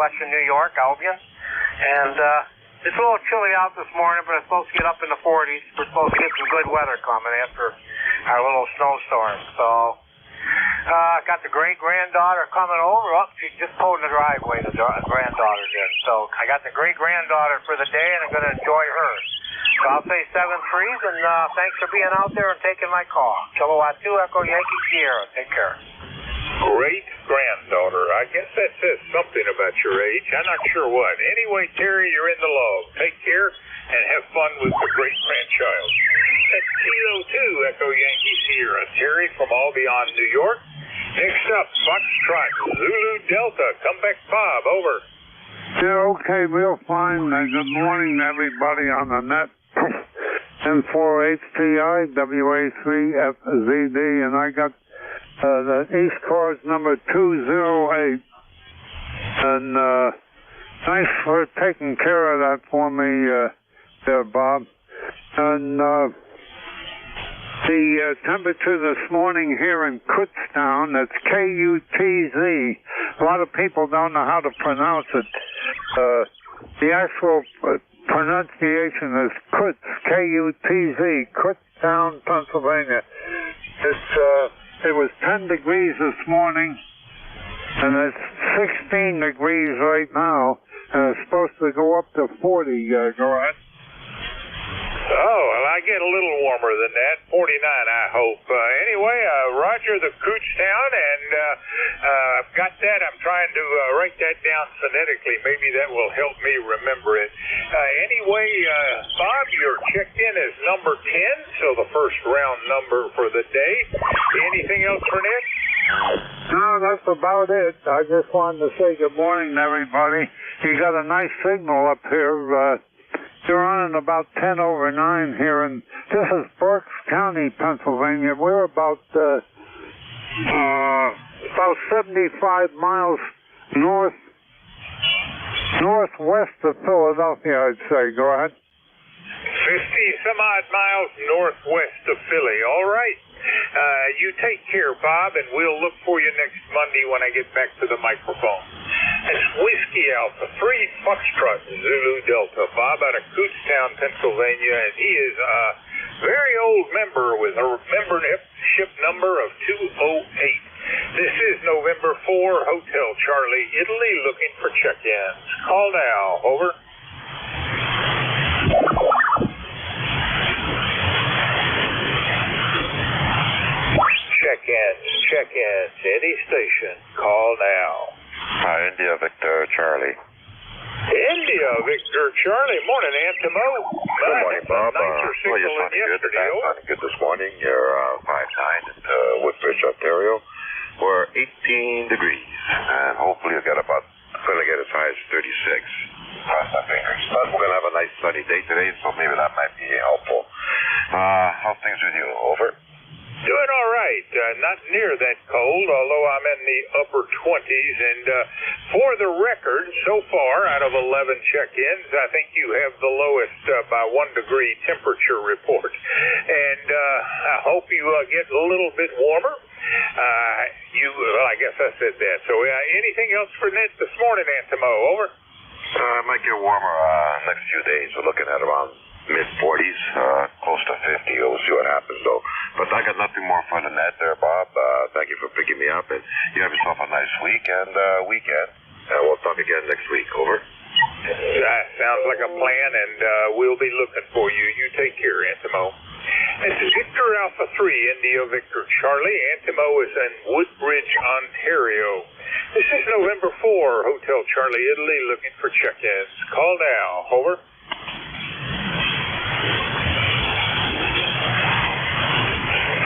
western New York, Albion. And it's a little chilly out this morning, but it's supposed to get up in the 40s. We're supposed to get some good weather coming after our little snowstorm. So, got the great-granddaughter coming over. Oh, she just pulled in the driveway, the granddaughter did. So, I got the great-granddaughter for the day, and I'm going to enjoy her. So, I'll say 7-3, and thanks for being out there and taking my call. Kilowatt 2, Echo Yankee Sierra. Take care. Great-granddaughter. I guess that says something about your age. I'm not sure what. Anyway, Terry, you're in the log. Take care and have fun with the great-grandchild. That's Kilo 2, Echo Yankee Sierra. Terry from All Beyond New York. Next up, Foxtrot, Zulu Delta. Come back, Bob. Over. Yeah, okay, real fine. Good morning, everybody on the net. N4HTI, WA3FZD, and I got the ECARS number 208. And thanks for taking care of that for me there, Bob. And the temperature this morning here in Kutztown, that's K-U-T-Z. A lot of people don't know how to pronounce it. The actual pronunciation is Kutz, K-U-T-Z, Kutztown, Pennsylvania. It was 10 degrees this morning, and it's 16 degrees right now, and it's supposed to go up to 40, go ahead. Oh, well, I get a little warmer than that, 49, I hope. Anyway, Roger, the Kutztown, and I've got that. I'm trying to write that down phonetically. Maybe that will help me remember it. Anyway, Bob, you're checked in as number 10, so the first round number for the day. Anything else for Nick? No, that's about it. I just wanted to say good morning to everybody. You got a nice signal up here. You're on at about 10 over 9 here, and this is Berks County, Pennsylvania. We're about 75 miles northwest of Philadelphia, I'd say. Go ahead. 50-some-odd miles northwest of Philly. All right. You take care, Bob, and we'll look for you next Monday when I get back to the microphone. That's Whiskey Alpha 3 Foxtrot Zulu Delta. Bob out of Kutztown, Pennsylvania, and he is a very old member with a membership number of 208. This is November 4, Hotel Charlie, Italy, looking for check-ins. Call now. Over. Check-ins, any station. Call now. India Victor Charlie. India Victor Charlie. Morning, Antimo. Good morning, Bob. Nicer signal than yesterday. Sounding good this morning. You're 5'9" into Woodbridge, Ontario. We're 18 degrees, and hopefully you'll get as high as 36. Cross my fingers. But we're going to have a nice sunny day today, so maybe that might be helpful. How's things with you? Over. Doing all right. Not near that cold, although I'm in the upper 20s. And for the record, so far, out of 11 check-ins, I think you have the lowest by 1 degree temperature report. And I hope you get a little bit warmer. Well, I guess I said that. So anything else for Ned this morning, Antimo? Over. It might get warmer next few days. We're looking at around mid-40s, close to 50. We'll see what happens, though. But I got nothing more fun than that there, Bob. Thank you for picking me up, and you have yourself a nice week and weekend. We'll talk again next week. Over. Sounds like a plan, and we'll be looking for you. You take care, Antimo. This is Victor Alpha 3, India Victor Charlie. Antimo is in Woodbridge, Ontario. This is November 4, Hotel Charlie, Italy, looking for check-ins. Call now. Over.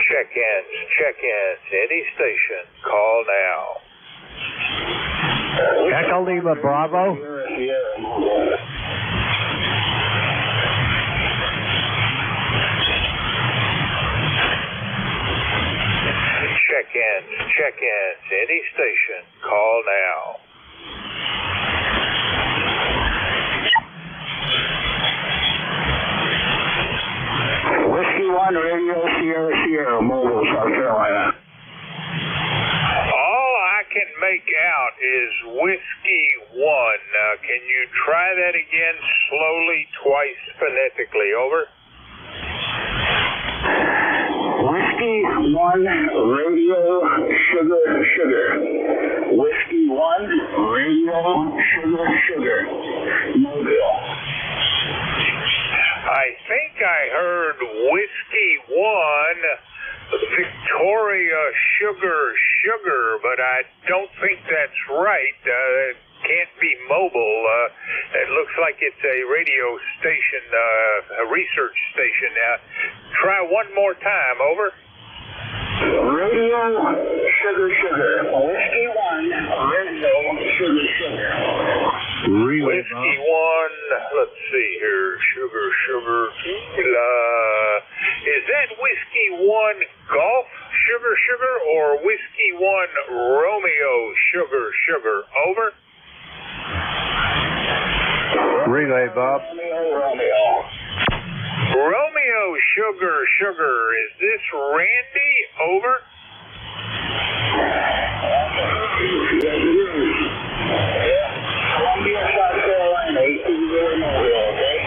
Check-ins, any station. Call now. Echo Lima Bravo. Check-ins, any station. Call now. Whiskey 1, Radio Sierra, Mobile, South Carolina. All I can make out is Whiskey 1. Can you try that again slowly, twice phonetically? Over. Whiskey 1, radio, sugar, sugar. Whiskey 1, radio, sugar, sugar. Mobile. I think I heard Whiskey 1, Victoria, sugar, sugar, but I don't think that's right. It can't be mobile. It looks like it's a radio station, a research station. Try one more time. Over. Radio, sugar, sugar. Whiskey 1, radio, sugar, sugar. Whiskey 1, let's see here, sugar, sugar. Is that Whiskey 1 Golf, sugar, sugar, or Whiskey 1 Romeo, sugar, sugar? Over. Relay, Bob. Romeo, sugar, sugar. Is this Randy? Over. Yes, it is. Columbia, South Carolina, 18 mobile, okay?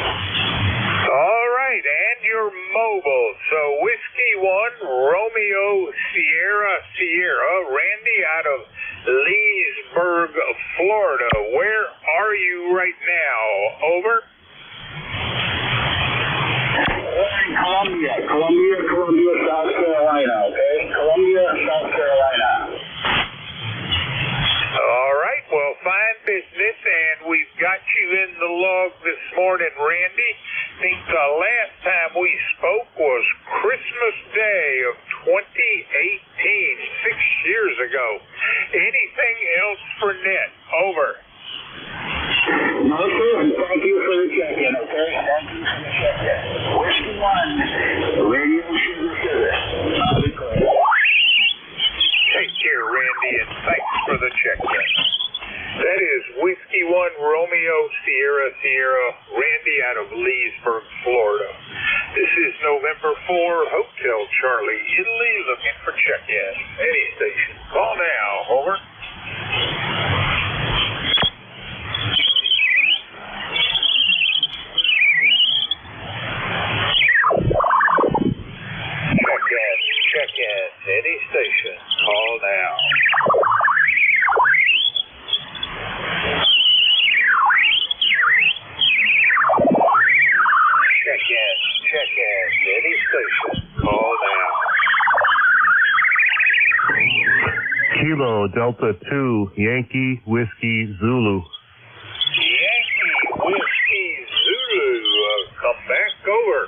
All right, and you're mobile. So Whiskey 1, Romeo, Sierra, Sierra. Randy out of Leesburg, Florida. Where are you right now? Over. Columbia, South Carolina, okay? Columbia, South Carolina. All right, well, fine business, and we've got you in the log this morning, Randy. I think the last time we spoke was Christmas Day of 2018, 6 years ago. Anything else for Net? Over. No, sir, and thank you for the check-in, okay? Thank you for the check-in. Whiskey 1, radio, sugar, sugar. Take care, Randy, and thanks for the check-in. That is Whiskey 1, Romeo, Sierra, Sierra, Randy out of Leesburg, Florida. This is November 4, Hotel Charlie, Italy, looking for check-in. Any station. Call now. Over. Check-in. Any station. Call now. Check-in. Any station. Call now. Kilo Delta 2 Yankee Whiskey Zulu. Yankee Whiskey Zulu. Come back. Over.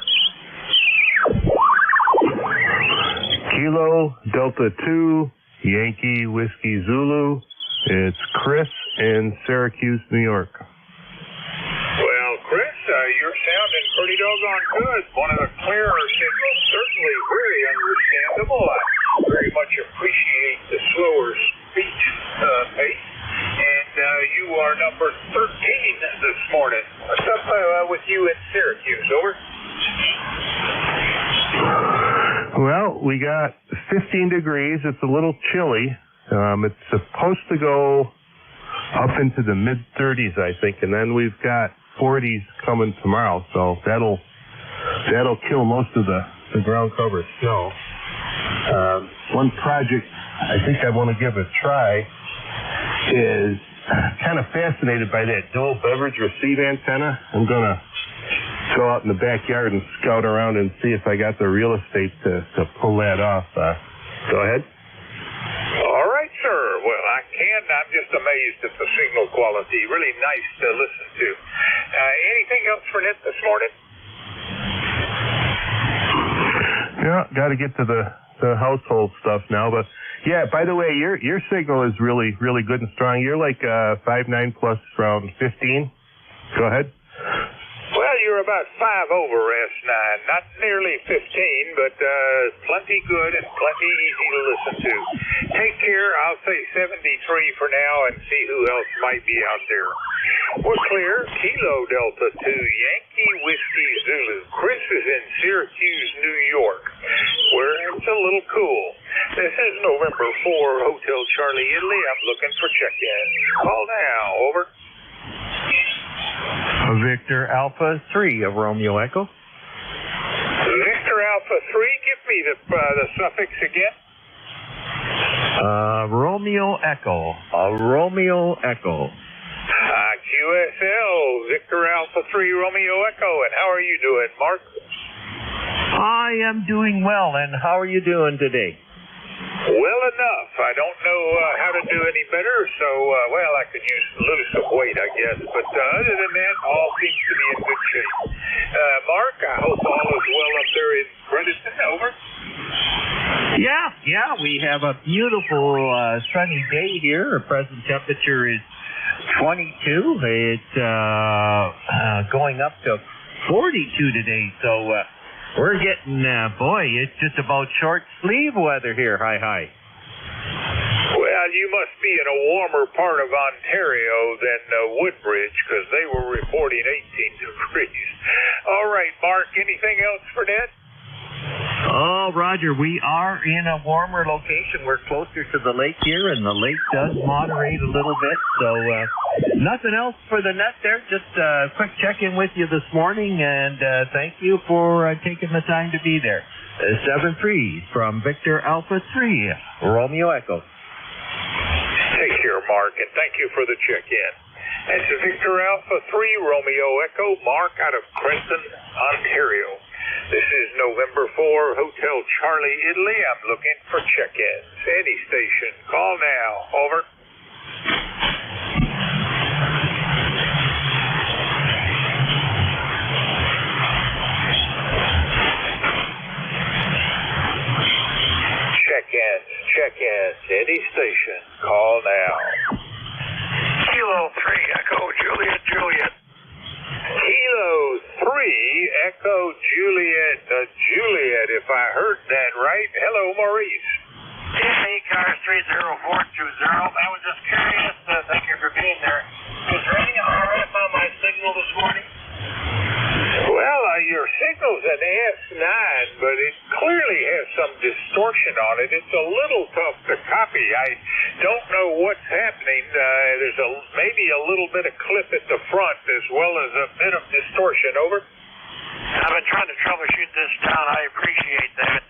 Kilo Delta 2 Yankee Whiskey Zulu. It's Chris in Syracuse, New York. Well, Chris, you're sounding pretty doggone good. One of the clearer signals, certainly very understandable. I very much appreciate the slower speech pace. And you are number 13 this morning. What's up with you in Syracuse? Over. Well, we got 15 degrees. It's a little chilly. It's supposed to go up into the mid-30s, I think, and then we've got 40s coming tomorrow. So that'll kill most of the ground cover snow. One project I think I want to give a try is kind of fascinated by that dual beverage receive antenna. I'm going to go out in the backyard and scout around and see if I got the real estate to pull that off. Go ahead. All right, sir. Well, I'm just amazed at the signal quality. Really nice to listen to. Anything else for Net this morning? Yeah, got to get to the household stuff now. But yeah, by the way, your signal is really, really good and strong. You're like 5.9 plus around 15. Go ahead. Well, you're about 5 over S9. Not nearly 15, but plenty good and plenty easy to listen to. Take care. I'll say 73 for now and see who else might be out there. We're clear. Kilo Delta 2, Yankee Whiskey Zulu. Chris is in Syracuse, New York, where it's a little cool. This is November 4, Hotel Charlie, Italy. I'm looking for check-in. Call now. Over. Victor Alpha 3 of Romeo Echo. Victor Alpha 3, give me the suffix again. Romeo Echo. Romeo Echo. QSL, Victor Alpha 3, Romeo Echo. And how are you doing, Mark? I am doing well, and how are you doing today? Well enough. I don't know how to do any better, so, well, I could lose some weight, I guess. But other than that, all seems to be in good shape. Mark, I hope all is well up there in Bredesen. Over. Yeah, we have a beautiful sunny day here. Our present temperature is 22. It's going up to 42 today, so we're getting, it's just about short sleeve weather here. Hi. Well, you must be in a warmer part of Ontario than Woodbridge, because they were reporting 18 degrees. All right, Mark, anything else for Ned? Oh, Roger, we are in a warmer location. We're closer to the lake here, and the lake does moderate a little bit. So nothing else for the net there. Just a quick check-in with you this morning, and thank you for taking the time to be there. 7-3 from Victor Alpha 3, Romeo Echo. Take care, Mark, and thank you for the check-in. That's Victor Alpha 3, Romeo Echo, Mark out of Creston, Ontario. This is November 4, Hotel Charlie, Italy. I'm looking for check-ins. Any station. Call now. Over. Check-ins. Any station. Call now. Kilo 3, Echo Juliet. Kilo 3, Echo Juliet, if I heard that right. Hello, Maurice. Yeah, ECARS 30420. I was just curious. Thank you for being there. Is there any RF on my signal this morning? Well, your signal's an S9, but it clearly has some distortion on it. It's a little tough to copy. I don't know what's happening. There's maybe a little bit of clip at the front as well as a bit of distortion. Over. I've been trying to troubleshoot this down. I appreciate that.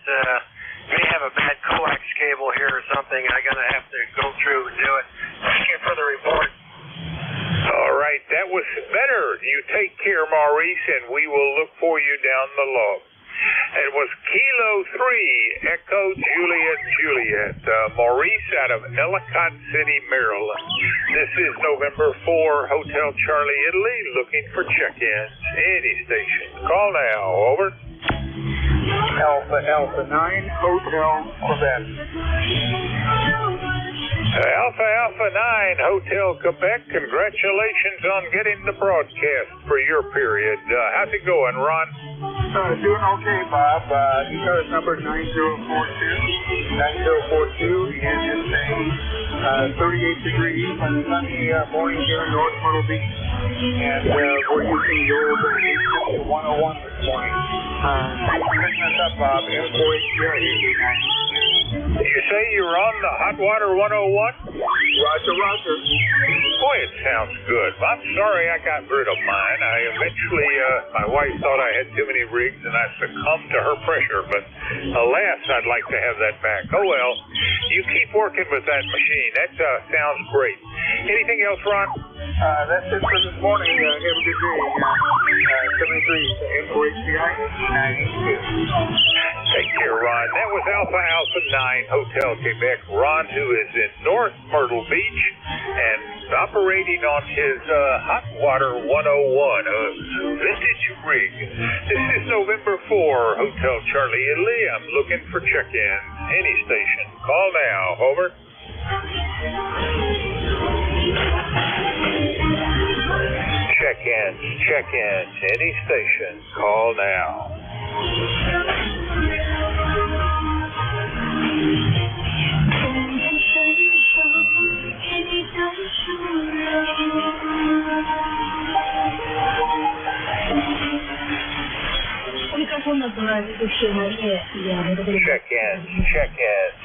May have a bad coax cable here or something. I'm going to have to go through and do it. Thank you for the report. All right, that was better. You take care, Maurice, and we will look for you down the log. It was Kilo 3, Echo Juliet. Maurice out of Ellicott City, Maryland. This is November 4, Hotel Charlie, Italy, looking for check-ins. Any station. Call now. Over. Alpha 9, Hotel Quebec. Alpha 9, Hotel Quebec. Congratulations on getting the broadcast for your period. How's it going, Ron? Doing okay, Bob. ECARS number 9042. 9042, and it's a 38 degrees on a sunny morning here in North Myrtle Beach. And we're using the old 101 this morning. Thanks for picking us up, Bob. You say you're on the Hot Water 101? Roger. Boy, it sounds good. I'm sorry I got rid of mine. I eventually, my wife thought I had too many rigs and I succumbed to her pressure, but alas, I'd like to have that back. Oh well, you keep working with that machine. That sounds great. Anything else, Ron? That's it for this morning. Have a good day. 73 HCI 982. Take care, Ron. That was Alpha 9 Hotel Quebec. Ron, who is in North Myrtle Beach and operating on his Hot Water 101, a vintage rig. This is November 4, Hotel Charlie, Italy. I'm looking for check-ins. Any station. Call now. Over. Check-ins. Any station. Call now. Con la Check in.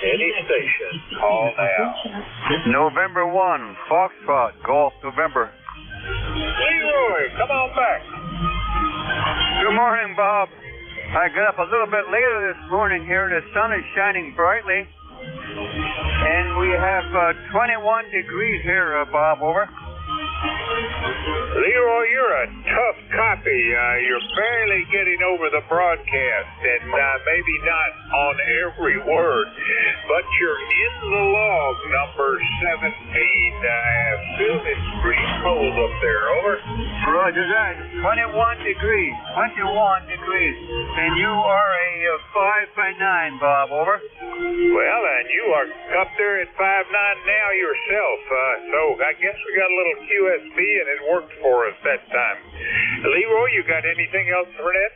Any station. Call now. November 1, Foxtrot, Golf, November. Leroy, come on back. Good morning, Bob. I got up a little bit later this morning here. The sun is shining brightly. And we have 21 degrees here, Bob, over. Leroy, you're a tough copy. You're barely getting over the broadcast, and maybe not on every word, but you're in the log, number 17. Still, it's pretty cold up there, over. Roger that. 21 degrees. 21 degrees. And you are a 5 by 9, Bob, over. Well, and you are up there at 5'9" now yourself, so I guess we got a little QSB, and it worked for us that time. Leroy, you got anything else for that?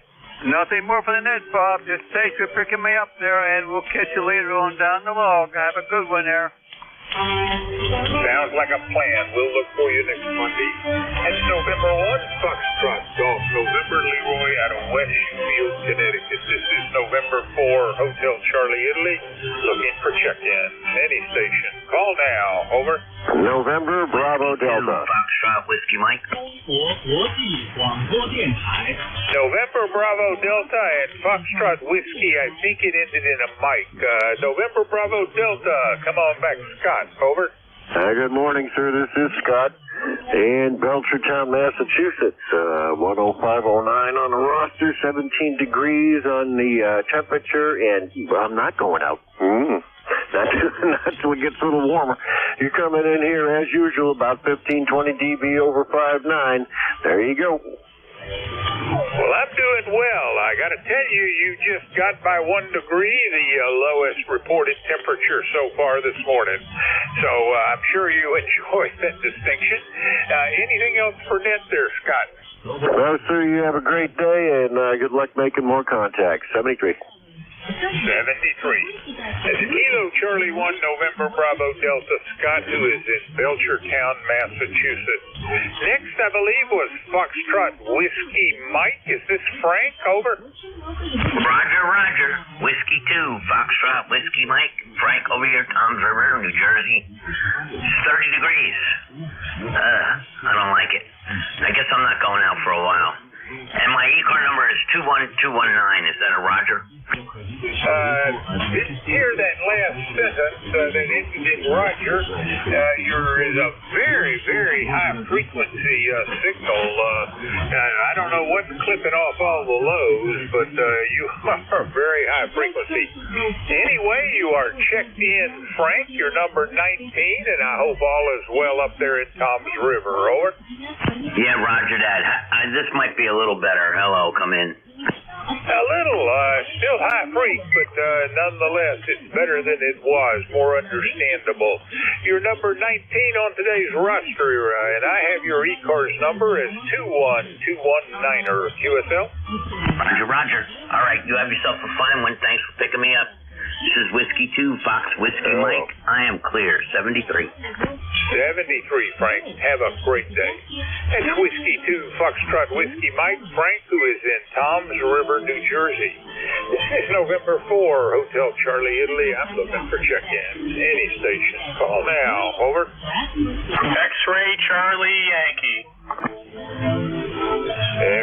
Nothing more for the net, Bob. Just thanks for picking me up there, and we'll catch you later on down the log. Have a good one there. Sounds like a plan. We'll look for you next Monday. That's November 1, Foxtrot Golf. November, Leroy, out of Westfield, Connecticut. This is November 4, Hotel Charlie, Italy. Looking for check-in. Any station. Call now. Over. November, Bravo, Delta. Foxtrot Whiskey Mike. November, Bravo, Delta, and Foxtrot Whiskey. I think it ended in a mic. November, Bravo, Delta. Come on back, Scott. Over. Good morning, sir. This is Scott in Belchertown, Massachusetts. 10509 on the roster, 17 degrees on the temperature, and I'm not going out. Not till it gets a little warmer. You're coming in here as usual, about 15, 20 dB over 5'9". There you go. Well, I'm doing well. I got to tell you, you just got by 1 degree, the lowest reported temperature so far this morning. So I'm sure you enjoyed that distinction. Anything else for net there, Scott? Well, sir, you have a great day, and good luck making more contacts. 73. 73. That's Kilo Charlie 1, November Bravo Delta, Scott, who is in Belchertown, Massachusetts. Next, I believe, was Foxtrot Whiskey Mike. Is this Frank? Over. Roger. Whiskey 2, Foxtrot Whiskey Mike. Frank over here, Tom's River, New Jersey. 30 degrees. I don't like it. I guess I'm not going out for a while. And my ECAR number is 21219. Is that a Roger? Didn't hear that last sentence that ended in Roger. You're in a very, very high frequency signal. I don't know what's clipping off all the lows, but you are very high frequency. Anyway, you are checked in, Frank. You're number 19, and I hope all is well up there in Tom's River. Over. Yeah, Roger that. This might be a little better. Hello, come in. A little, still high freak, but nonetheless, it's better than it was, more understandable. You're number 19 on today's roster, and I have your ECARS number as 21219er. QSL? Roger. All right, you have yourself a fine one. Thanks for picking me up. This is Whiskey 2, Fox Whiskey Mike. I am clear. 73. 73, Frank. Have a great day. That's Whiskey 2, Foxtrot Whiskey Mike. Frank, who is in Tom's River, New Jersey. This is November 4, Hotel Charlie, Italy. I'm looking for check-in. Any station. Call now. Over. X-Ray Charlie Yankee.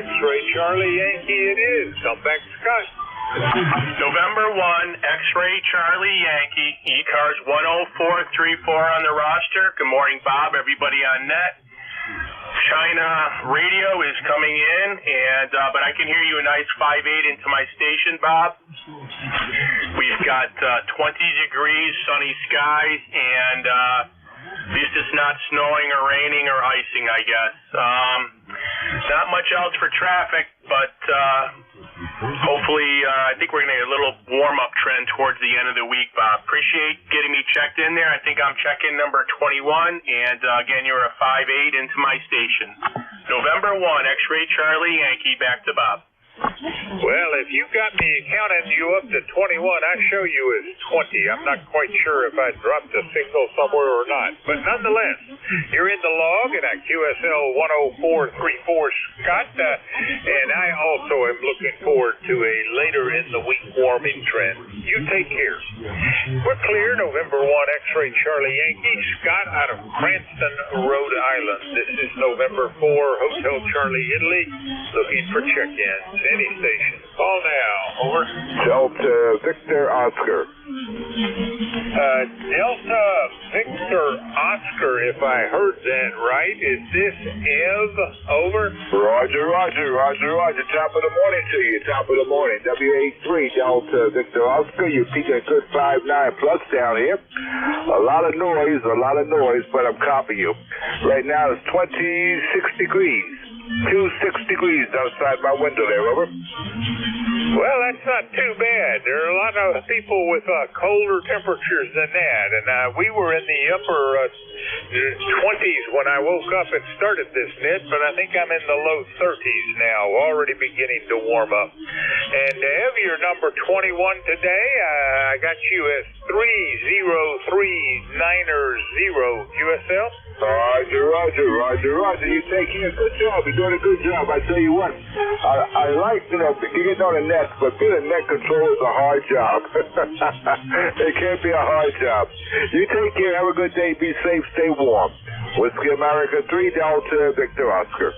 X-Ray Charlie Yankee it is. Come back, Scott. November 1, X-Ray Charlie Yankee, ECARS 10434 on the roster. Good morning, Bob, everybody on net. China radio is coming in, and but I can hear you a nice 5'8" into my station, Bob. We've got 20 degrees, sunny skies, and at least it's not snowing or raining or icing, I guess. Not much else for traffic, but hopefully, I think we're going to get a little warm-up trend towards the end of the week, Bob. Appreciate getting me checked in there. I think I'm check-in number 21, and again, you're a 5'8" into my station. November 1, X-Ray Charlie Yankee, back to Bob. Well, if you got me counting you up to 21, I show you as 20. I'm not quite sure if I dropped a signal somewhere or not. But nonetheless, you're in the log at QSL 10434 Scott, and I also am looking forward to a later in the week warming trend. You take care. We're clear, November 1 X-Ray Charlie Yankee, Scott out of Cranston, Rhode Island. This is November 4 Hotel Charlie Italy, looking for check-ins. Any station. Call now. Over. Delta Victor Oscar. Delta Victor Oscar, if I heard that right. Is this Ev? Over. Roger. Top of the morning to you. Top of the morning. WA3 Delta Victor Oscar. You peak a good 5.9 plus down here. A lot of noise, but I'm copying you. Right now it's 26 degrees. 26 degrees outside my window there, over. Well, that's not too bad. There are a lot of people with colder temperatures than that, and we were in the upper 20s when I woke up and started this knit, but I think I'm in the low 30s now, already beginning to warm up. And Ev, your number 21 today, I got you as 30390 QSL. Roger. You're taking a good job. You're doing a good job. I tell you what, I like, getting on the net, but being a net control is a hard job. It can't be a hard job. You take care. Have a good day. Be safe. Stay warm. Whiskey America 3 Delta Victor Oscar.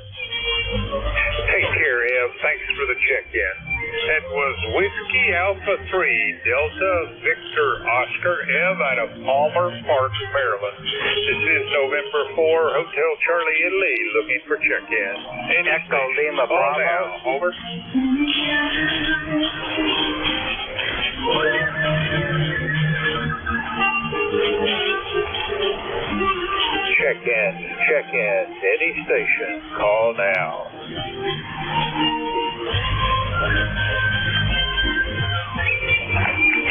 Take care, Ev. Thanks for the check-in. That was Whiskey Alpha 3 Delta Victor Oscar Ev out of Palmer Park, Maryland. This is November 4 Hotel Charlie Italy, looking for check-in. Echo Lima Bravo. Now. Over. Check-in. Any station. Call now.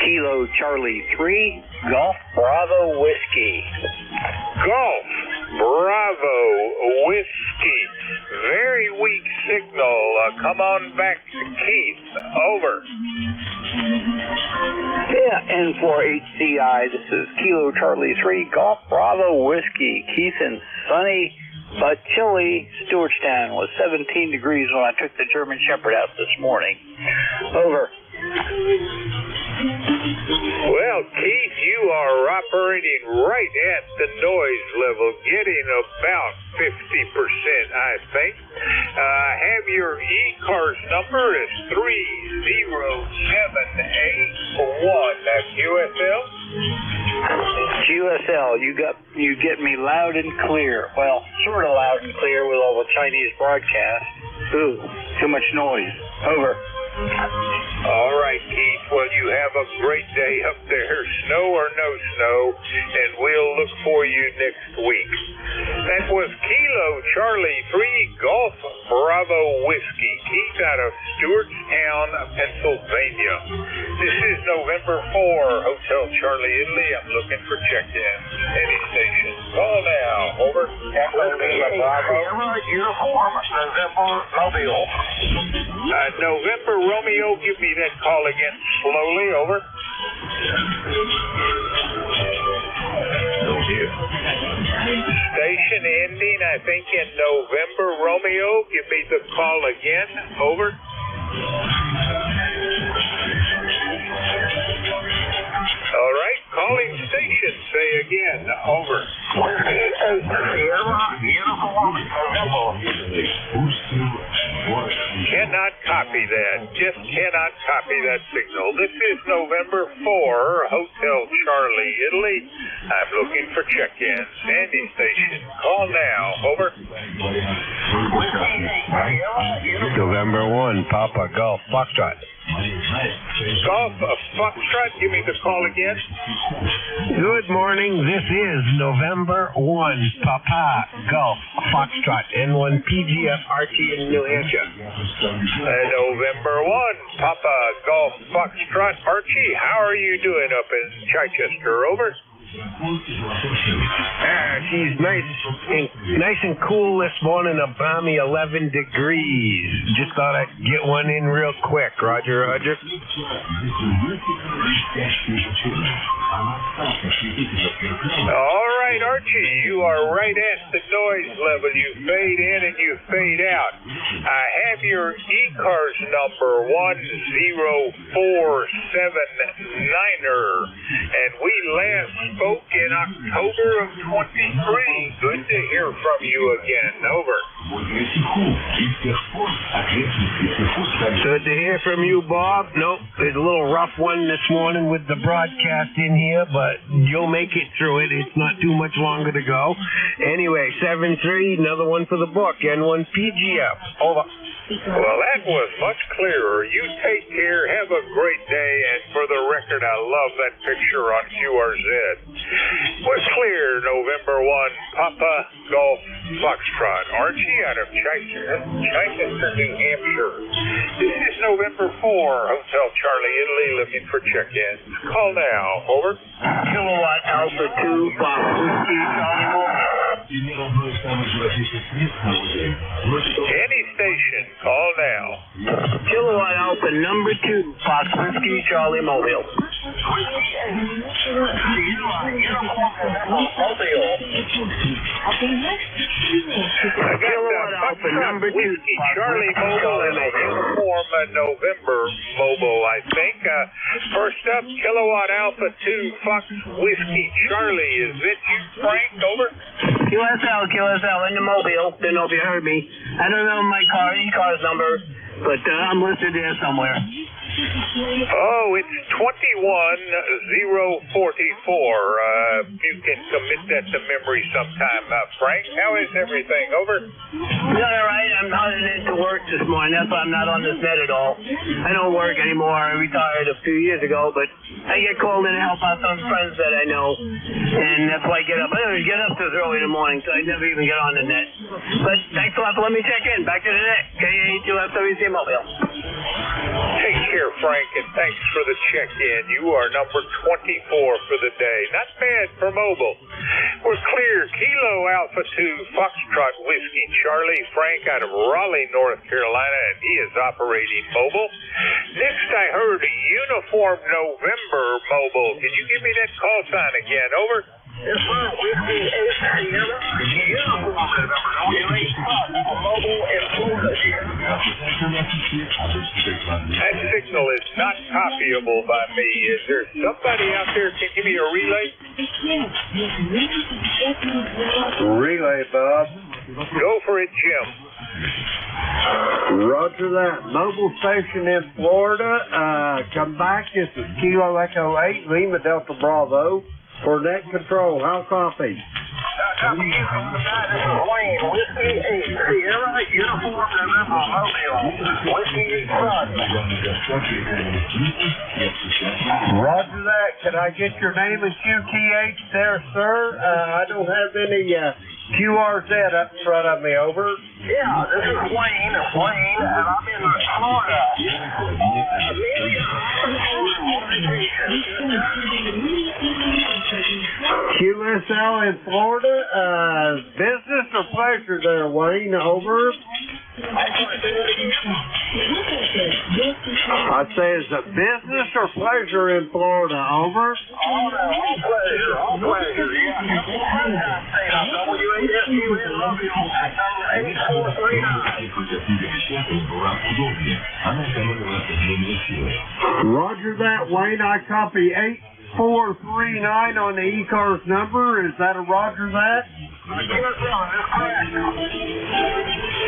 Kilo Charlie 3, Golf Bravo Whiskey. Golf Bravo Whiskey. Very weak signal. Come on back to Keith. Over. Yeah, N4HCI. This is Kilo Charlie 3, Golf Bravo Whiskey. Keith in sunny but chilly Stewartstown was 17 degrees when I took the German Shepherd out this morning. Over. Well, Keith, you are operating right at the noise level, getting about 50%, I think. Have your ECARS number is 30781. That's QSL? QSL, you get me loud and clear. Well, sort of loud and clear with all the Chinese broadcasts. Ooh, too much noise. Over. All right, Keith. Well, you have a great day up there, snow or no snow, and we'll look for you next week. That was Kilo Charlie 3 Golf Bravo Whiskey. Keith out of Stewartstown, Pennsylvania. This is November 4 Hotel Charlie Italy. I'm looking for check-in. Any station. Call now. Over. Bravo. Uniform November Romeo. November Romeo, give me that call again slowly. Over. Station ending, I think, in November Romeo. Give me the call again. Over. All right, calling station. Say again. Over. Cannot copy that. Just cannot copy that signal. This is November 4, Hotel Charlie, Italy. I'm looking for check-ins. Sandy Station. Call now. Over. November 1, Papa Golf Foxtrot. Golf Foxtrot, give me the call again. Good morning. This is November 1, Papa Golf Foxtrot, N1 PGF RT in New Hampshire. November 1, Papa Golf Foxtrot. Archie, how are you doing up in Chichester? Over. She's nice and cool this morning, a balmy 11 degrees. Just thought I'd get one in real quick. Roger, Roger. All right, Archie, you are right at the noise level. You fade in and you fade out. I have your ECARS number 10479er, and we last spoke in October of 23. Good to hear from you again. Over. Good to hear from you, Bob. Nope, there's a little rough one this morning with the broadcast in here, but you'll make it through it. It's not too much longer to go. Anyway, 7-3, another one for the book, N1 PGF. Over. Well, that was much clearer. You take care. Have a great day. And for the record, I love that picture on QRZ. We're clear, November 1, Papa Golf Foxtrot. Archie out of Chichester, New Hampshire. This is November 4, Hotel Charlie, Italy, looking for check-ins. Call now. Over. Kilowatt Alpha 2, Fox Whiskey, Charlie. Any station. Call now. Kilowatt Alpha number 2, Fox Whiskey, Charlie Mobile. Kilowatt Alpha number 2, Charlie Mobile and a uniform November Mobile, I think. First up, Kilowatt Alpha 2, Fox Whiskey, Charlie. Is it you, Frank? Over. QSL in the Mobile. Don't know if you heard me. I don't know my ECARS number, but I'm listed there somewhere. Oh, it's 21044. You can commit that to memory sometime. Frank, how is everything? Over. All right. I'm heading into work this morning. That's why I'm not on this net at all. I don't work anymore. I retired a few years ago, but I get called in to help out some friends that I know, and that's why I get up. I don't get up this early in the morning, so I never even get on the net. But thanks a lot for letting me check in. Back to the net. KA2FWC Mobile. Take care, Frank, and thanks for the check-in. You are number 24 for the day. Not bad for mobile. We're clear. Kilo Alpha 2, Foxtrot Whiskey, Charlie. Frank out of Raleigh, North Carolina, and he is operating mobile. Next, I heard a Uniform November mobile. Can you give me that call sign again? Over. Yes, sir. Whiskey 8 Sierra. Uniform November. Mobile in Florida. That signal is not copyable by me. Is there somebody out there can give me a relay? Relay, Bob. Go for it, Jim. Roger that. Mobile station in Florida. Come back. This is Kilo Echo 8, Lima Delta Bravo. For net control, how copy? Copy you from the guy. This is Wayne. Whiskey 8 Sierra. Uniform November. Mobile. Whiskey 8 Front. Roger that. Can I get your name and QTH there, sir? I don't have any QRZ up in front of me. Over. Yeah, this is Wayne, and I'm in Florida. QSL in Florida, business or pleasure there, Wayne? Over. I say, is it business or pleasure in Florida? Over. All pleasure. Yeah. WASUN Mobile, number 8439. Roger that, Wayne. I copy 8439 on the ECARS number. Is that a Roger that?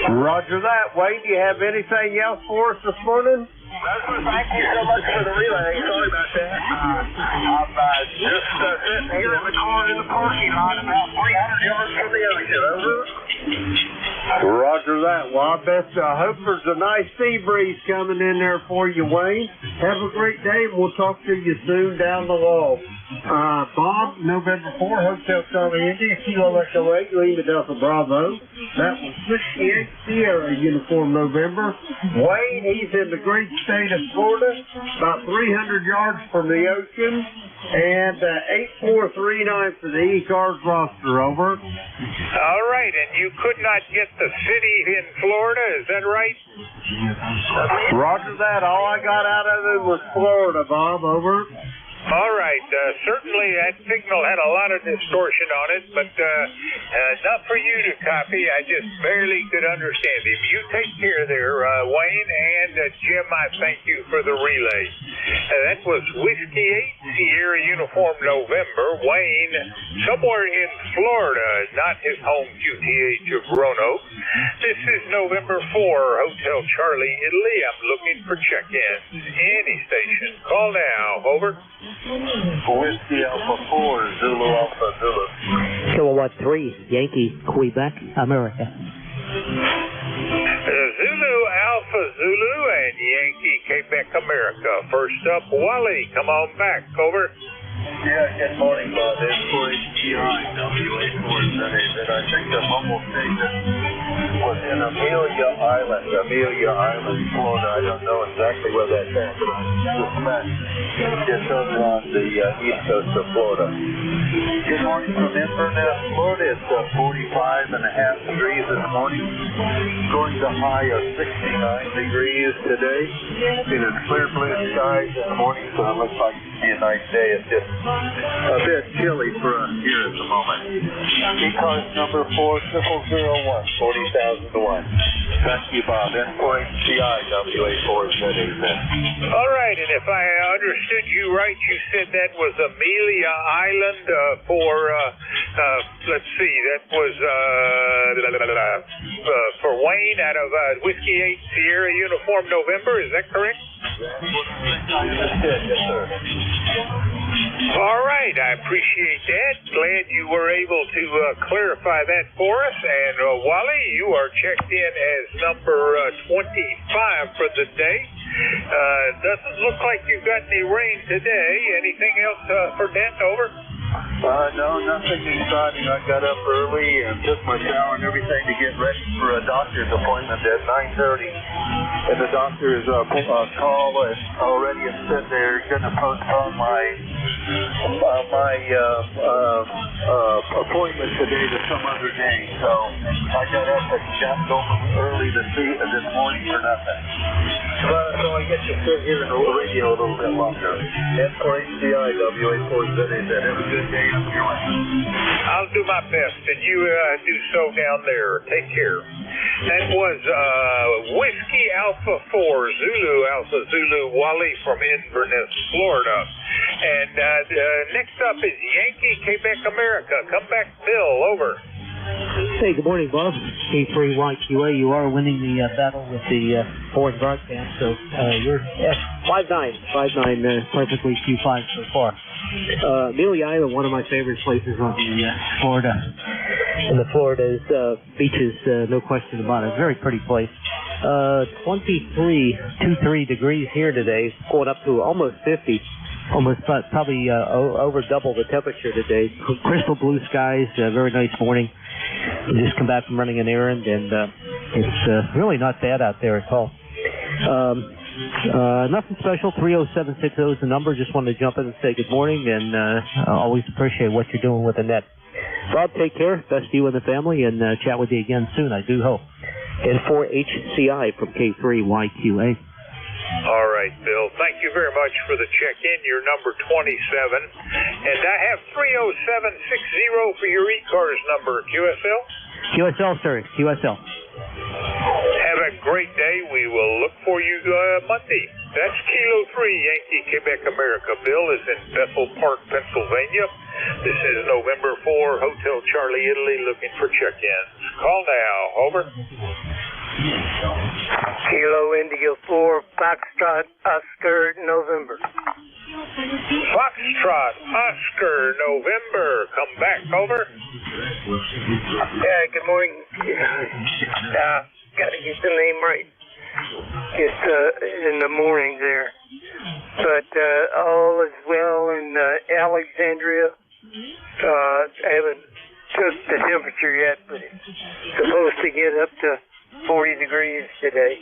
Roger that. Wayne, do you have anything else for us this morning? Thank you so much for the relay. Sorry about that. I'm just sitting here in the car in the parking lot about 300 yards from the ocean. Over. Roger that. Well, I bet hope there's a nice sea breeze coming in there for you, Wayne. Have a great day, and we'll talk to you soon down the wall. Bob, November 4, Hotel Charlie India, Kilo Echo 8, Lima Delta Bravo. That was 68 Sierra Uniform November. Wayne, he's in the great state of Florida, about 300 yards from the ocean, and 8439 for the ECARS roster, over. All right, and you could not get the city in Florida, is that right? Roger that. All I got out of it was Florida, Bob, over. All right. Certainly that signal had a lot of distortion on it, but not for you to copy. I just barely could understand him. You take care there, Wayne, and Jim, I thank you for the relay. That was Whiskey 8 Sierra Uniform November. Wayne, somewhere in Florida, not his home QTH of Roanoke. This is November 4, Hotel Charlie, Italy. I'm looking for check-ins. Any station. Call now. Over. Whiskey Alpha 4, Zulu Alpha Zulu. Kilowatt 3, Yankee, Quebec, America. Zulu Alpha Zulu and Yankee, Quebec, America. First up, Wally. Come on back. Over. Yeah, good morning, Bob. It's for HGI, WA4ZA, that I think the mobile station was in Amelia Island, Florida. I don't know exactly where that's at, but I suspect it's over on the east coast of Florida. Good morning from Inverness, Florida. It's 45.5 degrees this morning, going to high of 69 degrees today. It is clear blue skies in the morning, so it looks like it'll be a nice day. It's just a bit chilly for us here at the moment. ECARS number 4001, 40,000 to 1. Thank you, Bob. N4HCI, WA4ZAZ. All right, and if I understood you right, you said that was Amelia Island let's see, that was for Wayne out of Whiskey 8 Sierra Uniform November. Is that correct? Yes, sir. All right, I appreciate that. Glad you were able to clarify that for us. And Wally, you are checked in as number 25 for the day. Doesn't look like you've got any rain today. Anything else for Dent? Over. No, nothing exciting. I got up early and took my shower and everything to get ready for a doctor's appointment at 9:30. And the doctor's call is already said they're going to postpone my appointment today to some other day. So I got up and got going early this morning for nothing. So I get to sit here in the radio a little bit longer. N4HCI, WA4ZAZ. Have a good day. I'll do my best, and you do so down there. Take care. That was Whiskey Alpha 4, Zulu Alpha Zulu, Wally from Inverness, Florida. And next up is Yankee, Quebec, America. Come back, Bill. Over. Hey, good morning, Bob. K3YQA, you are winning the battle with the foreign broadcast, so you're F59, perfectly Q5 so far. Amelia Island, one of my favorite places on the Florida. And the Florida's beaches, no question about it. Very pretty place. 23 degrees here today, going up to almost 50. Almost probably over double the temperature today. Crystal blue skies, very nice morning. Just come back from running an errand, and it's really not bad out there at all. Nothing special. 30760 is the number. Just wanted to jump in and say good morning, and always appreciate what you're doing with the net. Bob, take care. Best to you and the family, and chat with you again soon, I do hope. And for HCI from K3YQA. All right, Bill. Thank you very much for the check-in. You're number 27. And I have 30760 for your ECARS number. QSL? QSL, sir. QSL. Have a great day. We will look for you Monday. That's Kilo 3, Yankee, Quebec, America. Bill is in Bethel Park, Pennsylvania. This is November 4, Hotel Charlie, Italy, looking for check-ins. Call now. Over. Kilo India 4, Foxtrot, Oscar, November. Foxtrot, Oscar, November. Come back. Over. Yeah, good morning. the name right. It's in the morning there. But all is well in Alexandria. I haven't took the temperature yet, but it's supposed to get up to 40 degrees today.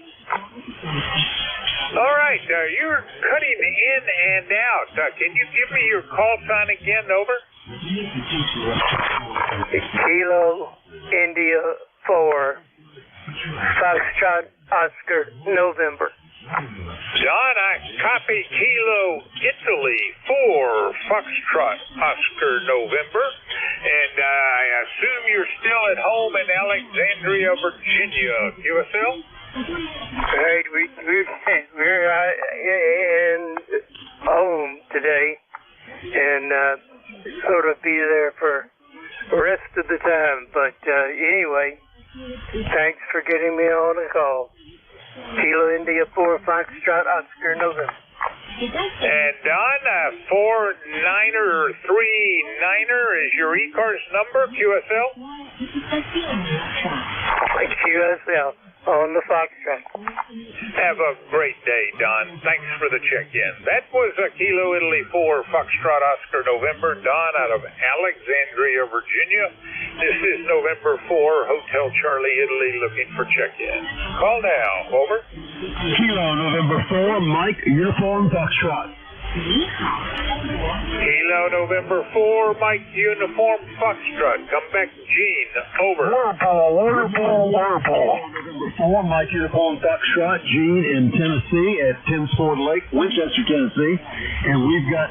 All right, you're cutting in and out. Can you give me your call sign again? Over. Kilo India 4 Foxtrot Oscar November. John, I copy Kilo Italy 4 Foxtrot Oscar November, and I assume you're still at home in Alexandria, Virginia, QSL? Right, we're in home today, and sort of be there for the rest of the time. But anyway, thanks for getting me on the call. Kilo India 4 Foxtrot Oscar November. And Don, 49er or 39er is your ECARS number, QSL? QSL on the Foxtrot. Have a great day, Don. Thanks for the check-in. That was a Kilo Italy 4 Foxtrot Oscar November. Don out of Alexandria, Virginia. This is November 4, Hotel Charlie, Italy, looking for check-in. Call now. Over. Kilo November 4, Mike, Uniform Foxtrot. Kilo November 4, Mike, Uniform Foxtrot. Come back, Gene. Over. Liverpool. November 4, Mike, Uniform Foxtrot. Gene in Tennessee at Tinsford Lake, Winchester, Tennessee. And we've got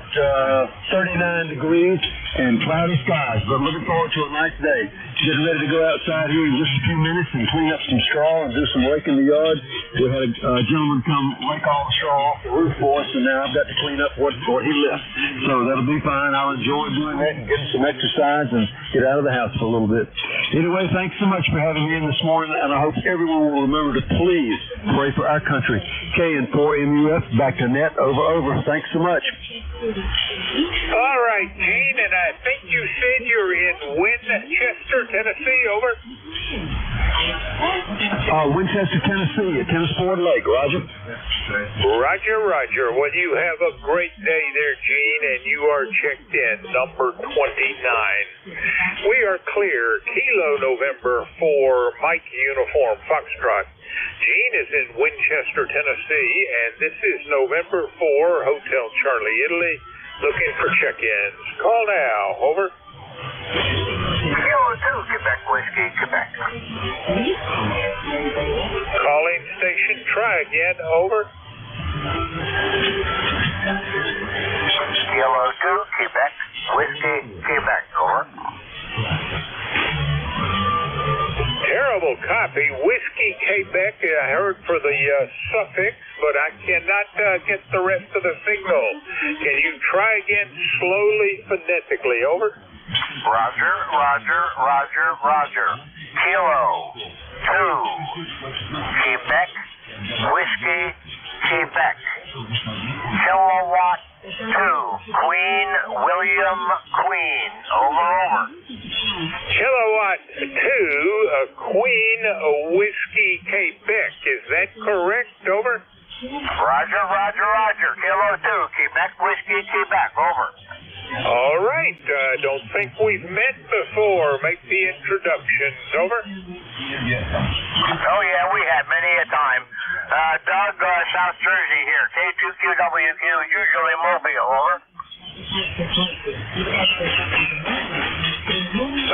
39 degrees and cloudy skies, but looking forward to a nice day. Getting ready to go outside here in just a few minutes and clean up some straw and do some rake in the yard. We had a gentleman come rake all the straw off the roof for us, and now I've got to clean up what he left. So that'll be fine. I'll enjoy doing that and getting some exercise and get out of the house for a little bit. Anyway, thanks so much for having me in this morning, and I hope everyone will remember to please pray for our country. KN4MUF, back to net, over. Thanks so much. All right, Gene, and I think you said you're in Winchester, Tennessee, over. Winchester, Tennessee, at Tinsford Lake, Roger. Roger. Well, you have a great day there, Gene, and you are checked in, number 29. We are clear. Kilo November 4, Mike Uniform Foxtrot. Gene is in Winchester, Tennessee, and this is November 4, Hotel Charlie, Italy, looking for check-ins. Call now. Over. Kilo 2, Quebec Whiskey, Quebec. Calling station. Try again. Over. Kilo 2, Quebec Whiskey, Quebec. Over. Terrible copy. Whiskey Quebec, I heard for the suffix, but I cannot get the rest of the signal. Can you try again slowly, phonetically? Over. Roger. Kilo 2, Quebec Whiskey, Quebec. Kilowatt 2, Queen William Queen. Over. Kilowatt 2, Queen Whiskey Quebec. Is that correct? Over. Roger. Kilo 2, Quebec Whiskey, Quebec. Over. All right. Don't think we've met before. Make the introductions. Over. Oh, yeah, we have many a time. Doug, South Jersey here. K2QWQ, usually Mobile. Over.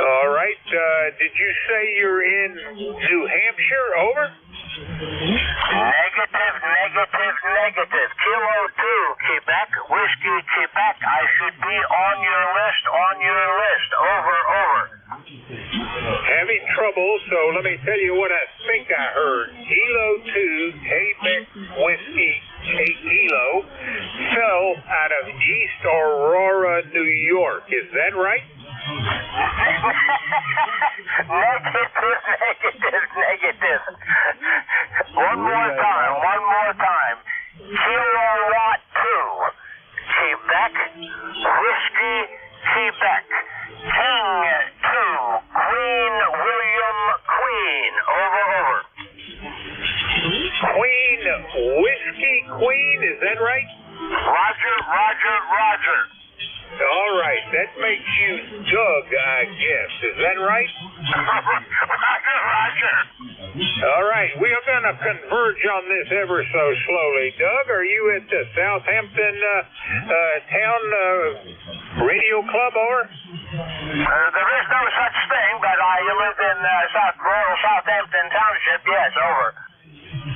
All right. Did you say you're in New Hampshire? Over. Negative. Kilo 2, Quebec Whiskey, Quebec. I should be on your list. Over. Having trouble, so let me tell you what I think I heard. Kilo 2, Quebec Whiskey, Kilo, fell out of East Aurora, New York. Is that right? Negative. One more time. Kilowatt 2, Quebec Whiskey, Quebec. King 2, Queen William Queen. Over. Queen, is that right? Roger, Roger, Roger. All right, that makes you Doug, I guess. Is that right? Roger, Roger. All right, we are going to converge on this ever so slowly. Doug, are you at the Southampton Town Radio Club, over? There is no such thing, but I live in rural Southampton Township. Yes, over.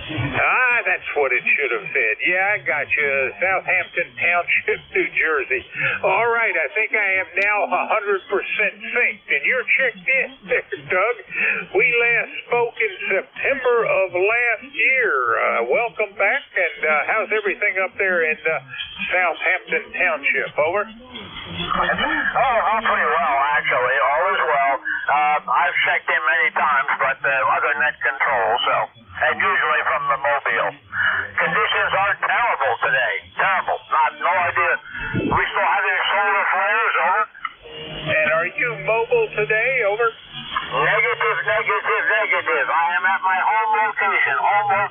Ah, that's what it should have said. Yeah, I got you. Southampton Township, New Jersey. All right, I think I am now 100% synced, and you're checked in there, Doug. We last spoke in September of last year. Welcome back, and how's everything up there in Southampton Township? Over? Oh, pretty well, actually. All is well. I've checked in many times, but other net control, so... And usually from the mobile. Conditions are terrible today. Terrible. No idea. We still having solar flares, over? And are you mobile today, over? Negative, negative, negative. I am at my home location, over?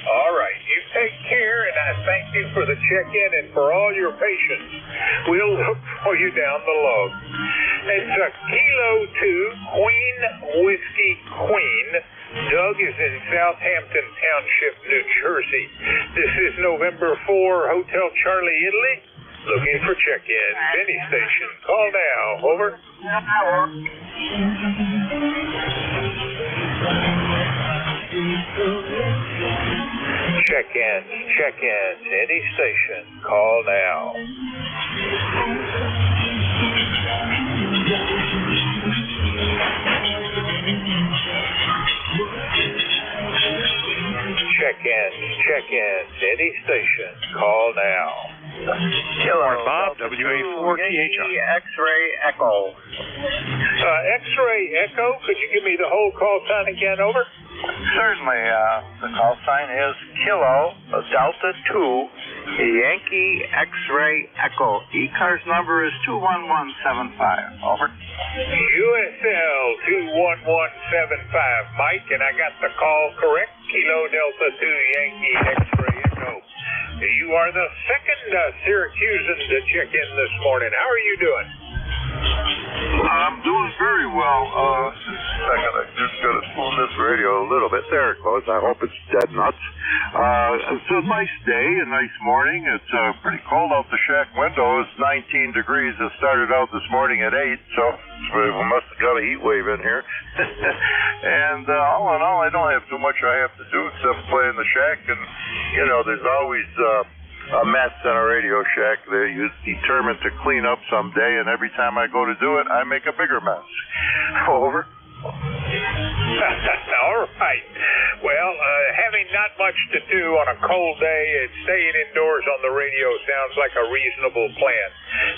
All right. You take care, and I thank you for the check-in and for all your patience. We'll look for you down the log. It's a Kilo 2 Queen Whiskey Queen. Doug is in Southampton Township, New Jersey. This is November 4, Hotel Charlie, Italy. Looking for check-in. Benny Station. Call now. Over. Check-in. Check-in. Any station. Call now. Check-in. Any station. Call now. Killer Bob, WA4THR. X-ray Echo. X-ray Echo, could you give me the whole call sign again, over? Certainly. The call sign is Kilo Delta 2 Yankee X-ray Echo. ECARS number is 21175. Over. USL 21175, Mike, and I got the call correct. Kilo Delta 2 Yankee X-ray Echo. You are the second Syracusan to check in this morning. How are you doing? I'm doing very well. Just a second, I just got to tune this radio a little bit. There it goes. I hope it's dead nuts. It's a nice day, a nice morning. It's pretty cold out the shack window. It's 19 degrees. It started out this morning at 8, so we must have got a heat wave in here. And all in all, I don't have too much I have to do except play in the shack. And, you know, there's always... a mess in a Radio Shack that you're determined to clean up someday, and every time I go to do it, I make a bigger mess. Over. All right. Well, having not much to do on a cold day and staying indoors on the radio sounds like a reasonable plan.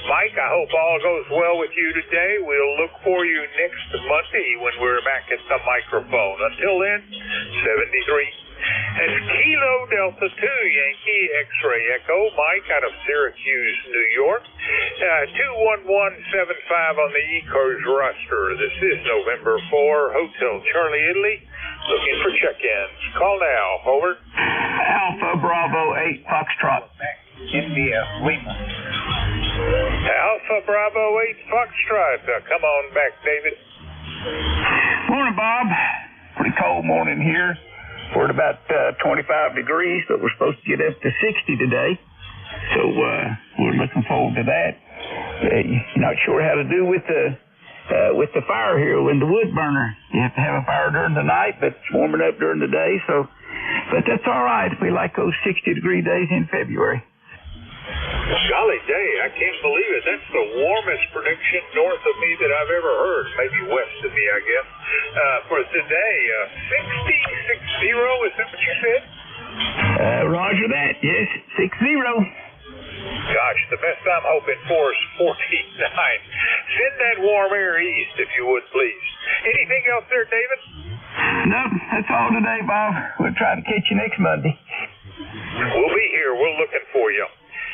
Mike, I hope all goes well with you today. We'll look for you next Monday when we're back at the microphone. Until then, 73. It's Kilo Delta 2 Yankee X-ray Echo, Mike out of Syracuse, New York. 21175 on the ECARS roster. This is November 4, Hotel Charlie, Italy. Looking for check-ins. Call now. Over. Alpha Bravo 8 Foxtrot. India Lima. Alpha Bravo 8 Foxtrot. Come on back, David. Morning, Bob. Pretty cold morning here. We're at about 25 degrees, but we're supposed to get up to 60 today. So we're looking forward to that. Not sure how to do with the fire here in the wood burner. You have to have a fire during the night, but it's warming up during the day. So, but that's all right. We like those 60-degree days in February. Golly day, I can't believe it. That's the warmest prediction north of me that I've ever heard. Maybe west of me, I guess. For today, 60, 60, is that what you said? Roger that, yes, 60. Gosh, the best I'm hoping for is 49. Send that warm air east, if you would, please. Anything else there, David? No, that's all today, Bob. We'll try to catch you next Monday. We'll be here. We're looking for you.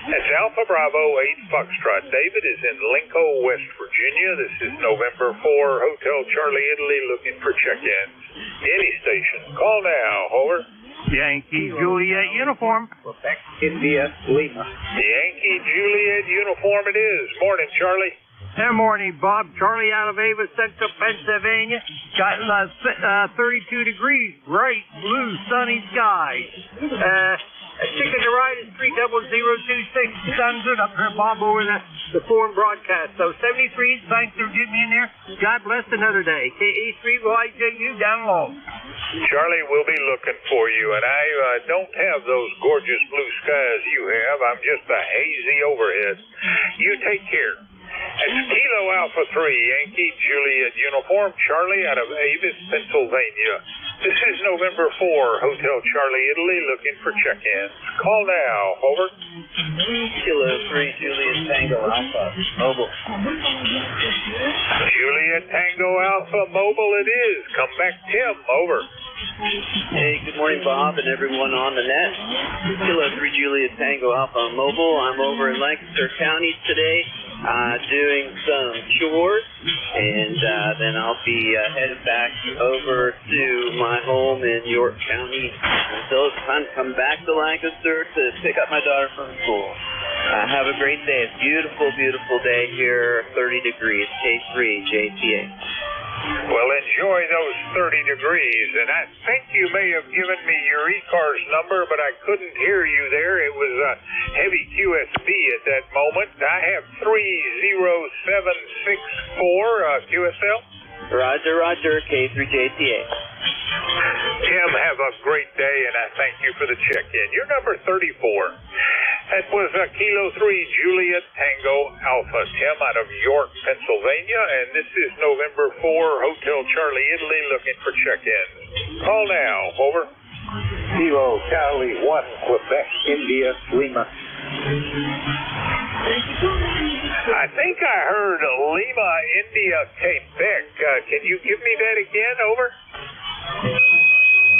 That's Alpha Bravo 8 Foxtrot. David is in Linco, West Virginia. This is November 4, Hotel Charlie, Italy, looking for check-ins. Any station. Call now. Over. Yankee Juliet uniform. Quebec, India, Lima. Yankee Juliet uniform it is. Morning, Charlie. Good morning, Bob. Charlie out of Ava, Central Pennsylvania. Got 32 degrees, bright blue, sunny skies. Ticket to ride is 30026. Sounds good up here, Bob, over the foreign broadcast. So 73, thanks for getting me in there. God bless another day. KE3 YJU down low. Charlie, we'll be looking for you, and I don't have those gorgeous blue skies you have. I'm just a hazy overhead. You take care. It's Kilo Alpha 3, Yankee Juliet uniform, Charlie out of Avis, Pennsylvania. This is November 4, Hotel Charlie, Italy, looking for check-ins. Call now, over. Kilo 3, Juliet Tango Alpha, mobile. Juliet Tango Alpha, mobile it is. Come back, Tim, over. Hey, good morning, Bob, and everyone on the net. Kilo 3 Juliet Tango Alpha mobile. I'm over in Lancaster County today doing some chores, and then I'll be headed back over to my home in York County. So it's time to come back to Lancaster to pick up my daughter from school. Have a great day. It's a beautiful, beautiful day here, 30 degrees, K3, JTA. Well, enjoy those 30 degrees, and I think you may have given me your ECARS number, but I couldn't hear you there. It was a heavy QSB at that moment. I have 30764 QSL. Roger, Roger, K3JTA. Tim, have a great day, and I thank you for the check-in. You're number 34. That was Kilo 3 Juliet Tango Alpha, Tim, out of York, Pennsylvania, and this is November 4, Hotel Charlie, Italy, looking for check-in. Call now, over. Kilo Charlie 1, Quebec, India, Lima. I think I heard Lima, India, Quebec. Can you give me that again, over?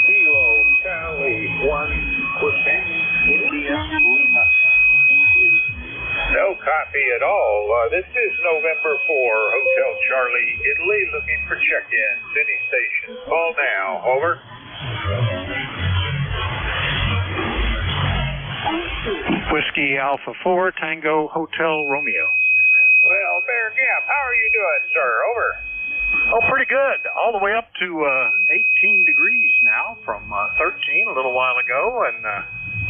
Kilo Charlie 1, Quebec, India, Lima. No copy at all. This is November 4, Hotel Charlie, Italy, looking for check-in. City Station. Call now. Over. Whiskey Alpha 4, Tango Hotel Romeo. Well, Bear Gap, how are you doing, sir? Over. Oh, pretty good. All the way up to 18 degrees now from 13 a little while ago, and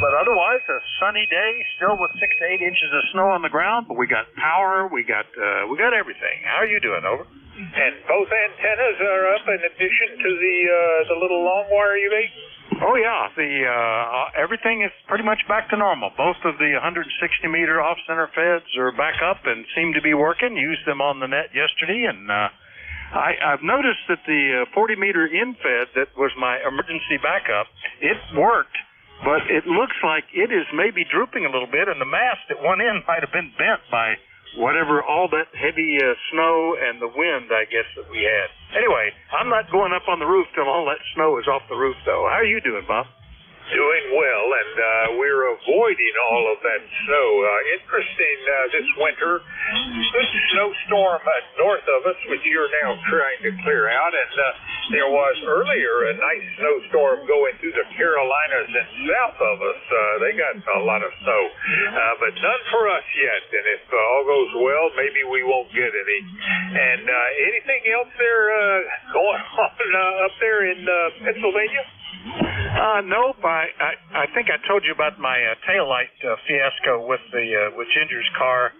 but otherwise a sunny day, still with 6 to 8 inches of snow on the ground. But we got power, we got everything. How are you doing? Over. And both antennas are up in addition to the little long wire you made? Oh yeah, everything is pretty much back to normal. Both of the 160-meter off-center feds are back up and seem to be working. Used them on the net yesterday, and I've noticed that the 40-meter in-fed that was my emergency backup, it worked, but it looks like it is maybe drooping a little bit, and the mast at one end might have been bent by whatever, all that heavy snow and the wind, I guess, that we had. Anyway, I'm not going up on the roof till all that snow is off the roof, though. How are you doing, Bob? Doing well, and we're avoiding all of that snow. Interesting this winter, good snowstorm north of us, which you're now trying to clear out, and there was earlier a nice snowstorm going through the Carolinas and south of us. They got a lot of snow, but none for us yet, and if all goes well, maybe we won't get any. And anything else there going on up there in Pennsylvania? Nope. I think I told you about my taillight fiasco with Ginger's car,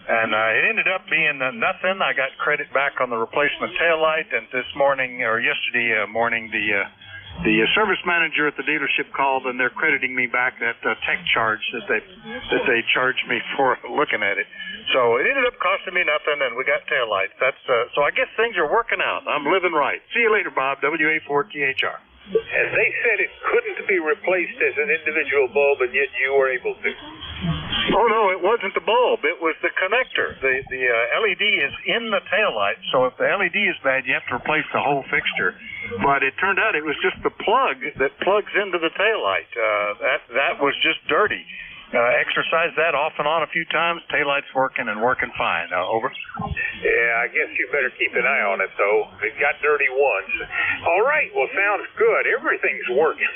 and it ended up being nothing. I got credit back on the replacement taillight, and this morning or yesterday morning, the service manager at the dealership called, and they're crediting me back that tech charge that they charged me for looking at it. So it ended up costing me nothing, and we got taillights. So I guess things are working out. I'm living right. See you later, Bob. WA4THR. And they said it couldn't be replaced as an individual bulb, and yet you were able to. Oh, no, it wasn't the bulb. It was the connector. The LED is in the taillight, so if the LED is bad, you have to replace the whole fixture. But it turned out it was just the plug that plugs into the taillight. That was just dirty. exercised that off and on a few times. Taillight's working and working fine. Over. Yeah, I guess you better keep an eye on it, though. It got dirty once. All right, well, sounds good. Everything's working.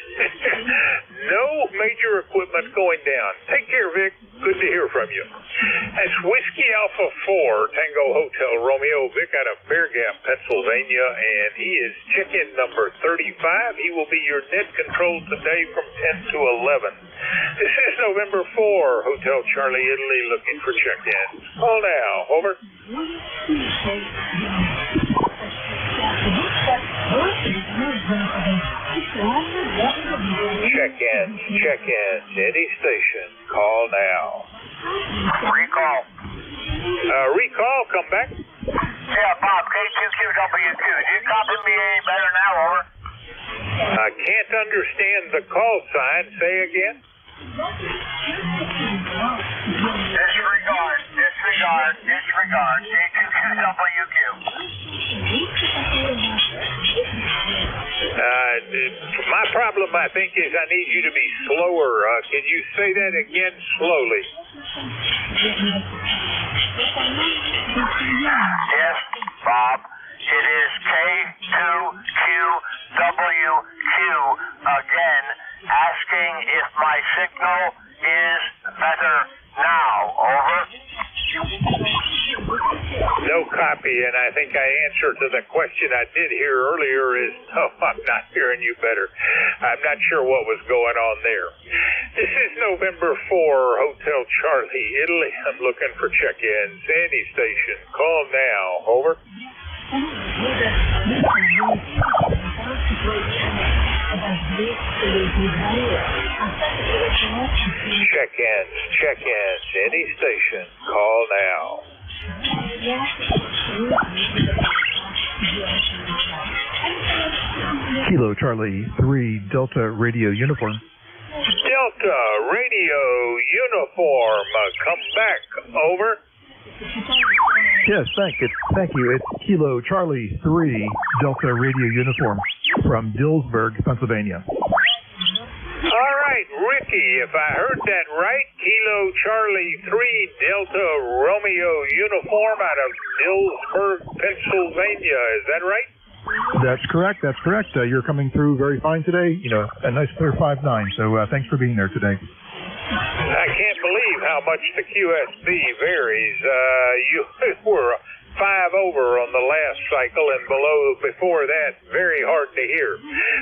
No major equipment going down. Take care, Vic. Good to hear from you. That's Whiskey Alpha 4, Tango Hotel Romeo, Vic out of Bear Gap, Pennsylvania, and he is check-in number 35. He will be your net control today from 10 to 11. This is November 4, Hotel Charlie, Italy, looking for check-in. Call now. Over. Check-in. Any station. Call now. Recall. Recall, come back. Yeah, Bob, K2QWQ. Do you copy me any better now? Over. I can't understand the call sign. Say again. Disregard. K2QWQ. My problem, I think, is I need you to be slower. Can you say that again slowly? Yes, Bob. It is K2QWQ again, asking if my signal is better now. Over. No copy, and I think I answered to the question I did hear earlier is, no, I'm not hearing you better. I'm not sure what was going on there. This is November 4, Hotel Charlie, Italy. I'm looking for check-ins. Any station. Call now. Over. Check-ins. Any station. Call now. Kilo Charlie 3 Delta Radio Uniform. Delta Radio Uniform. Come back. Over. Yes, thank you. It's Kilo Charlie 3 Delta Radio Uniform from Dillsburg, Pennsylvania. All right, Ricky, if I heard that right, Kilo Charlie 3 Delta Romeo Uniform out of Dillsburg, Pennsylvania. Is that right? That's correct. You're coming through very fine today. You know, a nice clear 5.9. So thanks for being there today. I can't believe how much the QSB varies. You were 5 over on the last cycle, and before that, very hard to hear.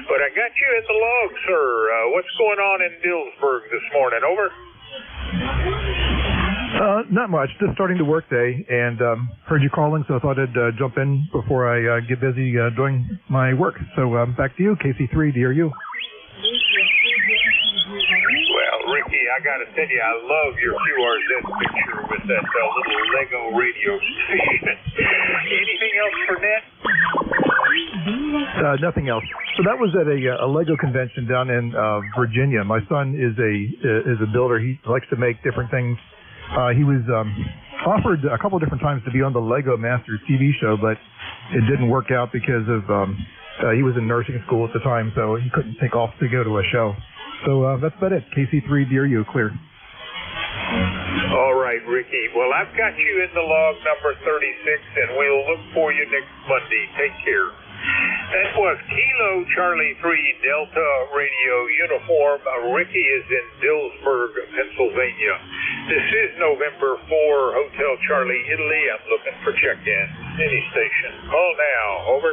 But I got you in the log, sir. What's going on in Dillsburg this morning? Over. Not much. Just starting the work day, and heard you calling, so I thought I'd jump in before I get busy doing my work. So back to you, KC3, DRU. Ricky, I gotta tell you, I love your QRZ picture with that little Lego radio station. Anything else for Net? Nothing else. So that was at a Lego convention down in Virginia. My son is a builder. He likes to make different things. He was offered a couple different times to be on the Lego Masters TV show, but it didn't work out because of he was in nursing school at the time, so he couldn't take off to go to a show. So that's about it. KC3, DRU, clear. All right, Ricky. Well, I've got you in the log number 36, and we'll look for you next Monday. Take care. That was Kilo Charlie 3 Delta Radio Uniform. Ricky is in Dillsburg, Pennsylvania. This is November 4, Hotel Charlie, Italy. I'm looking for check-in. Any station. Call now. Over.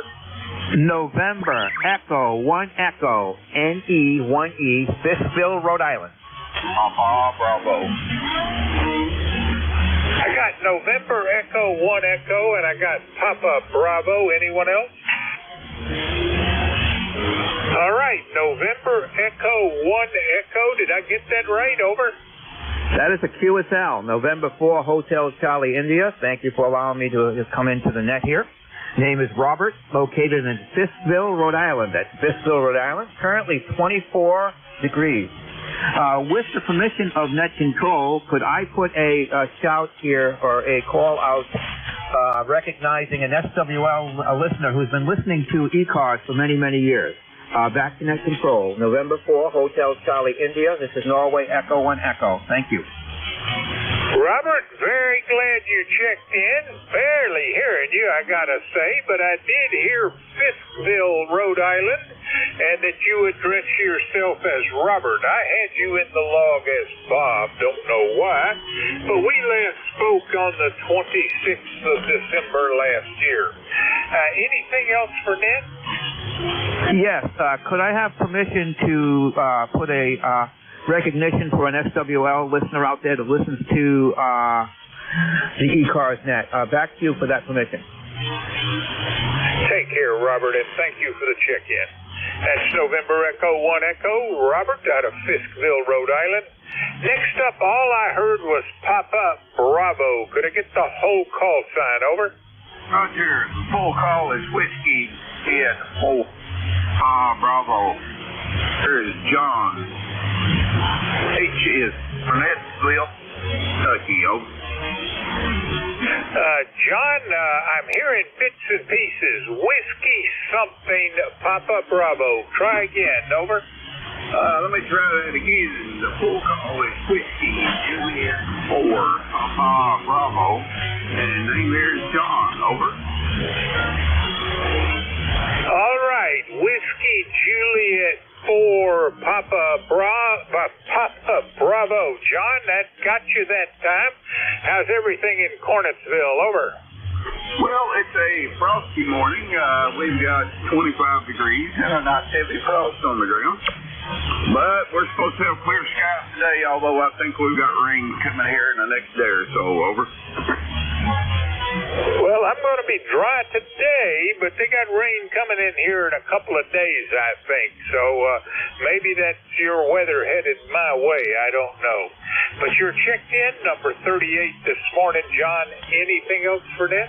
November Echo 1 Echo NE1E, Fishville, Rhode Island. Bravo. I got November Echo 1 Echo, and I got Papa Bravo. Anyone else? All right, November Echo 1 Echo. Did I get that right? Over. That is a QSL, November 4 Hotel Charlie, India. Thank you for allowing me to come into the net here. Name is Robert, located in Fishville, Rhode Island. That's Fishville, Rhode Island. Currently 24 degrees. With the permission of Net Control, could I put a shout here or a call out recognizing an SWL listener who's been listening to ECARS for many, many years? Back to net control. November 4, Hotel Charlie, India. This is Norway Echo 1 Echo. Thank you. Robert, very glad you checked in. Barely hearing you, I gotta say, but I did hear Fiskville, Rhode Island, and that you address yourself as Robert. I had you in the log as Bob, don't know why, but we last spoke on the 26th of December last year. Anything else for Ned? Yes. Could I have permission to put a recognition for an SWL listener out there that listens to the ECARS net? Back to you for that permission. Take care, Robert, and thank you for the check-in. That's November Echo 1 Echo, Robert out of Fiskville, Rhode Island. Next up, all I heard was Papa Bravo. Could I get the whole call sign, over? Roger, the full call is Whiskey Ed 4 Bravo. Here's John. H is Burnettsville, Kentucky, over. John, I'm hearing bits and pieces. Whiskey something, Papa Bravo. Try again, over. Let me try that again. The full call is Whiskey Juliet 4 Papa Bravo. And name here is John, over. All right, Whiskey Juliet 4 Papa Bravo. John, that got you that time. How's everything in Cornettsville, over? Well, it's a frosty morning. We've got 25 degrees and a nice heavy frost on the ground. But we're supposed to have clear skies today, although I think we've got rain coming here in the next day or so, over. Well, I'm going to be dry today, but they got rain coming in here in a couple of days, I think. So maybe that's your weather headed my way. I don't know. But you're checked in, number 38 this morning, John. Anything else for that?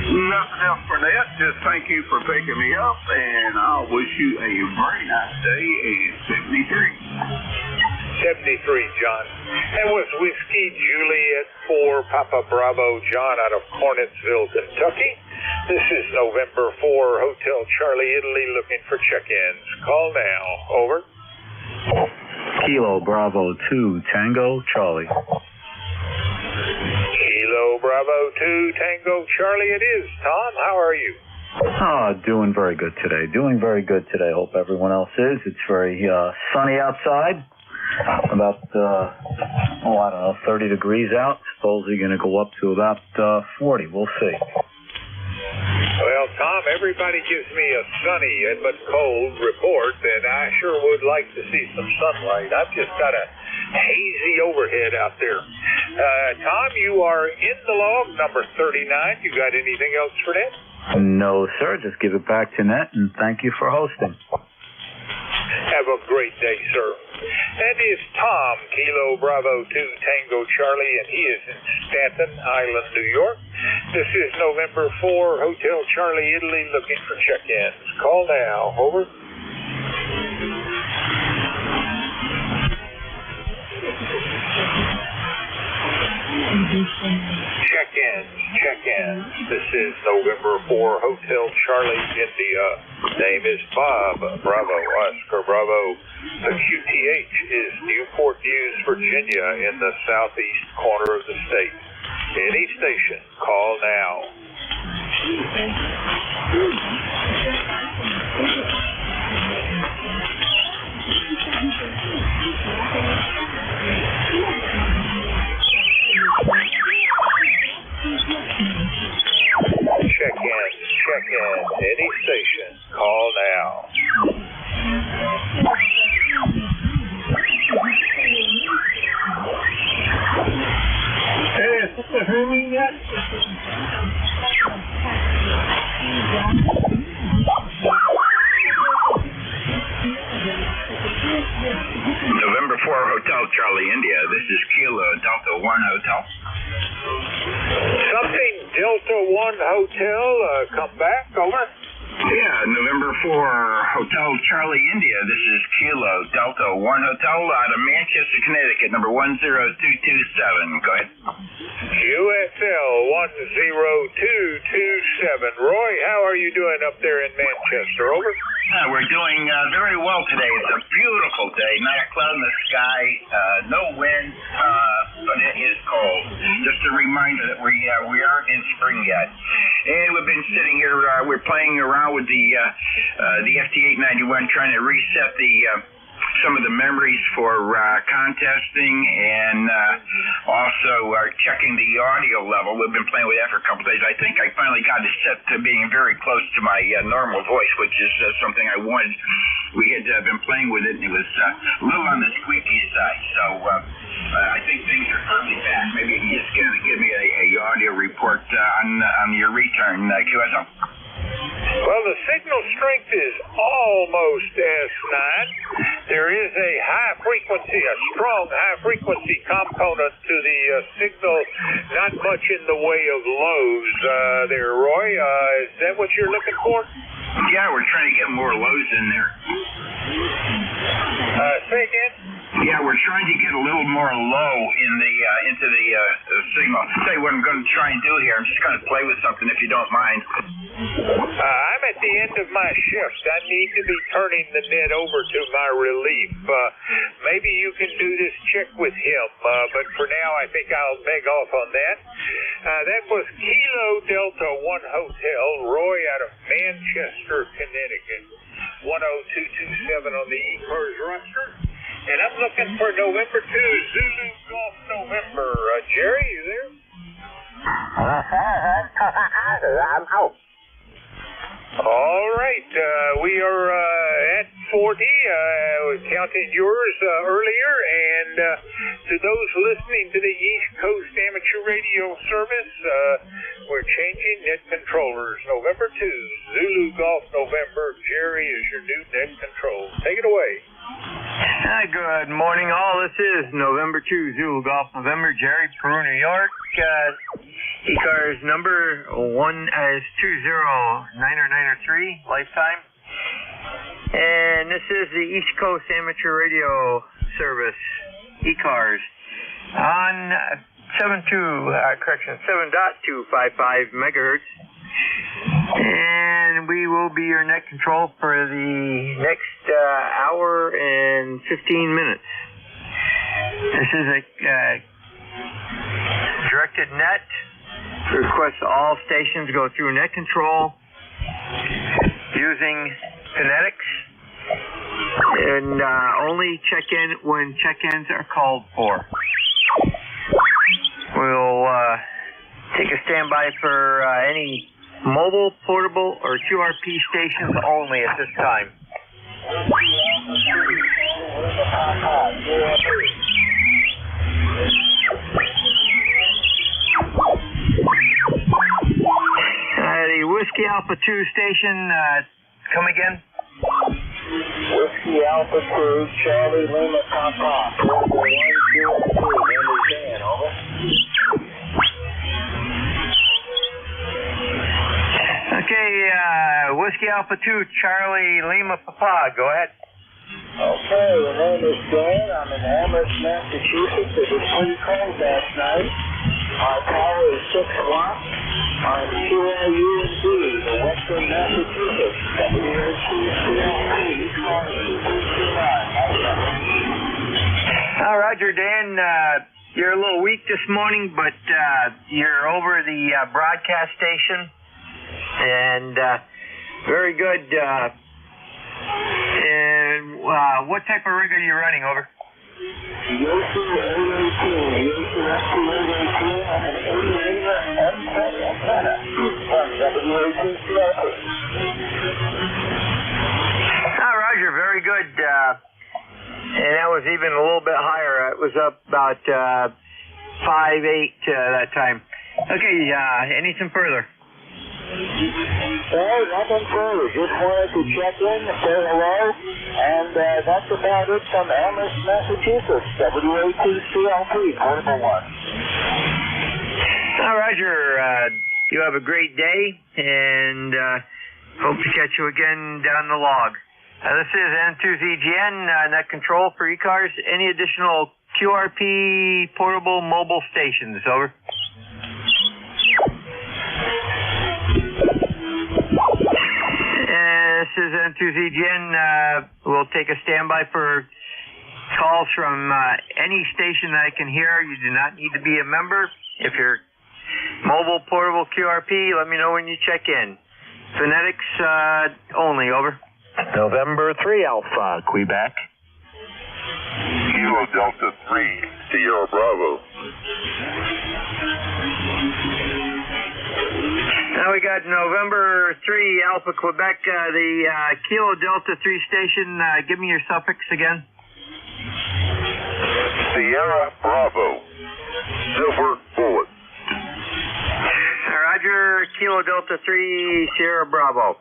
Nothing else for that. Just thank you for picking me up, and I'll wish you a very nice day and 73. 73, John. That was Whiskey Juliet 4 Papa Bravo, John out of Cornettsville, Kentucky. This is November 4 Hotel Charlie, Italy, looking for check-ins. Call now. Over. Kilo Bravo 2 Tango Charlie. Kilo Bravo 2 Tango Charlie it is. Tom, how are you? Doing very good today. Hope everyone else is. It's very sunny outside. About, 30 degrees out. Supposedly going to go up to about 40. We'll see. Well, Tom, everybody gives me a sunny but cold report, and I sure would like to see some sunlight. I've just got a hazy overhead out there. Tom, you are in the log, number 39. You got anything else for that? No, sir. Just give it back to Net, and thank you for hosting. Have a great day, sir. That is Tom, Kilo Bravo 2 Tango Charlie, and he is in Staten Island, New York. This is November 4 Hotel Charlie, Italy, looking for check-ins. Call now. Over. Check-in. This is November 4 Hotel Charlie, India. Name is Bob Bravo, Oscar Bravo. The QTH is Newport News, Virginia, in the southeast corner of the state. Any station, call now. Check-in. Any station, call now. Hey, is this a Herming yet? November 4 Hotel Charlie, India. This is Kilo Delta 1 Hotel. Something Delta 1 Hotel, come back, over. Yeah, November 4, Hotel Charlie India. This is Kilo Delta 1 Hotel out of Manchester, Connecticut, number 10227. Go ahead. QSL 10227. Roy, how are you doing up there in Manchester? Over. We're doing very well today. It's a beautiful day. Not a cloud in the sky, no wind, but it is cold. Just a reminder that we aren't in spring yet. And we've been sitting here, we're playing around with the FT891, trying to reset some of the memories for contesting, and also checking the audio level. We've been playing with that for a couple days. I think I finally got it set to being very close to my normal voice, which is something I wanted. We had been playing with it, and it was a little on the squeaky side. So I think things are finally back. Maybe you can just give me a audio report on your return, QSL. Well, the signal strength is almost S9. There is a strong high-frequency component to the signal, not much in the way of lows there, Roy. Is that what you're looking for? Yeah, we're trying to get more lows in there. Say again? Yeah, we're trying to get a little more low into the signal. I'll tell you what I'm going to try and do here. I'm just going to play with something, if you don't mind. I'm at the end of my shift. I need to be turning the net over to my relief. Maybe you can do this check with him, but for now I think I'll beg off on that. That was Kilo Delta 1 Hotel, Roy out of Manchester, Connecticut. 10227 on the ECARS roster. And I'm looking for November 2, Zulu Golf November. Jerry, you there? I'm out. All right. We are at 40, counting yours earlier. And to those listening to the East Coast Amateur Radio Service, we're changing net controllers. November 2, Zulu Golf November. Jerry is your new net control. Take it away. Hi, good morning, all. This is November 2, Zulu Golf November, Jerry, Peru, New York. ECARS number 20993, lifetime. And this is the East Coast Amateur Radio Service, ECARS, on 7.255 megahertz. And we will be your net control for the next hour and 15 minutes. This is a directed net. Request all stations go through net control using phonetics, and only check in when check-ins are called for. We'll take a standby for any mobile, portable, or QRP stations only at this time. The Whiskey Alpha 2 station, come again? Whiskey Alpha 2, Charlie Lima Papa. 102, Dan, over. Okay, Whiskey Alpha 2, Charlie Lima Papa, go ahead. Okay, the name is Dan. I'm in Amherst, Massachusetts. It was pretty cold last night. Our power is 6 watts. I'm QLUND, the Western Massachusetts. Roger, Dan. You're a little weak this morning, but you're over the broadcast station. And very good. And what type of rig are you running, over? Roger, very good. And that was even a little bit higher. It was up about 5.8 that time. Okay, anything further? Nothing further. Just wanted to check in, say hello, and that's about it from Amherst, Massachusetts. WA2CLP, portable 1. Roger. You have a great day, and Hope to catch you again down the log. This is N2ZGN, net control for ECARS. Any additional QRP portable mobile stations? Over. This is N2ZGN. We'll take a standby for calls from any station that I can hear. You do not need to be a member. If you're mobile portable QRP, let me know when you check in. Phonetics only, over. November 3 Alpha, Quebec. Kilo Delta 3, Sierra Bravo. Now we got November 3 Alpha, Quebec, the Kilo Delta 3 station. Give me your suffix again. Sierra Bravo. Silver Bullet. Roger, Kilo Delta 3, Sierra Bravo.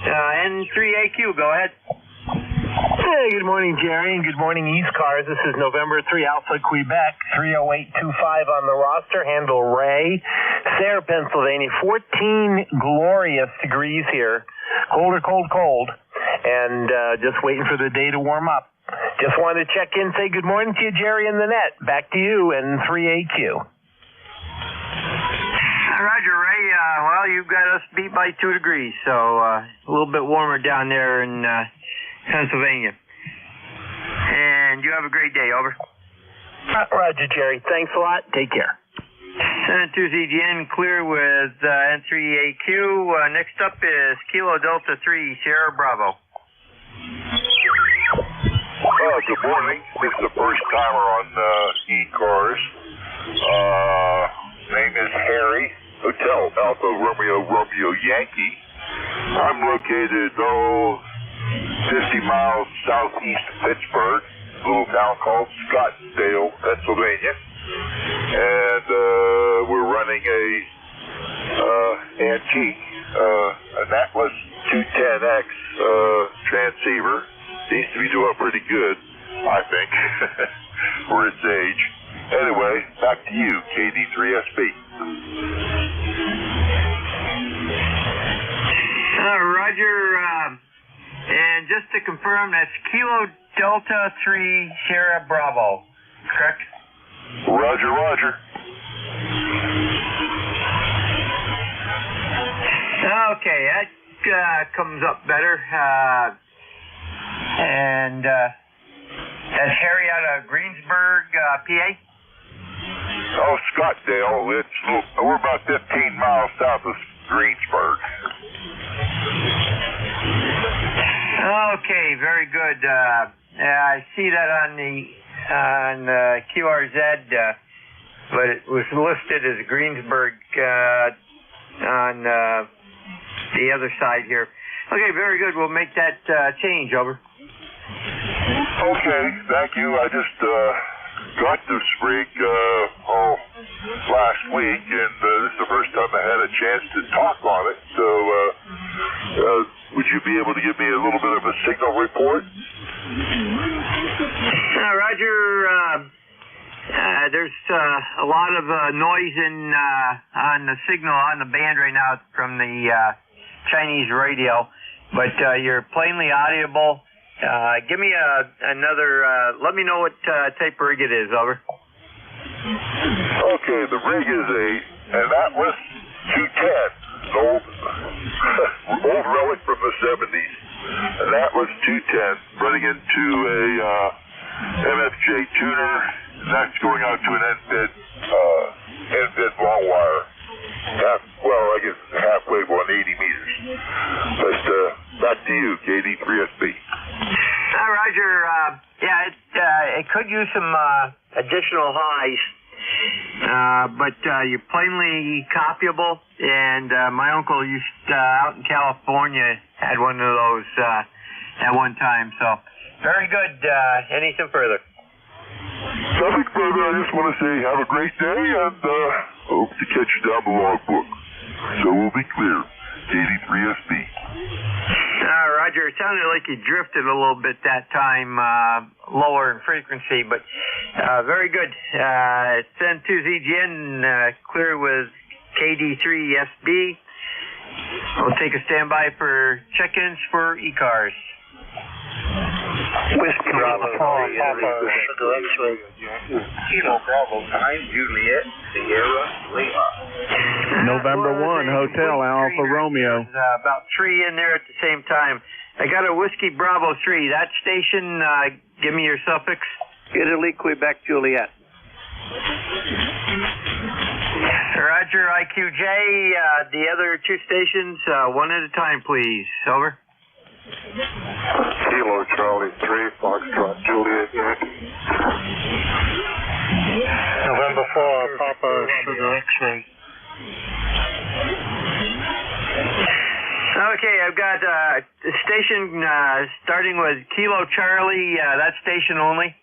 N3AQ, go ahead. Hey, good morning, Jerry, and good morning, ECARS. This is November 3 Alpha, Quebec, 30825 on the roster, handle Ray. Sayre, Pennsylvania, 14 glorious degrees here. Colder, cold, and just waiting for the day to warm up. Just wanted to check in, say good morning to you, Jerry, in the net. Back to you, N3AQ. Roger, Ray. Well, you've got us beat by 2 degrees, so a little bit warmer down there in Pennsylvania. And you have a great day, over. Roger, Jerry. Thanks a lot. Take care. N2ZGN clear with N3AQ. Next up is Kilo Delta 3, Sierra Bravo. Good morning. This is the first timer on ECARS. Name is Harry. Hotel Alpha Romeo Yankee. I'm located 50 miles southeast of Pittsburgh, a little town called Scottsdale, Pennsylvania. And we're running a antique, an Atlas 210X transceiver. Seems to be doing pretty good, I think, for its age. Anyway, back to you, KD3SB. Roger, and just to confirm, that's Kilo Delta 3 Sierra Bravo, correct? Roger. Okay, that comes up better. And that's Harry out of Greensburg, PA? Oh, Scottsdale. We're about 15 miles south of Greensburg. Okay, very good. I see that on QRZ, but it was listed as Greensburg on the other side here. Okay, very good. We'll make that change, over. Okay, thank you. I just got to Sprig last week, and this is the first time I had a chance to talk on it. So, would you be able to give me a little bit of a signal report? Roger. There's a lot of noise on the signal on the band right now from the Chinese radio, but you're plainly audible. Give me another, let me know what type rig it is, over. Okay, the rig is an Atlas 210, old relic from the 70s. An Atlas 210 running into a MFJ tuner, and that's going out to an end-fed long wire. I guess halfway, 180 meters. But back to you, KD3SB. Roger. It could use some additional highs, but you're plainly copyable. And my uncle out in California had one of those at one time. So very good. Anything further? Nothing further. I just want to say have a great day, and hope to catch you down the logbook. So we'll be clear. KD3SB. Roger, it sounded like you drifted a little bit that time, lower in frequency, but very good. It's N2ZGN, clear with KD3SB. We'll take a standby for check-ins for ECARS. Whiskey Bravo 3, Sugar X-ray. Kilo Bravo 9, Juliet, Sierra, Lima. November 1, Hotel Alpha Romeo. About 3 in there at the same time. I got a Whiskey Bravo 3. That station, give me your suffix. Italy, Quebec, Juliet. Roger, IQJ. The other 2 stations, one at a time, please. Over. Kilo Charlie 3, Foxtrot, Juliet, Yankee. November 4, Papa Sugar X-ray. Okay, I've got a station starting with Kilo Charlie, that station only.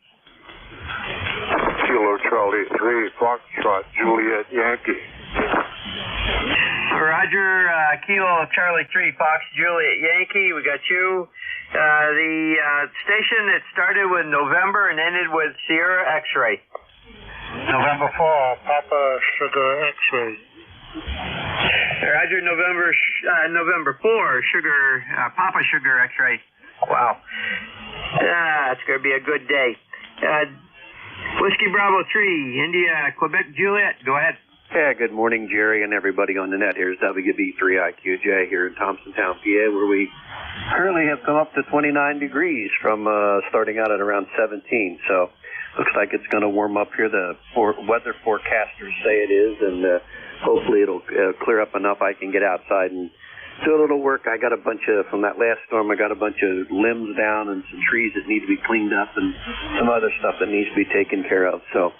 Kilo Charlie 3, Foxtrot, Juliet, Yankee. Roger, Kilo Charlie 3, Fox, Juliet, Yankee, we got you. The station, it started with November and ended with Sierra X-ray. November 4, Papa Sugar X-ray. Roger, November 4, Sugar, Papa Sugar X-ray. Wow. It's going to be a good day. Whiskey Bravo 3, India, Quebec, Juliet, go ahead. Yeah, good morning, Jerry, and everybody on the net. Here's WB3IQJ here in Thompsontown, PA, where we currently have come up to 29 degrees from starting out at around 17. So looks like it's going to warm up here. The weather forecasters say it is, and hopefully it'll clear up enough I can get outside and do a little work. I got a bunch of, from that last storm, I got a bunch of limbs down and some trees that need to be cleaned up and some other stuff that needs to be taken care of. So,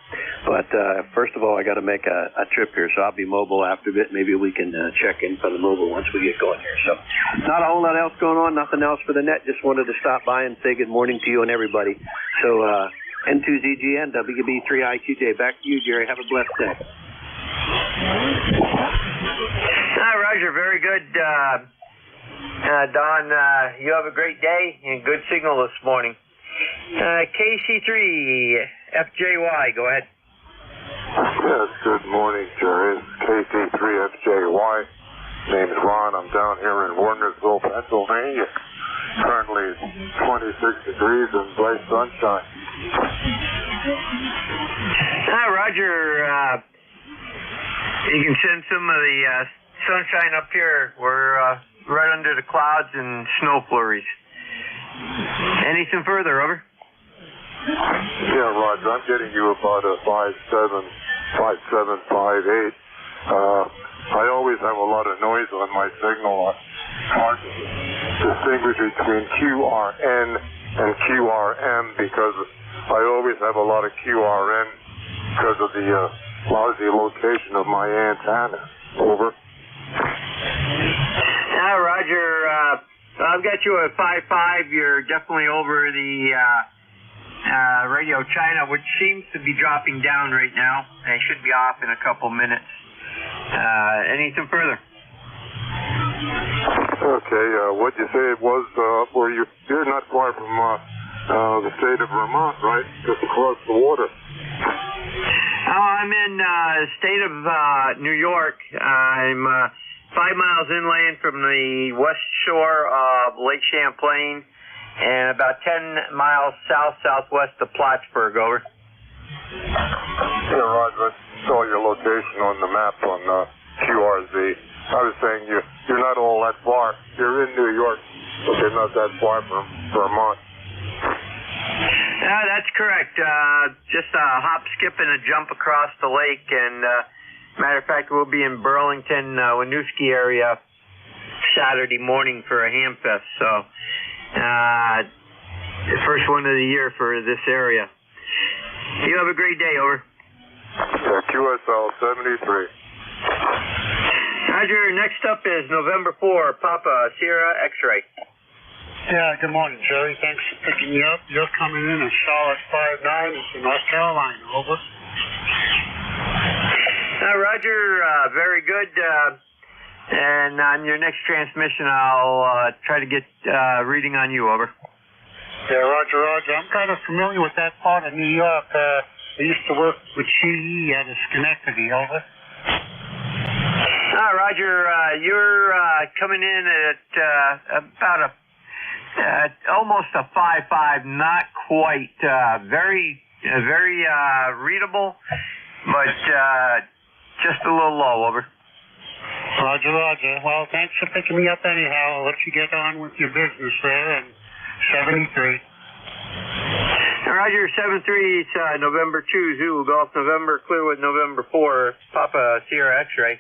but first of all, I got to make a trip here, so I'll be mobile after a bit. Maybe we can check in for the mobile once we get going here. So, not a whole lot else going on, nothing else for the net. Just wanted to stop by and say good morning to you and everybody. So, N2ZGN, WB3IQJ, back to you, Jerry. Have a blessed day. Roger, very good. Don, you have a great day and good signal this morning. KC3, FJY, go ahead. Yes, good morning, Jerry. KC3, FJY. Name's Ron. I'm down here in Warnersville, Pennsylvania. Currently 26 degrees and bright sunshine. Roger, you can send some of the sunshine up here. We're right under the clouds and snow flurries. Anything further, over? Yeah, Roger, I'm getting you about a 5.7, 5.7, 5.8. I always have a lot of noise on my signal. It's hard to distinguish between QRN and QRM because I always have a lot of QRN because of the lousy location of my antenna. Over. Roger, I've got you at 5.5. You're definitely over the Radio China, which seems to be dropping down right now. It should be off in a couple minutes. Anything further? Okay, what'd you say it was where you're not far from the state of Vermont, right? Just across the water. I'm in the state of New York. I'm 5 miles inland from the west shore of Lake Champlain and about 10 miles southwest of Plattsburgh, over. Yeah, Roger, I saw your location on the map on QRZ. I was saying you're not all that far. You're in New York, but you're not that far from Vermont. That's correct. Just a hop, skip, and a jump across the lake. And matter of fact, we'll be in Burlington, Winooski area Saturday morning for a ham fest. So the first one of the year for this area. You have a great day, over. QSL 73. Roger, next up is November 4, Papa Sierra X-ray. Yeah, good morning, Jerry. Thanks for picking me up. You're coming in at Charlotte 5-9. It's in North Carolina, over. Roger, very good. And on your next transmission, I'll try to get reading on you, over. Yeah, Roger. I'm kind of familiar with that part of New York. I used to work with GE out of Schenectady, over. Roger, you're coming in at about almost a 5.5, not quite. Very readable, but just a little low. Over. Roger. Well, thanks for picking me up anyhow. I'll let you get on with your business there. And 73. Roger, 73, it's November 2, Zulu, Golf November, Clearwood November 4, Papa Sierra X-Ray.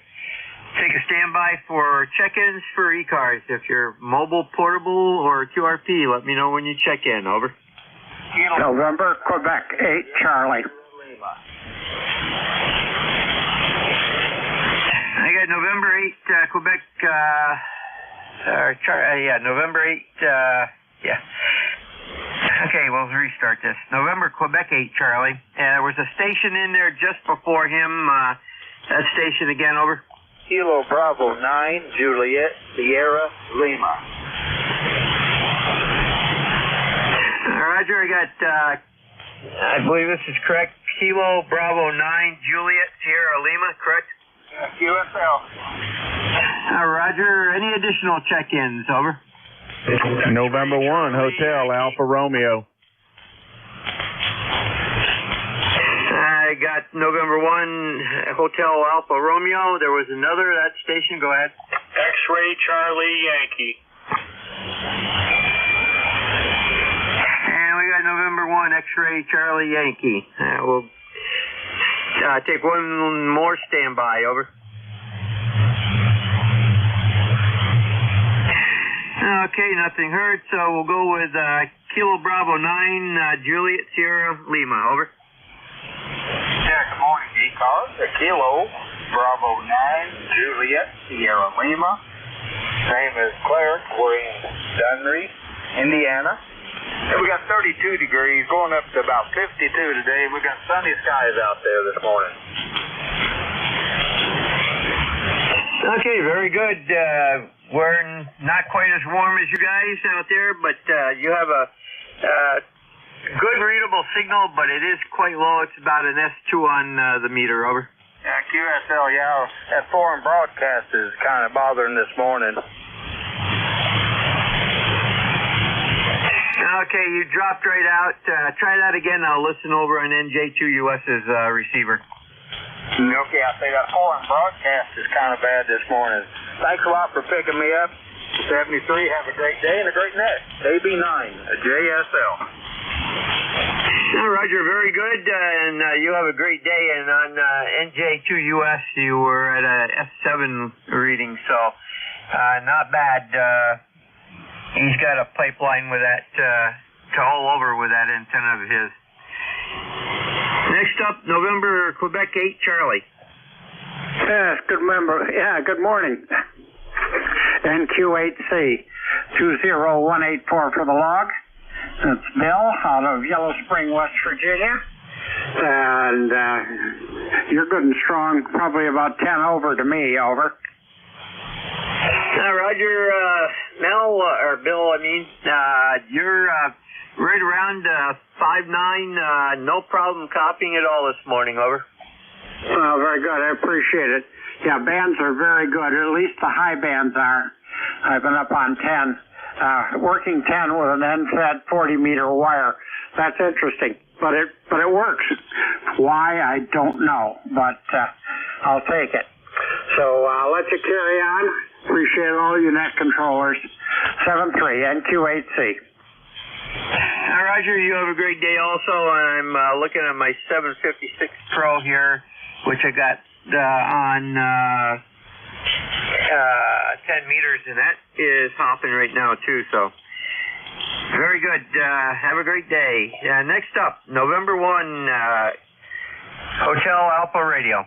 Take a standby for check-ins for ECARS. If you're mobile, portable, or QRP, let me know when you check in. Over. November, Quebec 8, Charlie. I got November 8, Quebec, November 8, yeah. Okay, we'll restart this. November, Quebec 8, Charlie. There was a station in there just before him. That station again, over. Kilo Bravo 9, Juliet, Sierra, Lima. Roger, I got, I believe this is correct. Kilo Bravo 9, Juliet, Sierra, Lima, correct? QSL. Roger, any additional check-ins, over? November 1, Hotel Alfa Romeo. I got November 1, Hotel Alfa Romeo. There was another, that station. Go ahead. X-Ray Charlie Yankee. And we got November 1, X-Ray Charlie Yankee. We'll take one more standby. Over. Okay, nothing heard, so we'll go with Kilo Bravo 9, Juliet Sierra Lima. Over. Yeah, good morning, ECARS. Kilo Bravo 9, Juliet Sierra Lima. Name is Clarence. We're in Dunry, Indiana. And we got 32 degrees, going up to about 52 today. We got sunny skies out there this morning. Okay, very good. We're not quite as warm as you guys out there, but you have a good readable signal, but it is quite low. It's about an S2 on the meter. Over. Yeah, QSL, yeah. That foreign broadcast is kind of bothering this morning. Okay, you dropped right out. Try that again. I'll listen over on NJ2US's receiver. Okay, I say that foreign broadcast is kind of bad this morning. Thanks a lot for picking me up. 73, have a great day and a great net. AB9, a JSL. Roger, very good, and you have a great day. And on NJ2US, you were at a F7 reading, so not bad. He's got a pipeline with that to all over with that antenna of his. Next up, November, Quebec 8, Charlie. Yes, good morning. NQ8C 20184 for the log. It's Bill out of Yellow Spring, West Virginia. And you're good and strong, probably about 10 over to me, over. Roger, Mel, or Bill, you're right around 5.9, no problem copying at all this morning, over. Well, very good. I appreciate it. Yeah, bands are very good. At least the high bands are. I've been up on 10. Working 10 with an end-fed 40-meter wire. That's interesting. But it works. Why, I don't know. But I'll take it. So I'll let you carry on. Appreciate all you net controllers. 7-3, NQ8C. Roger, you have a great day also. I'm looking at my 756 Pro here, which I got on 10 meters, and that is hopping right now too, so very good. Have a great day. Next up, November 1, Hotel Alpha Radio.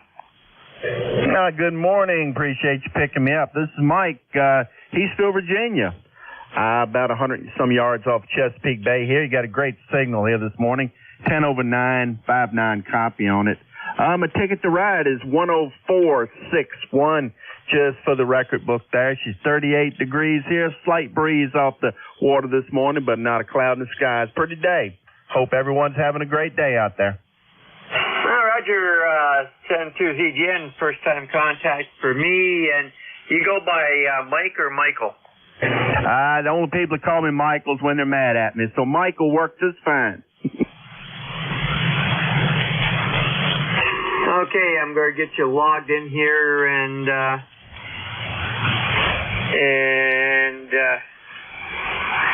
Good morning. Appreciate you picking me up. This is Mike, Eastville, Virginia. About 100 and some yards off Chesapeake Bay here. You got a great signal here this morning. 10 over 9, 5.9 copy on it. My ticket to ride is 10461, just for the record book there. She's 38 degrees here. Slight breeze off the water this morning, but not a cloud in the sky. It's a pretty day. Hope everyone's having a great day out there. Roger, Roger, 72ZGN, first time contact for me, and you go by Mike or Michael? The only people that call me Michael's when they're mad at me, so Michael works just fine. Okay, I'm going to get you logged in here and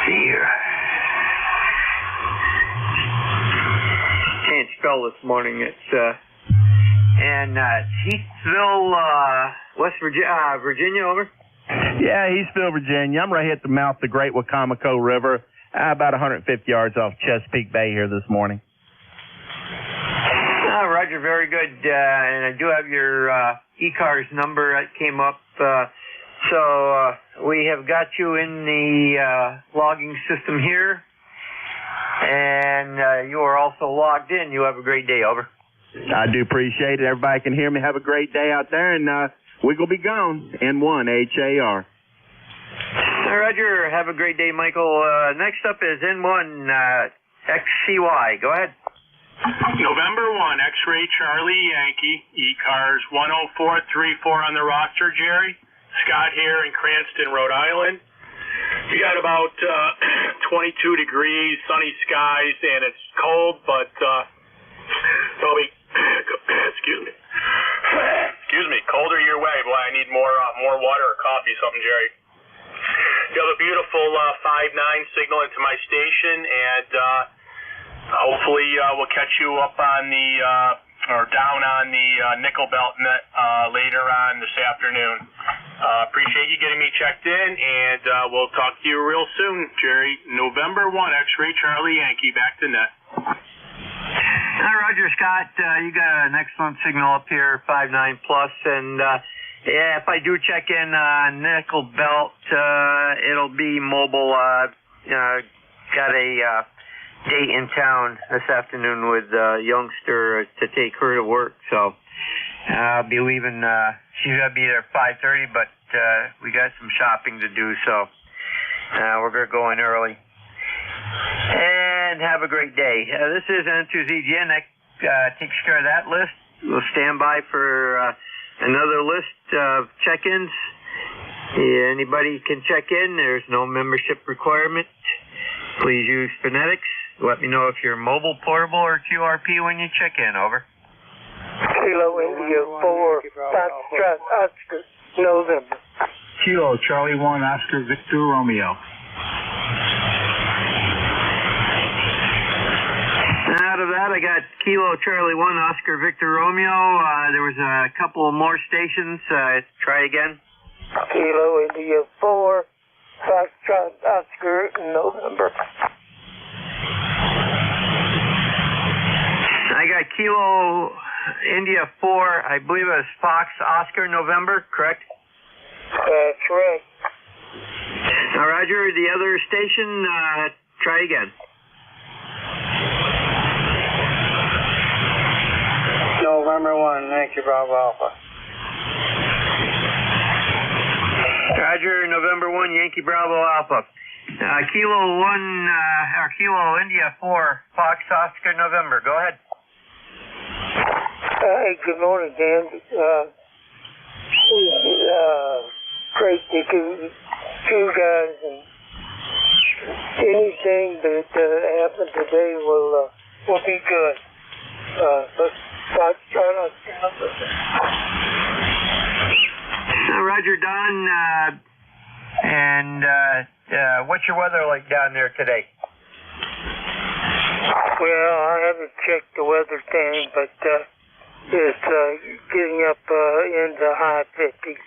see here. Can't spell this morning. It's Heathville, West Virginia, over. Yeah, Heathville, Virginia. I'm right here at the mouth of the Great Wacomico River, about 150 yards off Chesapeake Bay here this morning. Roger, very good. And I do have your ECARS number that came up. So we have got you in the logging system here. And you are also logged in. You have a great day, over. I do appreciate it. Everybody can hear me. Have a great day out there. And we're going to be gone. N1, HAR. Roger. Have a great day, Michael. Next up is N1 XCY. Go ahead. November 1, X-Ray Charlie Yankee, ECARS 10434 on the roster, Jerry. Scott here in Cranston, Rhode Island. We got about 22 degrees, sunny skies, and it's cold, but probably, excuse me, colder your way. Boy, I need more water or coffee, something, Jerry. You have a beautiful 5-9 signal into my station, and hopefully we'll catch you up on the or down on the nickel belt net later on this afternoon. Appreciate you getting me checked in, and we'll talk to you real soon, Jerry. November 1, X-Ray Charlie Yankee, back to net. Roger, Scott. You got an excellent signal up here, 5-9 plus, and yeah, if I do check in on nickel belt, it'll be mobile. Got a date in town this afternoon with a youngster to take her to work, so I'll be leaving. She's gonna be there at 5:30, but we got some shopping to do, so we're gonna go in early. And have a great day. This is N2ZGN. That takes care of that list. We'll stand by for another list of check-ins. Anybody can check in. There's no membership requirement. Please use phonetics. Let me know if you're mobile, portable, or QRP when you check in, over. Kilo India 4, Foxtrot, Oscar, November. Kilo Charlie 1, Oscar Victor Romeo. Out of that, I got Kilo Charlie 1, Oscar Victor Romeo. There was a couple of more stations. Try again. Kilo India 4, Foxtrot, Oscar, November. I got Kilo India 4, I believe it was Fox Oscar November, correct? Correct. Roger, the other station, try again. November 1, Yankee Bravo Alpha. Roger, November 1, Yankee Bravo Alpha. Kilo 1, or Kilo India 4, Fox Oscar November, go ahead. Hey, good morning, Dan. Great to you guys, and anything that happened today will be good. Let's try not to. Roger, Don, and what's your weather like down there today? Well, I haven't checked the weather thing, but it's getting up into high 50s.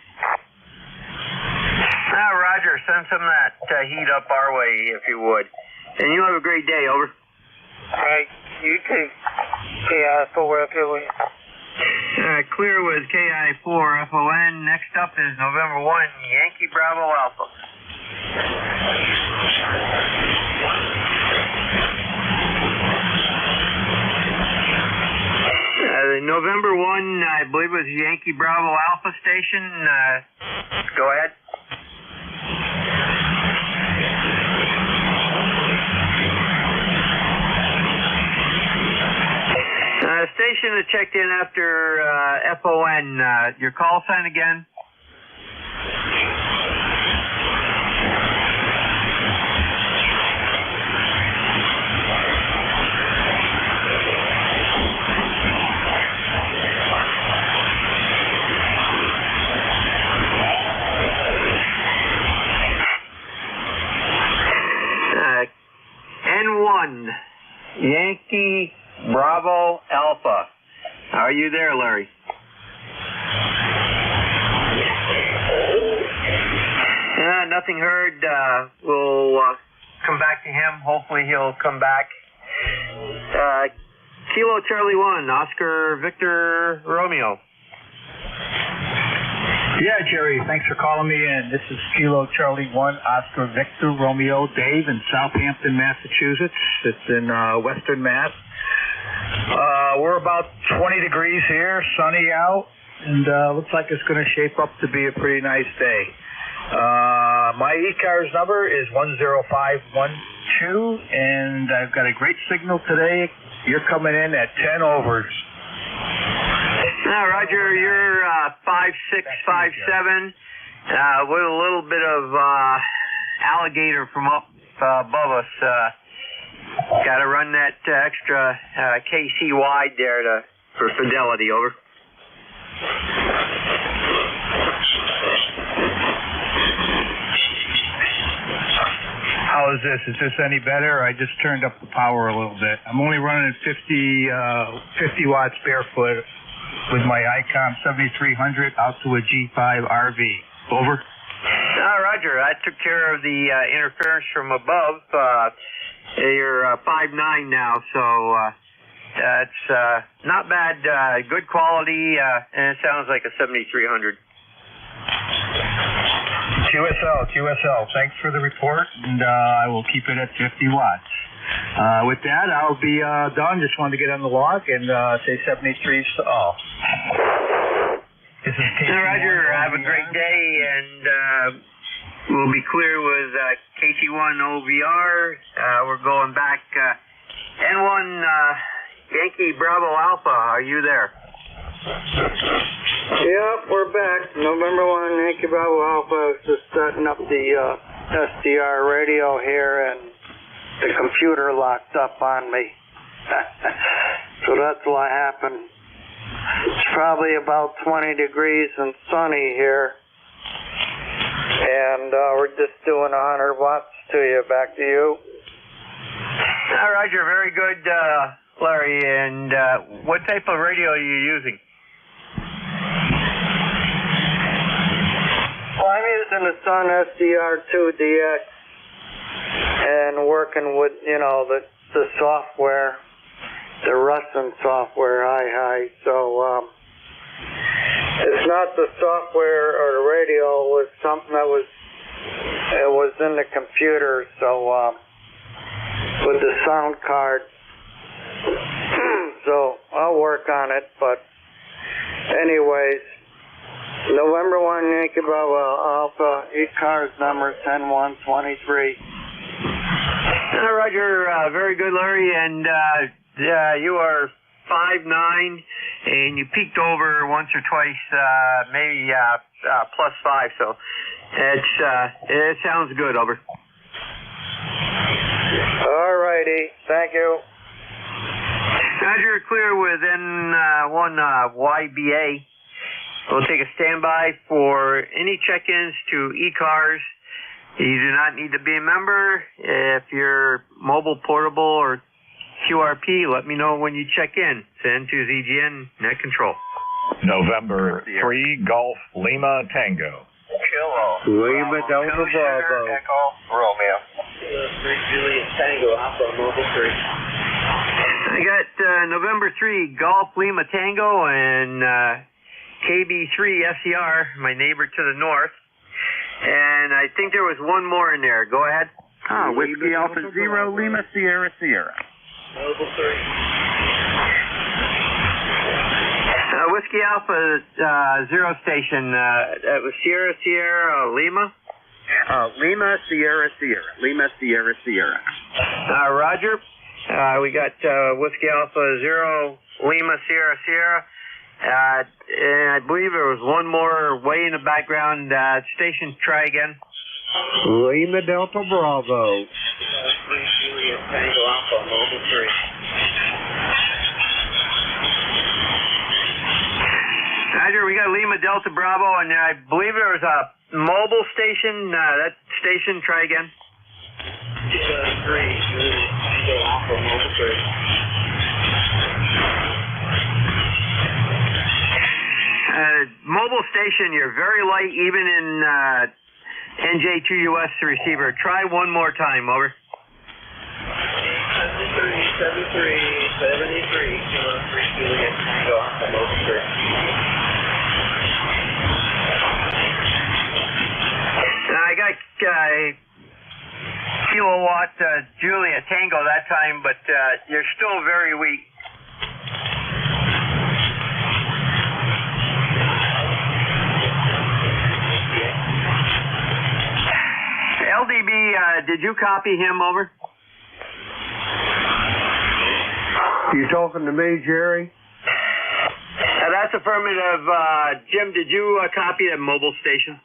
Roger, send some of that heat up our way, if you would. And you have a great day, over. All right, you too. KI4FON. Clear with KI4FON. Next up is November 1, Yankee Bravo Alpha. November 1, I believe it was Yankee Bravo Alpha station. Go ahead. shouldn't have checked in after FON. Your call sign again? N1, Yankee Bravo Alpha. Are you there, Larry? Nothing heard. We'll come back to him. Hopefully he'll come back. Kilo Charlie 1, Oscar Victor Romeo. Yeah, Jerry, thanks for calling me in. This is Kilo Charlie 1, Oscar Victor Romeo, Dave in Southampton, Massachusetts. It's in Western Mass. We're about 20 degrees here, sunny out, and looks like it's going to shape up to be a pretty nice day. My ECARS number is 10512, and I've got a great signal today. You're coming in at 10 overs. Roger, you're 5657 with a little bit of alligator from up above us. Got to run that extra KC wide there for fidelity. Over. How is this? Is this any better? I just turned up the power a little bit. I'm only running at 50 watts barefoot with my ICOM 7300 out to a G5 RV. Over. Roger. I took care of the interference from above. You're 5.9 now, so it's not bad. Good quality, and it sounds like a 7300. QSL, thanks for the report, and I will keep it at 50 watts. With that, I'll be done. Just wanted to get on the log and say 73 off. Roger, have a great day, and we'll be clear with KT1 OVR. We're going back. N1 Yankee Bravo Alpha, are you there? Yep, we're back. November 1 Yankee Bravo Alpha. I was just setting up the SDR radio here, and the computer locked up on me. So that's what happened. It's probably about 20 degrees and sunny here. And we're just doing 100 watts to you. Back to you. Roger, very good, Larry. And what type of radio are you using? Well, I'm using the Sun SDR2DX and working with, the software, the Russian software, So, it's not the software or the radio, it was something that was in the computer, so, with the sound card. So, I'll work on it, but anyways, November 1 Yankee Bravo Alpha, ECARS number 10123. Roger, very good, Larry, and you are 5'9", and you peaked over once or twice, maybe +5, so it sounds good. Over. All righty, thank you. Roger, clear with N1 YBA. We'll take a standby for any check-ins to ECARS. You do not need to be a member. If you're mobile, portable, or QRP, let me know when you check in. Send to ZGN Net Control. November 3, Golf Lima Tango. Kilo. Lima Delta Bravo. Echo Romeo. 3 Juliet Tango, Alpha Mobile 3. I got November 3, Golf Lima Tango, and KB3 SCR, my neighbor to the north. And I think there was one more in there. Go ahead. Whiskey Alpha 0, Lima Sierra Sierra. Mobile 3. Whiskey Alpha 0 station. That was Sierra Sierra Lima? Lima Sierra Sierra. Lima Sierra Sierra. Roger. We got Whiskey Alpha Zero Lima Sierra Sierra. And I believe there was one more way in the background. Station, try again. Lima Delta Bravo. 3 Juliet Tango Alpha, Mobile 3. Roger, we got Lima Delta Bravo, and I believe there was a mobile station. That station, try again. 3 Juliet Tango Alpha, Mobile 3. Mobile station, you're very light, even in NJ2US receiver. Try one more time, over. 73, Kilo 3 Juliet Tango Alpha, Mobile 3. I got kilowatt Juliet Tango that time, but you're still very weak. LDB, did you copy him, over? You talking to me, Jerry? That's affirmative. Jim, did you copy that mobile station?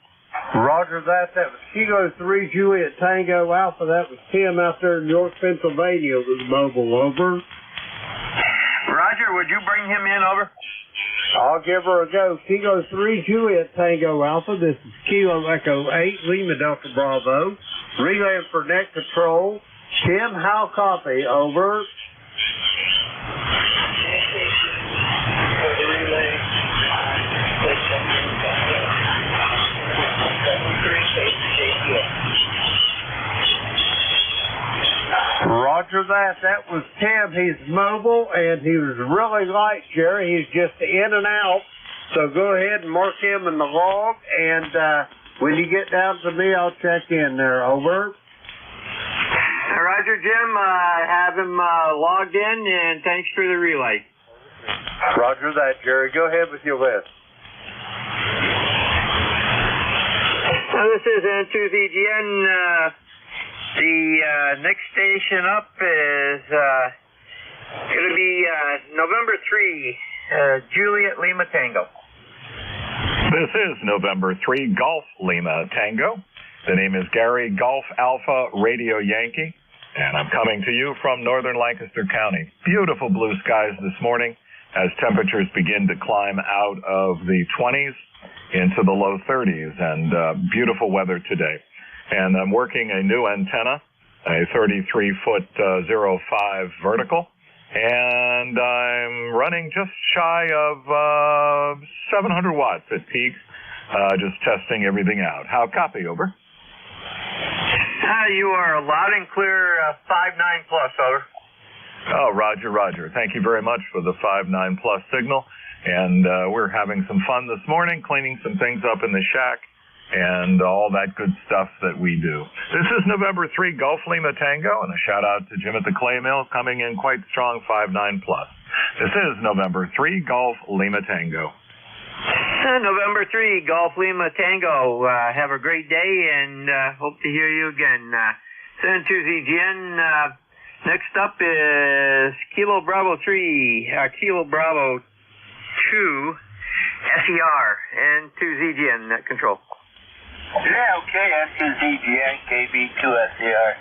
Roger that. That was Kilo 3 Juliet Tango Alpha. That was Tim out there in York, Pennsylvania with mobile, over. Roger, would you bring him in, over? I'll give her a go. Kilo 3 Juliet Tango Alpha. This is Kilo Echo 8 Lima Delta Bravo. Relay for net control. Tim, how copy? Over. Roger that. That was Tim. He's mobile, and he was really light, Jerry. He's just in and out. So go ahead and mark him in the log, and when you get down to me, I'll check in there. Over. Roger, Jim. Have him logged in, and thanks for the relay. Roger that, Jerry. Go ahead with your list. This is N2VGN. The next station up is going to be November 3, Juliet Lima Tango. This is November 3, Golf Lima Tango. The name is Gary, Golf Alpha Radio Yankee, and I'm coming to you from northern Lancaster County. Beautiful blue skies this morning as temperatures begin to climb out of the 20s into the low 30s, and beautiful weather today. And I'm working a new antenna, a 33-foot 05 vertical, and I'm running just shy of 700 watts at peak, just testing everything out. How copy, over? You are loud and clear, 5.9 plus, over. Oh, roger, roger. Thank you very much for the 5.9 plus signal. And we're having some fun this morning, cleaning some things up in the shack, and all that good stuff that we do. This is November 3 Golf Lima Tango, and a shout out to Jim at the Clay Mill, coming in quite strong, 5.9 plus. This is November 3 Golf Lima Tango. November 3 Golf Lima Tango. Have a great day, and hope to hear you again. Send to ZGN. Next up is Kilo Bravo 3, Kilo Bravo 2 SER, and 2ZGN net control. Yeah, okay, N2ZGN, KB2SER.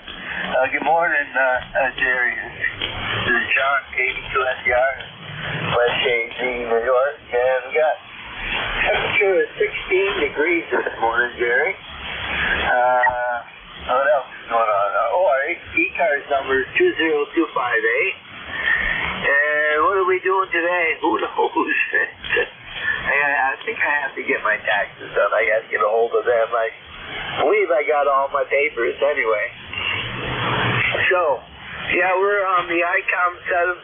Good morning, Jerry. This is John, KB2SER, West AZ, New York, and we got temperature of 16 degrees this morning, Jerry. What else is going on? Our ECARS number is 20258. And what are we doing today? Who knows? I think I have to get my taxes done. I got to get a hold of them. I believe I got all my papers anyway. So, yeah, we're on the ICOM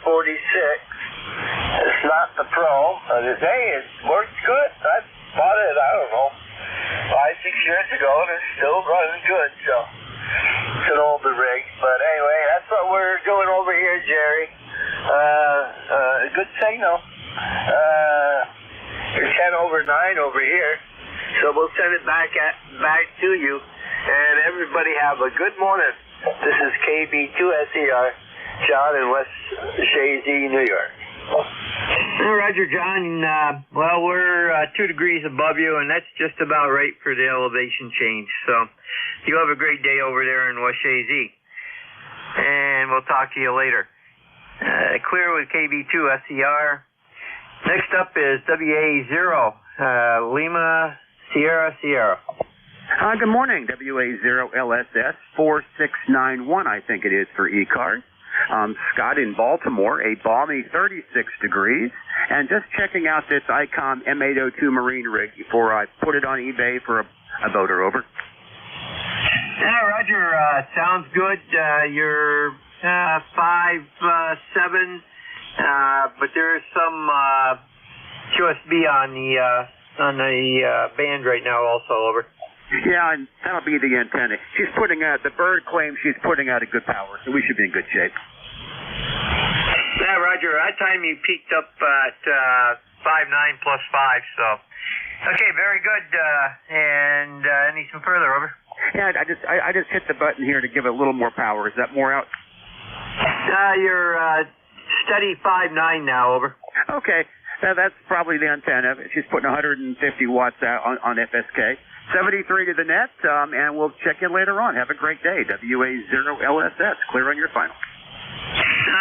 746. It's not the Pro. Hey, it works good. I bought it, I don't know, 5-6 years ago, and it's still running good. So, it's an older rig. But anyway, that's what we're doing over here, Jerry. Good signal. It's 10 over 9 over here, so we'll send it back to you. And everybody have a good morning. This is KB2SER, John in West Shazy, New York. Roger, John. Well, we're 2 degrees above you, and that's just about right for the elevation change. So you have a great day over there in West Shazy. And we'll talk to you later. Clear with KB2 SCR. Next up is WA0, Lima Sierra Sierra. Good morning, WA0LSS 4691, I think it is for ECARS. Scott in Baltimore, a balmy 36 degrees, and just checking out this Icom M802 marine rig before I put it on eBay for a boater. Over. Roger, sounds good. You're 5'7", but there is some QSB on the band right now also. Over. Yeah, and that'll be the antenna. She's putting out, the bird claims she's putting out a good power, so we should be in good shape. Yeah, Roger, that time you peaked up at 5'9" plus 5, so. Okay, very good. And any some further, over? Yeah, I just hit the button here to give it a little more power. Is that more out? You're steady 5'9" now, over. Okay, that's probably the antenna. She's putting 150 watts out on FSK. 73 to the net, and we'll check in later on. Have a great day. WA0LSS, clear on your final.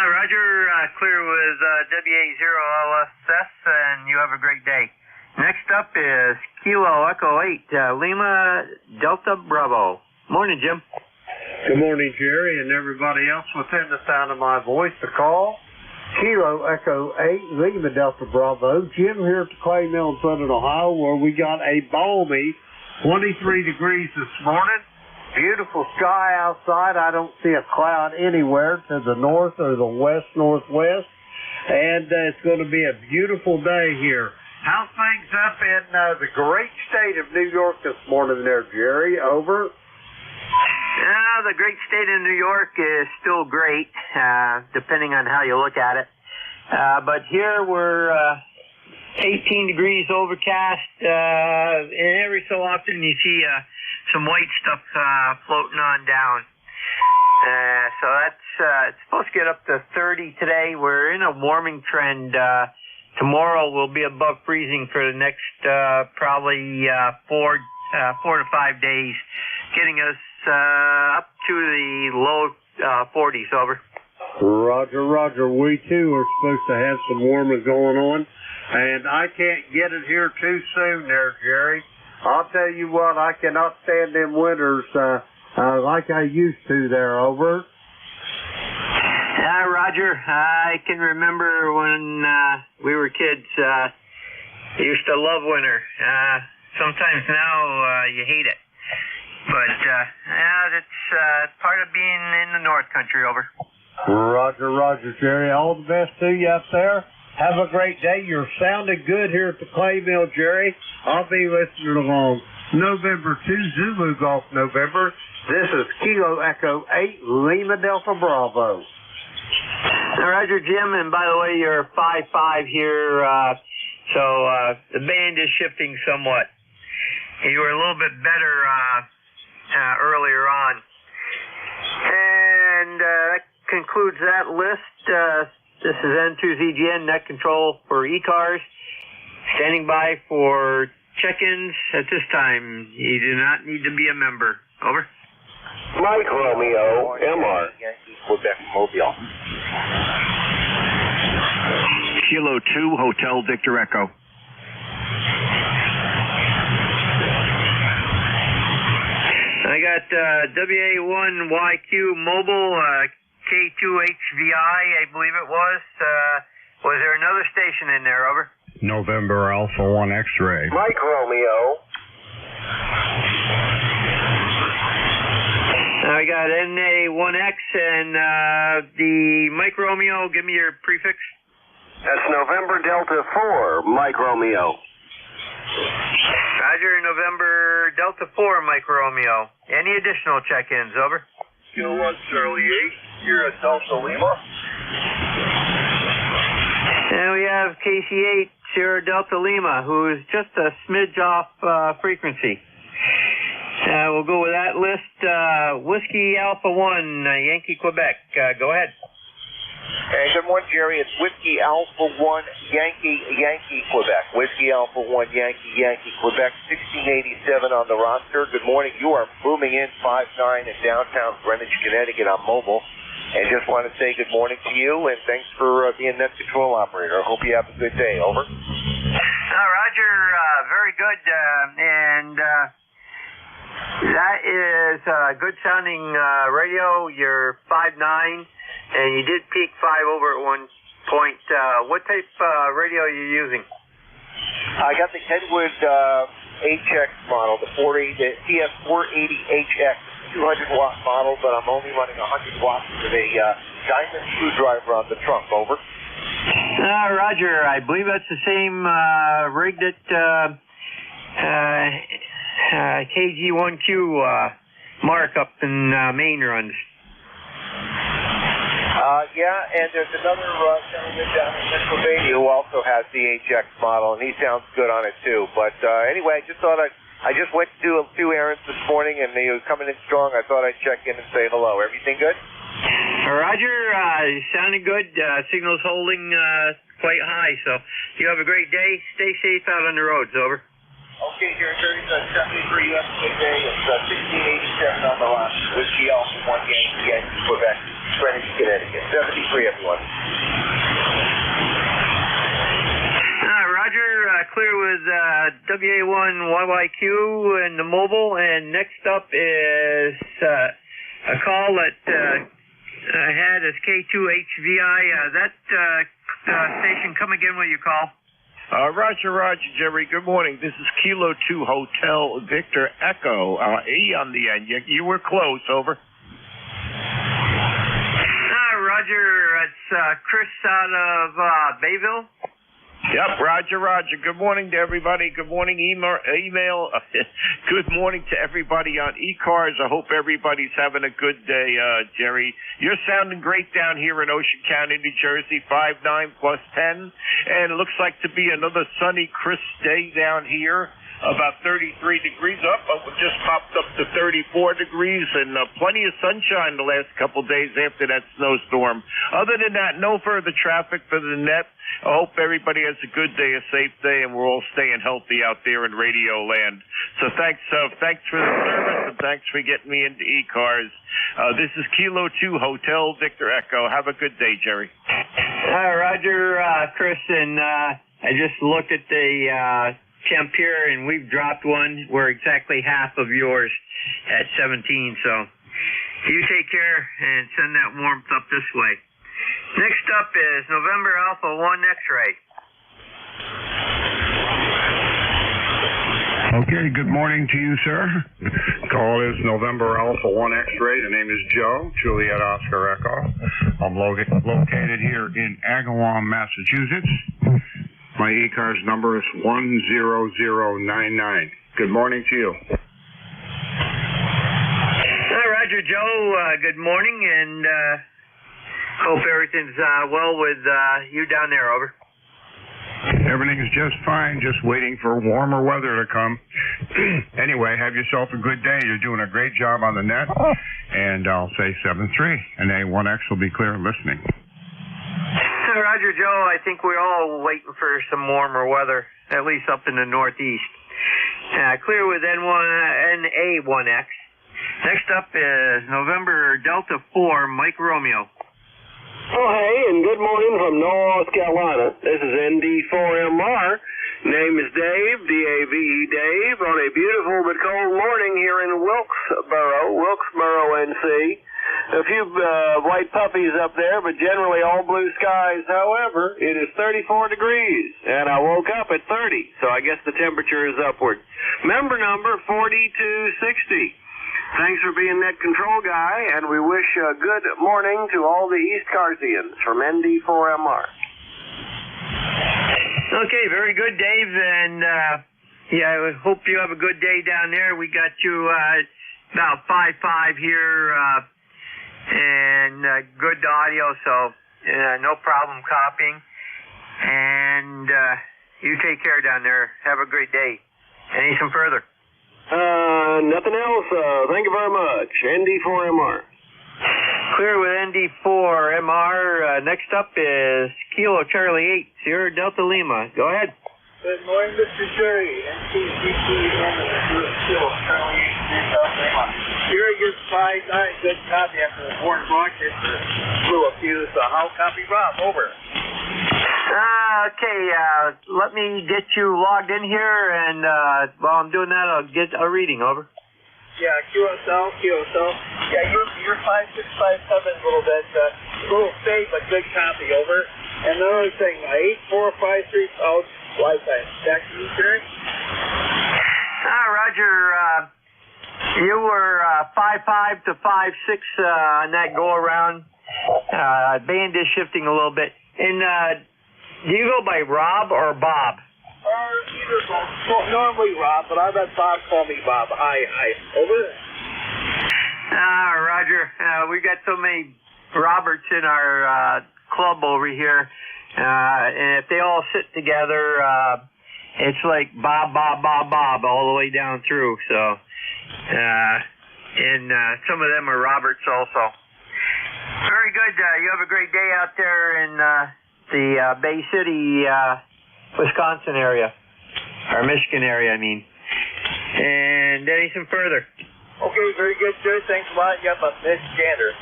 Roger, clear with WA0LSS, and you have a great day. Next up is Kilo Echo 8, Lima Delta Bravo. Morning, Jim. Good morning, Jerry, and everybody else within the sound of my voice. The call, Kilo Echo 8, Lima Delta Bravo. Jim here at the Clay Mill in Southern Ohio, where we got a balmy 23 degrees this morning. Beautiful sky outside. I don't see a cloud anywhere to the north or the west-northwest. And it's going to be a beautiful day here. How's things up in the great state of New York this morning there, Jerry? Over. The great state of New York is still great, depending on how you look at it. But here we're 18 degrees overcast, and every so often you see some white stuff floating on down. So that's it's supposed to get up to 30 today. We're in a warming trend. Tomorrow will be above freezing for the next probably 4 to 5 days, getting us up to the low 40s. Over. Roger, Roger. We too are supposed to have some warming going on. And I can't get it here too soon there, Jerry. I'll tell you what, I cannot stand them winters like I used to there, over. Roger, I can remember when we were kids, I used to love winter. Sometimes now you hate it. But that's part of being in the North Country, over. Roger, Roger, Jerry. All the best to you up there. Have a great day. You're sounding good here at the Clay Mill, Jerry. I'll be listening along. November 2, Zulu Golf November. This is Kilo Echo 8, Lima Delta Bravo. Roger, Jim, and by the way, you're 5'5" here, so the band is shifting somewhat. You were a little bit better earlier on. And that concludes that list. This is N2ZGN, net control for ECARS. Standing by for check-ins at this time. You do not need to be a member. Over. Mike Romeo, MR. Quebec, Mobile. Kilo 2, Hotel Victor Echo. I got WA1YQ Mobile, K2HVI, I believe it was. Was there another station in there, over? November Alpha 1 X-ray. Mike Romeo. I got NA1X and the Mike Romeo. Give me your prefix. That's November Delta 4, Mike Romeo. Roger, November Delta 4, Mike Romeo. Any additional check-ins, over? Kilo 1 Charlie 8, you're at Delta Lima. And we have KC8, Sierra Delta Lima, who is just a smidge off frequency. We'll go with that list. Whiskey Alpha 1, Yankee, Quebec. Go ahead. And good morning, Jerry. It's Whiskey Alpha 1 Yankee Quebec. Whiskey Alpha 1 Yankee Quebec, 1687 on the roster. Good morning. You are booming in 5-9 in downtown Greenwich, Connecticut on mobile. And just want to say good morning to you, and thanks for being net control operator. I hope you have a good day. Over. Roger, very good. And that is good sounding radio. You're 5'9", and you did peak 5 over at one point. What type radio are you using? I got the Kenwood HX model, the TS480HX, 200-watt model, but I'm only running 100 watts with a diamond screwdriver on the trunk. Over. Roger, I believe that's the same rig that KG1Q Mark up in Maine runs. Yeah, and there's another gentleman down in Pennsylvania who also has the HX model, and he sounds good on it too. But anyway, I just thought I just went to do a few errands this morning, and he was coming in strong. I thought I'd check in and say hello. Everything good? Roger, sounding good. Signal's holding quite high, so you have a great day. Stay safe out on the roads. Over. Okay, Jerry, 73 yesterday. It's 1687 on the line. Whiskey Alpha 1 Yankee Quebec, Greenwich, Connecticut. 73, everyone. Roger, clear with WA1YYQ and the mobile. And next up is a call that I had as K2HVI. That station, come again with your call. Roger, Jerry. Good morning. This is Kilo 2 Hotel Victor Echo. E on the end. You were close. Over. Roger, it's Chris out of Bayville. Yep, Roger. Good morning to everybody. Good morning, email. Good morning to everybody on ECARS. I hope everybody's having a good day, Jerry. You're sounding great down here in Ocean County, New Jersey, 5'9 plus 10. And it looks like to be another sunny, crisp day down here. About 33 degrees up. It just popped up to 34 degrees and plenty of sunshine the last couple days after that snowstorm. Other than that, no further traffic for the net. I hope everybody has a good day, a safe day, and we're all staying healthy out there in radio land. So thanks for the service, and thanks for getting me into ECARS. This is Kilo 2 Hotel Victor Echo. Have a good day, Jerry. Roger, Chris, and I just looked at the temp here, and we've dropped one. We're exactly half of yours at 17, so you take care and send that warmth up this way. Next up is November Alpha 1 X-Ray. Okay, good morning to you, sir. Call is November Alpha 1 X-Ray. The name is Joe, Juliet Oscar Echo. I'm located here in Agawam, Massachusetts. My ECARS number is 10099. Good morning to you. Roger, Joe. Good morning, and hope everything's well with you down there. Over. Everything is just fine, just waiting for warmer weather to come. Anyway, have yourself a good day. You're doing a great job on the net. And I'll say 7-3, and A1X will be clear and listening. Roger, Joe, I think we're all waiting for some warmer weather, at least up in the Northeast. Clear with NA1X. Next up is November Delta 4, Mike Romeo. Oh, hey, and good morning from North Carolina. This is ND4MR. Name is Dave, D-A-V-E, Dave, on a beautiful but cold morning here in Wilkesboro, NC. A few white puppies up there, but generally all blue skies. However, it is 34 degrees, and I woke up at 30, so I guess the temperature is upward. Member number 4260. Thanks for being that control guy, and we wish a good morning to all the East Carsians from ND4MR. Okay, very good, Dave, and I hope you have a good day down there. We got you about 5.5 here, and good audio, so no problem copying. And you take care down there. Have a great day. Anything further? Nothing else. Thank you very much. ND4MR. Clear with ND4 MR. Next up is Kilo Charlie 8, Sierra Delta Lima. Go ahead. Good morning, Mr. Jerry. NTCTN Kilo Charlie 8, Delta Lima. Jerry gets 5-9. Good copy after the foreign broadcast. Blew a fuse. How copy, Rob? Over. Okay, let me get you logged in here, and while I'm doing that, I'll get a reading. Over. Yeah, QSL. Yeah, you're 5657 a little bit, a little faint, but good copy. Over. And another thing, 8453 out lifetime. Back to you, Jerry. Roger. You were 5.5 to 5.6 on that go around. Band is shifting a little bit. And do you go by Rob or Bob? Either both. Well, normally Rob, but I've had Bob call me Bob. Hi. Over. Roger. We got so many Roberts in our club over here, and if they all sit together, it's like Bob all the way down through. So, and some of them are Roberts also. Very good. You have a great day out there in the Bay City, Wisconsin area, or Michigan area, I mean. And anything further? Okay, very good, sir. Thanks a lot. Yep, I'm Mitch Gander.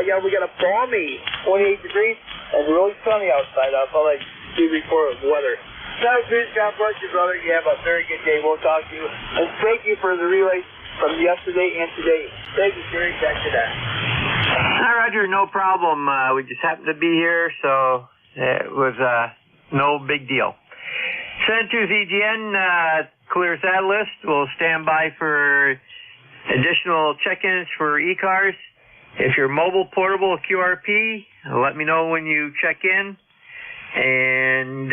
Yeah, we got a balmy 28 degrees and really sunny outside. I'll probably do before the weather. Sounds good. God bless you, brother. You have a very good day. We'll talk to you. And thank you for the relay from yesterday and today. Thank you, Jerry. Back to that. Roger, no problem. We just happened to be here, so it was no big deal. Send to ZGN clears that list. We'll stand by for additional check-ins for ECARS. If you're mobile, portable, QRP, let me know when you check in. And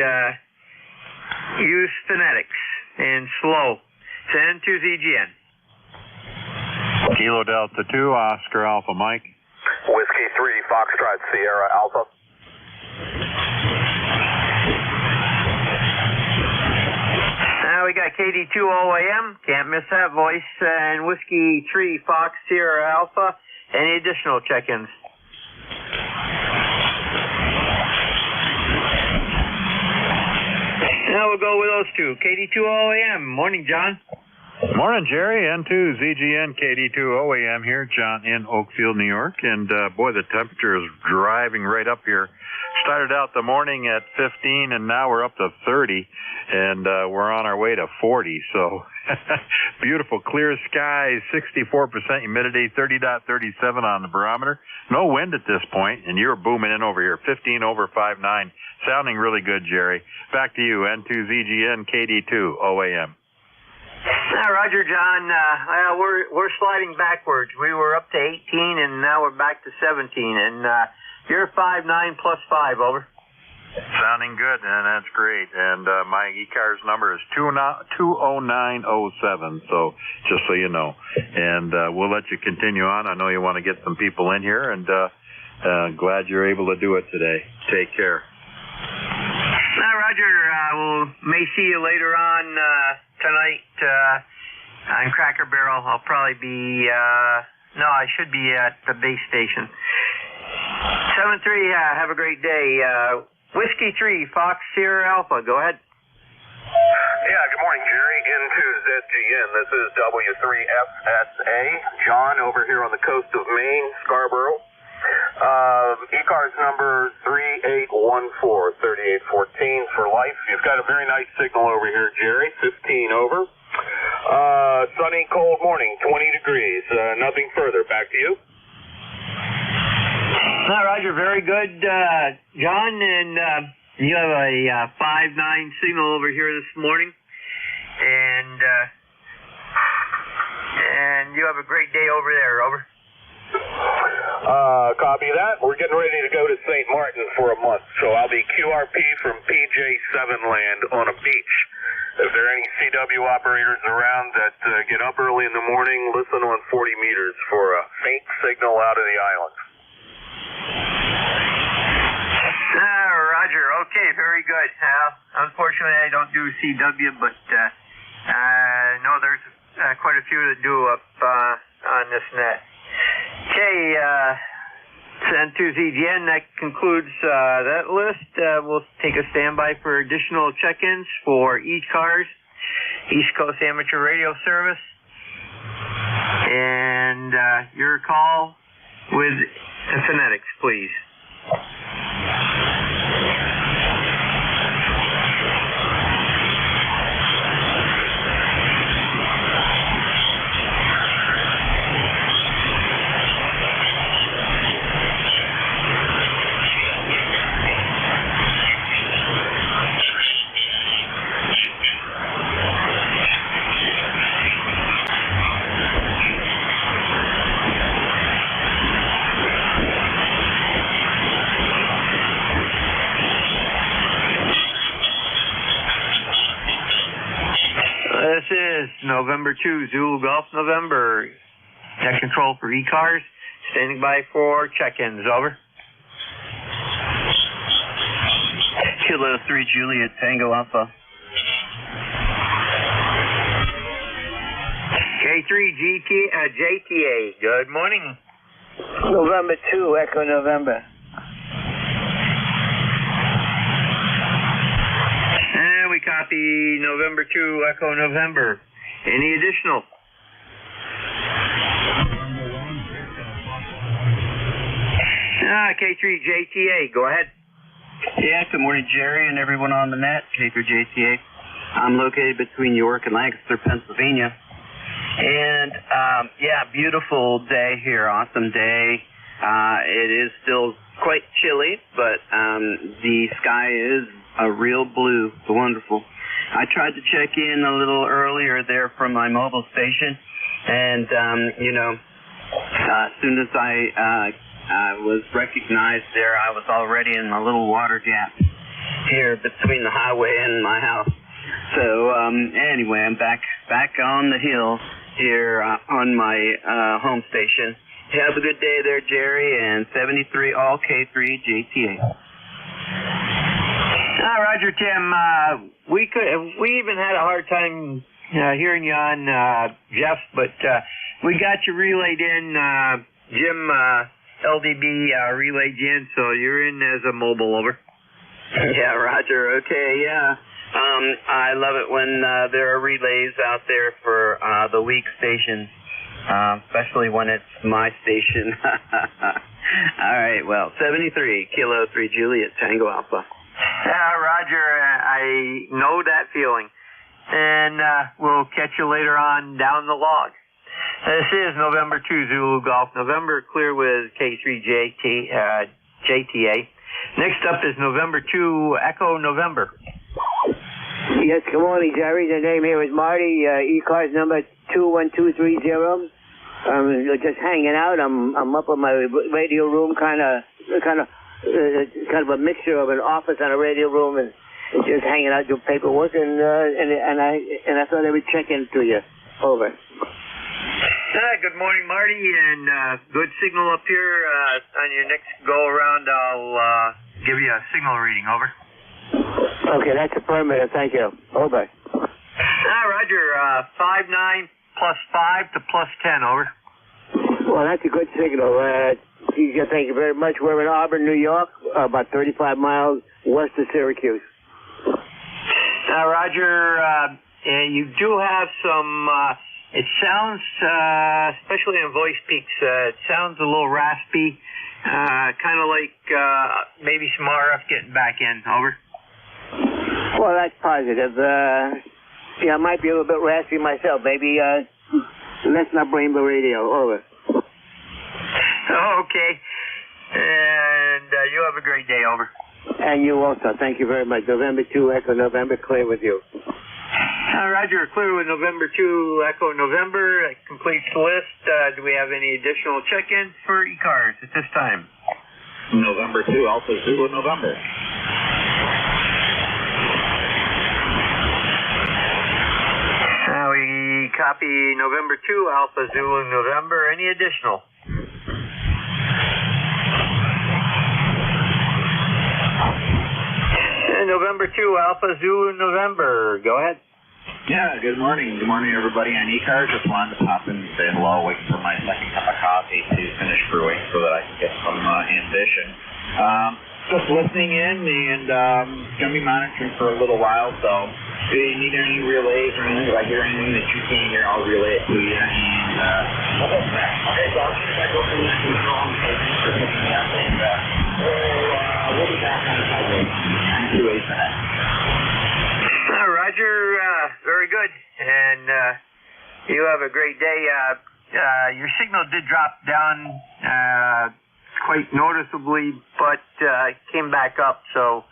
use phonetics and slow. Send to ZGN. Kilo Delta 2, Oscar Alpha Mike. Whiskey 3, Foxtrot Sierra Alpha. Now we got KD2 OAM, can't miss that voice, and Whiskey 3 Fox Sierra Alpha. Any additional check-ins? Now we'll go with those two. KD2 OAM. Morning, John. Morning, Jerry. N2 ZGN KD2 OAM here. John in Oakfield, New York. And boy, the temperature is driving right up here. Started out the morning at 15, and now we're up to 30, and we're on our way to 40. So beautiful, clear skies, 64% humidity, 30.37 on the barometer. No wind at this point, and you're booming in over here, 15 over 5.9. Sounding really good, Jerry. Back to you, N2 ZGN KD2 OAM. Roger, John. We're sliding backwards. We were up to 18, and now we're back to 17. And you're 5.9 plus 5. Over. Sounding good, and that's great. And my ECARS number is 20907. So just so you know, and we'll let you continue on. I know you want to get some people in here, and glad you're able to do it today. Take care. Roger. We may see you later on tonight on Cracker Barrel. I'll probably be, I should be at the base station. 7-3, have a great day. Whiskey 3, Fox Sierra Alpha, go ahead. Yeah, good morning, Jerry. N2 ZGN. This is W3FSA. John over here on the coast of Maine, Scarborough. ECARS number 3814-3814 for life. You've got a very nice signal over here, Jerry. 15 over. Sunny, cold morning, 20 degrees. Nothing further. Back to you. Roger, very good, John. And you have a 5.9 signal over here this morning. And you have a great day over there. Over. Copy that. We're getting ready to go to St. Martin for a month, so I'll be QRP from PJ7 land on a beach. If there are any CW operators around that get up early in the morning, listen on 40 meters for a faint signal out of the island. Roger. Okay, very good. Unfortunately, I don't do CW, but I know there's quite a few that do up on this net. Okay, Santos EGN, that concludes that list. We'll take a standby for additional check-ins for ECARS, East Coast Amateur Radio Service. And your call with phonetics, please. This is November 2, Zulu Golf November. Net control for ECARS. Standing by for check-ins. Over. Kilo 3 Juliet Tango Alpha. K3 JTA. Good morning. November 2, Echo November. And we copy November 2, Echo November. Any additional? K3 JTA, go ahead. Yeah, good morning, Jerry, and everyone on the net. K3 JTA. I'm located between York and Lancaster, Pennsylvania. And, beautiful day here. Awesome day. It is still quite chilly, but the sky is a real blue. Wonderful. I tried to check in a little earlier there from my mobile station, and, as soon as I was recognized there, I was already in a little water gap here between the highway and my house. So, anyway, I'm back on the hill here on my home station. Have a good day there, Jerry, and 73 all K3 JTA. Roger, Tim. We even had a hard time hearing you on Jeff, but we got you relayed in. Jim LDB relayed you in, so you're in as a mobile. Over. Yeah, Roger. Okay, yeah. I love it when there are relays out there for the weak stations, especially when it's my station. All right, well, 73, Kilo 3 Juliet Tango Alpha. Roger, I know that feeling. And we'll catch you later on down the log. This is November 2 Zulu Golf November, clear with K3 JTA. Next up is November 2 Echo November. Yes, good morning, Jerry. The name here is Marty, ECARS number 21230. Just hanging out. I'm up in my radio room, kind of a mixture of an office and a radio room, and just hanging out, doing paperwork, and I thought I would check in to you. Over. Good morning, Marty, and good signal up here. On your next go around, I'll give you a signal reading. Over. Okay, that's affirmative. Thank you. Over. Roger. 5-9 plus 5 to plus 10. Over. Well, that's a good signal. Thank you very much. We're in Auburn, New York, about 35 miles west of Syracuse. Roger, you do have some, it sounds, especially in voice peaks, it sounds a little raspy, kind of like maybe some RF getting back in. Over. Well, that's positive. I might be a little bit raspy myself. Maybe let's not blame the radio. Over. Okay. And you have a great day. Over. And you also. Thank you very much. November 2, Echo November, clear with you. Roger, clear with November 2, Echo November. That completes the list. Do we have any additional check-ins for ECARS at this time? November 2, Alpha Zulu November. We copy November 2, Alpha Zulu November. Any additional? And November 2, Alpha Zulu November. Go ahead. Yeah, good morning. Good morning, everybody on ECARS. Just wanted to pop in and say hello, waiting for my second cup of coffee to finish brewing so that I can get some ambition. Just listening in and going to be monitoring for a little while, so if you need any relays or anything, if I hear anything that you can't hear, I'll relay it to you. And, okay, so I'll see if I go through this wrong, so thanks for picking me up, and we'll be back on the highway. I'm 2 8 minutes. Roger, very good, and you have a great day. Your signal did drop down quite noticeably, but came back up, so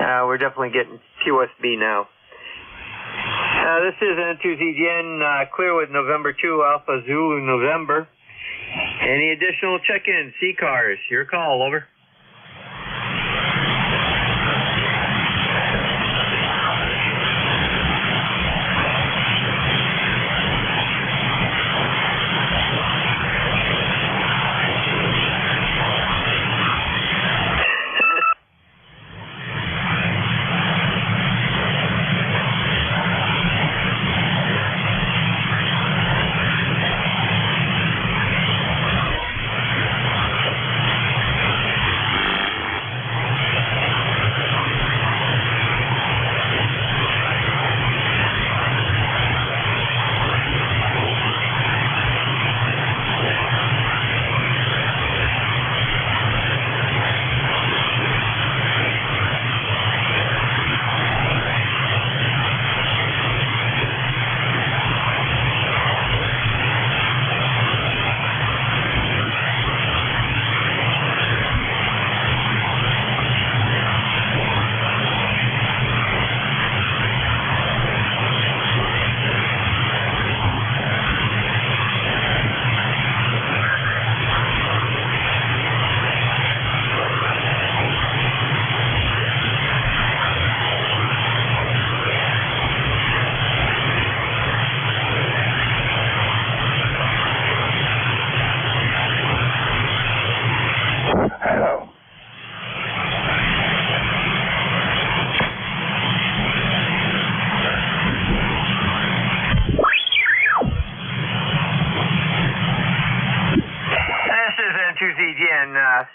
we're definitely getting QSB now. This is N2ZGN, clear with November 2, Alpha Zulu November. Any additional check-ins? ECARS, your call, over.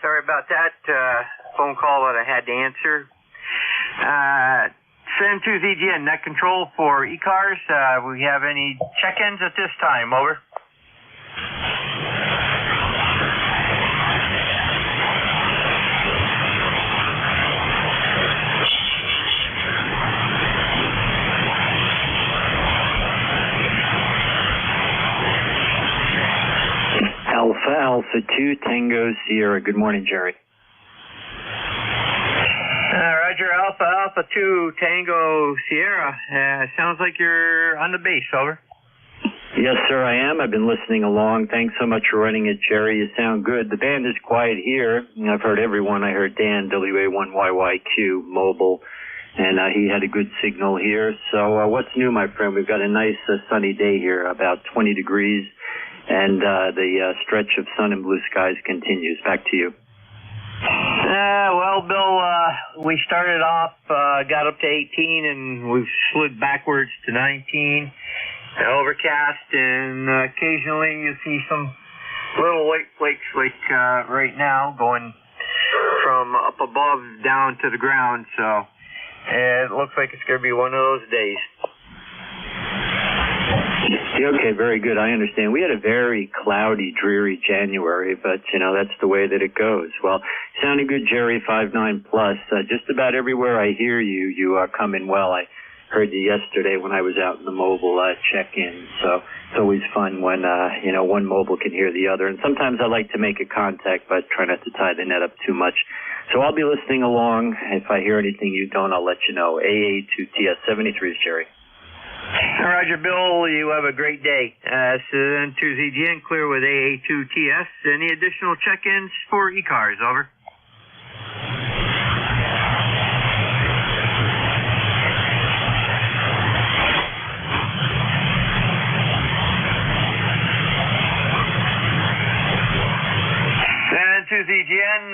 Sorry about that phone call that I had to answer. N2ZGN, net control for ECARS. We have any check-ins at this time, over. Alpha 2 Tango Sierra. Good morning, Jerry. Roger, Alpha 2 Tango Sierra. Sounds like you're on the base, over. Yes, sir, I am. I've been listening along. Thanks so much for running it, Jerry. You sound good. The band is quiet here. I've heard everyone. I heard Dan, WA1YYQ, mobile, and he had a good signal here. So what's new, my friend? We've got a nice sunny day here, about 20 degrees. And the stretch of sun and blue skies continues. Back to you. Well, Bill, we started off, got up to 18, and we've slid backwards to 19. Overcast, and occasionally you see some little white flakes like right now going from up above down to the ground. So it looks like it's going to be one of those days. Okay, very good. I understand. We had a very cloudy, dreary January, but, that's the way that it goes. Well, sounding good, Jerry, 59 plus. Just about everywhere I hear you, you are coming well. I heard you yesterday when I was out in the mobile check-in, so it's always fun when, one mobile can hear the other. And sometimes I like to make a contact, but try not to tie the net up too much. So I'll be listening along. If I hear anything you don't, I'll let you know. AA2TS73 is Jerry. Roger, Bill, you have a great day. N2ZGN, clear with AA2TS. Any additional check-ins for ECARS, over. N2ZGN,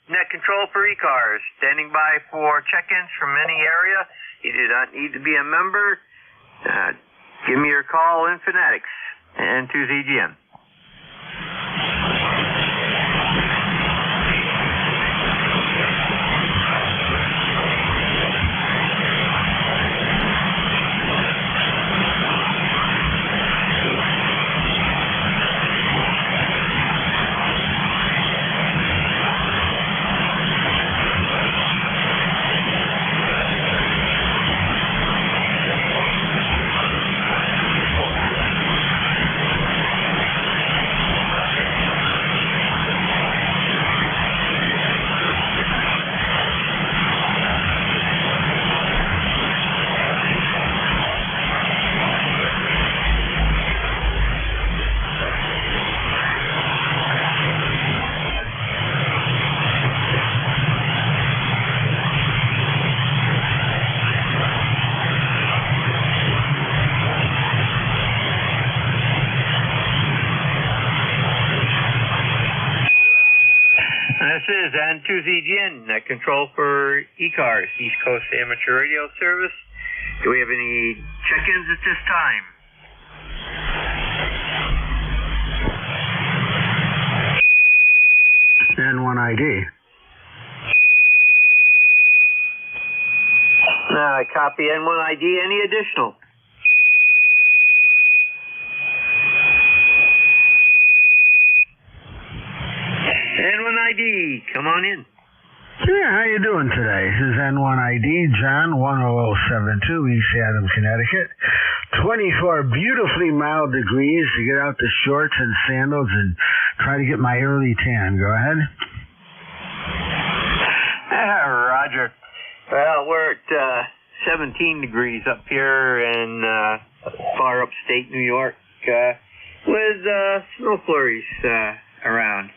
net control for ECARS. Standing by for check-ins from any area. You do not need to be a member. give me your call in phonetics and 2ZGN. This is N2ZGN, net control for ECARS, East Coast Amateur Radio Service. Do we have any check-ins at this time? N1ID. Copy N1ID. Any additional? N1ID, come on in. Yeah, how you doing today? This is N1ID, John, 10072, East Haddam, Connecticut. 24 beautifully mild degrees to get out the shorts and sandals and try to get my early tan. Go ahead. Roger. Well, we're at 17 degrees up here in far upstate New York with snow flurries around.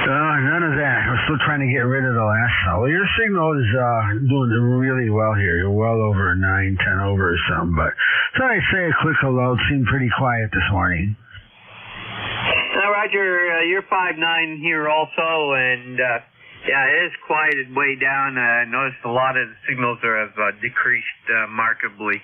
None of that. We're still trying to get rid of the last snow. Well, your signal is doing really well here. You're well over 9, 10 over or something. But so I say a quick hello. It seemed pretty quiet this morning. Roger, you're 5'9" here also, and yeah, it is quieted way down. I noticed a lot of the signals have decreased markedly.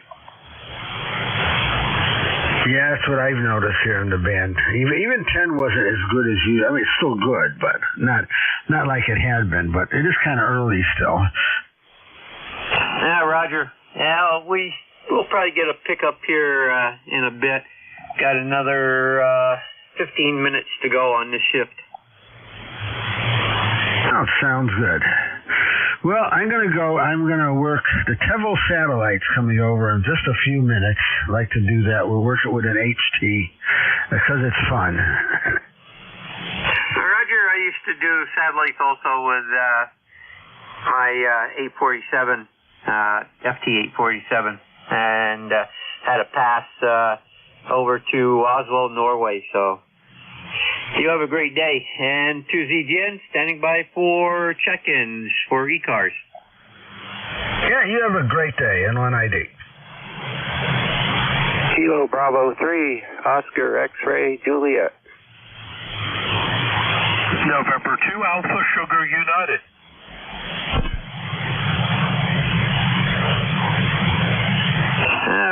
Yeah, that's what I've noticed here in the band. Even 10 wasn't as good as you. I mean, it's still good, but not like it had been. But it is kind of early still. Yeah, Roger. Yeah, we'll probably get a pickup here in a bit. Got another 15 minutes to go on this shift. Oh, sounds good. Well, I'm going to work the Tevel satellites coming over in just a few minutes. I like to do that. We'll work it with an HT because it's fun. Roger, I used to do satellites also with my 847, FT-847, and had a pass over to Oslo, Norway, so... You have a great day. And 2ZGN, standing by for check-ins for ECARS. Yeah, you have a great day, N1ID. Kilo Bravo 3, Oscar X-Ray Juliet. November 2, Alpha Sugar United.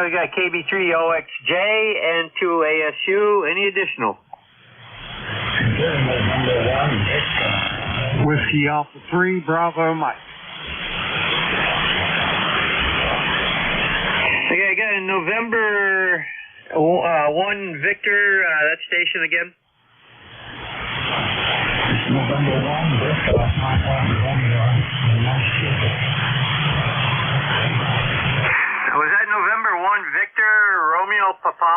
We got KB3OXJ and 2ASU. Any additional? Whiskey Alpha 3, Bravo Mike. Okay, I got a November 1 Victor, that station again. November 1 Victor, Was that November 1 Victor, Romeo Papa?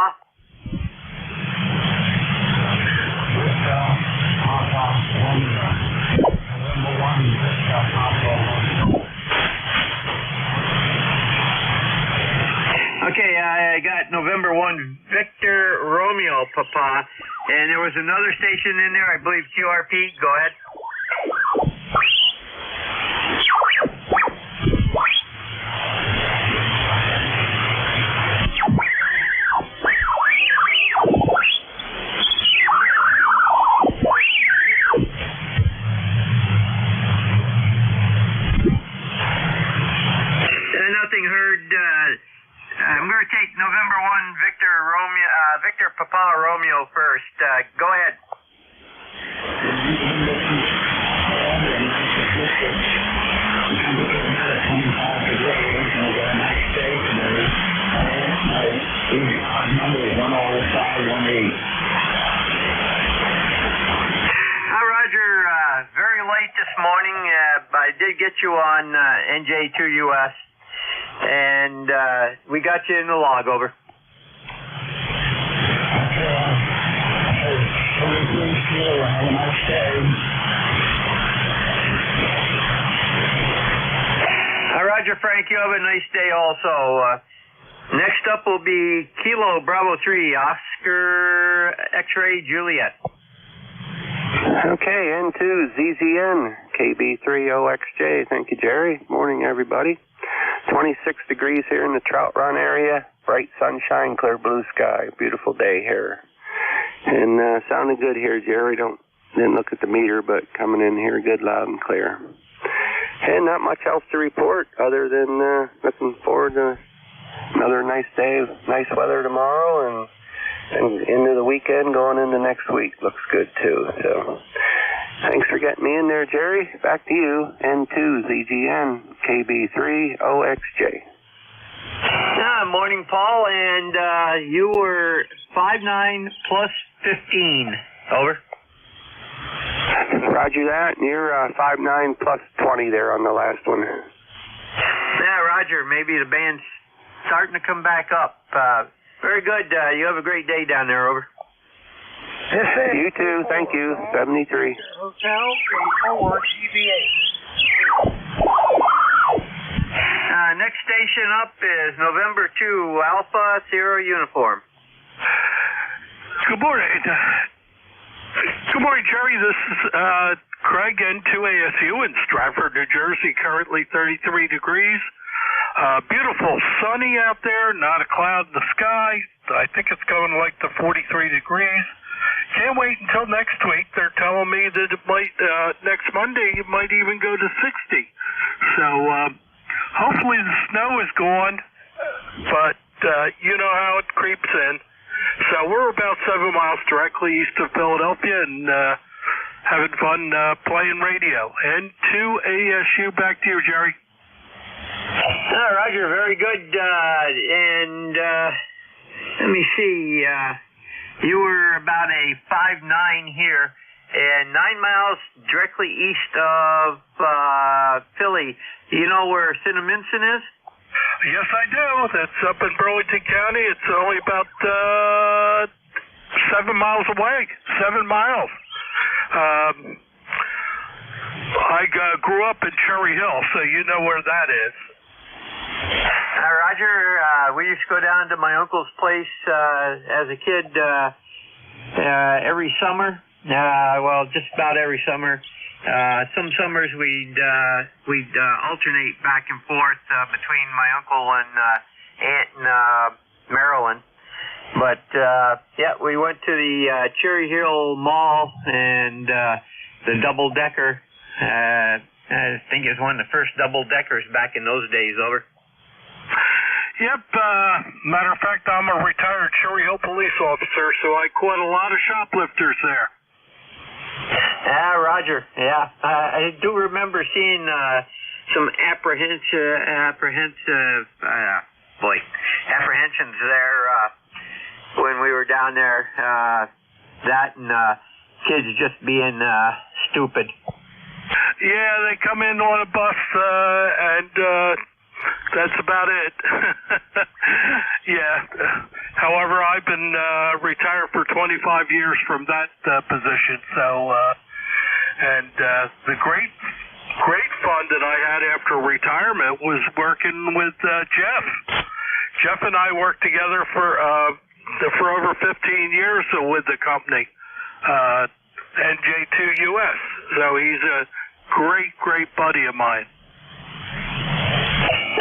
Okay, I got November 1 Victor Romeo Papa, and there was another station in there, I believe QRP. Go ahead. Nothing heard Victor Papa Romeo first. Go ahead. Hi, Roger. Very late this morning. I did get you on NJ2US, and we got you in the log. Over. Hi, Roger, Frank. You have a nice day also. Next up will be Kilo Bravo 3, Oscar X-Ray Juliet. Okay, N2 ZZN KB30XJ. Thank you, Jerry. Morning, everybody. 26 degrees here in the Trout Run area. Bright sunshine, clear blue sky. Beautiful day here. And sounding good here, Jerry. Didn't look at the meter, but coming in here good, loud and clear. And not much else to report other than looking forward to another nice day of nice weather tomorrow and into the weekend, going into next week. Looks good, too. So thanks for getting me in there, Jerry. Back to you, N2ZGN KB30XJ. Morning, Paul, and you were 5'9" plus 15. Over. Roger that, and you're 5'9" plus 20 there on the last one. Yeah, Roger, maybe the band's starting to come back up. Very good. You have a great day down there. Over. You too. Thank you. 73. Hotel 4 TVA. Next station up is November 2, Alpha Sierra Uniform. Good morning. Good morning, Jerry. This is Craig, N2ASU in Stratford, New Jersey. Currently 33 degrees. Beautiful, sunny out there, not a cloud in the sky. I think it's going like to 43 degrees. Can't wait until next week. They're telling me that it might, next Monday, it might even go to 60. So, hopefully the snow is gone, but you know how it creeps in. So we're about 7 miles directly east of Philadelphia and having fun playing radio. N2ASU, back to you, Jerry. Roger, very good. And let me see. You were about a 5'9" here, and 9 miles directly east of Philly. Do you know where Cinnaminson is? Yes, I do. That's up in Burlington County. It's only about 7 miles away. 7 miles. I grew up in Cherry Hill, so you know where that is. Roger, we used to go down to my uncle's place as a kid every summer. Well, just about every summer. Some summers we'd alternate back and forth between my uncle and aunt in Maryland. But yeah, we went to the Cherry Hill Mall and the double decker. I think it was one of the first double deckers back in those days. Over. Yep. Matter of fact, I'm a retired Cherry Hill police officer, so I caught a lot of shoplifters there. Roger. Yeah, I do remember seeing some apprehensions there when we were down there. That and kids just being stupid. Yeah, they come in on a bus and that's about it. Yeah. However, I've been retired for 25 years from that position. So, and the great fun that I had after retirement was working with Jeff. Jeff and I worked together for over 15 years with the company, NJ2US. So he's a great buddy of mine.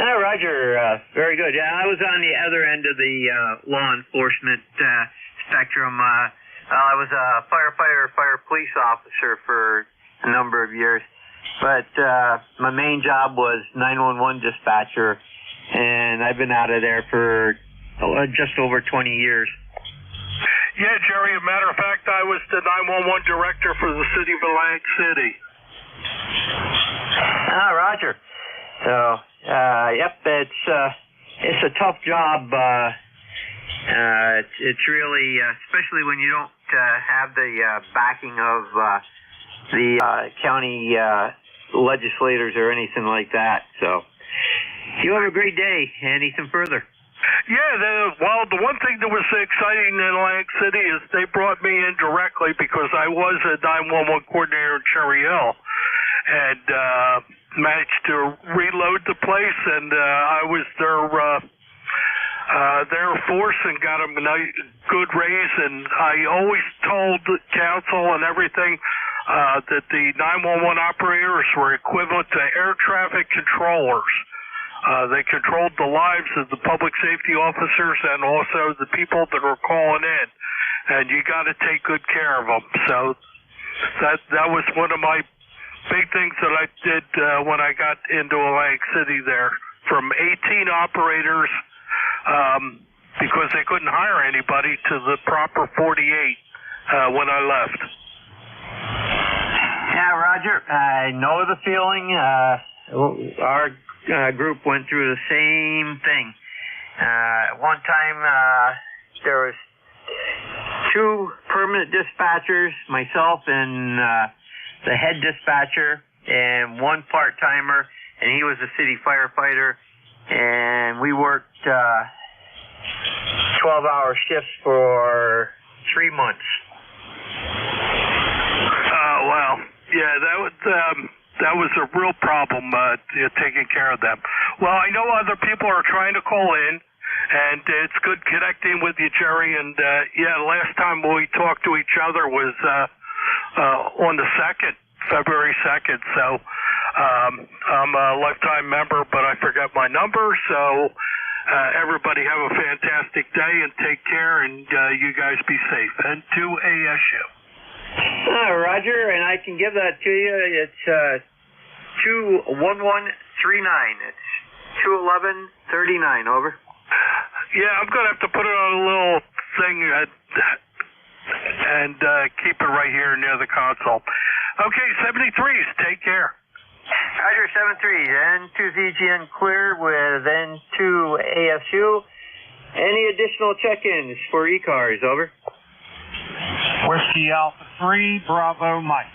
Roger, very good. Yeah, I was on the other end of the law enforcement spectrum. I was a fire police officer for a number of years, but my main job was 911 dispatcher, and I've been out of there for just over 20 years. Yeah, Jerry, a matter of fact, I was the 911 director for the city of Atlantic City. Roger. So, yep, it's a tough job. It's really, especially when you don't have the backing of the county legislators or anything like that. So, you have a great day. Anything further? Yeah, well, the one thing that was exciting in Atlantic City is they brought me in directly because I was a 911 coordinator in Cherry Hill and managed to reload the place, and I was their force and got them a good raise, and I always told the council and everything that the 911 operators were equivalent to air traffic controllers. They controlled the lives of the public safety officers and also the people that were calling in, and you got to take good care of them. So that was one of my big things that I did when I got into Atlantic City there, from 18 operators because they couldn't hire anybody to the proper 48 when I left. Yeah, Roger, I know the feeling. Our group went through the same thing. One time there was 2 permanent dispatchers, myself and the head dispatcher, and 1 part-timer, and he was a city firefighter, and we worked 12-hour shifts for 3 months. Well, yeah, that was a real problem, taking care of them. Well, I know other people are trying to call in, and it's good connecting with you, Jerry. And yeah, last time we talked to each other was on the 2nd, February 2nd. So I'm a lifetime member, but I forgot my number. So everybody have a fantastic day and take care, and you guys be safe. And to ASU. Roger, and I can give that to you. It's 21139. It's 21139. Over. Yeah, I'm gonna have to put it on a little thing and keep it right here near the console. Okay, 73s. Take care. Roger, 73. N2ZGN clear with N2 ASU. Any additional check-ins for ECARS? Over. Whiskey Alpha 3, Bravo Mike.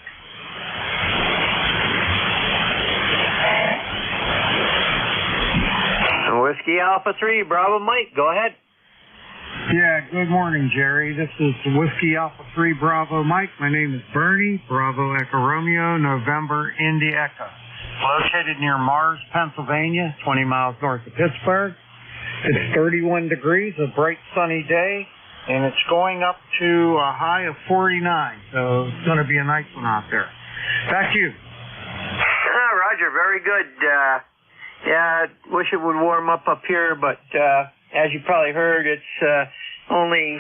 Whiskey Alpha 3, Bravo Mike, go ahead. Yeah, good morning, Jerry. This is Whiskey Alpha 3, Bravo Mike. My name is Bernie, Bravo Echo Romeo, November Indy Echo. Located near Mars, Pennsylvania, 20 miles north of Pittsburgh. It's 31 degrees, a bright sunny day, and it's going up to a high of 49, so it's going to be a nice one out there. Back to you. Roger, very good. Yeah, wish it would warm up here, but as you probably heard, it's only,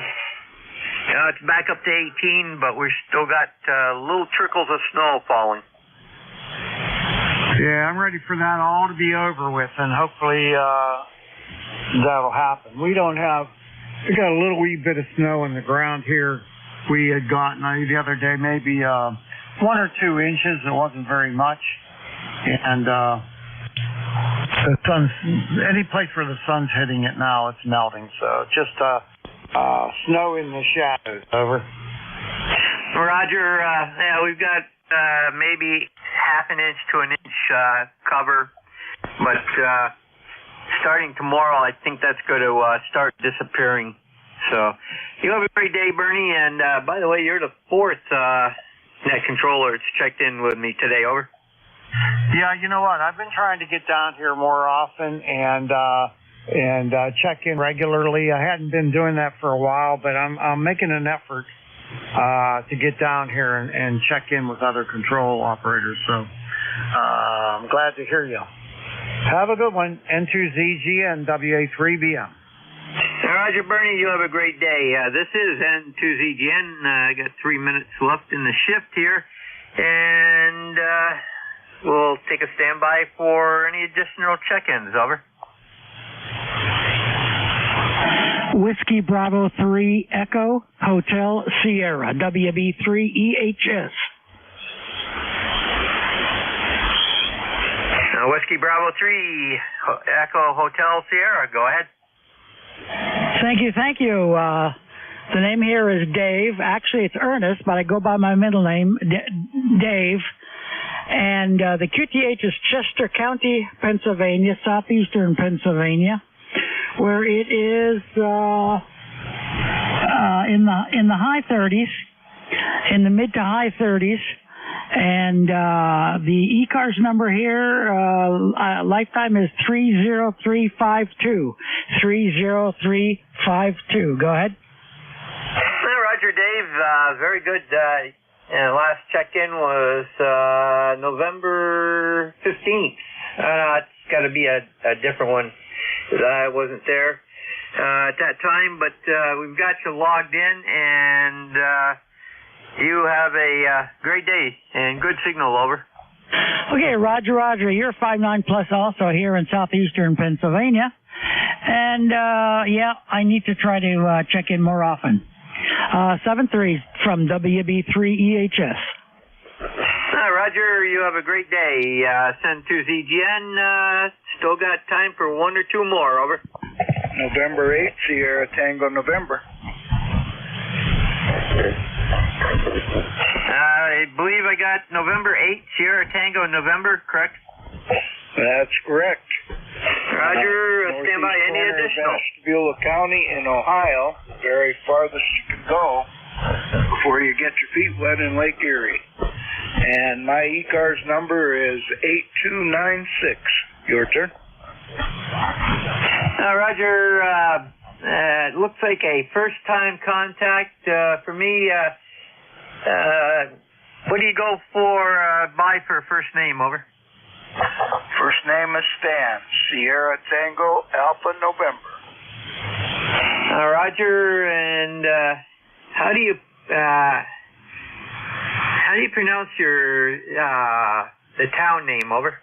it's back up to 18, but we've still got little trickles of snow falling. Yeah, I'm ready for that all to be over with, and hopefully that'll happen. We got a little wee bit of snow on the ground here. We had gotten the other day maybe 1 or 2 inches. It wasn't very much. And the sun's, any place where the sun's hitting it now, it's melting. So just snow in the shadows. Over. Roger, yeah, we've got maybe half an inch to an inch cover, but starting tomorrow, I think that's going to start disappearing. So you have a great day, Bernie. And by the way, you're the 4th net controller that's checked in with me today. Over. Yeah, you know what? I've been trying to get down here more often and check in regularly. I hadn't been doing that for a while, but I'm making an effort to get down here and check in with other control operators. So I'm glad to hear you. Have a good one. N2ZGN WA3BM. Roger, Bernie, you have a great day. This is N2ZGN. I got 3 minutes left in the shift here, and we'll take a standby for any additional check-ins. Over. Whiskey Bravo 3 Echo Hotel Sierra, WB3EHS. Whiskey Bravo 3 Echo Hotel Sierra, go ahead. Thank you. The name here is Dave. Actually, it's Ernest, but I go by my middle name, Dave. And the QTH is Chester County, Pennsylvania, southeastern Pennsylvania, where it is in the high 30s, in the mid to high 30s. And the ECARS number here, lifetime is 30352. 30352. Go ahead. Roger, Dave. Very good. And last check-in was November 15th. It's got to be a different one, because I wasn't there at that time. But we've got you logged in, and you have a great day and good signal, over. Okay, Roger. You're 59 plus also here in southeastern Pennsylvania. And, I need to try to check in more often. 7-3 from WB3EHS. Roger, you have a great day. Send to ZGN. Still got time for one or two more, over. November 8th, Sierra Tango November. I believe I got November 8th, Sierra Tango November, correct? That's correct. Roger, stand by. Any additional? Ashtabula County in Ohio, the very farthest you can go before you get your feet wet in Lake Erie. And my ECARS number is 8296. Your turn. Roger, it looks like a first-time contact for me. What do you go for, by for first name, over? First name is Stan, Sierra Tango Alpha November. Roger, and how do you pronounce your the town name, over?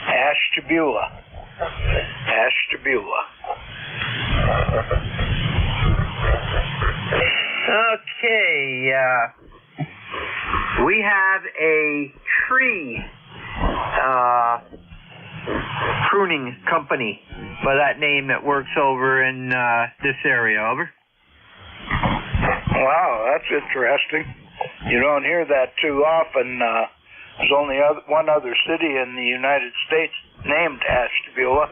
Ashtabula. Okay, we have a tree pruning company by that name that works over in this area, over. Wow, that's interesting. You don't hear that too often. There's only one other city in the United States named Ashtabula.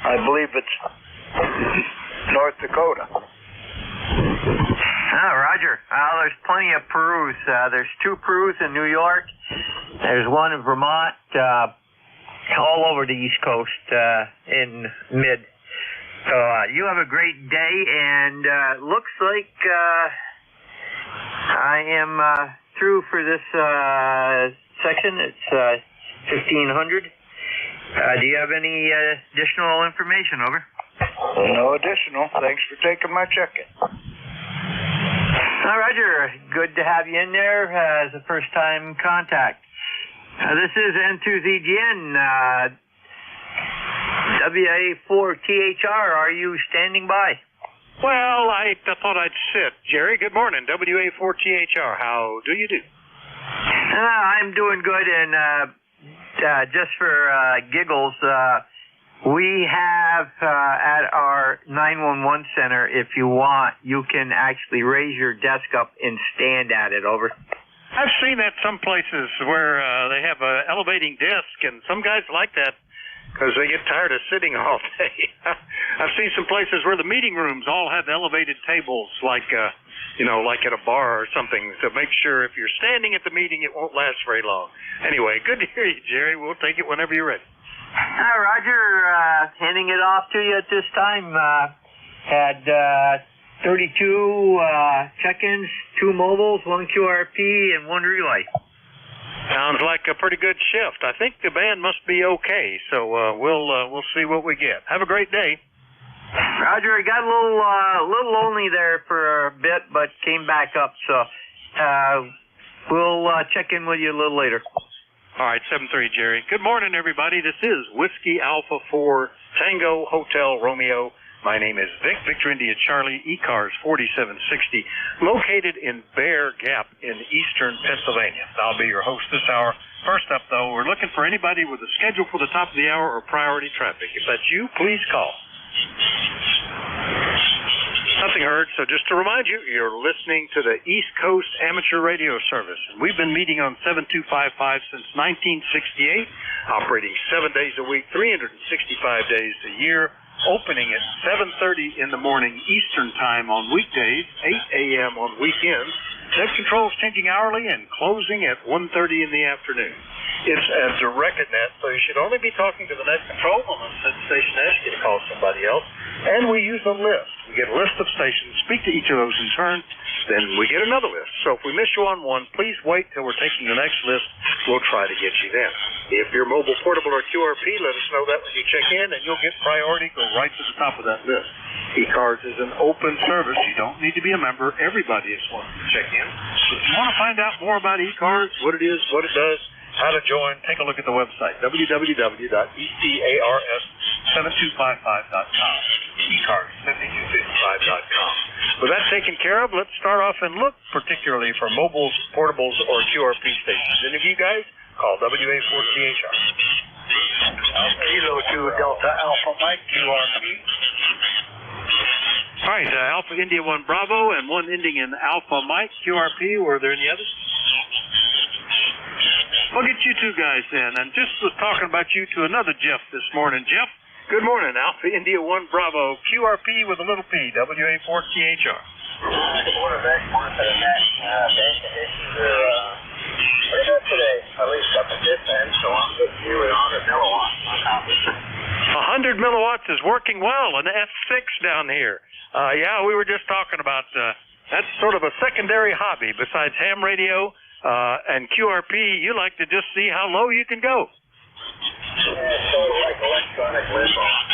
I believe it's North Dakota. Roger. There's plenty of Perus. There's two Perus in New York. There's one in Vermont. All over the East Coast in mid. So you have a great day, and looks like I am through for this section. It's 1500. Do you have any additional information, over? No additional. Thanks for taking my check-in. Roger. Good to have you in there as a first-time contact. This is N2ZGN, WA4THR. Are you standing by? Well, I thought I'd sit. Jerry, good morning. WA4THR. How do you do? I'm doing good, and just for giggles, we have at our 911 center, if you want, you can actually raise your desk up and stand at it, over. I've seen that some places where they have an elevating desk, and some guys like that because they get tired of sitting all day. I've seen some places where the meeting rooms all have elevated tables, like like at a bar or something, to make sure if you're standing at the meeting, it won't last very long. Anyway, good to hear you, Jerry. We'll take it whenever you're ready. Roger, handing it off to you at this time. Had 32 check-ins, 2 mobiles, 1 QRP, and 1 relay. Sounds like a pretty good shift. I think the band must be okay, so we'll see what we get. Have a great day. Roger, it got a little lonely there for a bit, but came back up. So we'll check in with you a little later. All right, 7-3, Jerry. Good morning, everybody. This is Whiskey Alpha 4 Tango Hotel Romeo My name is Vic, Victor India Charlie, ECARS 4760, located in Bear Gap in eastern Pennsylvania. I'll be your host this hour. First up, though, we're looking for anybody with a schedule for the top of the hour or priority traffic. If that's you, please call. Nothing heard, so just to remind you, you're listening to the East Coast Amateur Radio Service. We've been meeting on 7255 since 1968, operating 7 days a week, 365 days a year, opening at 7:30 in the morning Eastern Time on weekdays, 8 a.m. on weekends. Net controls changing hourly and closing at 1:30 in the afternoon. It's a directed net, so you should only be talking to the net control woman at the station asks you to call somebody else. And we use a list. We get a list of stations, speak to each of those in turn, then we get another list. So if we miss you on one, please wait till we're taking the next list. We'll try to get you then. If you're mobile, portable, or QRP, let us know that when you check in, and you'll get priority. Go right to the top of that list. ECARS is an open service. You don't need to be a member. Everybody is welcome to check in. So if you want to find out more about ECARS, what it is, what it does, how to join, take a look at the website, www.ECARS7255.com. ECARS7255.com. With that taken care of, let's start off and look particularly for mobiles, portables, or QRP stations. Any of you guys? Call WA4CHR. Kilo 2 Delta Alpha Mike, QRP. All right, Alpha India 1 Bravo and one ending in Alpha Mike, QRP. Were there any others? We'll get you two guys in. And just was talking about you to another Jeff this morning. Jeff, good morning. Alpha India 1 Bravo, QRP with a little P, WA4CHR. Good morning, Vic. Morning to the next. Base conditions are pretty good today, at least up at this end, so I'm good for you with 100 milliwatts on top of it. 100 milliwatts is working well, an F6 down here. Yeah, we were just talking about that's sort of a secondary hobby besides ham radio and QRP. You like to just see how low you can go. Yeah, sort of like electronic lip-on.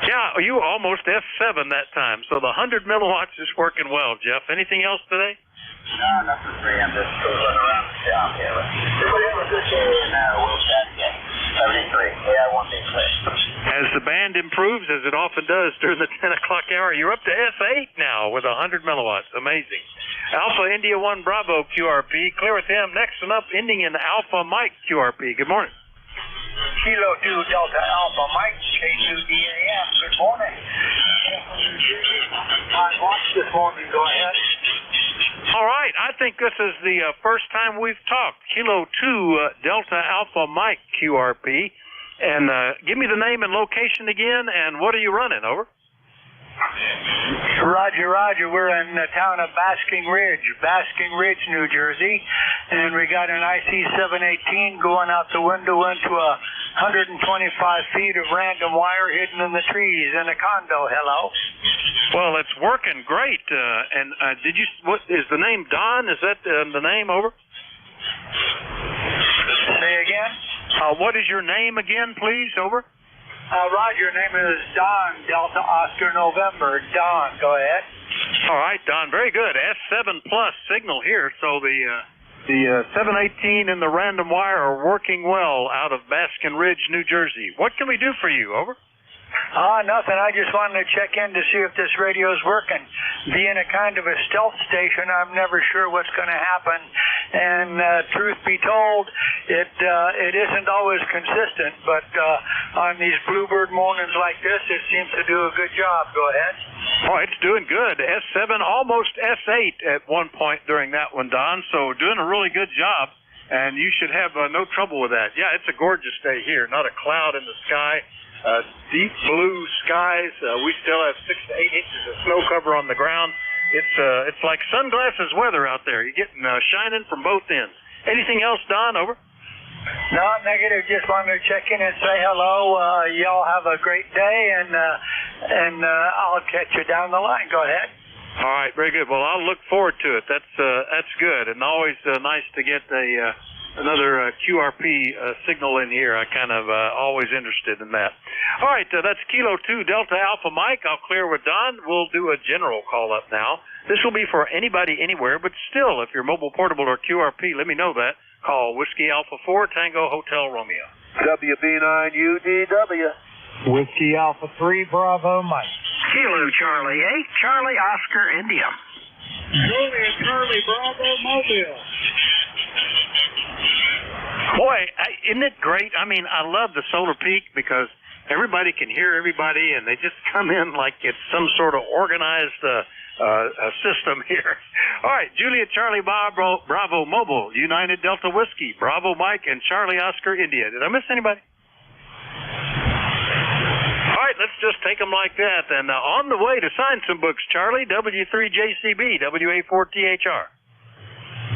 Yeah, you almost F7 that time, so the 100 milliwatts is working well, Jeff. Anything else today? No, nothing for you. I'm just cruising around the shop here. Everybody have a good day, and we'll chat again. 73. Yeah, I want these clear. As the band improves, as it often does during the 10 o'clock hour, you're up to S8 now with 100 milliwatts. Amazing. Alpha India 1 Bravo QRP. Clear with him. Next one up, ending in Alpha Mike QRP. Good morning. Kilo 2 Delta Alpha Mike, K2DAM. Good morning. On watch this morning. Go ahead. All right. I think this is the first time we've talked. Kilo 2 Delta Alpha Mike QRP. And give me the name and location again, and what are you running? Over. Roger, Roger. We're in the town of Basking Ridge, New Jersey, and we got an IC-718 going out the window into 125 feet of random wire hidden in the trees in a condo. Hello. Well, it's working great. And did you? What is the name? Don? Is that the name? Over. Say again. What is your name again, please? Over. Roger, name is Don, Delta Oscar November. Don, go ahead. All right, Don, very good. S7 plus signal here, so the 718 and the random wire are working well out of Baskin Ridge, New Jersey. What can we do for you? Over. Nothing. I just wanted to check in to see if this radio's working. Being a kind of a stealth station, I'm never sure what's going to happen. And truth be told, it isn't always consistent, but on these bluebird mornings like this, it seems to do a good job. Go ahead. Oh, it's doing good. S7, almost S8 at one point during that one, Don, so doing a really good job, and you should have no trouble with that. Yeah, it's a gorgeous day here. Not a cloud in the sky. Deep blue skies. We still have 6 to 8 inches of snow cover on the ground. It's like sunglasses weather out there. You're getting shining from both ends. Anything else, Don? Over. No, negative. Just wanted to check in and say hello. Y'all have a great day, and I'll catch you down the line. Go ahead. All right, very good. Well, I'll look forward to it. That's good, and always nice to get another QRP signal in here. I kind of always interested in that. All right, that's Kilo 2 Delta Alpha Mike. I'll clear with Don. We'll do a general call up now. This will be for anybody anywhere, but still, if you're mobile, portable, or QRP, let me know that. Call Whiskey Alpha 4 Tango Hotel Romeo. WB9UDW. Whiskey Alpha 3, Bravo, Mike. Kilo Charlie 8, Charlie Oscar India. Juliet Charlie Bravo, Mobile. Boy, isn't it great? I mean, I love the Solar Peak because everybody can hear everybody, and they just come in like it's some sort of organized system here. All right, Juliet Charlie Bravo Mobile, United Delta Whiskey, Bravo Mike, and Charlie Oscar India. Did I miss anybody? All right, let's just take them like that. And on the way to sign some books, Charlie, W3JCB, WA4THR.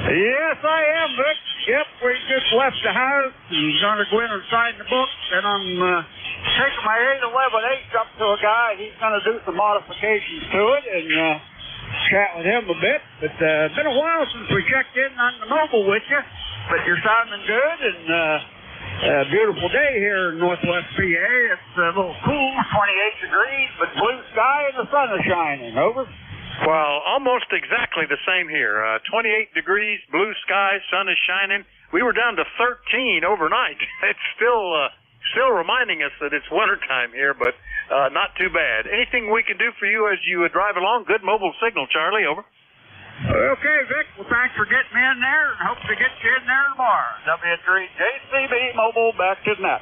Yes, I am, Vic. Yep, we just left the house and going to go in and sign the book, and I'm taking my 811H up to a guy. He's going to do some modifications to it and chat with him a bit. But it's been a while since we checked in on the mobile with you, but you're sounding good, and a beautiful day here in Northwest PA. It's a little cool, 28 degrees, but blue sky and the sun is shining. Over. Well, almost exactly the same here. 28 degrees, blue sky, sun is shining. We were down to 13 overnight. It's still reminding us that it's wintertime here, but not too bad. Anything we can do for you as you drive along? Good mobile signal, Charlie. Over. Okay, Vic. Well, thanks for getting me in there, and hope to get you in there tomorrow. W3JCB Mobile, back to the net.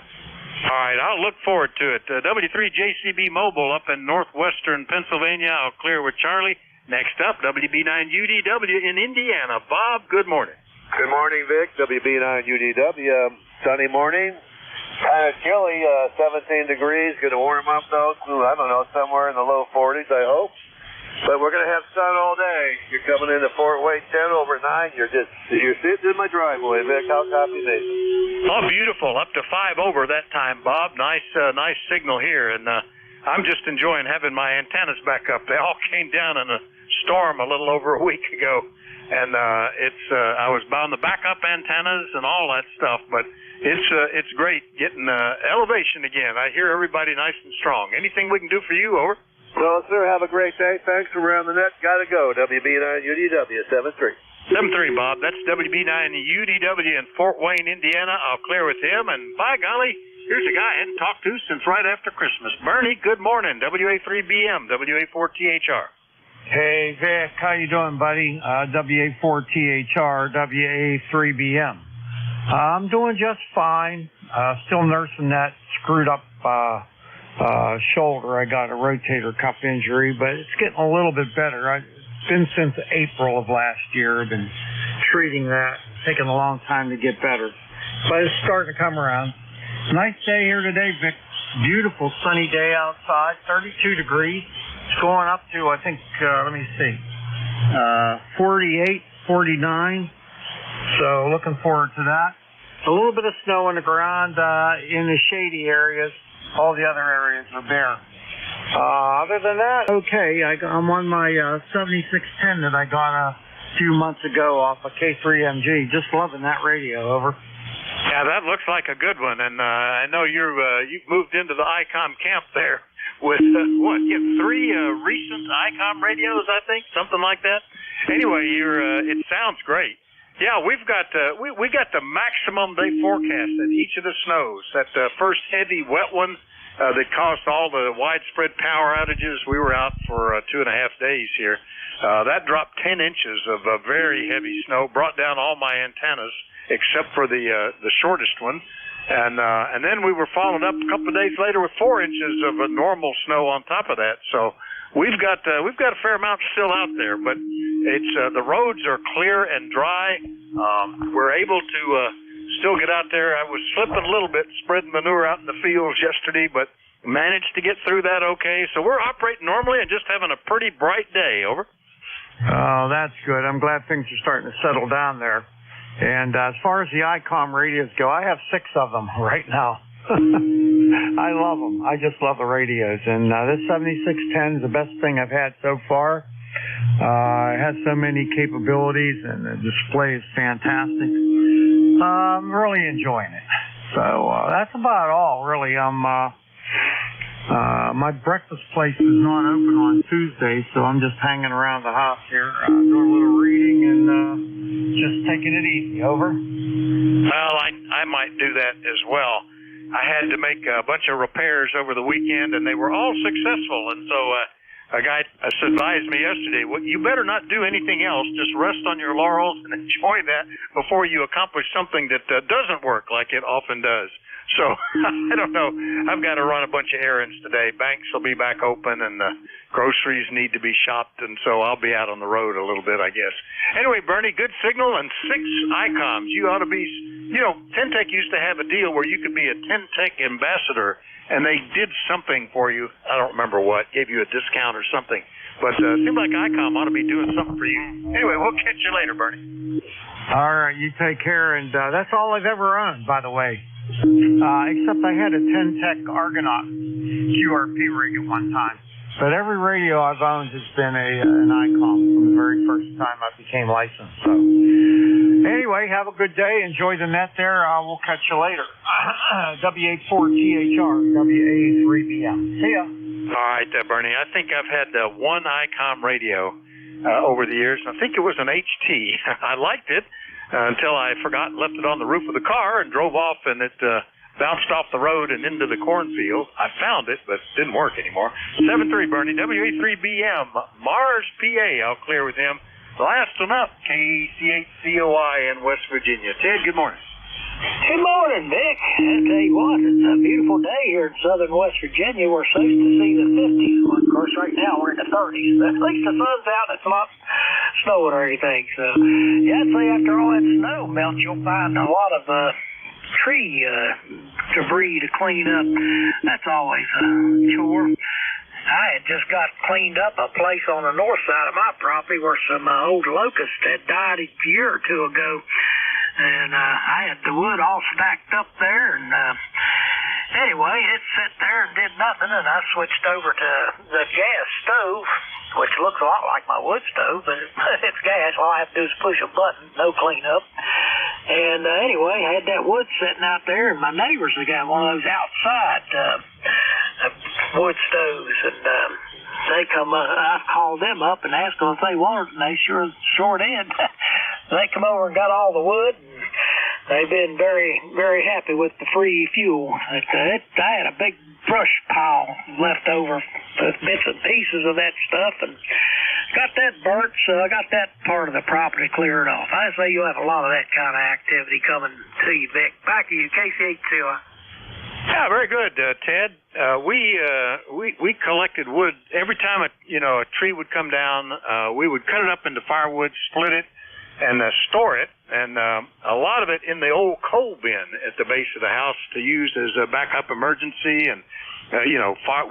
All right, I'll look forward to it. W3JCB Mobile up in northwestern Pennsylvania. I'll clear with Charlie. Next up, WB9UDW in Indiana. Bob, good morning. Good morning, Vic. WB9UDW. Sunny morning. Kind of chilly, 17 degrees. Going to warm up, though, to, I don't know, somewhere in the low 40s, I hope. But we're going to have sun all day. You're coming into Fort Wayne 10 over 9. You're sitting in my driveway, Vic. How copy me? Oh, beautiful. Up to 5 over that time, Bob. Nice signal here. And I'm just enjoying having my antennas back up. They all came down in a storm a little over a week ago. And I was on the backup antennas and all that stuff. But it's great getting elevation again. I hear everybody nice and strong. Anything we can do for you? Over. No, sir. Have a great day. Thanks for around the net. Gotta go. WB9UDW 73. 73, Bob. That's WB9UDW in Fort Wayne, Indiana. I'll clear with him. And by golly, here's a guy I hadn't talked to since right after Christmas. Bernie, good morning. WA3BM, WA4THR. Hey, Vic. How you doing, buddy? WA4THR, WA3BM. I'm doing just fine. Still nursing that screwed up shoulder. I got a rotator cuff injury, but it's getting a little bit better. It's been since April of last year. I've been treating that. It's taken a long time to get better, but it's starting to come around. Nice day here today, Vic. Beautiful sunny day outside, 32 degrees. It's going up to, I think, 48, 49. So looking forward to that. A little bit of snow on the ground in the shady areas. All the other areas are bare. Other than that, okay. I'm on my 7610 that I got a few months ago off of K3MG. Just loving that radio. Over. Yeah, that looks like a good one. And I know you've moved into the ICOM camp there with, you have 3 recent ICOM radios, I think, something like that. Anyway, it sounds great. Yeah, we got the maximum they forecast at each of the snows. That first heavy wet one that caused all the widespread power outages. We were out for 2.5 days here. That dropped 10 inches of very heavy snow, brought down all my antennas except for the shortest one, and then we were followed up a couple of days later with 4 inches of normal snow on top of that. So we've got a fair amount still out there, but it's the roads are clear and dry. We're able to still get out there. I was slipping a little bit, spreading manure out in the fields yesterday, but managed to get through that okay. So we're operating normally and just having a pretty bright day. Over. Oh, that's good. I'm glad things are starting to settle down there. And as far as the ICOM radios go, I have 6 of them right now. I love them. I just love the radios. And this 7610 is the best thing I've had so far. It has so many capabilities, and the display is fantastic. I'm really enjoying it. So that's about all, really. My breakfast place is not open on Tuesday, so I'm just hanging around the house here, doing a little reading and just taking it easy. Over. Well, I might do that as well. I had to make a bunch of repairs over the weekend, and they were all successful. And so a guy advised me yesterday, well, you better not do anything else. Just rest on your laurels and enjoy that before you accomplish something that doesn't work like it often does. So, I don't know. I've got to run a bunch of errands today. Banks will be back open, and groceries need to be shopped, and so I'll be out on the road a little bit, I guess. Anyway, Bernie, good signal and 6 ICOMs. You ought to be, Tentech used to have a deal where you could be a Tentech ambassador, and they did something for you. I don't remember what, gave you a discount or something. But it seemed like ICOM ought to be doing something for you. Anyway, we'll catch you later, Bernie. All right, you take care, and that's all I've ever owned, by the way. Except I had a Tentech Argonaut QRP rig at one time. But every radio I've owned has been an ICOM from the very first time I became licensed. So anyway, have a good day. Enjoy the net there. We'll catch you later. W84THR, WA3BM. See ya. All right, Bernie. I think I've had one ICOM radio over the years. I think it was an HT. I liked it. Until I forgot and left it on the roof of the car and drove off, and it bounced off the road and into the cornfield. I found it, but it didn't work anymore. 7-3, Bernie, WA3BM, Mars, PA. I'll clear with him. Last one up, KC8COI in West Virginia. Ted, good morning. Good morning, Vic. I tell you what, it's a beautiful day here in southern West Virginia. We're supposed to see the 50s. Well, of course, right now we're in the 30s. But at least the sun's out and it's not snowing or anything. So, yeah, I'd say after all that snow melt, you'll find a lot of tree debris to clean up. That's always a chore. I had just got cleaned up a place on the north side of my property where some old locusts had died a year or two ago. And I had the wood all stacked up there, and anyway, it sat there and did nothing, and I switched over to the gas stove, which looks a lot like my wood stove, but it's gas. All I have to do is push a button, no cleanup. And anyway, I had that wood sitting out there, and my neighbors have got one of those outside wood stoves, and they come up. I called them up and asked them if they wanted, and they sure did. They come over and got all the wood, and they've been very, very happy with the free fuel. I had a big brush pile left over with bits and pieces of that stuff, and got that burnt, so I got that part of the property cleared off. I say you'll have a lot of that kind of activity coming to you, Vic. Back to you, KC8COI. Yeah, very good, Ted. We collected wood every time a tree would come down. We would cut it up into firewood, split it, and store it, and a lot of it in the old coal bin at the base of the house to use as a backup emergency, and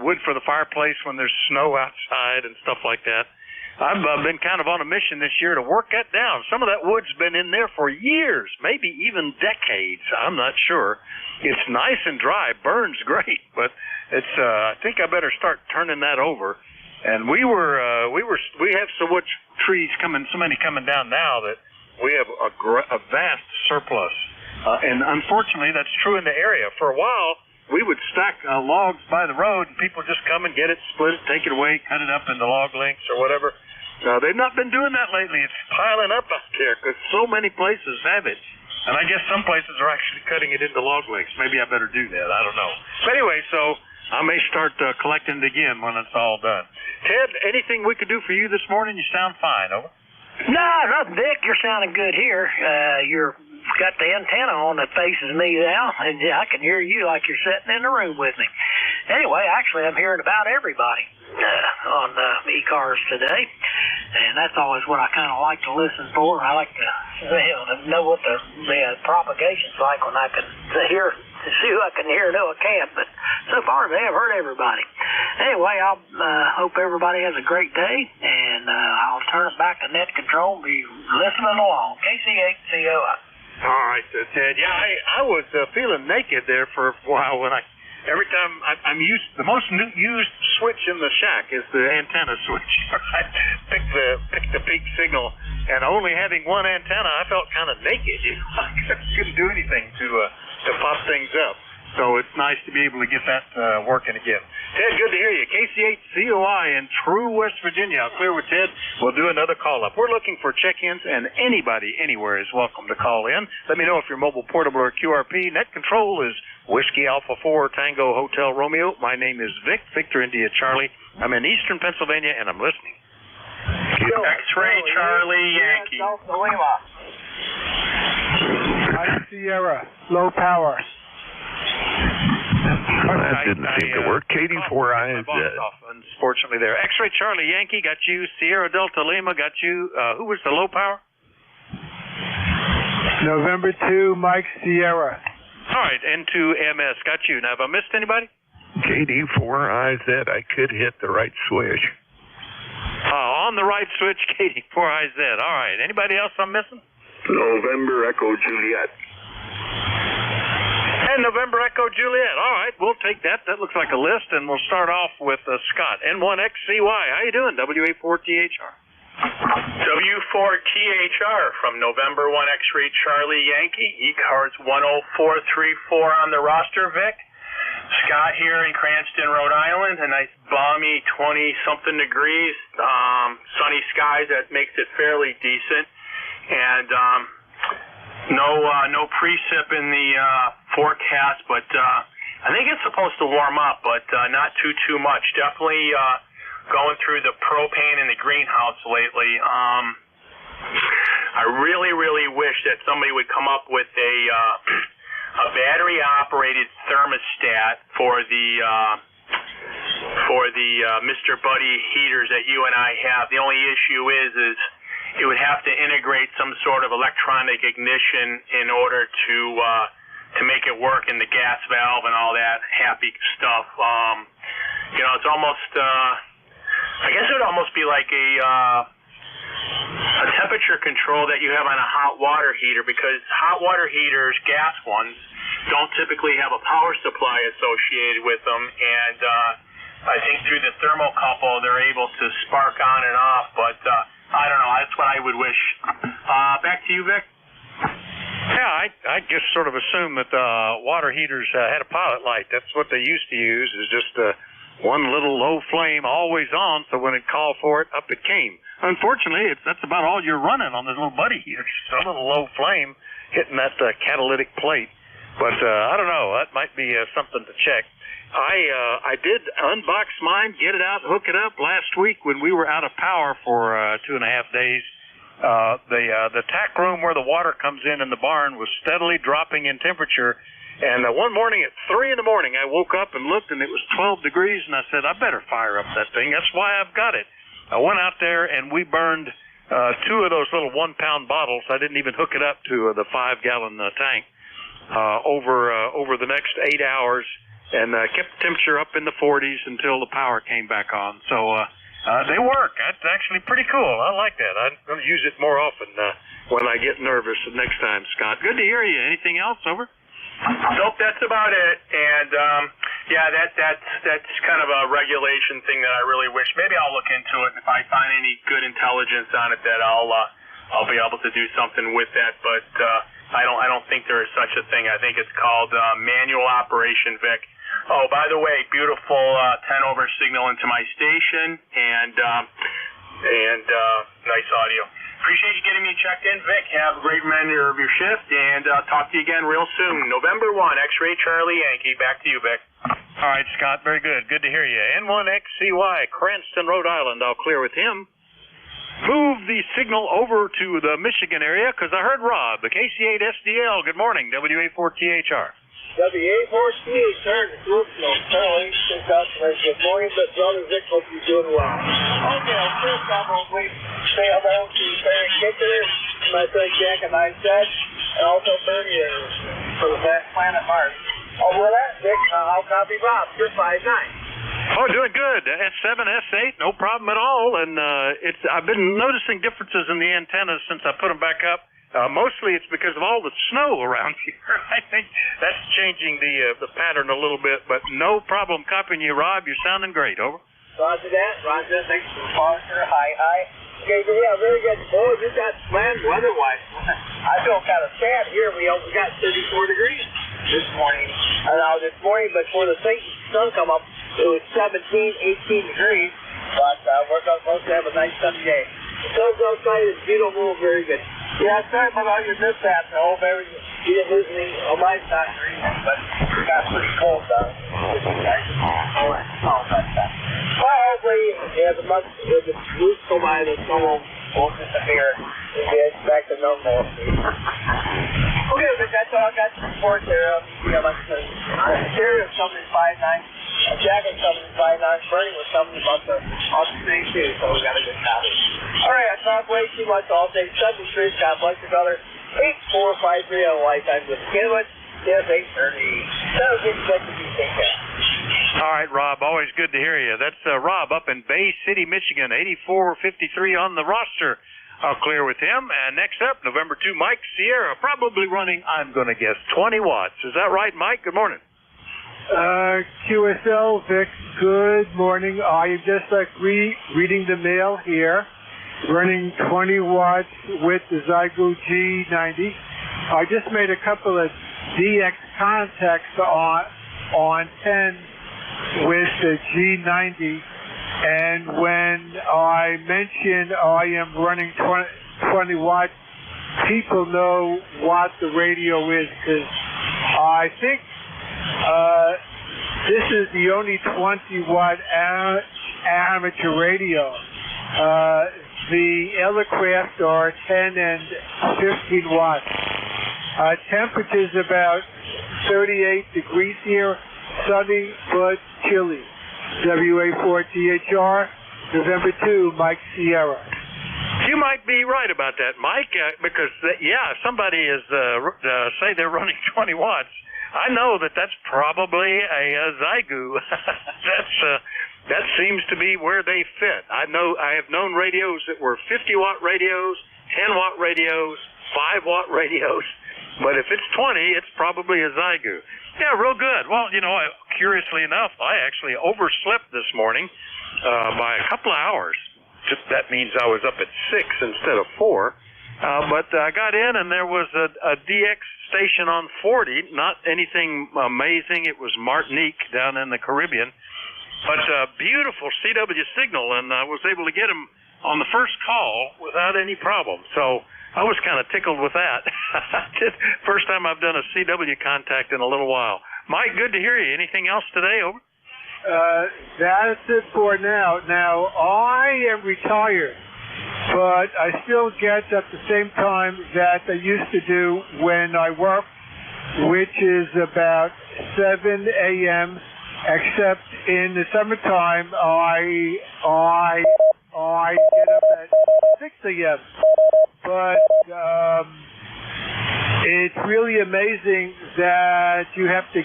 wood for the fireplace when there's snow outside and stuff like that. I've been kind of on a mission this year to work that down. Some of that wood's been in there for years, maybe even decades. I'm not sure. It's nice and dry, burns great, but it's. I think I better start turning that over. And we have so much trees so many coming down now that we have a vast surplus. And unfortunately, that's true in the area. For a while, we would stack logs by the road, and people just come and get it, split it, take it away, cut it up into log lengths or whatever. They've not been doing that lately. It's piling up out there because so many places have it. And I guess some places are actually cutting it into log lengths. Maybe I better do that. I don't know. But anyway, so I may start collecting it again when it's all done. Ted, anything we could do for you this morning? You sound fine, over. No, nothing, Dick. You're sounding good here. You're got the antenna on that faces me now, and I can hear you like you're sitting in the room with me. Anyway, actually, I'm hearing about everybody on ECARS today, and that's always what I kind of like to listen for. I like to know what the propagation's like when I can see who I can hear and who I can't, but so far today I've heard everybody. Anyway, I'll hope everybody has a great day, and I'll turn it back to net control and be listening along. KC8COI. All right, Ted. Yeah, I was feeling naked there for a while when every time I'm used, the most used switch in the shack is the antenna switch. I picked the peak signal, and only having one antenna, I felt kind of naked. I couldn't do anything to pop things up. So it's nice to be able to get that working again. Ted, good to hear you. KC8COI in true West Virginia. I'll clear with Ted. We'll do another call-up. We're looking for check-ins, and anybody anywhere is welcome to call in. Let me know if you're mobile, portable, or QRP. Net control is Whiskey Alpha 4 Tango Hotel Romeo. My name is Vic, Victor India Charlie. I'm in eastern Pennsylvania, and I'm listening. X-Ray Charlie Yankee. Mike Sierra, low power. That didn't seem to work. Katie, 4 eyes. Unfortunately, there. X-Ray Charlie Yankee got you. Sierra Delta Lima got you. Who was the low power? November 2, Mike Sierra. All right, N2MS got you. Now, have I missed anybody? Katie, 4 eyes. That I could hit the right switch. On the right switch, Katie, 4 eyes Z. All right. Anybody else I'm missing? November Echo Juliet. And November Echo Juliet. All right, we'll take that. That looks like a list, and we'll start off with Scott. N1XCY. How you doing? WA4THR. W4THR from November 1 X-Ray Charlie Yankee. ECARS 10434 on the roster, Vic. Scott here in Cranston, Rhode Island. A nice balmy 20-something degrees. Sunny skies. That makes it fairly decent. And no precip in the forecast, but I think it's supposed to warm up, but not too much. Definitely going through the propane in the greenhouse lately. I really wish that somebody would come up with a battery-operated thermostat for the Mr. Buddy heaters that you and I have. The only issue is it would have to integrate some sort of electronic ignition in order to make it work in the gas valve and all that happy stuff. It's almost I guess it would almost be like a temperature control that you have on a hot water heater, because hot water heaters, gas ones, don't typically have a power supply associated with them, and I think through the thermocouple they're able to spark on and off, but I don't know. That's what I would wish. Back to you, Vic. Yeah, I just sort of assumed that water heaters had a pilot light. That's what they used to use, is just one little low flame always on, so when it called for it, up it came. Unfortunately, that's about all you're running on this little buddy heater. Just a little low flame hitting that catalytic plate. But I don't know. That might be something to check. I did unbox mine, get it out, hook it up last week when we were out of power for 2.5 days. The tack room where the water comes in the barn was steadily dropping in temperature. And one morning at 3 in the morning, I woke up and looked, and it was 12 degrees, and I said, I better fire up that thing. That's why I've got it. I went out there, and we burned 2 of those little 1-pound bottles. I didn't even hook it up to the 5-gallon tank over the next 8 hours, and kept the temperature up in the 40s until the power came back on. So they work. That's actually pretty cool. I like that. I'm going to use it more often when I get nervous the next time, Scott. Good to hear you. Anything else? Over? Nope, that's about it. And that's kind of a regulation thing that I really wish. Maybe I'll look into it. If I find any good intelligence on it, that I'll be able to do something with that. But I don't think there is such a thing. I think it's called manual operation, Vic. Oh, by the way, beautiful 10-over signal into my station, and nice audio. Appreciate you getting me checked in, Vic. Have a great remainder of your shift, and talk to you again real soon. November 1, X-Ray Charlie Yankee. Back to you, Vic. All right, Scott. Very good. Good to hear you. N1XCY, Cranston, Rhode Island. I'll clear with him. Move the signal over to the Michigan area, because I heard Rob, the KC8SDL. Good morning, WA4THR. WA4THR, the group, no, Charlie, good morning, but Brother Vic, hope you're doing well. Okay, first probably say hello to Barry Kicker, my friend Jack and I said, and also Bernie for the planet Mars. Over that, Vic, I'll copy Bob, you're 5'9". Oh, doing good. S7, S8, no problem at all. And I've been noticing differences in the antennas since I put them back up. Mostly it's because of all the snow around here. I think that's changing the pattern a little bit, but no problem copying you, Rob. You're sounding great. Over. Roger that. Roger. Thanks for the sponsor. Hi. Okay, yeah, very good. Boy, you got slammed weather-wise. I feel kind of sad here. We got 34 degrees this morning. This morning, but before the sun come up, it was 17, 18 degrees. But we're supposed to have a nice sunny day. The sun's outside. It's beautiful. Very good. Yeah, sorry about all your mishaps. I hope You didn't lose me. Well, mine's not freezing, but it got pretty cold though. Well, hopefully, as the month, as the weeks go by, the snow won't disappear. We'll get back to normal. Okay, but that's all I got to report there. Like I said, Jerry was coming in 5'9", Jack was coming in 5'9", Bernie was coming about the same too, so we got a good copy. Alright, I talked way too much all day. Sunday Street, God bless your brother. 8453 on Lifetime with Kinwood. Yes, 830. That was expected to be taken care. All right, Rob, always good to hear you. That's Rob up in Bay City, Michigan, 8453 on the roster. I'll clear with him. And next up, November 2, Mike Sierra, probably running, I'm going to guess, 20 watts. Is that right, Mike? Good morning. QSL, Vic, good morning. I am just reading the mail here, running 20 watts with the Zygo G90. I just made a couple of DX contacts on 10 with the G90, and when I mention I am running 20 watts, people know what the radio is, because I think this is the only 20 watt amateur radio. The Elecraft are 10 and 15 watts. Temperature's about 38 degrees here, sunny but chilly. WA4THR, November 2, Mike Sierra. You might be right about that, Mike, because, somebody is, say they're running 20 watts. I know that's probably a Zygo. That seems to be where they fit. I have known radios that were 50-watt radios, 10-watt radios, 5-watt radios, but if it's 20, it's probably a Zygo. Yeah, real good. Well, curiously enough, I actually overslept this morning by a couple of hours. That means I was up at 6 instead of 4. But I got in, and there was a DX station on 40, not anything amazing. It was Martinique down in the Caribbean. But beautiful CW signal, and I was able to get him on the first call without any problem. So I was kind of tickled with that. First time I've done a CW contact in a little while. Mike, good to hear you. Anything else today? Over. That's it for now. Now, I am retired, but I still get at the same time that I used to do when I worked, which is about 7 a.m., except in the summertime, I get up at 6 a.m. But it's really amazing that you have to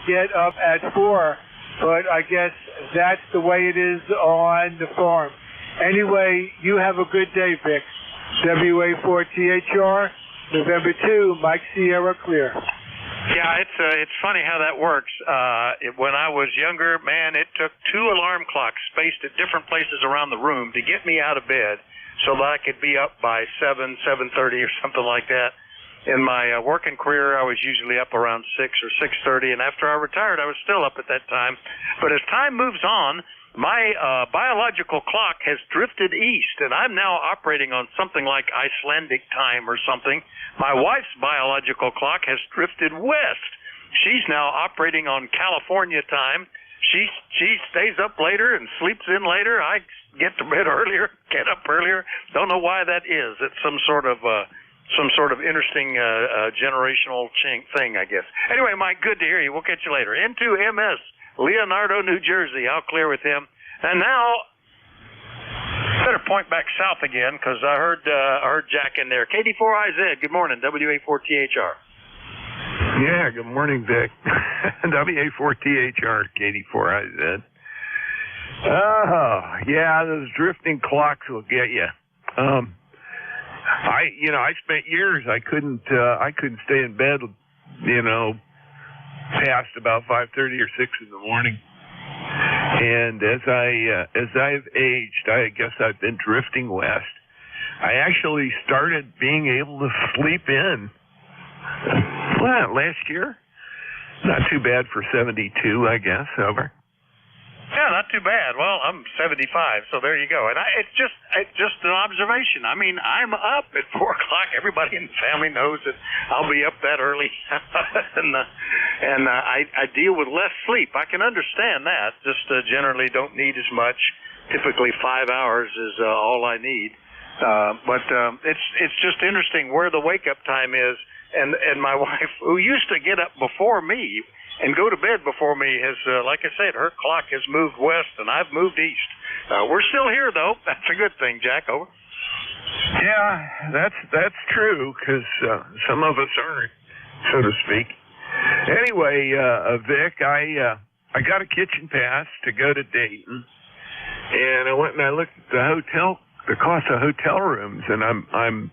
get up at 4. But I guess that's the way it is on the farm. Anyway, you have a good day, Vic. WA4THR, November 2, Mike Sierra, clear. Yeah, it's funny how that works. When I was younger, man, it took 2 alarm clocks spaced at different places around the room to get me out of bed so that I could be up by 7:30 or something like that. In my working career, I was usually up around 6 or 6:30, and after I retired, I was still up at that time. But as time moves on, my biological clock has drifted east, and I'm now operating on something like Icelandic time or something. My wife's biological clock has drifted west. She's now operating on California time. She stays up later and sleeps in later. I get to bed earlier, get up earlier. Don't know why that is. It's some sort of interesting generational thing, I guess. Anyway, Mike, good to hear you. We'll catch you later. Into MS, Leonardo, New Jersey. I'll clear with him. And now, better point back south again, because I heard Jack in there. KD4IZ, good morning, WA4THR. Yeah, good morning, Vic. WA4THR, KD4IZ. Oh, yeah, those drifting clocks will get you. I spent years, I couldn't stay in bed, past about 5:30 or 6 in the morning. And as I've aged, I guess I've been drifting west. I actually started being able to sleep in last year. Not too bad for 72, I guess, over. Yeah, not too bad. Well, I'm 75, so there you go. And it's just an observation. I mean, I'm up at 4 o'clock. Everybody in the family knows that I'll be up that early, and I deal with less sleep. I can understand that. Just generally don't need as much. Typically 5 hours is all I need. But it's just interesting where the wake up time is. And my wife, who used to get up before me and go to bed before me, has, like I said, her clock has moved west and I've moved east. We're still here, though. That's a good thing, Jack. Over. Yeah, that's true, because some of us aren't, so to speak. Anyway, Vic, I got a kitchen pass to go to Dayton, and I went and I looked at the cost of hotel rooms, and I'm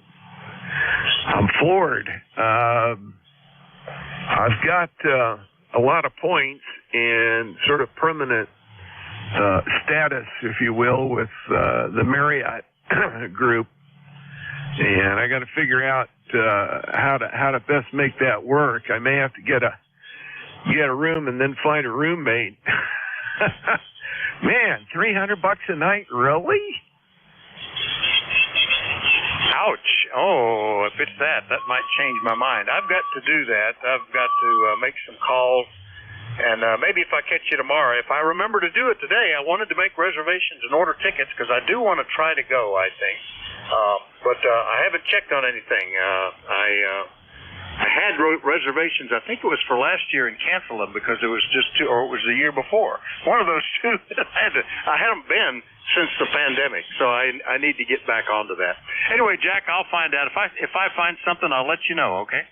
floored. I've got a lot of points and sort of permanent status, if you will, with the Marriott group, and I got to figure out how to best make that work. I may have to get a room and then find a roommate. Man, $300 a night, really? Ouch. Oh, if it's that might change my mind. I've got to do that. I've got to make some calls. And maybe if I catch you tomorrow, if I remember to do it today, I wanted to make reservations and order tickets because I do want to try to go, I think. But I haven't checked on anything. I had reservations, I think it was for last year, and canceled them because it was just or it was the year before. One of those two. I haven't been since the pandemic, so I need to get back onto that. Anyway, Jack, I'll find out. If I find something, I'll let you know, okay?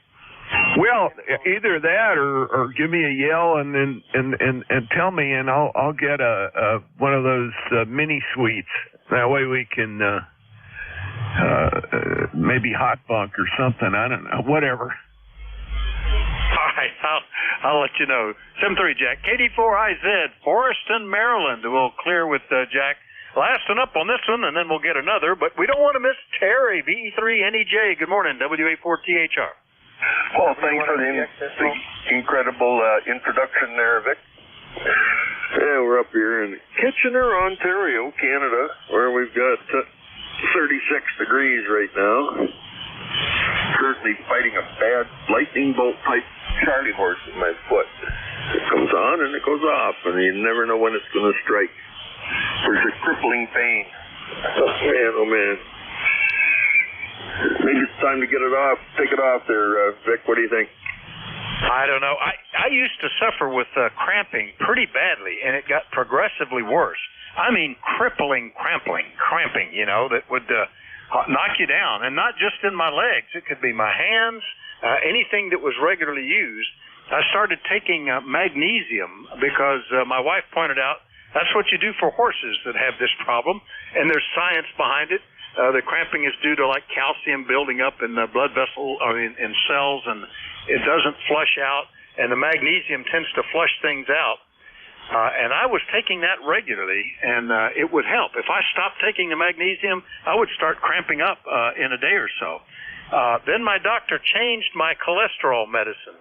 Well, either that or give me a yell and tell me, and I'll get a one of those mini suites. That way we can maybe hot bunk or something. I don't know, whatever. All right, I'll let you know. 7-3, Jack. KD4IZ, Forreston, Maryland. We'll clear with Jack. Last one up on this one, and then we'll get another. But we don't want to miss Terry, VE3NEJ. Good morning, WA4THR. Well, thanks for the incredible introduction there, Vic. Yeah, we're up here in Kitchener, Ontario, Canada, where we've got 36 degrees right now. Currently fighting a bad lightning bolt type Charlie horse in my foot. It comes on and it goes off, and you never know when it's going to strike. There's a crippling pain. Oh man. Maybe it's time to get it off. Take it off there, Vic. What do you think? I don't know. I used to suffer with cramping pretty badly, and it got progressively worse. I mean, cramping, you know, that would knock you down. And not just in my legs. It could be my hands, anything that was regularly used. I started taking magnesium because my wife pointed out that's what you do for horses that have this problem, and there's science behind it. The cramping is due to like calcium building up in the blood vessel or in cells, and it doesn't flush out, and the magnesium tends to flush things out. And I was taking that regularly, and it would help. If I stopped taking the magnesium, I would start cramping up in a day or so. Then my doctor changed my cholesterol medicine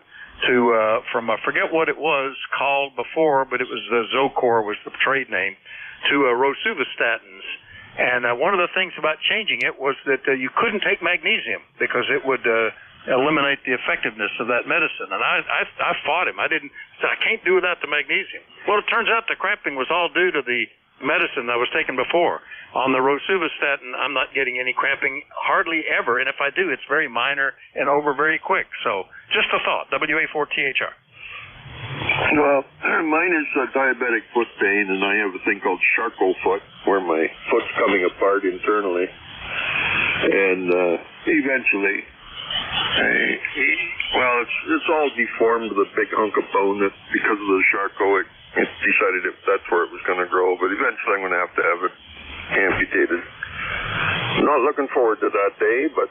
to from I forget what it was called before, but it was Zocor was the trade name, to rosuvastatins. And one of the things about changing it was that you couldn't take magnesium because it would eliminate the effectiveness of that medicine. And I fought him. I can't do without the magnesium. Well, it turns out the cramping was all due to the medicine I was taking before. On the rosuvastatin, I'm not getting any cramping hardly ever. And if I do, it's very minor and over very quick. So just a thought. WA4THR. Well, mine is diabetic foot pain, and I have a thing called charcoal foot, where my foot's coming apart internally. And eventually, it's all deformed with a big hunk of bone that, because of the charcoal, it decided if that's where it was going to grow. But eventually I'm going to have it amputated. Not looking forward to that day, but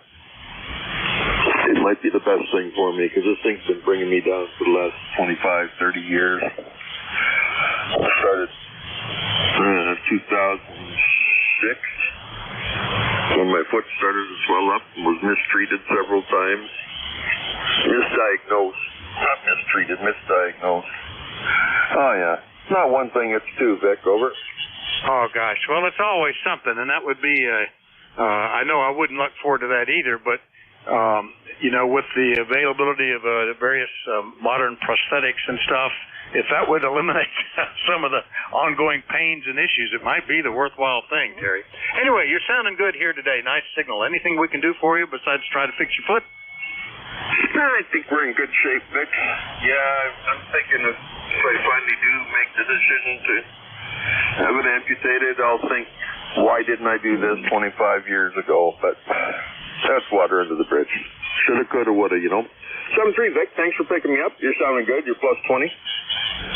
it might be the best thing for me, because this thing's been bringing me down for the last 25, 30 years. I started 2006 when my foot started to swell up and was mistreated several times. Misdiagnosed. Oh, yeah. Not one thing, it's two, Vic. Over. Oh, gosh. Well, it's always something, and that would be, I know I wouldn't look forward to that either, but, you know, with the availability of the various modern prosthetics and stuff, if that would eliminate some of the ongoing pains and issues, it might be the worthwhile thing, Terry. Anyway, you're sounding good here today. Nice signal. Anything we can do for you besides try to fix your foot? I think we're in good shape, Vic. Yeah, I'm thinking if I finally do make the decision to have it amputated, I'll think, why didn't I do this 25 years ago? But that's water under the bridge. Shoulda, coulda, woulda, you know. 7-3, Vic, thanks for picking me up. You're sounding good. You're plus 20.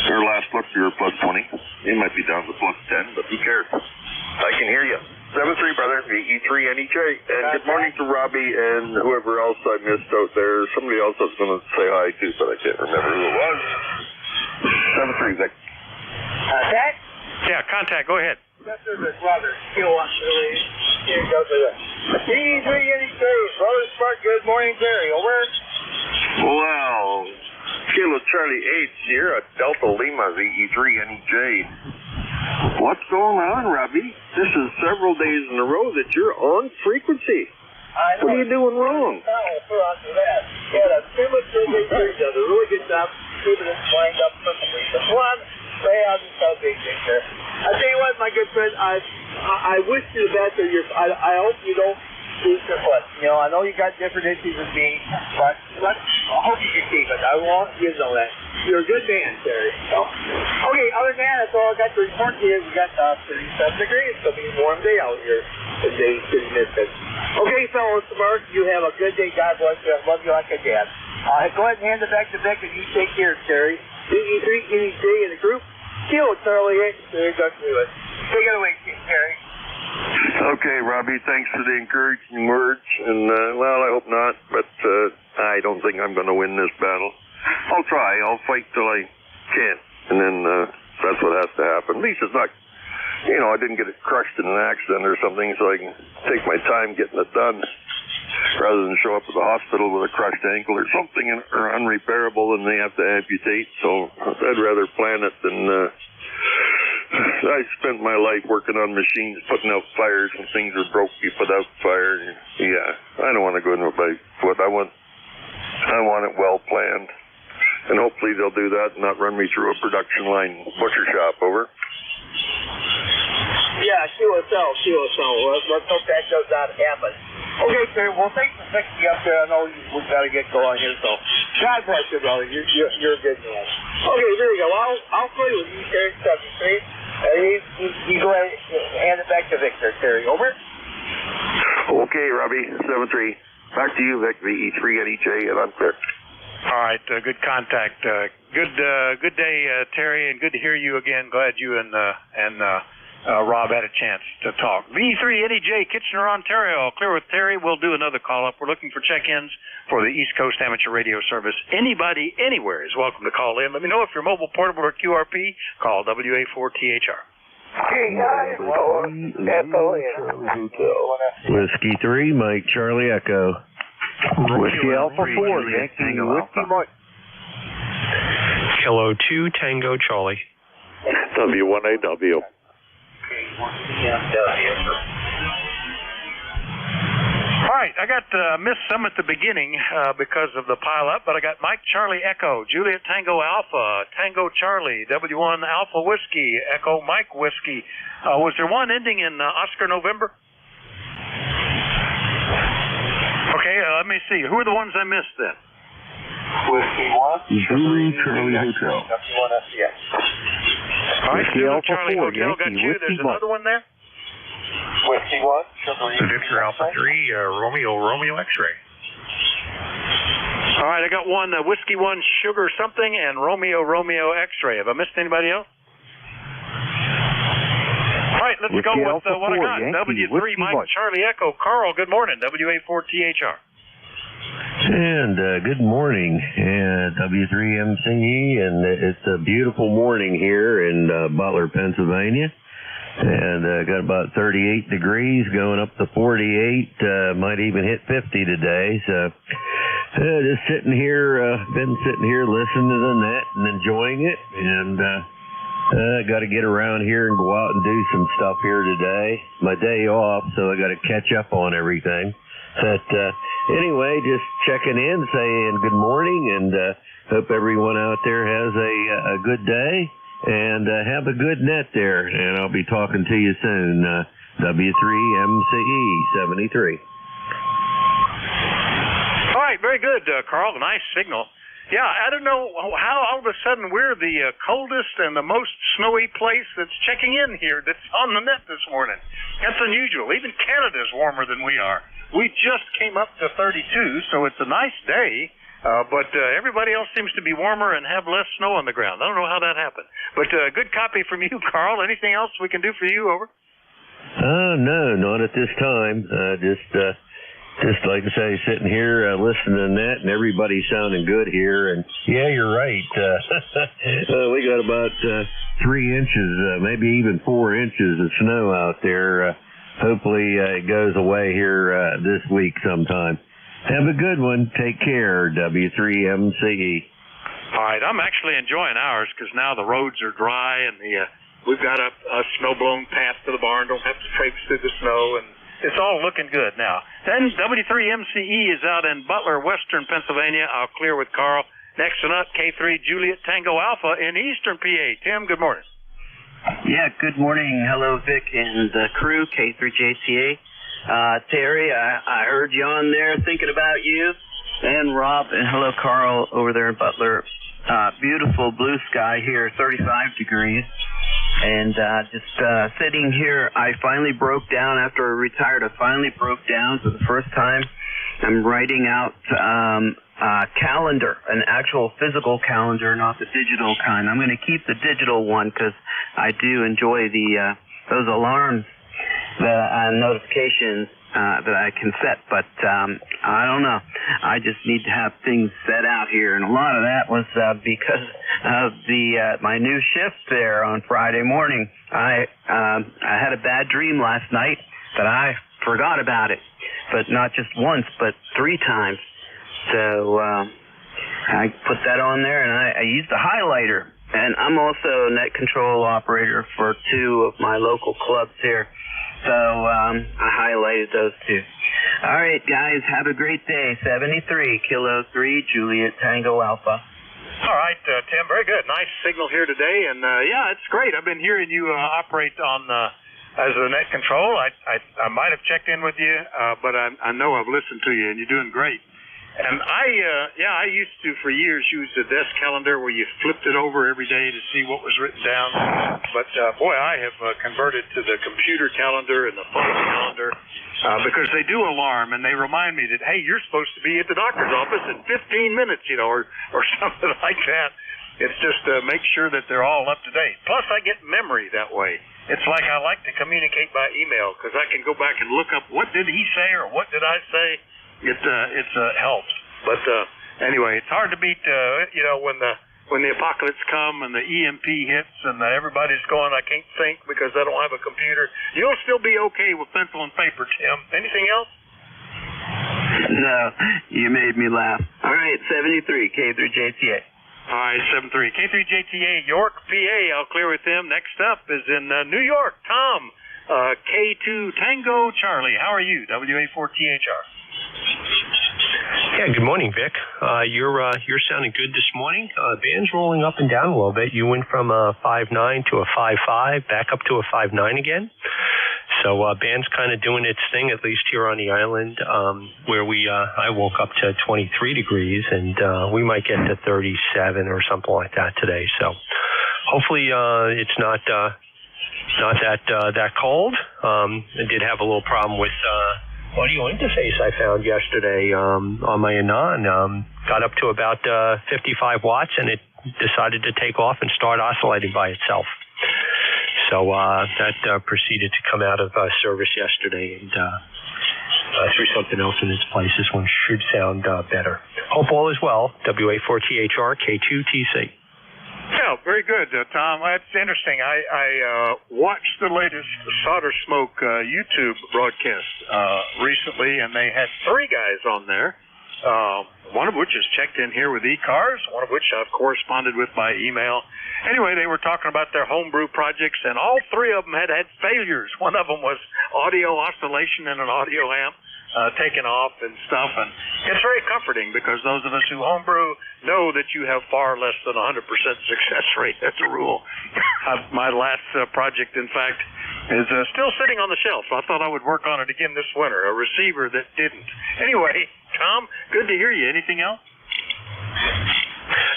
Your last look, you were plus 20. You might be down to plus 10, but who cares? I can hear you. 7-3, brother. VE3 NEJ. And good morning to Robbie and whoever else I missed out there. Somebody else I was going to say hi to, but I can't remember who it was. 7-3, Vic. Contact? Yeah, contact. Go ahead. This is his brother. Here goes it. VE3 NEJ. Brother Spark, good morning, Terry. Over. Well, Kilo Charlie 8, Sierra Delta Lima VE3 NEJ. What's going on, Robbie? This is several days in a row that you're on frequency. What are you doing wrong? Yeah, the VE3 does a really good job keeping it lined up perfectly. The one, they have this big picture. I tell you what, my good friend, I wish you the best of your. I hope you don't lose your foot. You know, I know you got different issues with me, but I hope you can keep it. I want you to know that. You're a good man, Terry. So, okay, other than that, that's all I got to report to you. We got 37 degrees. It's going to be a warm day out here today. Okay, fellows, Mark, you have a good day. God bless you. I love you like a dad. Go ahead and hand it back to Vic, and you take care, Terry. VE3, NEJ, in the group. Kilo Charlie 8, there you go, Lewis. Take it away, Terry. Okay, Robbie, thanks for the encouraging words. And, well, I hope not, but I don't think I'm going to win this battle. I'll try. I'll fight till I can't. And then that's what has to happen. At least it's not, you know, I didn't get it crushed in an accident or something, so I can take my time getting it done rather than show up at the hospital with a crushed ankle or something or unrepairable and they have to amputate. So I'd rather plan it than... I spent my life working on machines, putting out fires when things were broke. You put out fire. Yeah, I don't want to go into my foot. I want it well planned, and hopefully they'll do that and not run me through a production line butcher shop. Over. Yeah, QSL. Let's hope that does not happen. Okay, sir. Well, thanks for picking me up there. I know we've got to get going here, so God bless you, brother. You're a good man. Okay, there you go. I'll play with you, Terry. 73. You go ahead and hand it back to Victor, Terry. Over. Okay, Robbie. 7-3. Back to you, Vic. VE3 NEJ, and I'm clear. All right, good contact. Good day, Terry, and good to hear you again. Glad you and Rob had a chance to talk. VE3 NEJ, Kitchener, Ontario. Clear with Terry. We'll do another call-up. We're looking for check-ins for the East Coast Amateur Radio Service. Anybody, anywhere is welcome to call in. Let me know if you're mobile, portable, or QRP. Call WA4THR. Whiskey 3, Mike Charlie Echo. Whiskey Alpha 4, Yankee Whiskey Mike. Kilo 2, Tango Charlie. W1AW. All right, I got missed some at the beginning because of the pile-up, but I got Mike Charlie Echo, Juliet Tango Alpha, Tango Charlie, W1 Alpha Whiskey, Echo Mike Whiskey. Was there one ending in Oscar November? Okay, let me see. Who are the ones I missed then? Whiskey 1, Julie Charlie Hotel. W1 SCX. All right, Julie Charlie Hotel got you. There's another one there? Whiskey 1, Victor Alpha 3, Romeo X-Ray. All right, I got one, Whiskey 1, Sugar something, and Romeo X-Ray. Have I missed anybody else? All right, let's go with what I got. W3, Mike Charlie Echo. Carl, good morning. WA4THR. And good morning, W3MCE, and it's a beautiful morning here in Butler, Pennsylvania. And got about 38 degrees, going up to 48, might even hit 50 today. So Just sitting here, been sitting here listening to the net and enjoying it, and got to get around here and go out and do some stuff here today. My day off, so I got to catch up on everything. But anyway, just checking in, saying good morning, and hope everyone out there has a good day, and have a good net there. And I'll be talking to you soon. W3MCE 73. All right, very good, Carl. Nice signal. Yeah, I don't know how all of a sudden we're the coldest and the most snowy place that's checking in here that's on the net this morning. That's unusual. Even Canada's warmer than we are. We just came up to 32, so it's a nice day, but everybody else seems to be warmer and have less snow on the ground. I don't know how that happened. But good copy from you, Carl. Anything else we can do for you, over? No, not at this time. Just like I say, sitting here listening to that, and everybody's sounding good here. And yeah, you're right. We got about 3 inches, maybe even 4 inches of snow out there. Hopefully it goes away here this week sometime. Have a good one. Take care, W3MCE. All right, I'm actually enjoying ours because now the roads are dry and we've got a snow-blown path to the barn. Don't have to traipse through the snow, and it's all looking good now. Then W3MCE is out in Butler, Western Pennsylvania. I'll clear with Carl. Next one up, K3 Juliet Tango Alpha in Eastern PA. Tim, good morning. Yeah, good morning. Hello, Vic and the crew, K3JTA. Terry, I heard you on there thinking about you. And Rob, and hello, Carl, over there in Butler. Beautiful blue sky here, 35 degrees. And just sitting here, I finally broke down after I retired. I finally broke down for the first time. I'm writing out calendar, an actual physical calendar, not the digital kind. I'm going to keep the digital one because I do enjoy the those alarms, the notifications that I can set. But I don't know. I just need to have things set out here, and a lot of that was because of my new shift there on Friday morning. I had a bad dream last night that I forgot about it, but not just once, but 3 times. So I put that on there, and I used a highlighter. And I'm also a net control operator for 2 of my local clubs here. So I highlighted those 2. All right, guys, have a great day. 73, Kilo 3, Juliet Tango Alpha. All right, Tim, very good. Nice signal here today. And, yeah, it's great. I've been hearing you operate on as a net control. I might have checked in with you, but I know I've listened to you, and you're doing great. And I used to, for years, use the desk calendar where you flipped it over every day to see what was written down. But, boy, I have converted to the computer calendar and the phone calendar because they do alarm, and they remind me that, hey, you're supposed to be at the doctor's office in 15 minutes, or something like that. It's just make sure that they're all up to date. Plus, I get memory that way. It's like I like to communicate by email because I can go back and look up what did he say or what did I say. It helps, but anyway, it's hard to beat. When the apocalypse come and the EMP hits and everybody's going, I can't think because I don't have a computer. You'll still be okay with pencil and paper, Tim. Anything else? No, you made me laugh. All right, 73 K3JTA. All right, 73 K3JTA, York, PA. I'll clear with them. Next up is in New York. Tom, K2 Tango Charlie. How are you? WA4THR. Yeah, good morning, Vic. You're sounding good this morning. Band's rolling up and down a little bit. You went from a 5.9 to a 5.5, back up to a 5.9 again. So band's kind of doing its thing, at least here on the island, where I woke up to 23 degrees, and we might get to 37 or something like that today. So hopefully it's not that cold. I did have a little problem with audio interface I found yesterday on my Anon. Got up to about 55 watts, and it decided to take off and start oscillating by itself. So that proceeded to come out of service yesterday and threw something else in its place. This one should sound better. Hope all is well. WA4THR, K2TC. Yeah, very good, Tom. That's interesting. I watched the latest Solder Smoke YouTube broadcast recently, and they had 3 guys on there. one of which is checked in here with ECARS, one of which I've corresponded with by email. Anyway, they were talking about their homebrew projects, and all three of them had failures. One of them was audio oscillation in an audio amp taken off and stuff, and it's very comforting because those of us who homebrew know that you have far less than 100% success rate. That's a rule. My last project, in fact, is still sitting on the shelf. I thought I would work on it again this winter, a receiver that didn't. Anyway, Tom, good to hear you. Anything else?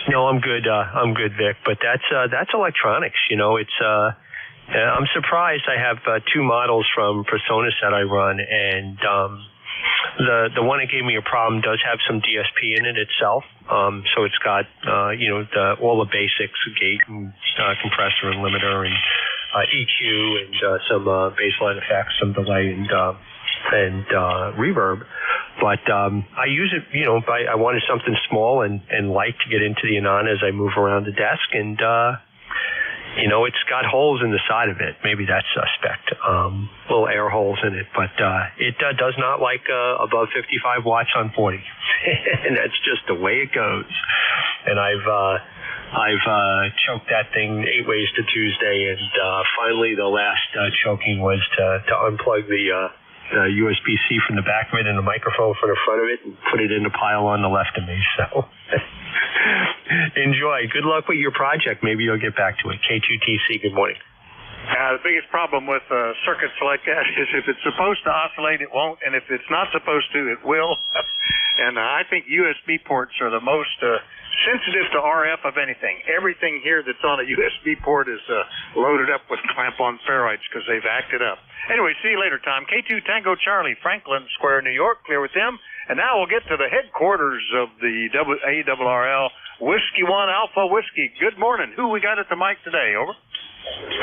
No, I'm good. I'm good, Vic. But that's electronics. You know, it's. I'm surprised. I have two models from Presonus that I run, and the one that gave me a problem does have some DSP in it itself. So it's got all the basics, gate and compressor and limiter and EQ and some baseline effects, some delay and reverb. But I use it, I wanted something small and light to get into the Anon as I move around the desk. And, it's got holes in the side of it. Maybe that's suspect. Little air holes in it. But it does not like above 55 watts on 40. And that's just the way it goes. And I've choked that thing 8 ways to Tuesday. And finally the last choking was to unplug the USB-C from the back of it and the microphone from the front of it and put it in the pile on the left of me. So enjoy. Good luck with your project. Maybe you'll get back to it. K2TC, good morning. The biggest problem with circuits like that is if it's supposed to oscillate, it won't, and if it's not supposed to, it will. And I think USB ports are the most sensitive to RF of anything. Everything here that's on a USB port is loaded up with clamp-on ferrites because they've acted up. Anyway, see you later, Tom. K2 Tango Charlie, Franklin Square, New York. Clear with them. And now we'll get to the headquarters of the ARRL, Whiskey 1 Alpha Whiskey. Good morning. Who we got at the mic today? Over.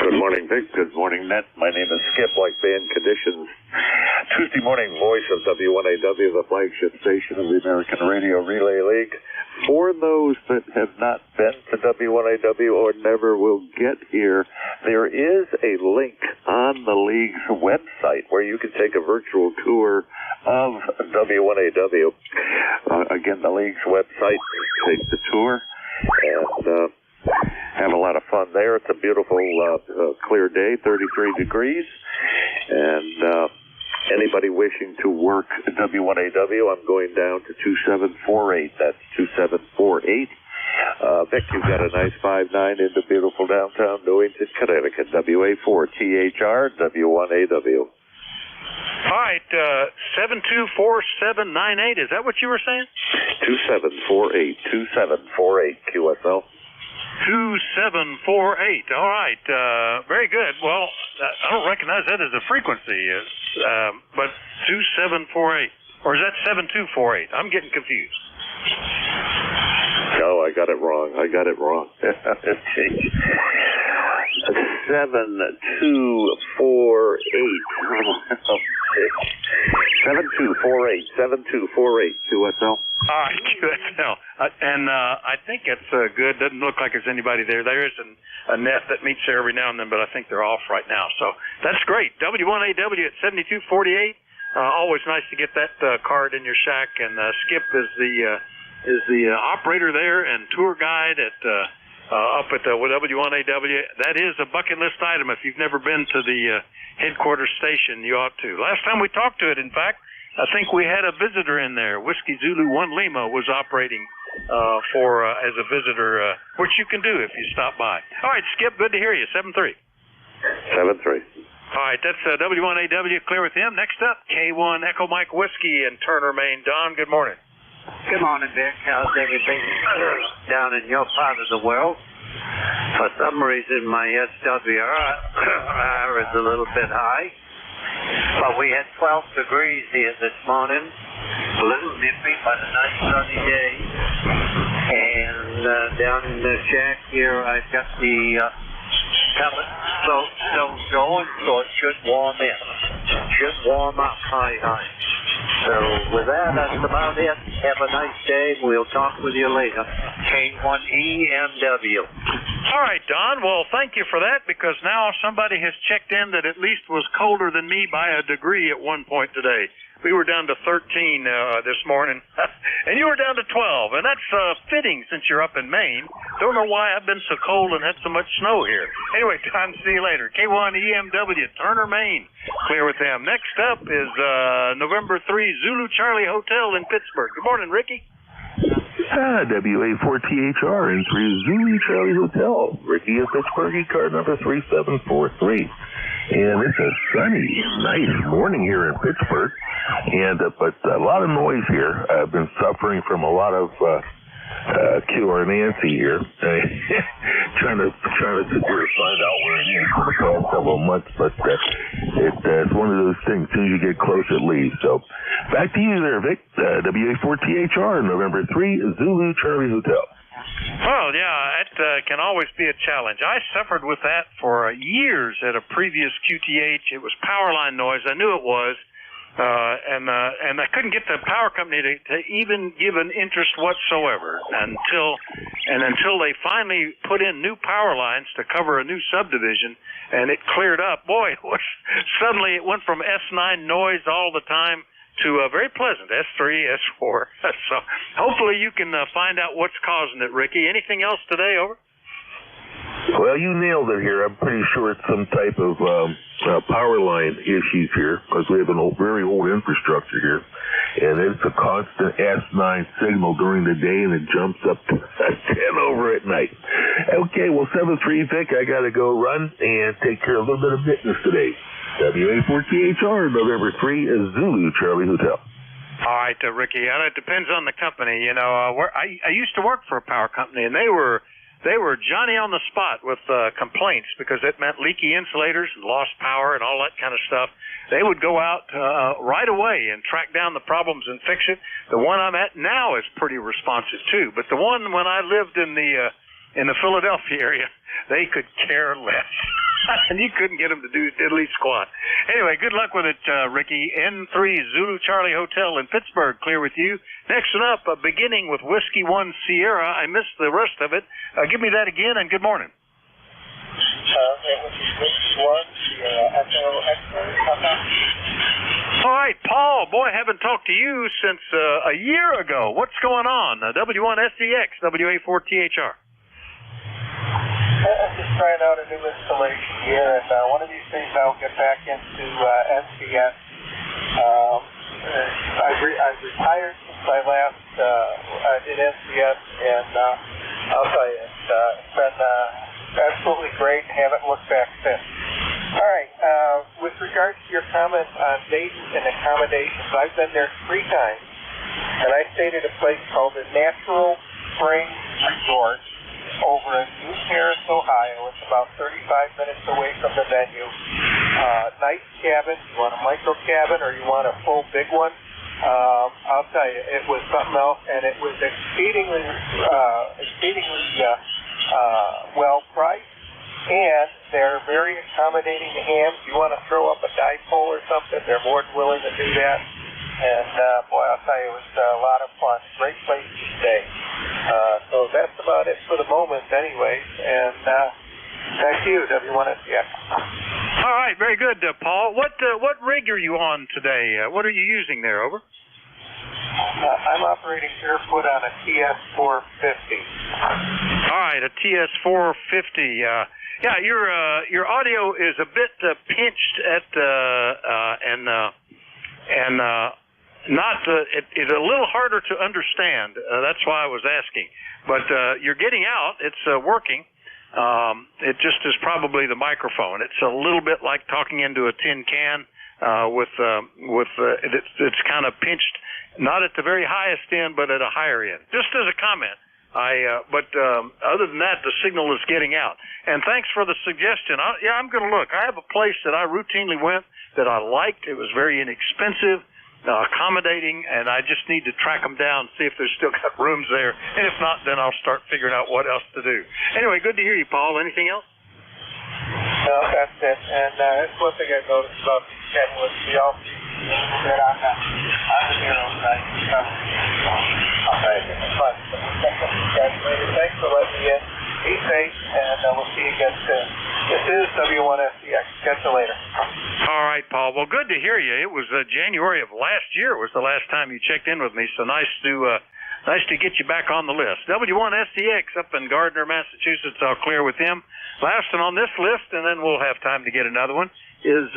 Good morning, Vic. Good morning, Net. My name is Skip, like band conditions. Tuesday morning voice of W1AW, the flagship station of the American Radio Relay League. For those that have not been to W1AW or never will get here, there is a link on the league's website where you can take a virtual tour of W1AW. Again, the league's website, take the tour, and have a lot of fun there. It's a beautiful, clear day, 33 degrees. And anybody wishing to work at W1AW, I'm going down to 2748. That's 2748. Vic, you've got a nice 5-9 into beautiful downtown Newington, Connecticut. WA4THR, W1AW. All right, 724798. Is that what you were saying? 2748 QSL. 2748. All right. Very good. Well, I don't recognize that as a frequency, but 2748. Or is that 7248? I'm getting confused. No, I got it wrong. 7248 QSL. All right, QSL. And I think it's good. Doesn't look like there's anybody there. There is a net that meets there every now and then, but I think they're off right now. So that's great. W1AW at 7248. Always nice to get that card in your shack. And Skip is the operator there and tour guide at up at the W1AW. That is a bucket list item. If you've never been to the headquarters station, you ought to. Last time we talked to it, in fact, I think we had a visitor in there. Whiskey Zulu 1 Lima was operating as a visitor, which you can do if you stop by. All right, Skip, good to hear you. 7-3. 7-3. All right, that's W1AW. Clear with him. Next up, K1 Echo Mike Whiskey in Turner, Maine. Don, good morning. Good morning, Vic. How's everything down in your part of the world? For some reason, my SWR is a little bit high. But we had 12 degrees here this morning. A little nippy, but a nice sunny day. And down in the shack here, I've got the pellet stove going, so it should warm in. Should warm up high. So with that, that's about it. Have a nice day. We'll talk with you later. K1EMW. All right, Don. Well, thank you for that, because now somebody has checked in that at least was colder than me by a degree at one point today. We were down to 13 this morning, and you were down to 12, and that's fitting since you're up in Maine. Don't know why I've been so cold and had so much snow here. Anyway, Don, see you later. K1 EMW, Turner, Maine. Clear with them. Next up is November 3, Zulu Charlie Hotel in Pittsburgh. Good morning, Ricky. WA4THR in 3 Zulu Charlie Hotel. Ricky of Pittsburgh, card number 3743. And it's a sunny, nice morning here in Pittsburgh. And but a lot of noise here. I've been suffering from a lot of QR Nancy here, trying to find out where it is for the past several months. But it's one of those things. As soon as you get close, it leaves. So back to you there, Vic. WA4THR, November 3, Zulu Charlie Hotel. Well, yeah, it can always be a challenge. I suffered with that for years at a previous QTH. It was power line noise. I knew it was. And I couldn't get the power company to even give an interest whatsoever until they finally put in new power lines to cover a new subdivision, and it cleared up. Boy, suddenly it went from S9 noise all the time to very pleasant S3, S4. So hopefully you can find out what's causing it, Ricky. Anything else today? Over. Well, you nailed it here. I'm pretty sure it's some type of power line issues here, because we have very old infrastructure here, and it's a constant S9 signal during the day, and it jumps up to 10 over at night. Okay, well, 7-3, Vic, I got to go run and take care of a little bit of business today. WA4THR, November 3, is Zulu Charlie Hotel. All right, Ricky. It depends on the company. You know, I used to work for a power company, and they were Johnny on the spot with complaints, because it meant leaky insulators and lost power and all that kind of stuff. They would go out right away and track down the problems and fix it. The one I'm at now is pretty responsive too, but the one when I lived in the Philadelphia area, they could care less. And you couldn't get them to do diddly squat. Anyway, good luck with it, Ricky. N3 Zulu Charlie Hotel in Pittsburgh, clear with you. Next one up, beginning with Whiskey 1 Sierra. I missed the rest of it. Give me that again, and good morning. Whiskey 1 Sierra, Echo X-ray. All right, Paul. Boy, I haven't talked to you since a year ago. What's going on? W1SEX, WA4THR. I'm just trying out a new installation here, and one of these days I'll get back into SCS. I've retired since I last did SCS, and I'll tell you, it's been absolutely great. Haven't looked back since. All right, with regards to your comment on Dayton and accommodations, I've been there 3 times, and I stayed at a place called the Natural Springs Resort over in New Paris, Ohio. It's about 35 minutes away from the venue. Nice cabin. You want a micro cabin or you want a full big one? I'll tell you, it was something else, and it was exceedingly well priced, and they're very accommodating to hams. If you want to throw up a dipole or something, they're more than willing to do that. And boy, I'll tell you, it was a lot of fun. Great place to stay. So that's about it for the moment, anyways. And thank you, W1SCX. All right, very good, Paul. What rig are you on today? What are you using there? Over. I'm operating barefoot on a TS450. All right, a TS450. Yeah, your audio is a bit pinched at it's a little harder to understand. That's why I was asking. But you're getting out. It's working. It just is probably the microphone. It's a little bit like talking into a tin can it's kind of pinched, not at the very highest end, but at a higher end. Just as a comment. Other than that, the signal is getting out. And thanks for the suggestion. I'm going to look. I have a place that I routinely went that I liked. It was very inexpensive, accommodating, and I just need to track them down, see if there's still got rooms there. And if not, then I'll start figuring out what else to do. Anyway, good to hear you, Paul. Anything else? No, that's it. And that's one thing I noticed about these Kenwoods. We all see that on the narrow side. I'll try to get the fun. Thanks for letting me in. Be safe, and we'll see you again soon. This is W1SCX. Catch you later. All right, Paul. Well, good to hear you. It was January of last year was the last time you checked in with me, so nice to get you back on the list. W1SCX up in Gardner, Massachusetts. I'll clear with him. Last one on this list, and then we'll have time to get another one, is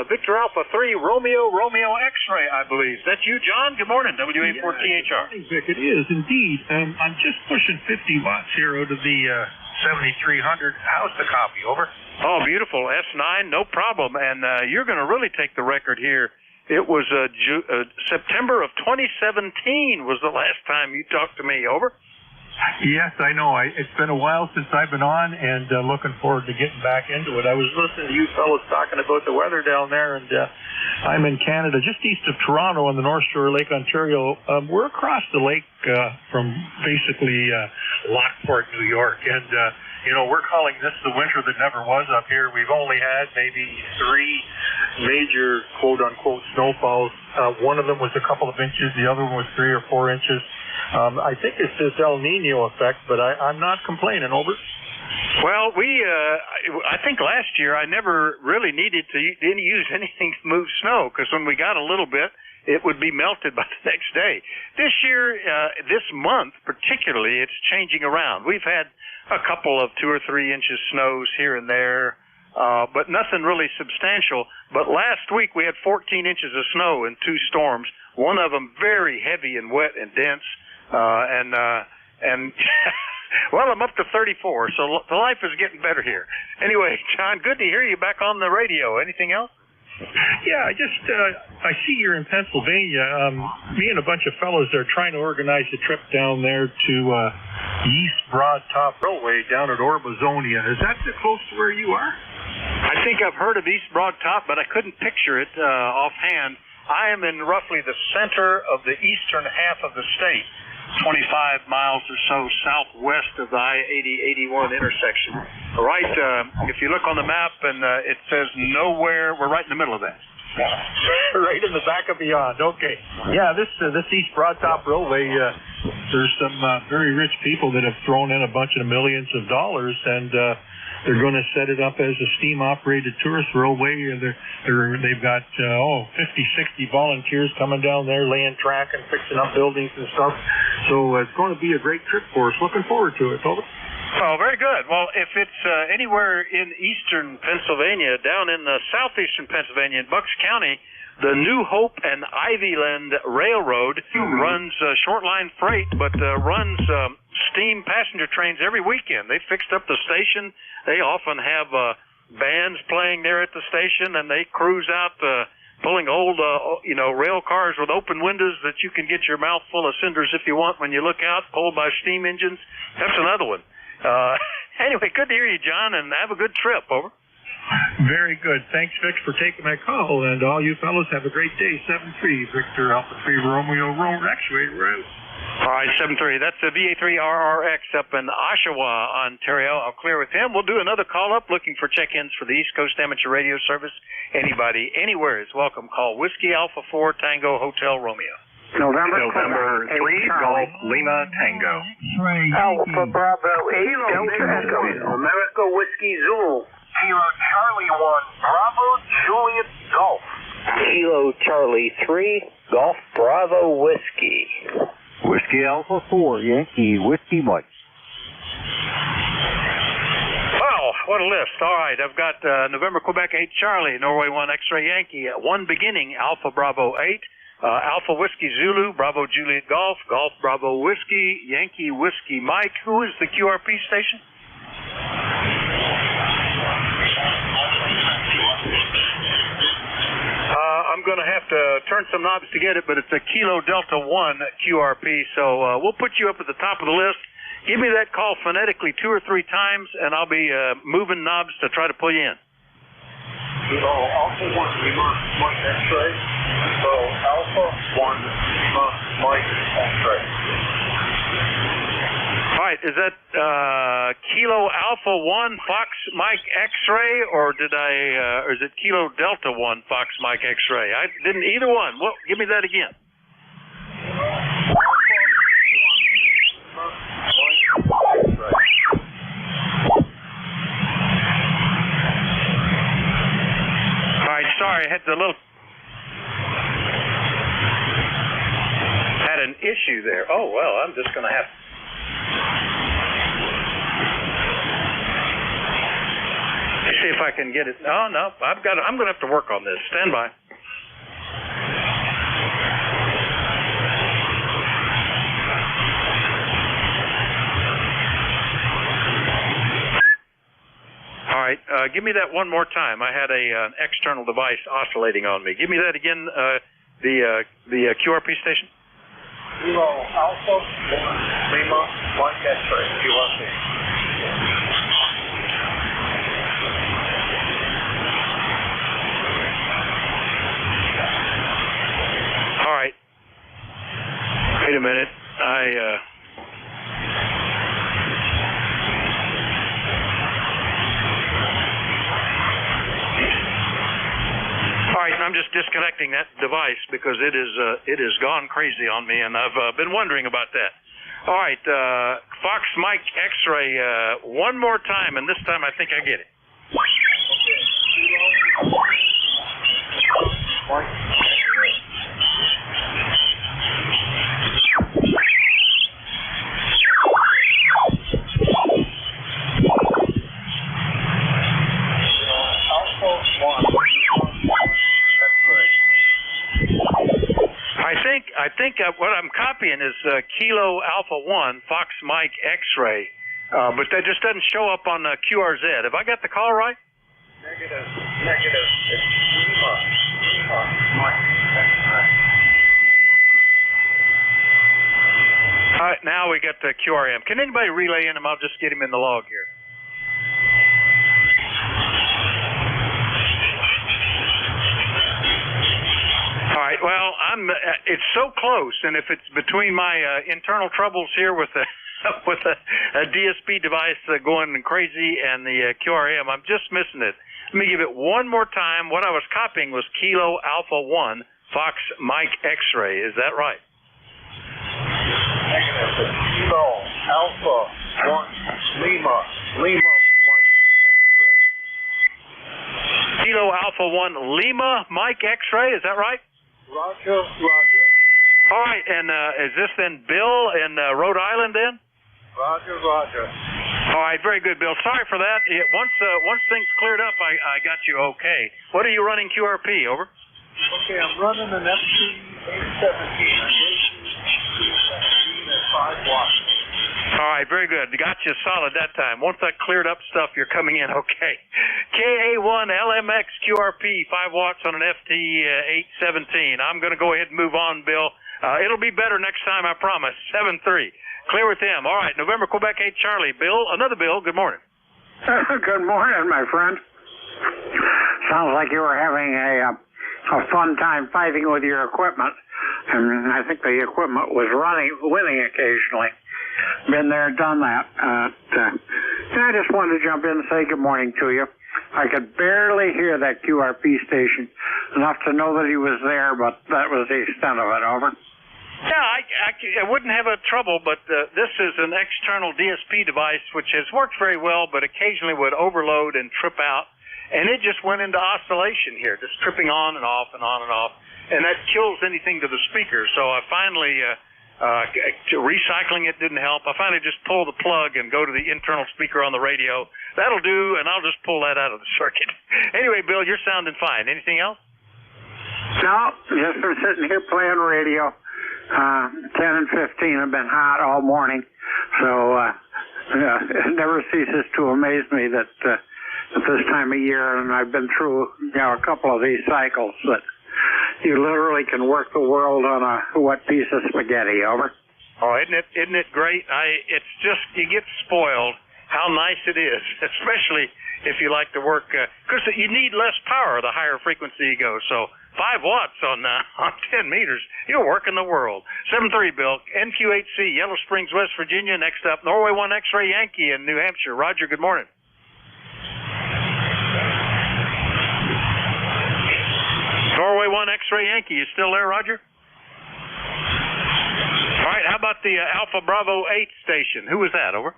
Victor Alpha 3 Romeo X-Ray, I believe. That's you, John? Good morning, WA4THR. Good morning, Vic. It is, indeed. I'm just pushing 50 watts here out of the 7300. How's the copy? Over. Oh, beautiful. S9, no problem. And you're going to really take the record here. It was September of 2017 was the last time you talked to me. Over. Yes, I know. It's been a while since I've been on, and looking forward to getting back into it. I was listening to you fellows talking about the weather down there, and I'm in Canada, just east of Toronto on the North Shore, Lake Ontario. We're across the lake from basically Lockport, New York, and we're calling this the winter that never was up here. We've only had maybe 3 major quote-unquote snowfalls. One of them was a couple of inches. The other one was 3 or 4 inches. I think it's this El Nino effect, but I'm not complaining. Over. Well, I think last year I never really needed to use anything to move snow, because when we got a little bit, it would be melted by the next day. This year, this month particularly, it's changing around. We've had a couple of 2 or 3 inches snows here and there, but nothing really substantial. But last week we had 14 inches of snow in 2 storms, one of them very heavy and wet and dense, and well, I'm up to 34, so the life is getting better here. Anyway, John, good to hear you back on the radio. Anything else? Yeah, I see you're in Pennsylvania. Me and a bunch of fellows are trying to organize a trip down there to East Broad Top Railway down at Orbazonia. Is that close to where you are? I think I've heard of East Broad Top, but I couldn't picture it offhand. I am in roughly the center of the eastern half of the state, 25 miles or so southwest of the I-80-81 intersection. Right, if you look on the map and it says nowhere, we're right in the middle of that. Right in the back of beyond. Okay. Yeah, this East Broad Top Railway, there's some very rich people that have thrown in a bunch of millions of dollars, and they're going to set it up as a steam-operated tourist railway. They've got 50, 60 volunteers coming down there, laying track and fixing up buildings and stuff. So it's going to be a great trip for us. Looking forward to it. Over. Oh, very good. Well, if it's anywhere in eastern Pennsylvania, down in the southeastern Pennsylvania, in Bucks County, the New Hope and Ivyland Railroad runs short line freight, but runs steam passenger trains every weekend. They fixed up the station. They often have bands playing there at the station, and they cruise out pulling old, rail cars with open windows that you can get your mouth full of cinders if you want when you look out, pulled by steam engines. That's another one. Anyway, good to hear you, John, and have a good trip. Over. Very good. Thanks, Vic, for taking my call, and all you fellows have a great day. 7-3, Victor Alpha 3 Romeo Road X-Ray Route. All right, 7-3. That's the VA3RRX up in Oshawa, Ontario. I'll clear with him. We'll do another call-up looking for check-ins for the East Coast Amateur Radio Service. Anybody, anywhere is welcome. Call Whiskey Alpha 4 Tango Hotel Romeo. November 3, Golf Lima Tango. Alpha Bravo 8, Delta Echo, America Whiskey Zulu. Kilo Charlie 1, Bravo Juliet Golf. Kilo Charlie 3, Golf Bravo Whiskey. Whiskey Alpha 4, Yankee Whiskey Mike. Wow, what a list. All right, I've got November Quebec 8 Charlie, Norway 1 X-Ray Yankee, 1 beginning, Alpha Bravo 8, Alpha Whiskey Zulu, Bravo Juliet Golf, Golf Bravo Whiskey, Yankee Whiskey Mike. Who is the QRP station? I'm going to have to turn some knobs to get it, but it's a Kilo Delta 1 QRP, so we'll put you up at the top of the list. Give me that call phonetically 2 or 3 times, and I'll be moving knobs to try to pull you in. So Alpha 1 Lima Mike X-Ray. So Alpha 1 Lima Mike X-Ray. All right, is that Kilo Alpha 1 Fox Mike X-Ray, or or is it Kilo Delta 1 Fox Mike X-Ray? I didn't either one. Well, give me that again. Sorry, I had an issue there. Oh, well, I'm just going to have... Let's see if I can get it. Oh, no, I'm going to have to work on this. Stand by. All right, give me that one more time. I had an external device oscillating on me. Give me that again, the QRP station. Kilo Alpha Lima Mike X-ray QRP. All right. Wait a minute. All right, I'm just disconnecting that device because it has gone crazy on me, and I've been wondering about that. All right, Fox Mike X-ray, one more time, and this time I think I get it. I think what I'm copying is Kilo Alpha 1 Fox Mike X-ray, but that just doesn't show up on QRZ. Have I got the call right? Negative. It's Lima Mike X-ray. All right, now we got the QRM. Can anybody relay in him? I'll just get him in the log here. All right. Well, it's so close, and if it's between my internal troubles here with a DSP device going crazy and the QRM, I'm just missing it. Let me give it one more time. What I was copying was Kilo Alpha 1 Fox Mike X-ray. Is that right? Negative. Kilo Alpha 1 Lima Mike X-ray. Kilo Alpha 1 Lima Mike X-ray. Is that right? Roger. All right, and is this then Bill in Rhode Island then? Roger. All right, very good, Bill. Sorry for that. Once things cleared up, I got you okay. What are you running QRP, over? Okay, I'm running an FT817. at 5 watts. All right, very good. Got you solid that time. Once that cleared up stuff, you're coming in okay. KA1 LMX QRP, 5 watts on an FT817. I'm going to go ahead and move on, Bill. It'll be better next time, I promise. 7-3. Clear with him. All right, November, Quebec 8 Charlie. Bill, another Bill, good morning. Good morning, my friend. Sounds like you were having a fun time fighting with your equipment. And I think the equipment was winning occasionally. Been there, done that. I just wanted to jump in and say good morning to you. I could barely hear that QRP station, enough to know that he was there, but that was the extent of it. Over. Yeah, I wouldn't have a trouble, but this is an external DSP device which has worked very well, but occasionally would overload and trip out, and it just went into oscillation here, just tripping on and off and on and off, and that kills anything to the speaker. So I finally, recycling it didn't help. I finally just pull the plug and go to the internal speaker on the radio. That'll do, and I'll just pull that out of the circuit. Anyway, Bill, you're sounding fine. Anything else? No, just been sitting here playing radio. 10 and 15 have been hot all morning, so it never ceases to amaze me that at this time of year, and I've been through a couple of these cycles, that you literally can work the world on a wet piece of spaghetti. Over. Oh, isn't it great? It's just, you get spoiled how nice it is, especially if you like to work, because you need less power the higher frequency you go. So 5 watts on 10 meters, you're working the world. 7-3, Bill. NQ8C, Yellow Springs, West Virginia. Next up, Norway 1 X-ray Yankee in New Hampshire. Roger, good morning. Norway 1 X-ray Yankee, you still there, Roger? All right, how about the Alpha Bravo 8 station? Who was that, over?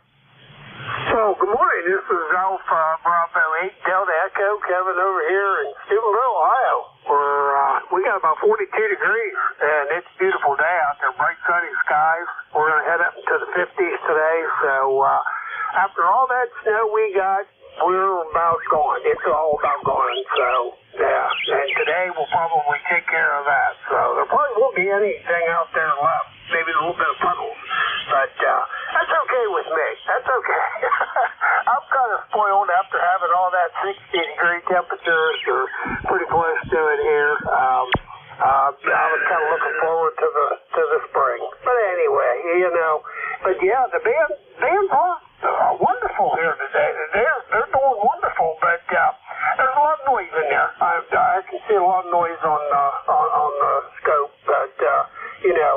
Oh, good morning. This is Alpha Bravo 8 Delta Echo, Kevin over here in Steubenville, Ohio. 42 degrees, and it's a beautiful day out there, bright sunny skies. We're going to head up into the 50s today, so after all that snow we got, we're about gone. It's all about gone, so yeah. And today we'll probably take care of that. So there probably won't be anything out there left, maybe a little bit of puddles, but that's okay with me. That's okay. I'm kind of spoiled after having all that 60-degree temperatures. They're pretty close to it here. I was kind of looking forward to the spring. But anyway, you know. But yeah, the bands are wonderful here today. They're doing wonderful, but there's a lot of noise in there. I can see a lot of noise on the scope, but you know.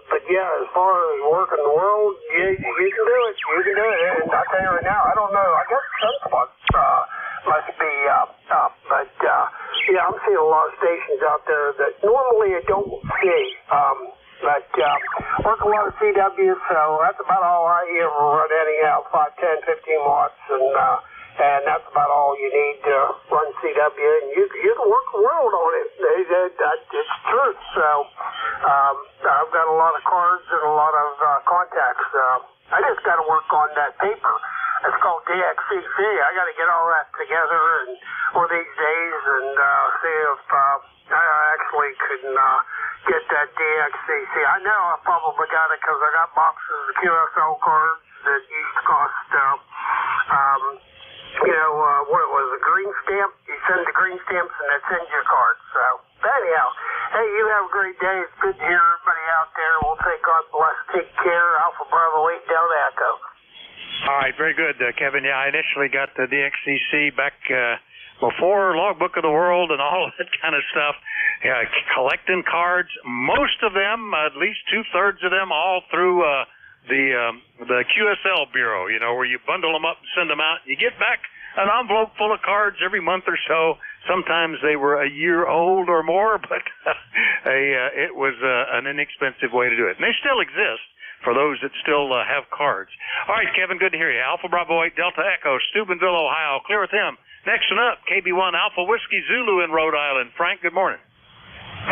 But yeah, as far as working the world, you can do it. You can do it. And I tell you right now, I don't know. I guess Sunspots must be up, but yeah, I'm seeing a lot of stations out there that normally I don't see. But work a lot of CW, so that's about all I ever run anyhow, 5, 10, 15 watts, and that's about all you need to run CW, and you can work the world on it. It's true. So I've got a lot of cards and a lot of contacts. I just got to work on that paper. It's called DXCC. I got to get all that together and one of these days and see if I actually can get that DXCC. I know I probably got it because I got boxes of QSL cards that used to cost, what was a green stamp? You send the green stamps and that sends you a card. So, anyhow, hey, you have a great day. It's good to hear everybody out there. We'll take God bless. Take care. Alpha Bravo 8 down Echo. All right, very good, Kevin. Yeah, I initially got the DXCC back before Logbook of the World and all that kind of stuff. Yeah, collecting cards, most of them, at least 2/3 of them, all through the QSL Bureau, you know, where you bundle them up and send them out. You get back an envelope full of cards every month or so. Sometimes they were a year old or more, but it was an inexpensive way to do it. And they still exist for those that still have cards. All right, Kevin, good to hear you. Alpha Bravo 8 Delta Echo, Steubenville, Ohio. Clear with him. Next one up, KB1 Alpha Whiskey Zulu in Rhode Island. Frank, good morning.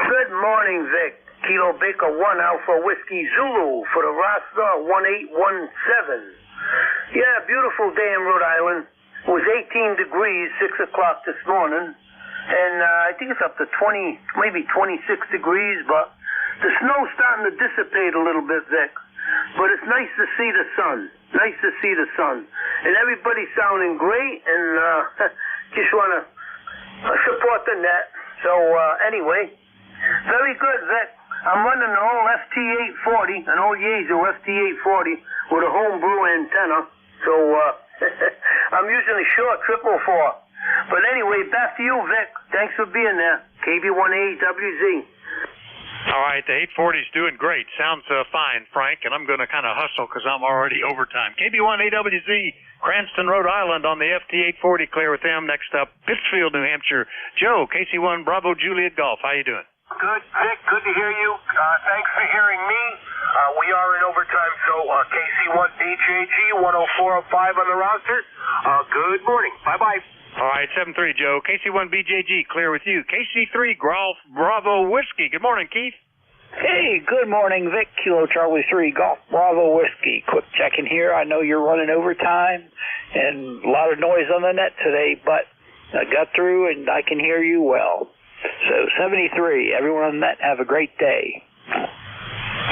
Good morning, Vic. Kilo Baker 1 Alpha Whiskey Zulu for the Rasta 1817. Yeah, beautiful day in Rhode Island. It was 18 degrees, 6 o'clock this morning. And I think it's up to 20, maybe 26 degrees, but the snow's starting to dissipate a little bit, Vic. But it's nice to see the sun. Nice to see the sun. And everybody's sounding great, and just want to support the net. So, anyway, very good, Vic. I'm running an old FT840, an old Yaesu FT840 with a homebrew antenna. So, I'm using a short 444. But anyway, back to you, Vic. Thanks for being there. KB1AWZ. All right, the 840's doing great. Sounds fine, Frank, and I'm going to kind of hustle because I'm already overtime. KB1AWZ, Cranston, Rhode Island on the FT840. Clear with them. Next up, Pittsfield, New Hampshire. Joe, KC1 Bravo Juliet Golf. How you doing? Good, Vic. Good to hear you. Thanks for hearing me. We are in overtime, so KC1 BJG 10405 on the roster. Good morning. Bye-bye. All right, 7-3, Joe. KC1 BJG, clear with you. KC3 Golf Bravo Whiskey. Good morning, Keith. Hey, good morning, Vic. Kilo Charlie 3 Golf Bravo Whiskey. Quick check-in here. I know you're running overtime and a lot of noise on the net today, but I got through and I can hear you well. So, 73. Everyone on the net, have a great day.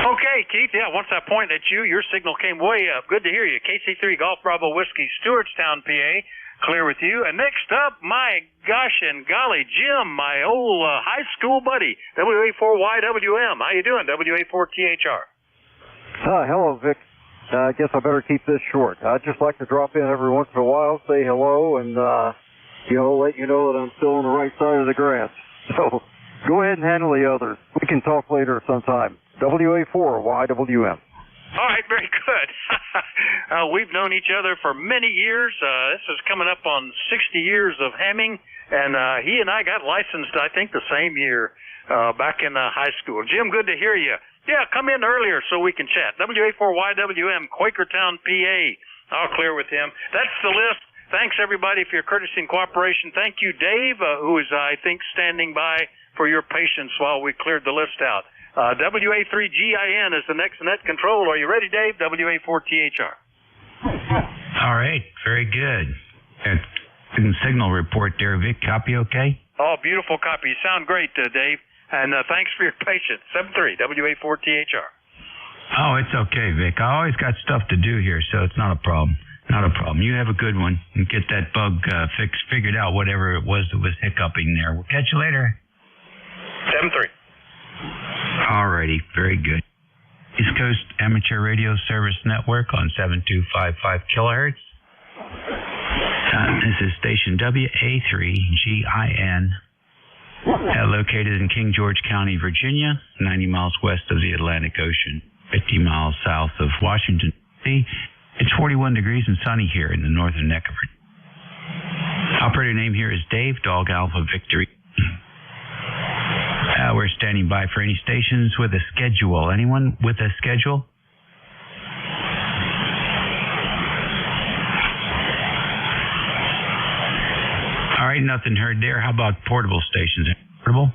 Okay, Keith. Yeah, once I pointed at you, your signal came way up. Good to hear you. KC3 Golf Bravo Whiskey, Stewartstown, PA. Clear with you. And next up, my gosh and golly, Jim, my old high school buddy, WA4YWM. How you doing, WA4THR? Hello, Vic. I guess I better keep this short. I'd just like to drop in every once in a while, say hello, and, let you know that I'm still on the right side of the grass. So, go ahead and handle the others. We can talk later sometime. WA4YWM. All right, very good. We've known each other for many years. This is coming up on 60 years of hamming, and he and I got licensed, I think, the same year back in high school. Jim, good to hear you. Yeah, come in earlier so we can chat. WA4YWM, Quakertown, PA. I'll clear with him. That's the list. Thanks, everybody, for your courtesy and cooperation. Thank you, Dave, who is, I think, standing by for your patience while we cleared the list out. WA3GIN is the next net control. Are you ready, Dave? WA4THR. All right, very good. Signal report there, Vic. Copy okay? Oh, beautiful copy. You sound great, Dave. And thanks for your patience. 73, WA4THR. Oh, it's okay, Vic. I always got stuff to do here, so it's not a problem. Not a problem. You have a good one and get that bug figured out, whatever it was that was hiccuping there. We'll catch you later. 73. All righty, very good. East Coast Amateur Radio Service Network on 7255 kilohertz. This is station WA3GIN, located in King George County, Virginia, 90 miles west of the Atlantic Ocean, 50 miles south of Washington, D.C. It's 41 degrees and sunny here in the northern neck of Virginia. Operator name here is Dave, Dog Alpha Victory. We're standing by for any stations with a schedule. Anyone with a schedule? All right, nothing heard there. How about portable stations? Portable?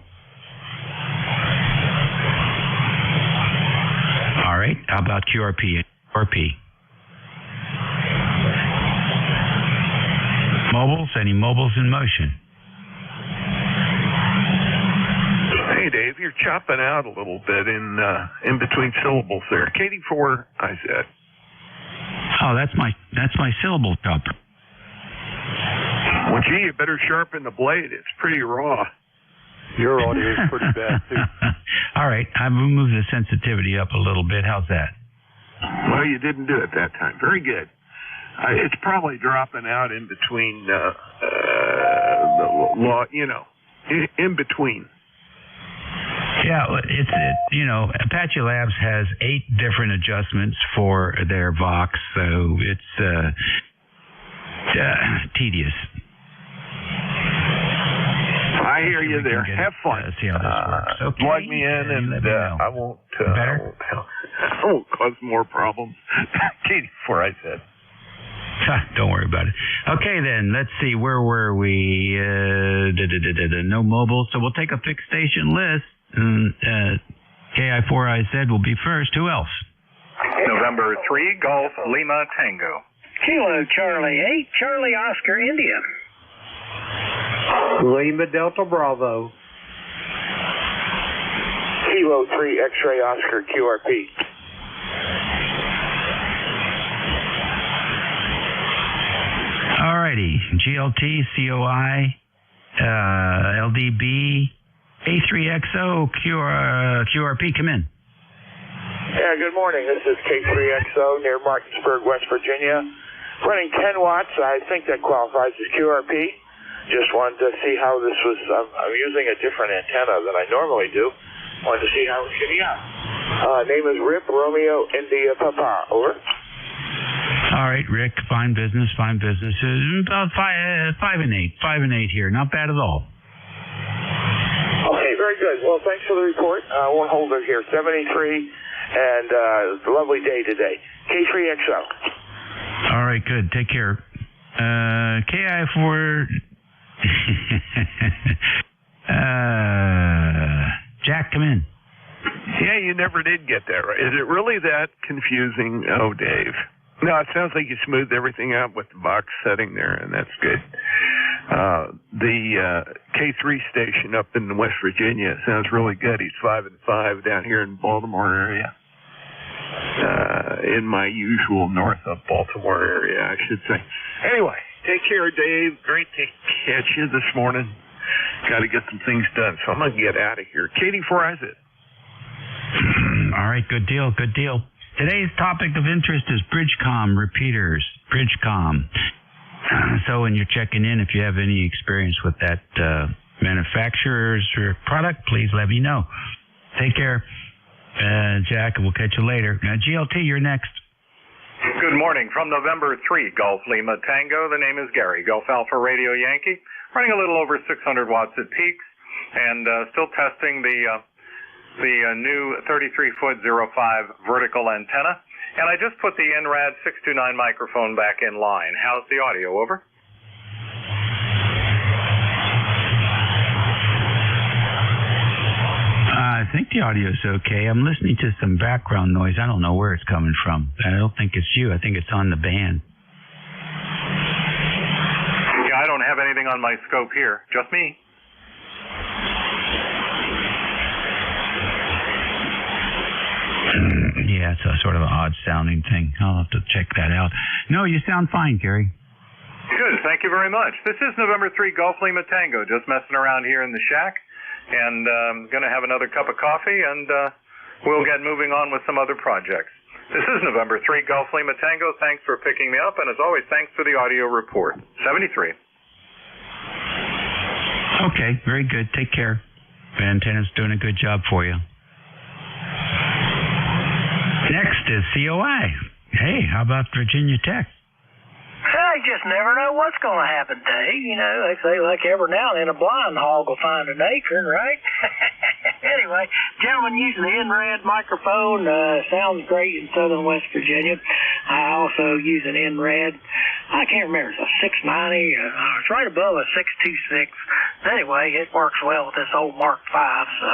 All right, how about QRP? QRP. Mobiles? Any mobiles in motion? Hey, Dave, you're chopping out a little bit in between syllables there. KD4, I said. Oh, that's my syllable chopper. Well, gee, you better sharpen the blade. It's pretty raw. Your audio is pretty bad, too. All right, I've moved the sensitivity up a little bit. How's that? Well, you didn't do it that time. Very good. It's probably dropping out in between, in between. Yeah, Apache Labs has 8 different adjustments for their Vox, so it's tedious. I hear you there. Have fun. See how this works. Okay. Plug me in, and I won't cause more problems. KD4, I said. Don't worry about it. Okay, then. Let's see. Where were we? No mobile. So we'll take a fixed station list. KI4IZ will be first. Who else? November 3, Golf Lima Tango. Kilo Charlie 8, Charlie Oscar India. Lima Delta Bravo. Kilo 3 X-Ray Oscar QRP. Alrighty, GLT, COI, LDB, A3XO, QRP, come in. Yeah, good morning. This is K3XO near Martinsburg, West Virginia. Running 10 watts. I think that qualifies as QRP. Just wanted to see how this was. I'm using a different antenna than I normally do. Wanted to see how it's getting out. Name is Rip Romeo India Papa. Over. All right, Rick. Fine business. Fine business. About 5 and 8. 5 and 8 here. Not bad at all. Okay, very good. Well, thanks for the report. I won't hold it here. 73, and it's a lovely day today. K3XO. All right, good. Take care. KI4. Jack, come in. Yeah, you never did get that right. Is it really that confusing? Oh, Dave. No, it sounds like you smoothed everything out with the box setting there, and that's good. The K3 station up in West Virginia sounds really good. He's 5 and 5 down here in Baltimore area. In my usual north of Baltimore area, I should say. Anyway, take care, Dave. Great to catch you this morning. Got to get some things done, so I'm going to get out of here. KD4 has it. All right, good deal, good deal. Today's topic of interest is Bridgecom repeaters. Bridgecom. So when you're checking in, if you have any experience with that manufacturer's product, please let me know. Take care. Jack, we'll catch you later. GLT, you're next. Good morning. From November 3, Golf Lima Tango, the name is Gary, Golf Alpha Radio Yankee, running a little over 600 watts at peaks, and still testing the new 33-foot 05 vertical antenna. And I just put the NRAD 629 microphone back in line. How's the audio? Over. think the audio is okay. I'm listening to some background noise. I don't know where it's coming from. I don't think it's you. I think it's on the band. Yeah, I don't have anything on my scope here. Just me. Yeah, it's a sort of an odd-sounding thing. I'll have to check that out. No, you sound fine, Gary. Good. Thank you very much. This is November 3 Golf Lima Tango, just messing around here in the shack. And going to have another cup of coffee, and we'll get moving on with some other projects. This is November 3 Golf Lima Tango. Thanks for picking me up, and as always, thanks for the audio report. 73. Okay, very good. Take care. Antenna's doing a good job for you. Next is COI. Hey, how about Virginia Tech? I just never know what's going to happen, Dave. You know, they say like every now and then a blind hog will find an acorn, right? Anyway, gentlemen using the NRAD microphone sounds great in southern West Virginia. I also use an NRAD. I can't remember. It's a 690. It's right above a 626. Anyway, it works well with this old Mark V. So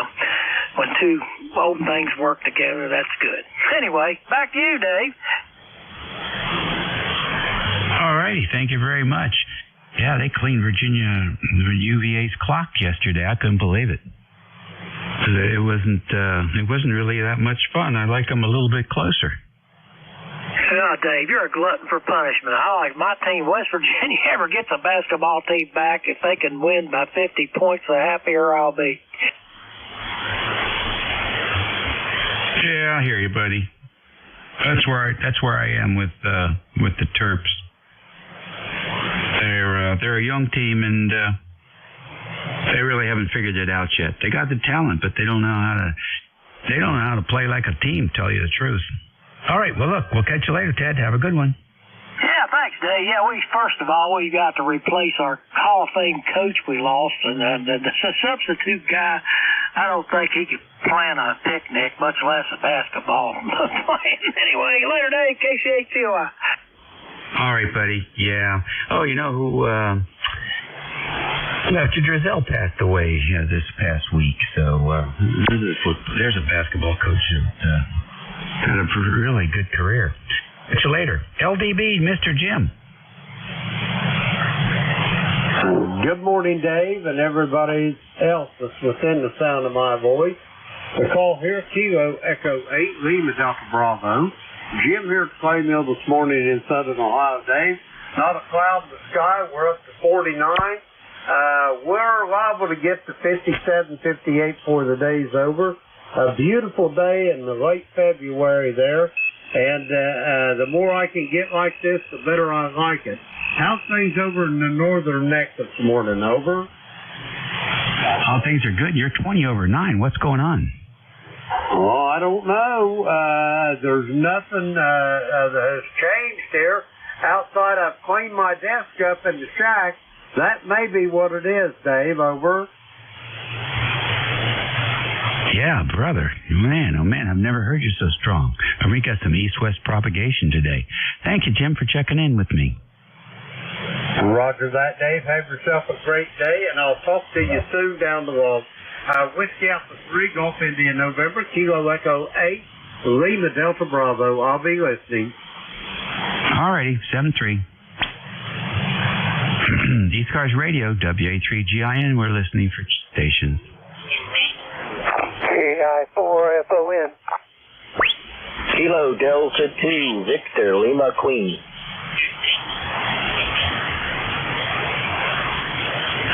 when two old things work together, that's good. Anyway, back to you, Dave. All righty, thank you very much. Yeah, they cleaned Virginia UVA's clock yesterday. I couldn't believe it. It wasn't really that much fun. I like them a little bit closer. Oh, Dave, you're a glutton for punishment. I like my team, West Virginia, ever gets a basketball team back. If they can win by 50 points, the happier I'll be. Yeah, I hear you, buddy. That's where I am with the Terps. They're a young team, and they really haven't figured it out yet. They got the talent, but they don't know how to play like a team, to tell you the truth. All right, well, look, we'll catch you later, Ted. Have a good one. Yeah, thanks, Dave. Yeah, first of all, we got to replace our Hall of Fame coach we lost, and the substitute guy, I don't think he could plan a picnic, much less a basketball playing. Anyway, later, Dave, KCHCOI. All right, buddy. Yeah. Oh, you know who? Dr. Drizel passed away this past week. So there's a basketball coach that had a really good career. Catch you later. LDB, Mr. Jim. Good morning, Dave, and everybody else that's within the sound of my voice. The call here, Kilo Echo 8, Lima Delta Bravo. Jim here at Clay Mill this morning in Southern Ohio, Dave. Not a cloud in the sky. We're up to 49. We're liable to get to 57, 58 before the day's over. A beautiful day in the late February there. And the more I can get like this, the better I like it. How's things over in the northern neck this morning? Over? Oh, things are good. You're 20 over 9. What's going on? Oh, I don't know. There's nothing that has changed here. Outside, I've cleaned my desk up in the shack. That may be what it is, Dave. Over. Yeah, brother. Man, oh man, I've never heard you so strong. We got some east-west propagation today. Thank you, Jim, for checking in with me. Roger that, Dave. Have yourself a great day, and I'll talk to you soon down the road. Whiskey Alpha 3, Gulf India, November, Kilo Echo 8, Lima Delta Bravo. I'll be listening. All righty, 7-3. ECARS Radio, WA3GIN. We're listening for stations. KI4FON. Kilo Delta 2, Victor Lima Queen.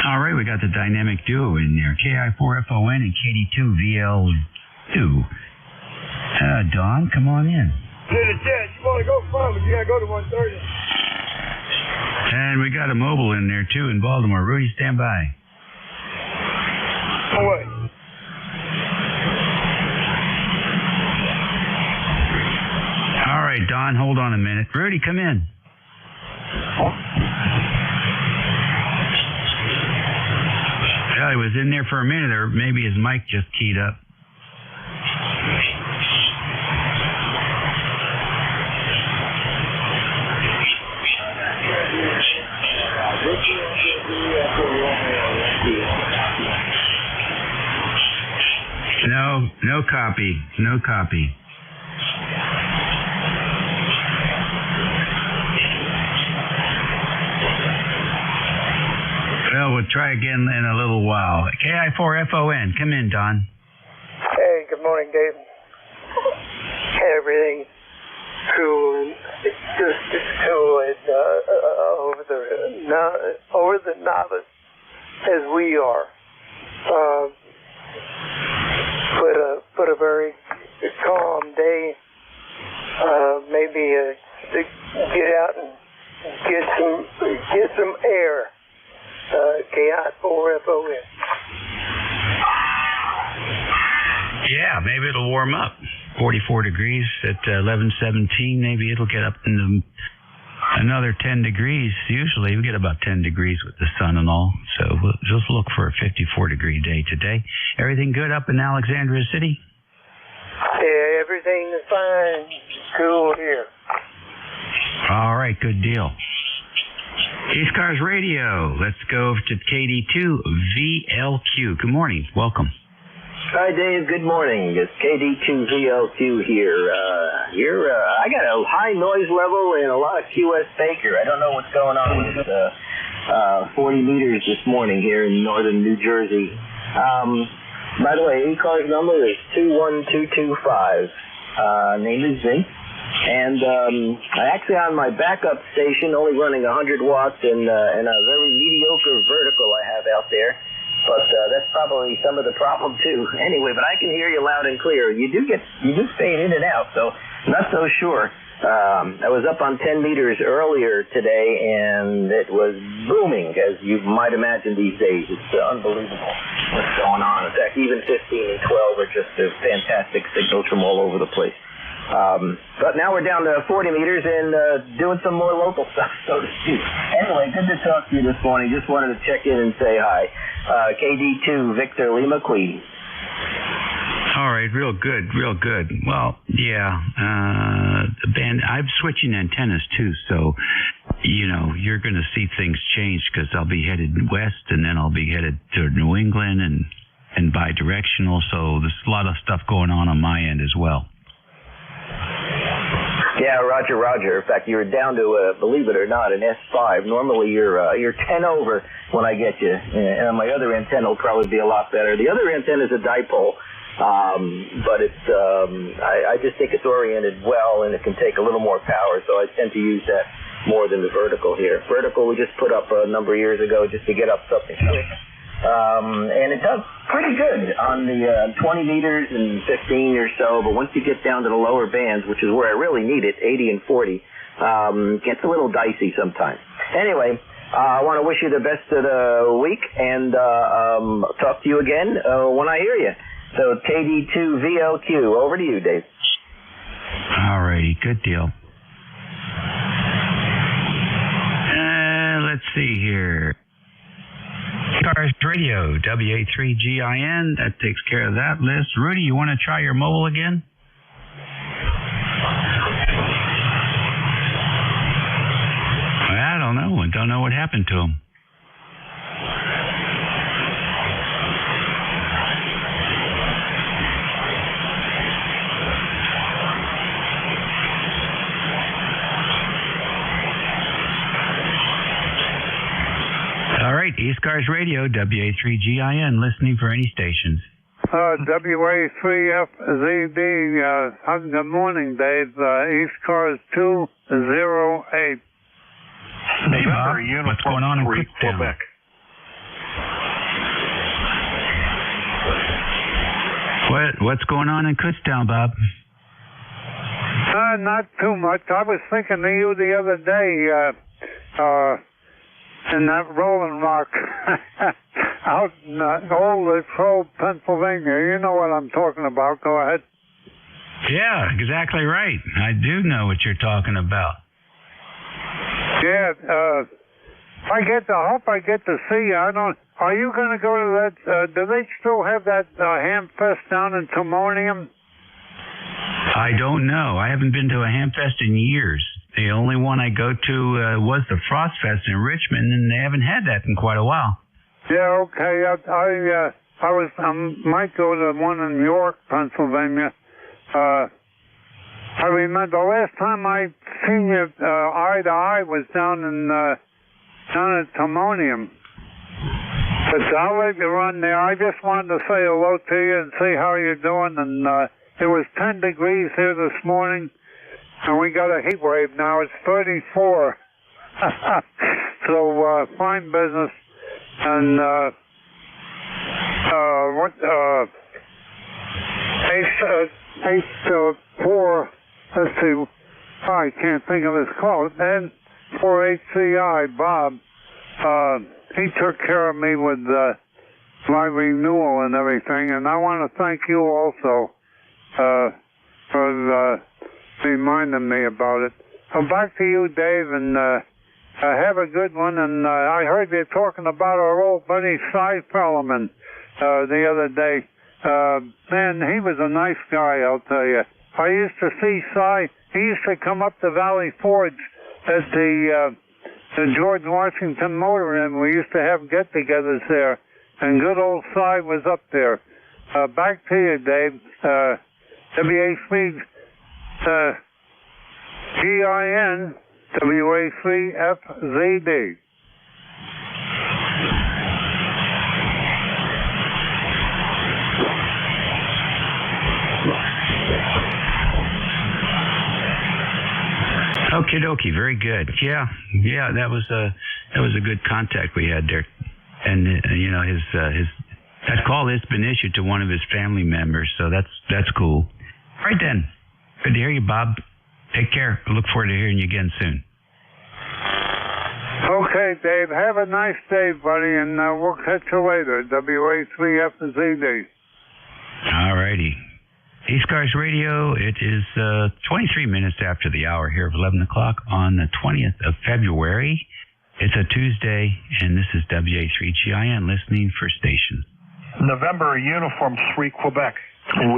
All right, we got the dynamic duo in there. KI4FON and KD2VL2. Don, come on in. Hey, Ted, you want to go far, but you got to go to 130. And we got a mobile in there, too, in Baltimore. Rudy, stand by. No way. All right, Don, hold on a minute. Rudy, come in. Well, he was in there for a minute, or maybe his mic just keyed up. No copy. No copy. Well, we'll try again in a little while. KI4FON. Come in, Don. Hey, good morning, Dave. Everything cool and just cool and over the novice as we are. But a very calm day. Maybe to get out and get some air. KI4FON. Yeah, maybe it'll warm up. 44 degrees at 11:17. Maybe it'll get up into another 10 degrees. Usually we get about 10 degrees with the sun and all. So we'll just look for a 54-degree day today. Everything good up in Alexandria City? Yeah, everything is fine. Cool here. All right, good deal. ECARS Radio. Let's go to KD2 VLQ. Good morning. Welcome. Hi, Dave. Good morning. It's KD2VLQ here. I got a high noise level and a lot of QS Baker. I don't know what's going on with 40 meters this morning here in northern New Jersey. By the way, ECARS number is 21225. Name is Zinc. And I actually on my backup station only running 100 watts and a very mediocre vertical I have out there. But that's probably some of the problem too. Anyway, but I can hear you loud and clear. You do fade in and out, so not so sure. I was up on 10 meters earlier today, and it was booming, as you might imagine these days. It's unbelievable what's going on. In fact, even 15 and 12 are just fantastic signals from all over the place. But now we're down to 40 meters and doing some more local stuff, so to speak. Anyway, good to talk to you this morning. Just wanted to check in and say hi. KD2 Victor Lima Queen. All right, real good. Well, yeah, the band, I'm switching antennas too, so, you're going to see things change because I'll be headed west and then I'll be headed to New England and bi-directional, so there's a lot of stuff going on my end as well. Yeah, Roger. In fact, you're down to, believe it or not, an S5. Normally you're 10 over when I get you. And my other antenna will probably be a lot better. The other antenna is a dipole, but it's I just think it's oriented well and it can take a little more power, so I tend to use that more than the vertical here. Vertical we just put up a number of years ago just to get up something quick. And it does pretty good on the 20 meters and 15 or so, but once you get down to the lower bands, which is where I really need it, 80 and 40, gets a little dicey sometimes. Anyway, I want to wish you the best of the week and talk to you again when I hear you. So KD2VLQ, over to you, Dave. All righty, good deal. Let's see here. ECARS Radio, WA3GIN, that takes care of that list. Rudy, you want to try your mobile again? I don't know. I don't know what happened to him. All right, ECARS Radio, WA3GIN, listening for any stations. WA3FZD, good morning, Dave. ECARS 208. Hey, Bob, what's going on in Kutztown? Quebec. What's going on in Kutztown, Bob? Not too much. I was thinking of you the other day, in that rolling rock out in old Latrobe, Pennsylvania. You know what I'm talking about. Go ahead. Yeah, exactly right. I do know what you're talking about. Yeah, I hope I get to see you. Are you going to go to that, do they still have that ham fest down in Timonium? I don't know. I haven't been to a ham fest in years. The only one I go to was the Frost Fest in Richmond, and they haven't had that in quite a while. Yeah, okay. might go to one in York, Pennsylvania. I remember the last time I seen you eye to eye was down at Timonium. But I'll let you run there. I just wanted to say hello to you and see how you're doing. And it was 10 degrees here this morning, and we got a heat wave now. It's 34. So fine business. And four. Let's see. I can't think of his call. And for HCI, Bob. He took care of me with my renewal and everything, and I want to thank you also for reminding me about it. So back to you, Dave, and have a good one. And I heard you talking about our old buddy Cy Fellerman the other day. Man, he was a nice guy, I'll tell you. I used to see Cy. He used to come up to Valley Forge at the George Washington Motor Inn. We used to have get-togethers there, and good old Cy was up there. Back to you, Dave. WA3 GIN WA3FZD. Okie dokie, very good. Yeah, that was a good contact we had there, and you know his that call has been issued to one of his family members, so that's cool. All right then, good to hear you, Bob. Take care. I look forward to hearing you again soon. Okay, Dave. Have a nice day, buddy, and we'll catch you later. WA3FZD. All righty. ECARS Radio, it is 23 minutes after the hour here of 11 o'clock on the 20th of February. It's a Tuesday, and this is WA3GIN listening for station. November Uniform 3 Quebec.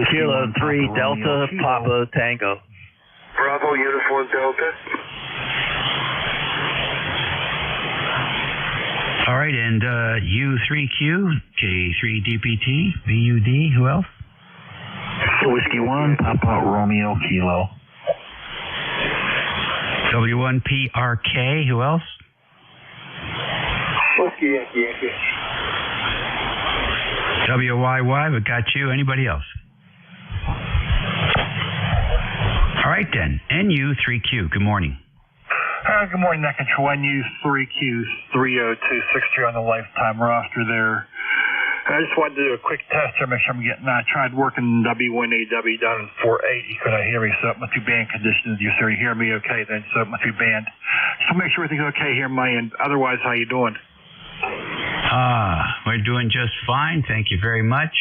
Kilo 3 Delta Papa Tango. Bravo Uniform Delta. All right, and U3Q, K3DPT, BUD, who else? Whiskey 1, Papa Romeo Kilo. W1PRK, who else? Whiskey Yankee. WYY, we got you. Anybody else? All right, then. NU3Q, good morning. Good morning, Nick. It's NU3Q 30263 on the lifetime roster there. I just wanted to do a quick test here, make sure I'm getting. I tried working W1AW down in 480. Could I hear me? So my two band conditions. You sir, you hear me okay? Then so my two band. So make sure everything's okay here on my end. Otherwise, how you doing? We're doing just fine. Thank you very much.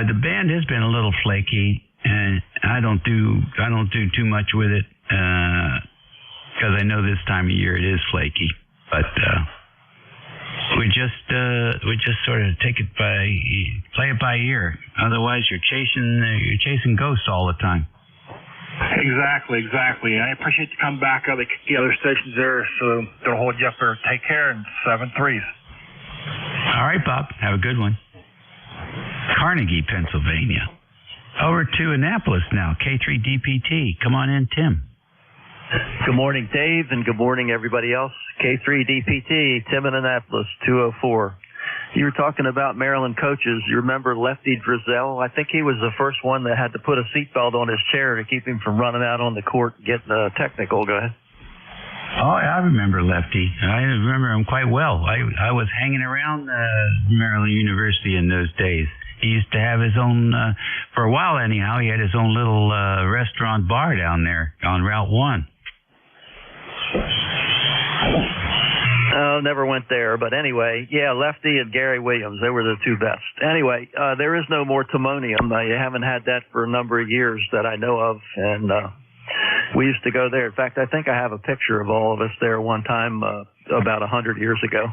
The band has been a little flaky, and I don't do too much with it because I know this time of year it is flaky, but. We just sort of play it by ear. Otherwise, you're chasing ghosts all the time. Exactly. I appreciate you coming back. The other stations there, so don't hold you up there. Take care and 7-3s. All right, Bob. Have a good one. Carnegie, Pennsylvania. Over to Annapolis now. K3DPT. Come on in, Tim. Good morning, Dave, and good morning, everybody else. K3DPT, Tim in Annapolis, 204. You were talking about Maryland coaches. You remember Lefty Drizel? I think he was the first one that had to put a seatbelt on his chair to keep him from running out on the court and getting technical. Go ahead. Oh, I remember Lefty. I remember him quite well. I was hanging around Maryland University in those days. He used to have his own, for a while anyhow, he had his own little restaurant bar down there on Route 1. Oh, never went there. But anyway, yeah, Lefty and Gary Williams, they were the two best. Anyway, there is no more Timonium. I haven't had that for a number of years that I know of. And we used to go there. In fact, I think I have a picture of all of us there one time about 100 years ago.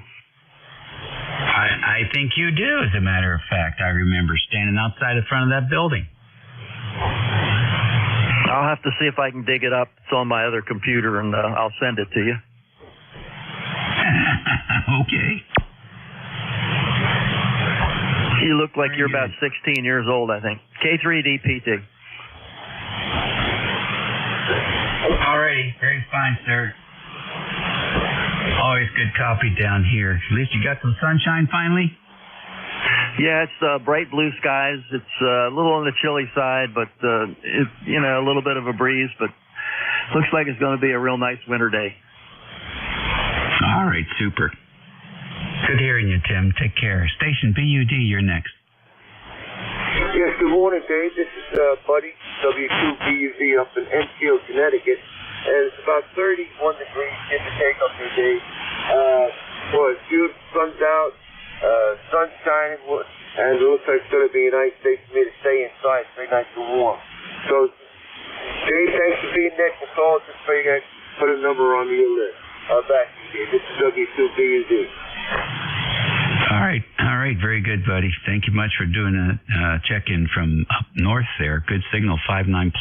I think you do, as a matter of fact. I remember standing outside the front of that building. I'll have to see if I can dig it up. It's on my other computer, and I'll send it to you. Okay. You look like you're about 16 years old, I think. K3DPT. All righty. Very fine, sir. Always good coffee down here. At least you got some sunshine finally? Yeah, it's bright blue skies. It's a little on the chilly side, but it's, a little bit of a breeze, but looks like it's going to be a real nice winter day. All right, super. Good hearing you, Tim. Take care. Station BUD, you're next. Yes, good morning, Dave. This is Buddy, W2BUV up in Enfield, Connecticut. And it's about 31 degrees, give or take up here, Dave. It's beautiful, sun's out, sun's shining, and it looks like it's going to be a nice day for me to stay inside. It's very nice and warm. So, Dave, thanks for being next to call. Just so you guys put a number on your list. Back to you, Dave. This is W2BUV. All right, very good, buddy. Thank you much for doing a check-in from up north there. Good signal, 59+.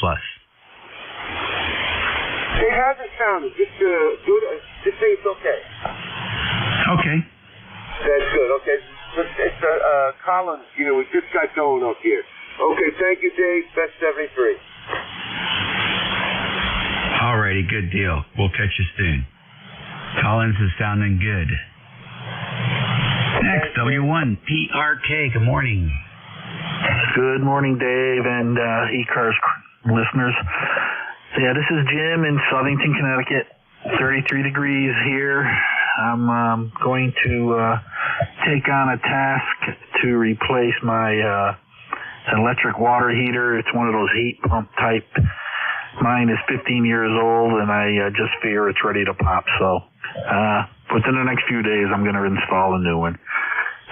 Hey, how's it sounding? Just say it's okay. Okay. That's good. Okay, it's Collins. We just got going up here. Okay, thank you, Dave. Best 73. All righty, good deal. We'll catch you soon. Collins is sounding good. Next, W1, PRK. Good morning. Good morning, Dave and ECARS listeners. Yeah, this is Jim in Southington, Connecticut. 33 degrees here. I'm going to take on a task to replace my electric water heater. It's one of those heat pump type. Mine is 15 years old, and I just fear it's ready to pop. So within the next few days, I'm going to install a new one.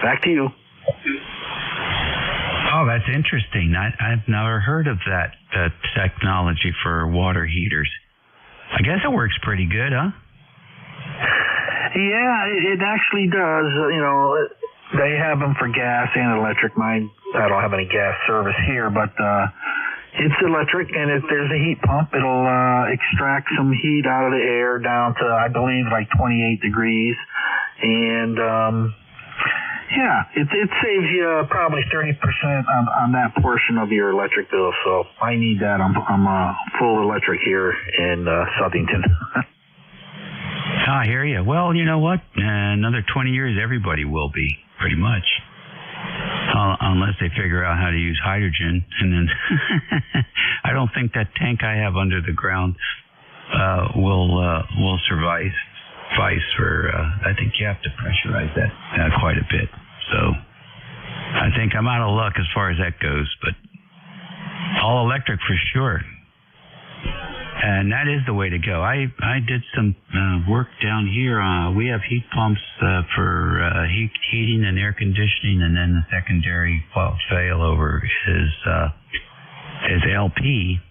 Back to you. Oh, that's interesting. I've never heard of that technology for water heaters. I guess it works pretty good, huh? Yeah, it actually does. They have them for gas and electric. Mine, I don't have any gas service here, but it's electric, and if there's a heat pump, it'll extract some heat out of the air down to, I believe, like 28 degrees. And yeah, it saves you probably 30% on that portion of your electric bill. So I need that. I'm full electric here in Southington. I hear you. Well, you know what? Another 20 years, everybody will be, pretty much. Unless they figure out how to use hydrogen. And then I don't think that tank I have under the ground will suffice for, I think you have to pressurize that quite a bit. So I think I'm out of luck as far as that goes, but all electric for sure. And that is the way to go. I did some work down here. We have heat pumps for heating and air conditioning, and then the secondary failover is LP.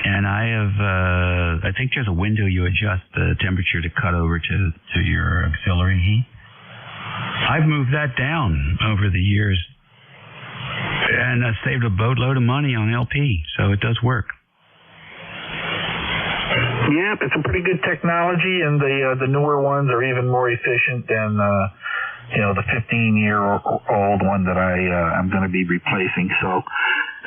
And I think there's a window you adjust the temperature to cut over to your auxiliary heat. I've moved that down over the years, and I've saved a boatload of money on LP, so it does work. Yep, it's a pretty good technology, and the newer ones are even more efficient than the 15-year-old one that I'm going to be replacing. So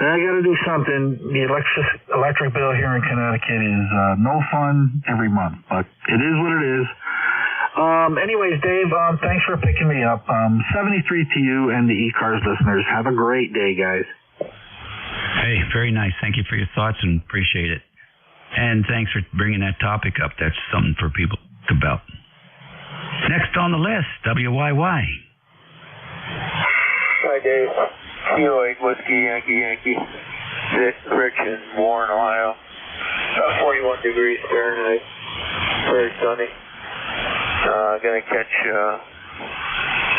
I got to do something. The electric bill here in Connecticut is no fun every month, but it is what it is. Anyways, Dave, thanks for picking me up. 73 to you and the ECARS listeners. Have a great day, guys. Hey, very nice. Thank you for your thoughts and appreciate it. And thanks for bringing that topic up. That's something for people to think about. Next on the list, WYY. Hi, Dave. Kilo 8 Whiskey, Yankee. Rick in Warren, Ohio. 41 degrees Fahrenheit. Very sunny. Gonna catch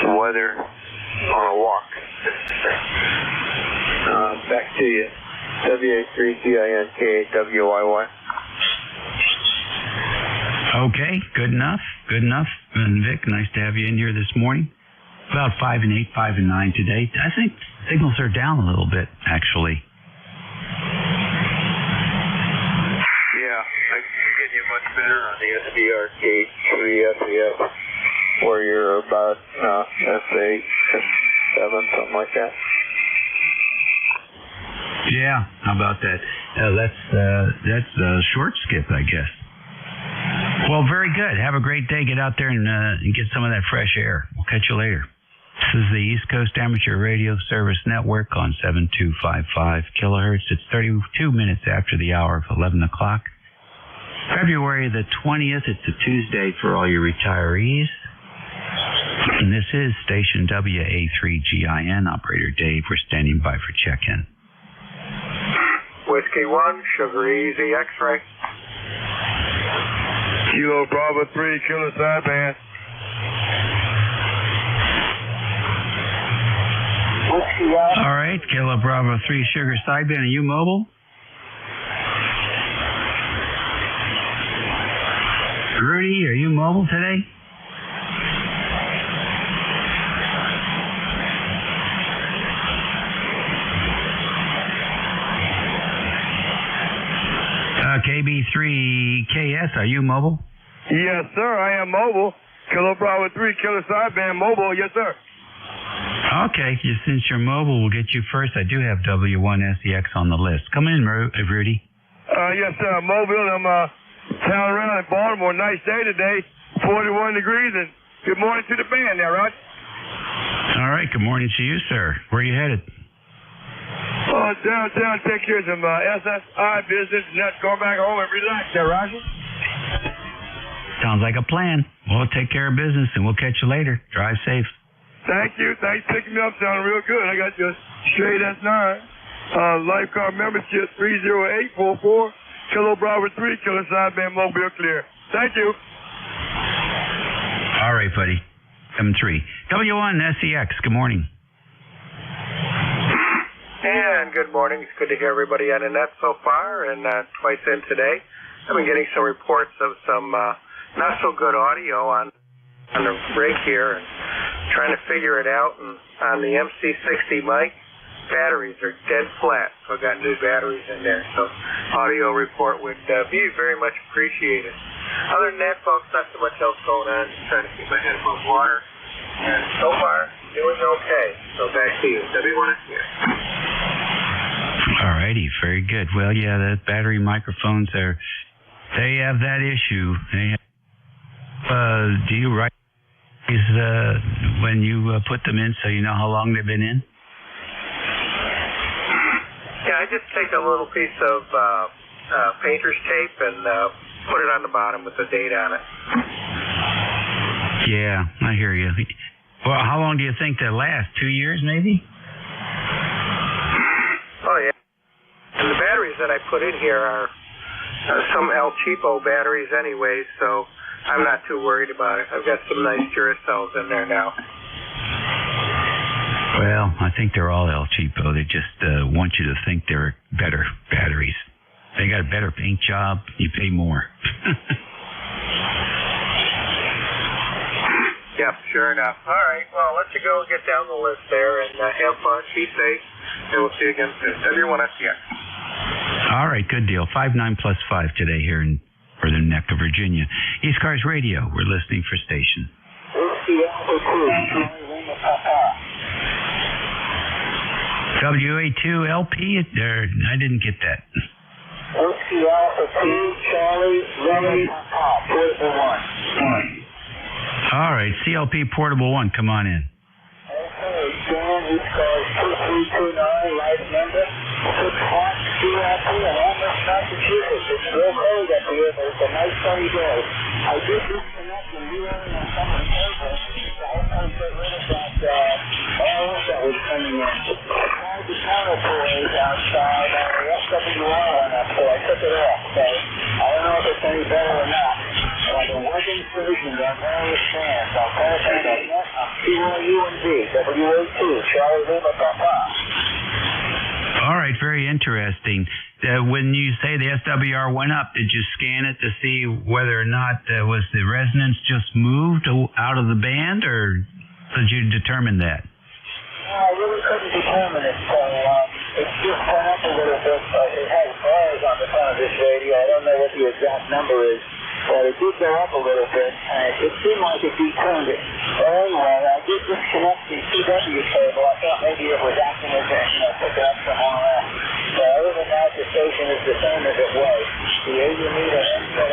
the weather on a walk. Back to you. WA3GINKWYY. Okay, good enough. And Vic, nice to have you in here this morning. About 5 and 8, 5 and 9 today. I think signals are down a little bit, actually. Yeah, I can get you much better on the SBRK 3 FEF, where you're about SA 7 something like that. Yeah, how about that? That's a short skip, I guess. Well, very good. Have a great day. Get out there and get some of that fresh air. We'll catch you later. This is the East Coast Amateur Radio Service Network on 7255 kilohertz. It's 32 minutes after the hour of 11 o'clock. February the 20th. It's a Tuesday for all your retirees. And this is station WA3GIN. Operator Dave, we're standing by for check-in. Whiskey 1, Sugar Easy, X-ray. Kilo Bravo 3, Kilo Sideband. All right, Kilo Bravo 3, Sugar Sideband. Are you mobile? Rudy, are you mobile today? KB3KS, are you mobile? Yes, sir, I am mobile. Kilo Bravo 3, Kilo Sideband, mobile, yes, sir. Okay, since you're mobile, we'll get you first. I do have W1SEX on the list. Come in, Rudy. Yes, sir, I'm mobile. I'm town around in Baltimore. Nice day today, 41 degrees, and good morning to the band there, Rod. All right, good morning to you, sir. Where are you headed? Downtown, take care of some SSI business, and that's going back home and relax there, Roger. Sounds like a plan. We'll take care of business, and we'll catch you later. Drive safe. Thank you. Thanks for picking me up. Sounding real good. I got your straight S9. Life card membership 30844. Kilo Bravo 3, Kilo Sideband, mobile clear. Thank you. All right, buddy. M3. W1SEX, good morning. And good morning. It's good to hear everybody on the net so far, and twice in today. I've been getting some reports of some not so good audio on the rig here, and trying to figure it out. And on the MC60 mic, batteries are dead flat, so I got new batteries in there. So audio report would be very much appreciated. Other than that, folks, not so much else going on. Just trying to keep my head above water, and so far doing okay. So back to you, W1SEX. All righty, very good. Well, yeah, the battery microphones they have that issue. Do you write these when you put them in so you know how long they've been in? Yeah, I just take a little piece of painter's tape and put it on the bottom with the date on it. Yeah, I hear you. Well, how long do you think they'll last? 2 years, maybe? Oh, yeah. And the batteries that I put in here are some El Cheapo batteries anyway, so I'm not too worried about it. I've got some nice Duracells in there now. Well, I think they're all El Cheapo. They just want you to think they're better batteries. They got a better paint job, you pay more. Yep, sure enough. All right, well, I'll let you go and get down the list there, and have fun, be safe, and we'll see you again soon. W1SEX. All right, good deal. 59+5 today here in Northern Neck of Virginia. ECARS Radio, we're listening for station. WA2LP, I didn't get that. All right, CLP Portable 1, come on in. Dan, ECARS 2329, live member, 6 hot, CLP in Amherst, Massachusetts. It's real cold up here, but it's a nice sunny day. I did disconnect the viewing on some of the cables to help us get rid of that air that was coming in. I tried the power boys outside, and the SWR went up, so I took it off. So I don't know if it's any better or not. But the working solutions on various stands. I'll clarify that net. I'm CYUNV, WA2, Charlie Lima Papa. All right, very interesting. When you say the SWR went up, did you scan it to see whether or not was the resonance just moved out of the band, or did you determine that? I really couldn't determine it, so it's just went up a little bit. It has bars on the front of this radio. I don't know what the exact number is, but it did go up a little bit, and it seemed like it deturned it. But anyway, I did disconnect the CW cable. I thought maybe it was acting as a, picking up some RF. But other than that, the station is the same as it was. The 80 meter input,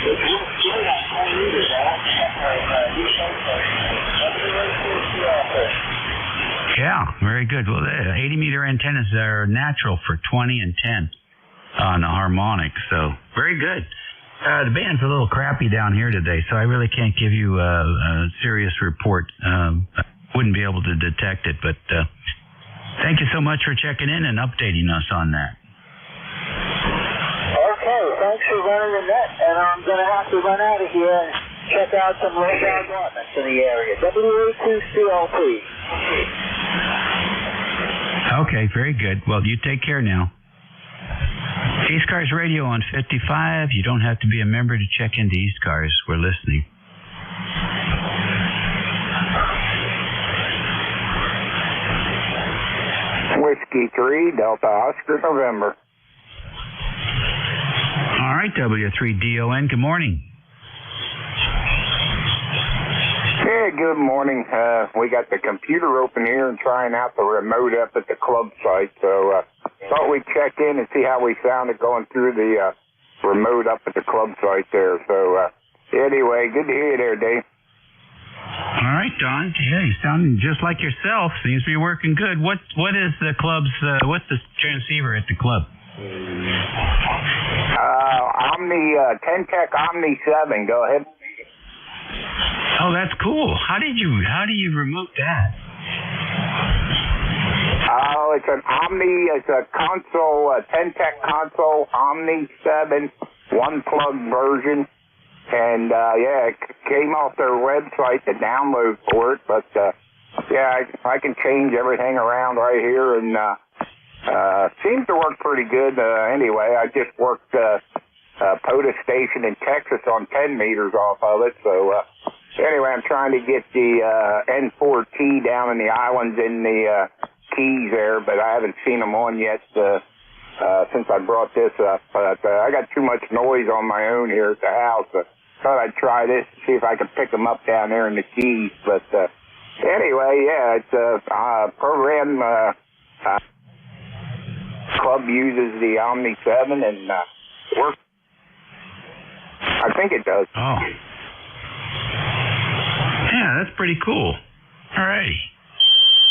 which looks good on 10 meters. I like that. You think so? What do you see out there? Yeah, very good. Well, 80-meter antennas are natural for 20 and 10 on the harmonic, so very good. The band's a little crappy down here today, so I really can't give you a serious report. Wouldn't be able to detect it, but thank you so much for checking in and updating us on that. Okay, thanks for running the net, and I'm going to have to run out of here and check out some local apartments in the area. WA2CLP. Okay, very good. Well, you take care now. ECARS Radio on 55. You don't have to be a member to check into ECARS. We're listening. Whiskey 3, Delta Oscar, November. All right, W3DON. Good morning. Yeah, good morning. We got the computer open here and trying out the remote up at the club site, so thought we'd check in and see how we sounded going through the remote up at the club site there. So anyway, good to hear you there, Dave. All right, Don. Yeah, you sounding just like yourself. Seems to be working good. What is the club's? What's the transceiver at the club? Omni 10-Tech Omni 7. Go ahead. Oh, that's cool. How do you remote that? Oh, it's an Omni. It's a console, 10-Tech console, Omni 7, one-plug version. And, yeah, it came off their website to download for it. But, yeah, I can change everything around right here. And seems to work pretty good. Anyway, I just worked POTUS station in Texas on 10 meters off of it. So, anyway, I'm trying to get the N4T down in the islands in the Keys there, but I haven't seen them on yet since I brought this up. But I got too much noise on my own here at the house. Thought I'd try this to see if I could pick them up down there in the Keys. But anyway, yeah, it's a program. Club uses the Omni 7 and works. I think it does. Oh. Yeah, that's pretty cool. All right.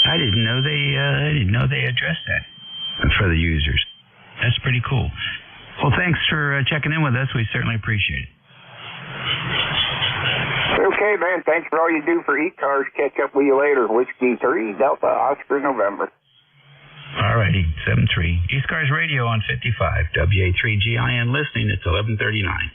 I didn't know they addressed that for the users. That's pretty cool. Well, thanks for checking in with us. We certainly appreciate it. Okay, man. Thanks for all you do for ECARS. Catch up with you later. Whiskey 3, Delta Oscar, November. All righty, 7-3. ECARS Radio on 55. WA3GIN listening. It's 11:39.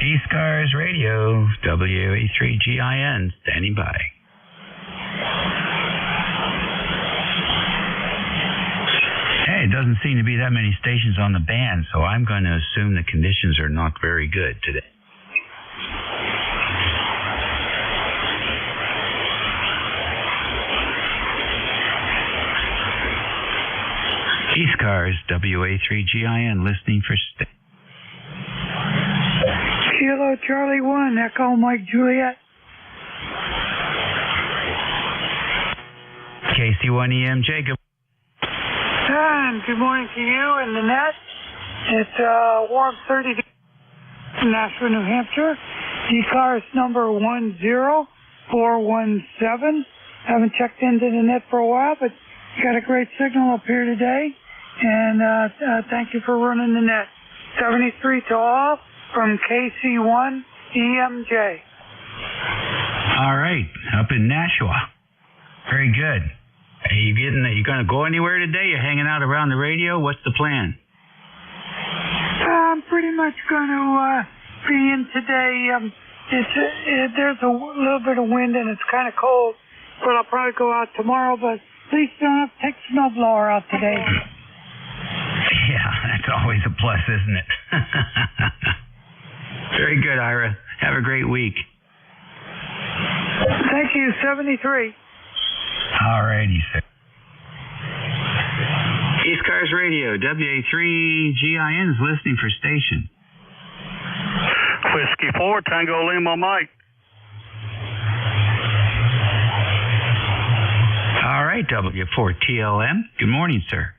ECARS Radio, WA3GIN, standing by. Hey, it doesn't seem to be that many stations on the band, so I'm going to assume the conditions are not very good today. ECARS, WA3GIN, listening for Kilo Charlie 1, Echo Mike Juliet. KC1EMJ, good. And good morning to you and the net. It's warm 30 degrees in Nashville, New Hampshire. ECARS number 10417. Haven't checked into the net for a while, but you got a great signal up here today. And thank you for running the net. 73 to all from KC1EMJ. All right, up in Nashua. Very good. Are you going to go anywhere today? You're hanging out around the radio? What's the plan? I'm pretty much going to be in today. There's a little bit of wind and it's kind of cold, but I'll probably go out tomorrow. But at least you don't have to take the snowblower out today. Yeah, that's always a plus, isn't it? Very good, Ira. Have a great week. Thank you, 73. All righty, sir. ECARS Radio, WA3GIN is listening for station. Whiskey 4, Tango Lima Mike. All right, W4TLM. Good morning, sir.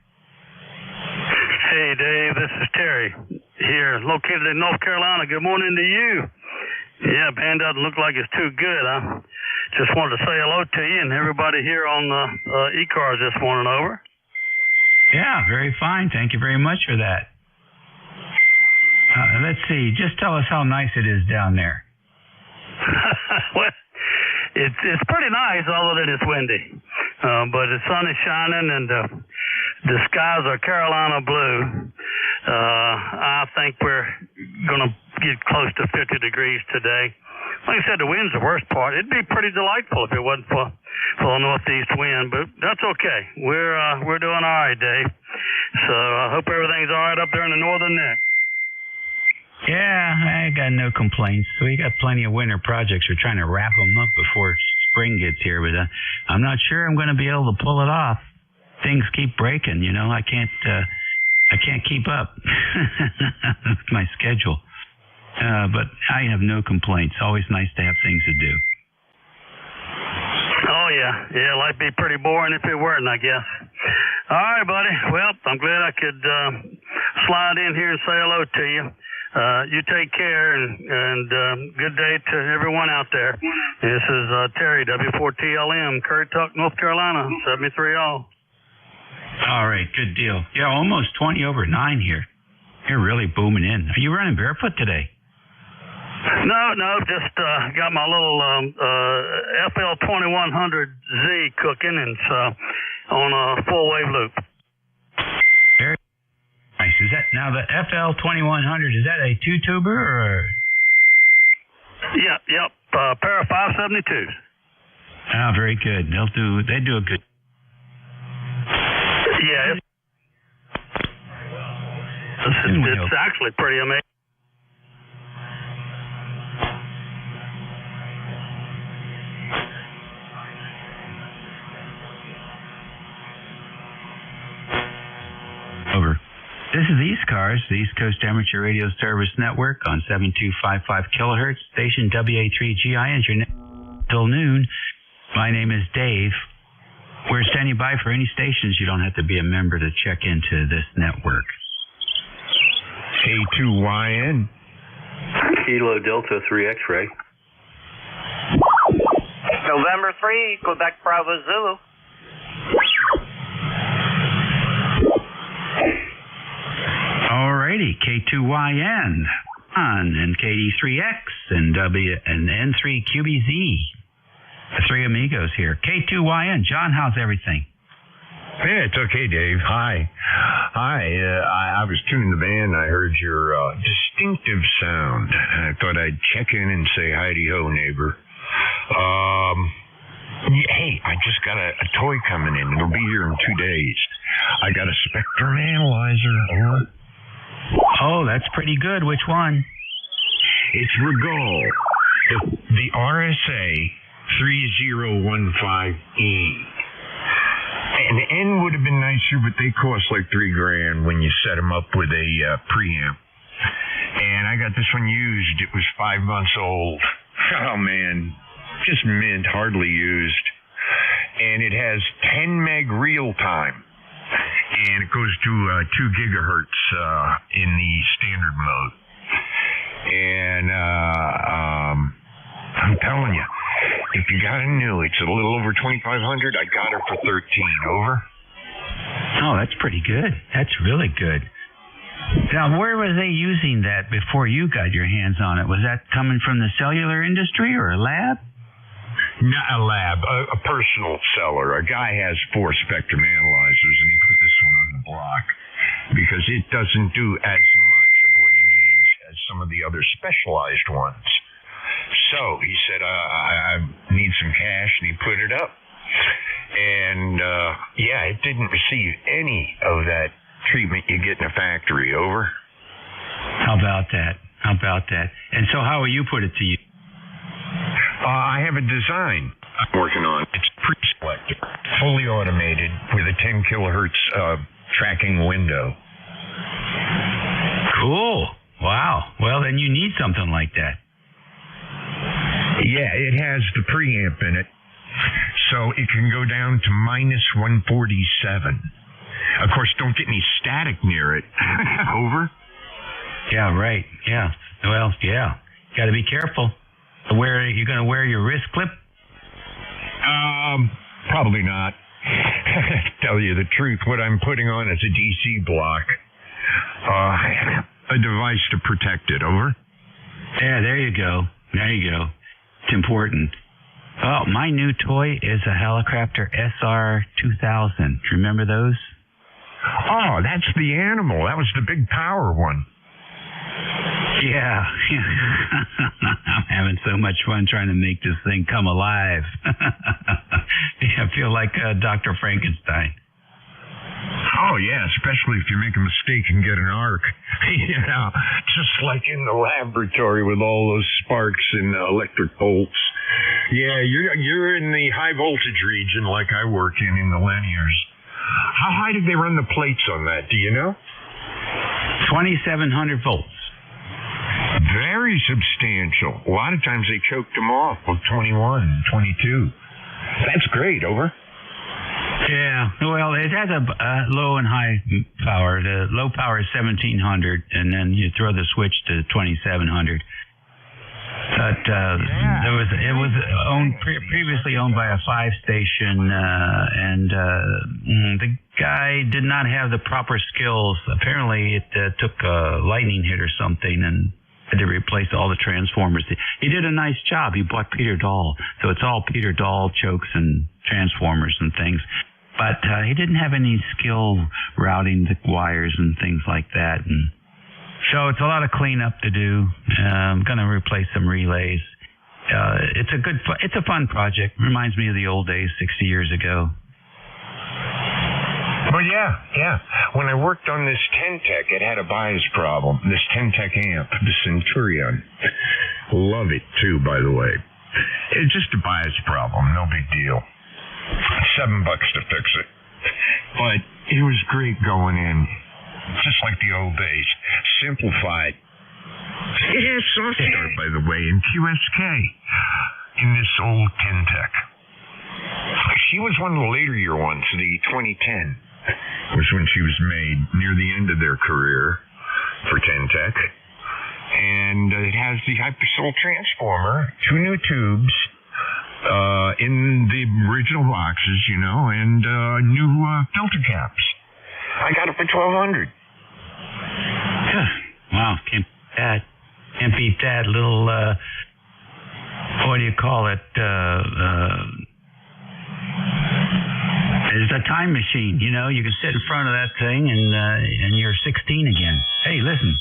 Hey, Dave, this is Terry here, located in North Carolina. Good morning to you. Yeah, band doesn't look like it's too good. I just wanted to say hello to you and everybody here on ECARS this morning. Over. Yeah, very fine. Thank you very much for that. Let's see. Just tell us how nice it is down there. Well, it's pretty nice, although it is windy. But the sun is shining and the skies are Carolina blue. I think we're going to get close to 50 degrees today. Like I said, the wind's the worst part. It'd be pretty delightful if it wasn't for the northeast wind, but that's okay. We're doing all right, Dave. So I hope everything's all right up there in the northern neck. Yeah, I got no complaints. We got plenty of winter projects. We're trying to wrap them up before spring gets here, but I'm not sure I'm going to be able to pull it off. Things keep breaking, you know. I can't keep up with my schedule. But I have no complaints. Always nice to have things to do. Oh, yeah. Life'd be pretty boring if it weren't, I guess. All right, buddy. Well, I'm glad I could slide in here and say hello to you. You take care, and good day to everyone out there. This is Terry, W4TLM, Currituck, North Carolina, 73 all. All right, good deal. Yeah, almost 20 over 9 here. You're really booming in. Are you running barefoot today? No, just got my little FL2100Z cooking, and it's on a full wave loop. Very nice. Is that now the FL2100? Is that a 2-tuber or? Yep. Pair of 572s. Ah, very good. They do a good. Yeah, it's actually pretty amazing. Over. This is ECARS, the East Coast Amateur Radio Service Network on 7255 kilohertz, station WA3GIN, your till noon. My name is Dave. We're standing by for any stations. You don't have to be a member to check into this network. K2YN. Kilo Delta 3 X-ray. November 3, Quebec Bravo Zulu. Alrighty, K2YN and KD3X and N3QBZ. The three amigos here. K2YN. John, how's everything? Yeah, it's okay, Dave. Hi. I was tuning the band. I heard your distinctive sound. I thought I'd check in and say hi-de-ho, neighbor. Hey, I just got a toy coming in. It'll be here in 2 days. I got a spectrum analyzer. Oh, that's pretty good. Which one? It's Regal. The RSA 3015E. And the N would have been nicer, but they cost like $3,000 when you set them up with a preamp. And I got this one used. It was 5 months old. Oh man, just mint, hardly used. And it has 10 meg real time. And it goes to 2 gigahertz in the standard mode. And I'm telling you, if you got a new, it's a little over 2,500. I got her for 13. Over. Oh, that's pretty good. That's really good. Now, where were they using that before you got your hands on it? Was that coming from the cellular industry or a lab? Not a lab, a personal seller. A guy has 4 spectrum analyzers, and he put this one on the block because it doesn't do as much of what he needs as some of the other specialized ones. So he said, I need some cash, and he put it up. And, it didn't receive any of that treatment you get in a factory. Over. How about that? And so how will you put it to you? I have a design I'm working on. It's pre-selected, fully automated with a 10 kilohertz tracking window. Cool. Wow. Well, then you need something like that. Yeah, it has the preamp in it, so it can go down to minus 147. Of course, don't get any static near it. Over? Yeah, right. Yeah. Well, yeah. Got to be careful. You're going to wear your wrist clip? Probably not. Tell you the truth, what I'm putting on is a DC block. A device to protect it. Over? Yeah, there you go. There you go. It's important. Oh, my new toy is a Helicopter SR-2000. Remember those? Oh, that's the animal. That was the big power one. Yeah. I'm having so much fun trying to make this thing come alive. I feel like Dr. Frankenstein. Oh, yeah, especially if you make a mistake and get an arc. Yeah, just like in the laboratory with all those sparks and electric bolts. Yeah, you're in the high voltage region like I work in the linears. How high did they run the plates on that? Do you know? 2,700 volts. Very substantial. A lot of times they choked them off with 21, 22. That's great. Over? Yeah. Well, it has a low and high power. The low power is 1,700, and then you throw the switch to 2,700. But it was previously owned by a 5-station, and the guy did not have the proper skills. Apparently, it took a lightning hit or something, and had to replace all the transformers. He did a nice job. He bought Peter Dahl, so it's all Peter Dahl chokes and transformers and things. But he didn't have any skill routing the wires and things like that, and so it's a lot of cleanup to do. I'm going to replace some relays. It's a fun project. Reminds me of the old days, 60 years ago. Well, yeah. When I worked on this 10-Tech, it had a bias problem. This 10-Tech amp, the Centurion. Love it, too, by the way. It's just a bias problem. No big deal. $7 to fix it. But it was great going in. Just like the old days. Simplified. It has software, by the way, in QSK. In this old 10-Tech. She was one of the later year ones, the 2010. Was when she was made, near the end of their career for 10-Tech. And it has the Hypersol transformer, 2 new tubes in the original boxes, and new filter caps. I got it for $1,200. Wow, can't beat that little, what do you call it, it's a time machine, you can sit in front of that thing and you're 16 again. Hey, listen,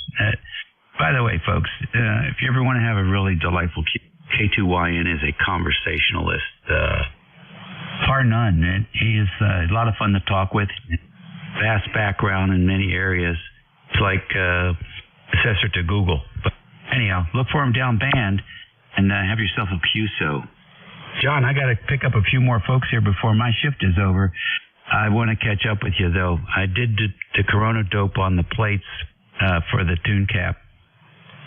by the way, folks, if you ever want to have a really delightful K2YN is a conversationalist, bar none. He is a lot of fun to talk with, vast background in many areas. It's like successor to Google. But anyhow, look for him down band and have yourself a Puso. John, I got to pick up a few more folks here before my shift is over. I want to catch up with you, though. I did the Corona dope on the plates for the tune cap.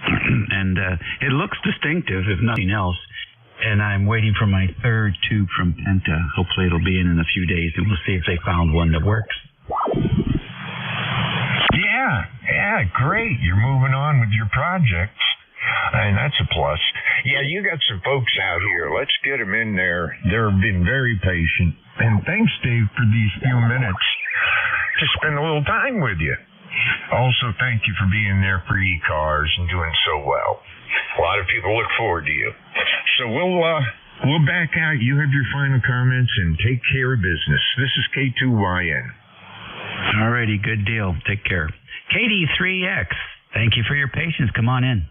And it looks distinctive, if nothing else. And I'm waiting for my third tube from Penta. Hopefully it'll be in a few days, and we'll see if they found one that works. Yeah, great. You're moving on with your projects. And that's a plus. Yeah, you got some folks out here. Let's get them in there. They've been very patient. And thanks, Dave, for these few minutes to spend a little time with you. Also, thank you for being there for ECARS and doing so well. A lot of people look forward to you. So we'll back out. You have your final comments and take care of business. This is K2YN. Alrighty, good deal. Take care. KD3X, thank you for your patience. Come on in.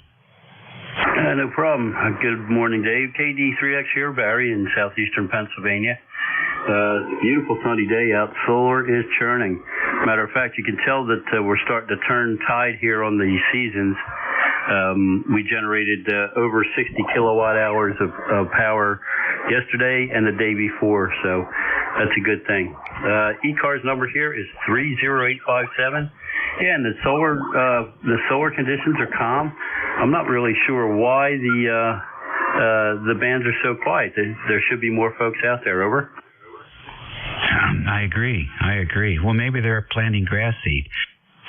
No problem. Good morning, Dave. KD3X here, Barry in southeastern Pennsylvania. Beautiful sunny day out. Solar is churning. Matter of fact, you can tell that we're starting to turn tide here on the seasons. We generated over 60 kilowatt hours of power yesterday and the day before. So that's a good thing. ECARS number here is 30857. Yeah, and the solar conditions are calm. I'm not really sure why the bands are so quiet. There should be more folks out there. Over. I agree. Well, maybe they're planting grass seed.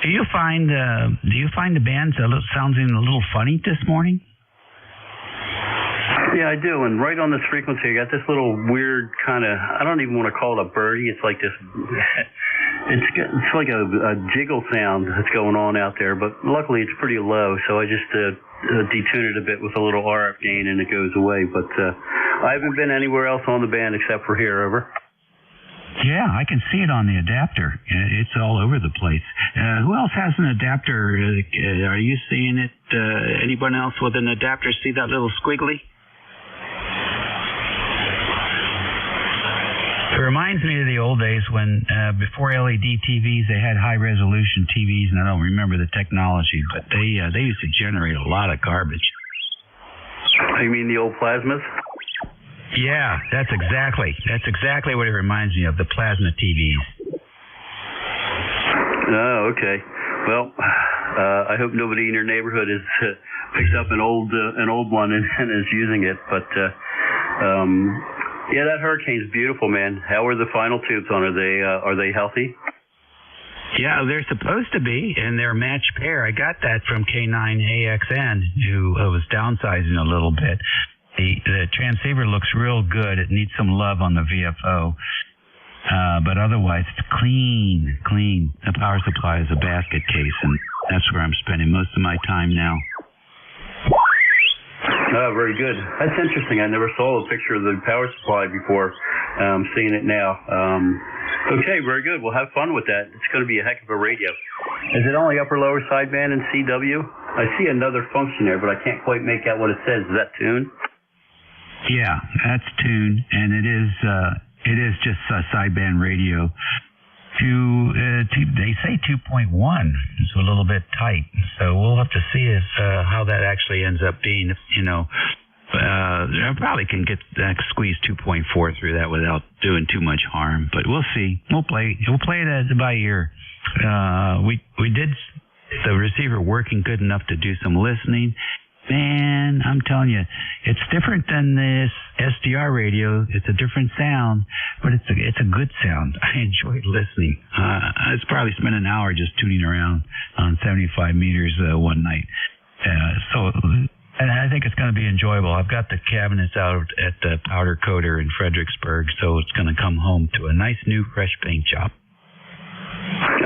Do you find the bands sounding a little funny this morning? Yeah, I do. And right on this frequency, I got this little weird kind of, I don't even want to call it a birdie. It's like this, it's like a jiggle sound that's going on out there. But luckily, it's pretty low, so I just detune it a bit with a little RF gain, and it goes away. But I haven't been anywhere else on the band except for here. Over. Yeah, I can see it on the adapter. It's all over the place. Who else has an adapter? Are you seeing it? Anyone else with an adapter see that little squiggly? It reminds me of the old days when, before LED TVs, they had high-resolution TVs, and I don't remember the technology, but they used to generate a lot of garbage. You mean the old plasmas? Yeah, that's exactly what it reminds me of, the plasma TVs. Oh, okay. Well, I hope nobody in your neighborhood has picked up an old one and is using it, but yeah, that hurricane's beautiful, man. How are the final tubes on? Are they healthy? Yeah, they're supposed to be, and they're a matched pair. I got that from K9AXN, who was downsizing a little bit. The transceiver looks real good. It needs some love on the VFO. But otherwise, it's clean. The power supply is a basket case, and that's where I'm spending most of my time now. Oh, very good. That's interesting. I never saw a picture of the power supply before. I'm seeing it now. Okay, very good. We'll have fun with that. It's going to be a heck of a radio. Is it only upper lower sideband and CW? I see another function there, but I can't quite make out what it says. Is that tune? Yeah, that's tune, and it is just a sideband radio. They say 2.1, so a little bit tight. So we'll have to see if how that actually ends up being. I probably can squeeze 2.4 through that without doing too much harm. But we'll see. We'll play it by ear. We did the receiver working good enough to do some listening. Man, I'm telling you, it's different than this SDR radio. It's a different sound, but it's a good sound. I enjoyed listening. I probably spent an hour just tuning around on 75 meters one night. And I think it's going to be enjoyable. I've got the cabinets out at the Powder Coater in Fredericksburg, so it's going to come home to a nice new fresh paint job.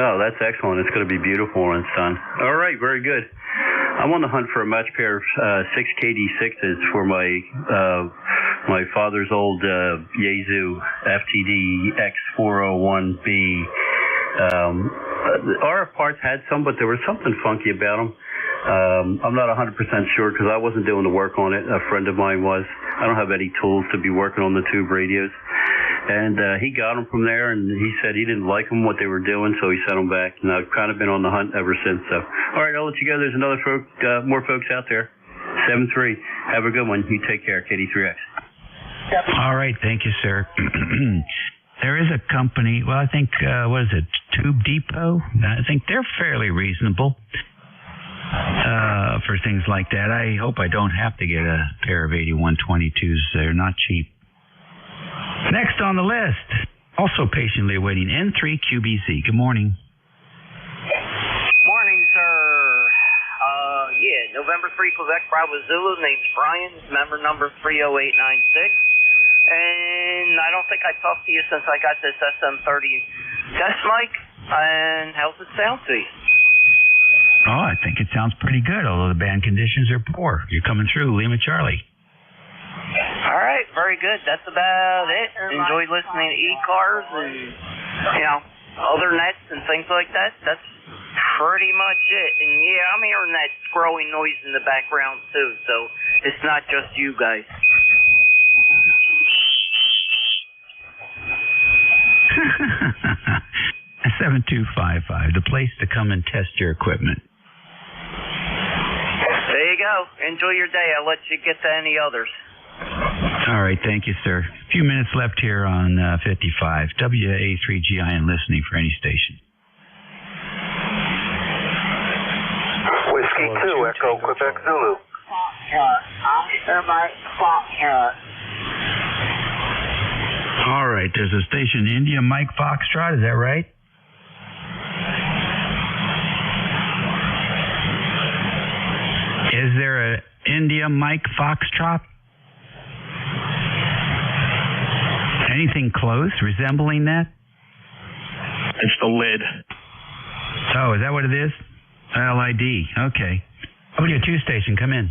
Oh, that's excellent. It's going to be beautiful when it's done. All right, very good. I'm on the hunt for a match pair of 6 KD6s for my father's old Yaesu FTD X401B. RF parts had some, but there was something funky about them. I'm not 100% sure because I wasn't doing the work on it. A friend of mine was. I don't have any tools to be working on the tube radios. And he got them from there, and he said he didn't like them, what they were doing, so he sent them back. And I've kind of been on the hunt ever since. So, all right, I'll let you go. There's more folks out there. 7-3. Have a good one. You take care, KD3X. All right, thank you, sir. There is a company, well, I think, what is it, Tube Depot? I think they're fairly reasonable for things like that. I hope I don't have to get a pair of 8122s. They're not cheap. Next on the list, also patiently awaiting N3QBZ. Good morning. Morning, sir. November 3, Quebec, Bravo Zulu. Name's Brian. Member number 30896. And I don't think I talked to you since I got this SM30 test mic. And how's it sound to you? Oh, I think it sounds pretty good, although the band conditions are poor. You're coming through, Lima Charlie. All right, very good. That's about it. Enjoy listening to ECARS and, other nets and things like that. That's pretty much it. And, yeah, I'm hearing that growing noise in the background, too, so it's not just you guys. 7255, the place to come and test your equipment. There you go. Enjoy your day. I'll let you get to any others. All right, thank you, sir. A few minutes left here on 55. WA3GI listening for any station. Whiskey 2, Echo Quebec Zulu. All right, there's a station, India Mike Foxtrot, is that right? Is there a India Mike Foxtrot? Anything close, resembling that? It's the lid. Oh, is that what it is? LID, okay. W2 station, come in.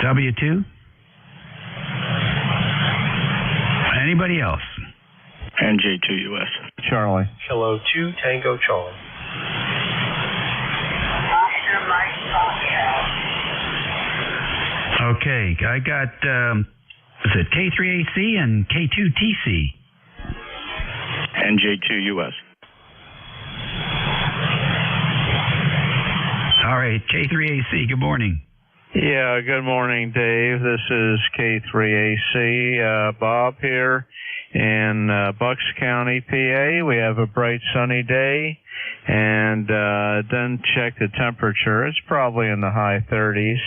W2? Anybody else? NJ2US. Charlie. Kilo 2 Tango Charlie. Okay, I got, is it K3AC and K2TC? NJ2US. All right, K3AC, good morning. Yeah, good morning, Dave. This is K3AC. Bob here in Bucks County, PA. We have a bright sunny day, and then check the temperature. It's probably in the high 30s.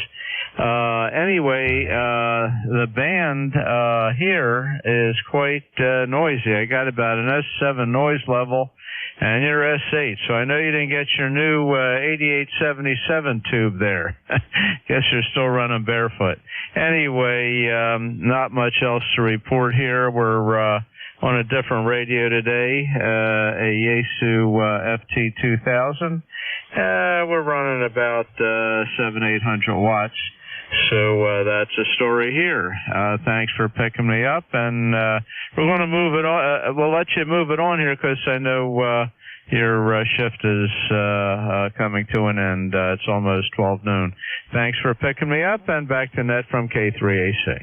Anyway, the band here is quite noisy. I got about an S7 noise level, and you're S8, so I know you didn't get your new 8877 tube there. Guess you're still running barefoot. Anyway, not much else to report here. We're on a different radio today, a Yaesu FT2000. We're running about 700-800 watts. So that's a story here. Thanks for picking me up, and we're going to move it on. We'll let you move it on here because I know your shift is coming to an end. It's almost 12 noon. Thanks for picking me up, and back to net from K3AC.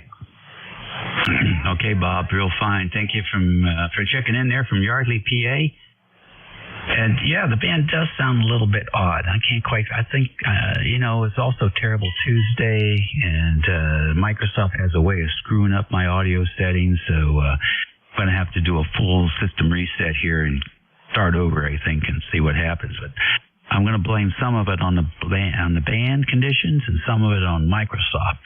Okay, Bob, real fine. Thank you for checking in there from Yardley, PA. And yeah, the band does sound a little bit odd. I think, it's also Terrible Tuesday, and Microsoft has a way of screwing up my audio settings, so I'm going to have to do a full system reset here and start over, I think, and see what happens. But I'm going to blame some of it on the band conditions and some of it on Microsoft.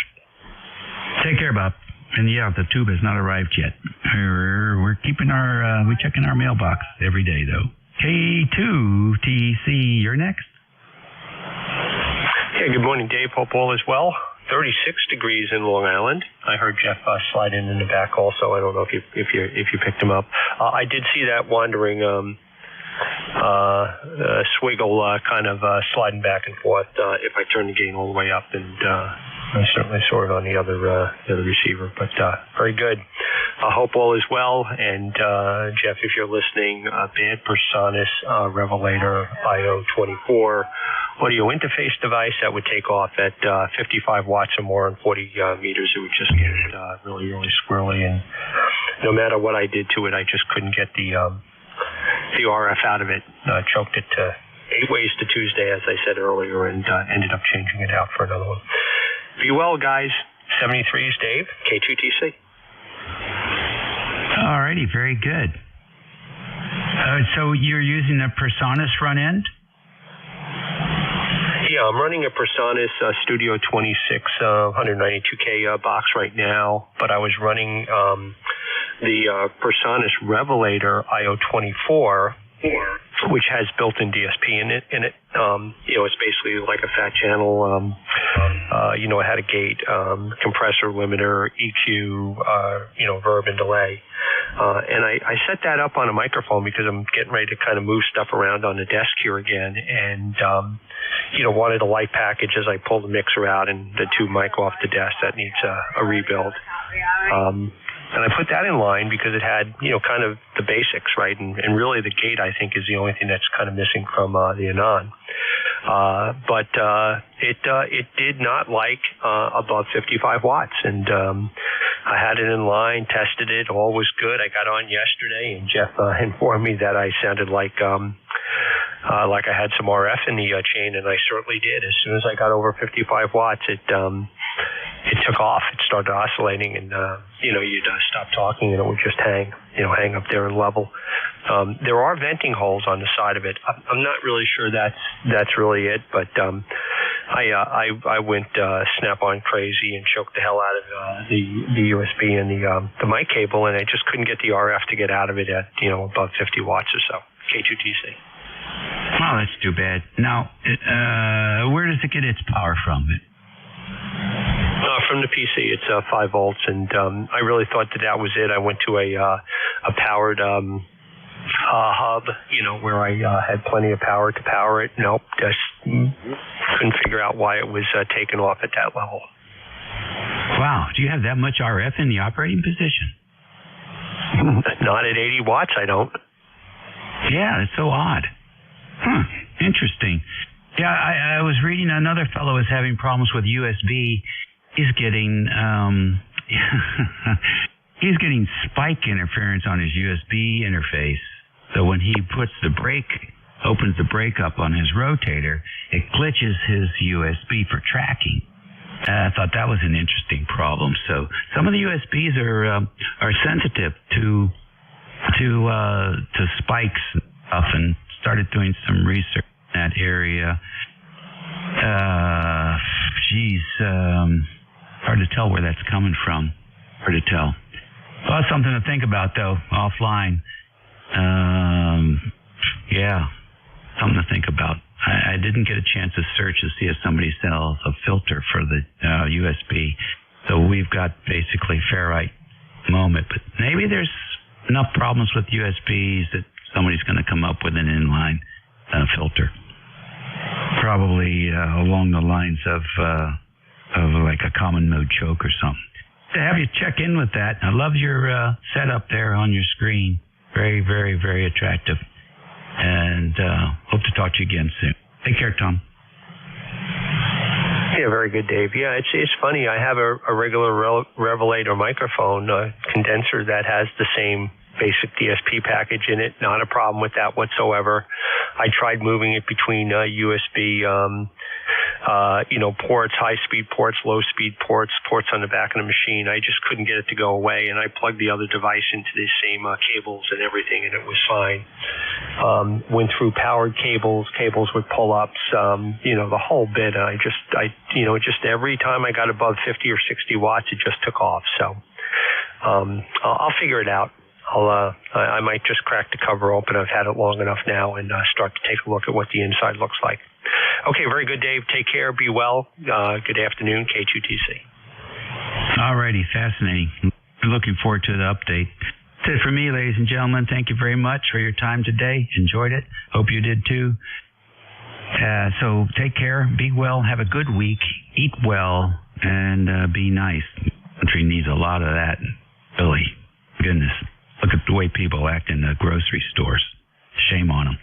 Take care, Bob. And yeah, the tube has not arrived yet. We're keeping we're checking our mailbox every day, though. K2TC, you're next. Yeah, good morning, Dave. Hope all is well. 36 degrees in Long Island. I heard Jeff slide in the back also. I don't know if you picked him up. I did see that wandering swiggle kind of sliding back and forth if I turn the gain all the way up, and I certainly saw it on the other receiver, but very good. I hope all is well, and Jeff, if you're listening, band PreSonus Revelator IO24 audio interface device that would take off at 55 watts or more and 40 meters. It would just get really, really squirrely, and no matter what I did to it, I just couldn't get the RF out of it. Choked it to 8 ways to Tuesday, as I said earlier, and ended up changing it out for another one. Be well, guys. 73 is Dave, K2TC. All righty, very good. So you're using a PreSonus front end? Yeah, I'm running a PreSonus Studio 26 192K box right now, but I was running the PreSonus Revelator IO24, which has built-in DSP in it. It's basically like a fat channel. It had a gate, compressor, limiter, EQ, verb and delay. And I set that up on a microphone because I'm getting ready to kind of move stuff around on the desk here again, and wanted a light package as I pull the mixer out and the tube mic off the desk that needs a rebuild. And I put that in line because it had, kind of the basics, right? And really the gate, I think, is the only thing that's kind of missing from the Anon. But it did not like above 55 watts. And I had it in line, tested it, all was good. I got on yesterday, and Jeff informed me that I sounded like like I had some RF in the chain, and I certainly did. As soon as I got over 55 watts, it took off. It started oscillating, and you'd stop talking, and it would just hang up there and level. There are venting holes on the side of it. I'm not really sure that's really it, but I went snap-on crazy and choked the hell out of the USB and the mic cable, and I just couldn't get the RF to get out of it at above 50 watts or so. K2TC. Oh, that's too bad. Now, where does it get its power from? From the PC. It's 5 volts, and I really thought that was it. I went to a powered hub, where I had plenty of power to power it. Nope, just couldn't figure out why it was taken off at that level. Wow, do you have that much RF in the operating position? Not at 80 watts, I don't. Yeah, it's so odd. Interesting. Yeah, I was reading another fellow is having problems with USB. He's getting he's getting spike interference on his USB interface. So when he opens the brake up on his rotator, it glitches his USB for tracking. I thought that was an interesting problem. So some of the USBs are sensitive to spikes and stuff, and started doing some research in that area. Hard to tell where that's coming from. Hard to tell. Well, something to think about, though, offline. Yeah, something to think about. I didn't get a chance to search to see if somebody sells a filter for the USB. So we've got basically ferrite moment. But maybe there's enough problems with USBs that somebody's going to come up with an inline filter. Probably along the lines of like a common mode choke or something. To have you check in with that. I love your setup there on your screen. Very, very, very attractive. And hope to talk to you again soon. Take care, Tom. Yeah, very good, Dave. Yeah, it's funny. I have a regular Revelator microphone condenser that has the same basic DSP package in it. Not a problem with that whatsoever. I tried moving it between USB, ports, high-speed ports, low-speed ports on the back of the machine. I just couldn't get it to go away, and I plugged the other device into the same cables and everything, and it was fine. Went through powered cables with pull-ups, the whole bit. Just every time I got above 50 or 60 watts, it just took off. So I'll figure it out. I might just crack the cover open. I've had it long enough now, and start to take a look at what the inside looks like. Okay, very good, Dave. Take care. Be well. Good afternoon, K2TC. All righty, fascinating. Looking forward to the update. That's it for me, ladies and gentlemen. Thank you very much for your time today. Enjoyed it. Hope you did too. So take care. Be well. Have a good week. Eat well, and be nice. The country needs a lot of that. Really. Goodness. Look at the way people act in the grocery stores. Shame on them.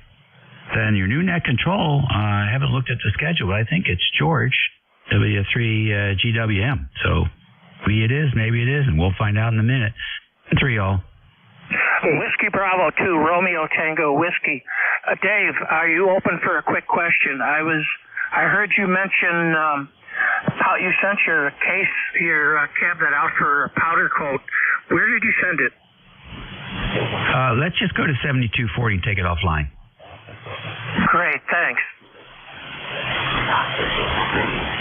Then your new net control, I haven't looked at the schedule, but I think it's George, W3 GWM. So maybe it is, maybe it isn't. We'll find out in a minute. 3 all. Whiskey Bravo 2, Romeo Tango Whiskey. Dave, are you open for a quick question? I heard you mention how you sent your cabinet out for a powder coat. Where did you send it? Let's just go to 7240 and take it offline. Great, thanks.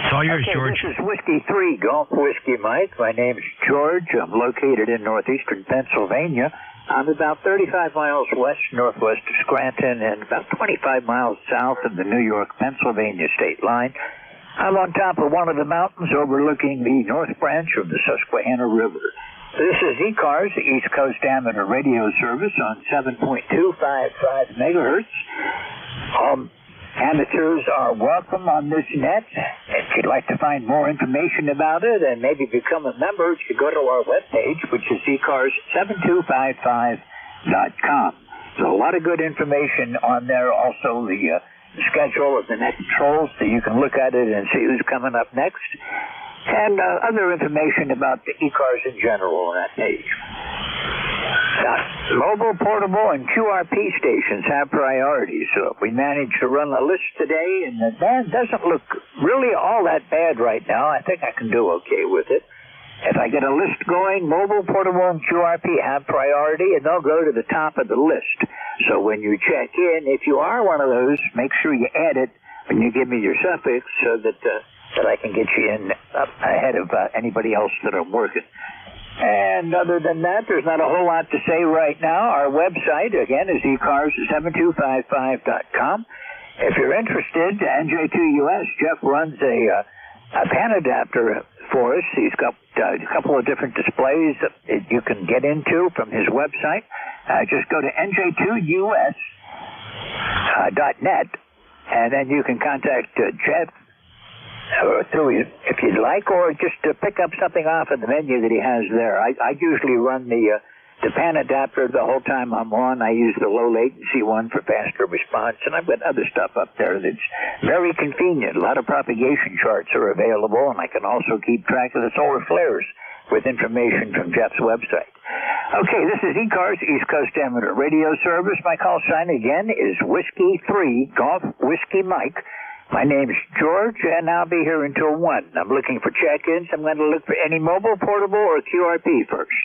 It's all yours, George. This is Whiskey 3, Golf Whiskey Mike. My name's George. I'm located in northeastern Pennsylvania. I'm about 35 miles northwest of Scranton and about 25 miles south of the New York-Pennsylvania state line. I'm on top of one of the mountains overlooking the north branch of the Susquehanna River. This is ECARS, the East Coast Amateur Radio Service on 7.255 megahertz. Amateurs are welcome on this net. If you'd like to find more information about it and maybe become a member, you should go to our webpage, which is ECARS7255.com. There's a lot of good information on there. Also, the schedule of the net controls, so you can look at it and see who's coming up next. And other information about the ECARS in general on that page. Mobile, portable, and QRP stations have priority, so we managed to run a list today, and the band doesn't look really all that bad right now. I think I can do okay with it. If I get a list going, mobile, portable, and QRP have priority, and they'll go to the top of the list. So when you check in, if you are one of those, make sure you add it when you give me your suffix so that I can get you in up ahead of anybody else that I'm working. And other than that, there's not a whole lot to say right now. Our website, again, is ECARS7255.com. If you're interested, NJ2US, Jeff runs a pan adapter for us. He's got a couple of different displays that you can get into from his website. Just go to NJ2US.net, and then you can contact Jeff through if you'd like, or just to pick up something off of the menu that he has there. I usually run the pan adapter the whole time I'm on. I use the low latency one for faster response, and I've got other stuff up there that's very convenient. A lot of propagation charts are available, and I can also keep track of the solar flares with information from Jeff's website. Okay, this is ECARS, East Coast Amateur Radio Service. My call sign again is Whiskey 3, Golf Whiskey Mike. My name's George, and I'll be here until 1. I'm looking for check-ins. I'm going to look for any mobile, portable, or QRP first.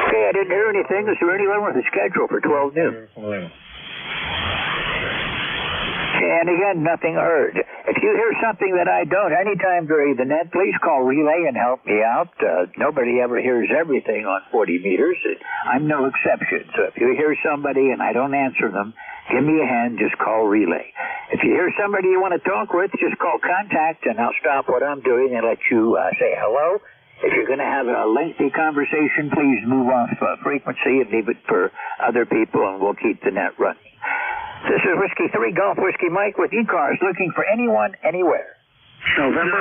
Okay, I didn't hear anything. Is there anyone with a schedule for 12 noon? And again, nothing heard. If you hear something that I don't anytime during the net, please call Relay and help me out. Nobody ever hears everything on 40 meters. I'm no exception. So if you hear somebody and I don't answer them, give me a hand, just call Relay. If you hear somebody you want to talk with, just call Contact, and I'll stop what I'm doing and let you say hello. If you're going to have a lengthy conversation, please move off frequency and leave it for other people, and we'll keep the net running. This is Whiskey 3, Golf Whiskey Mike with ECARS, looking for anyone, anywhere. November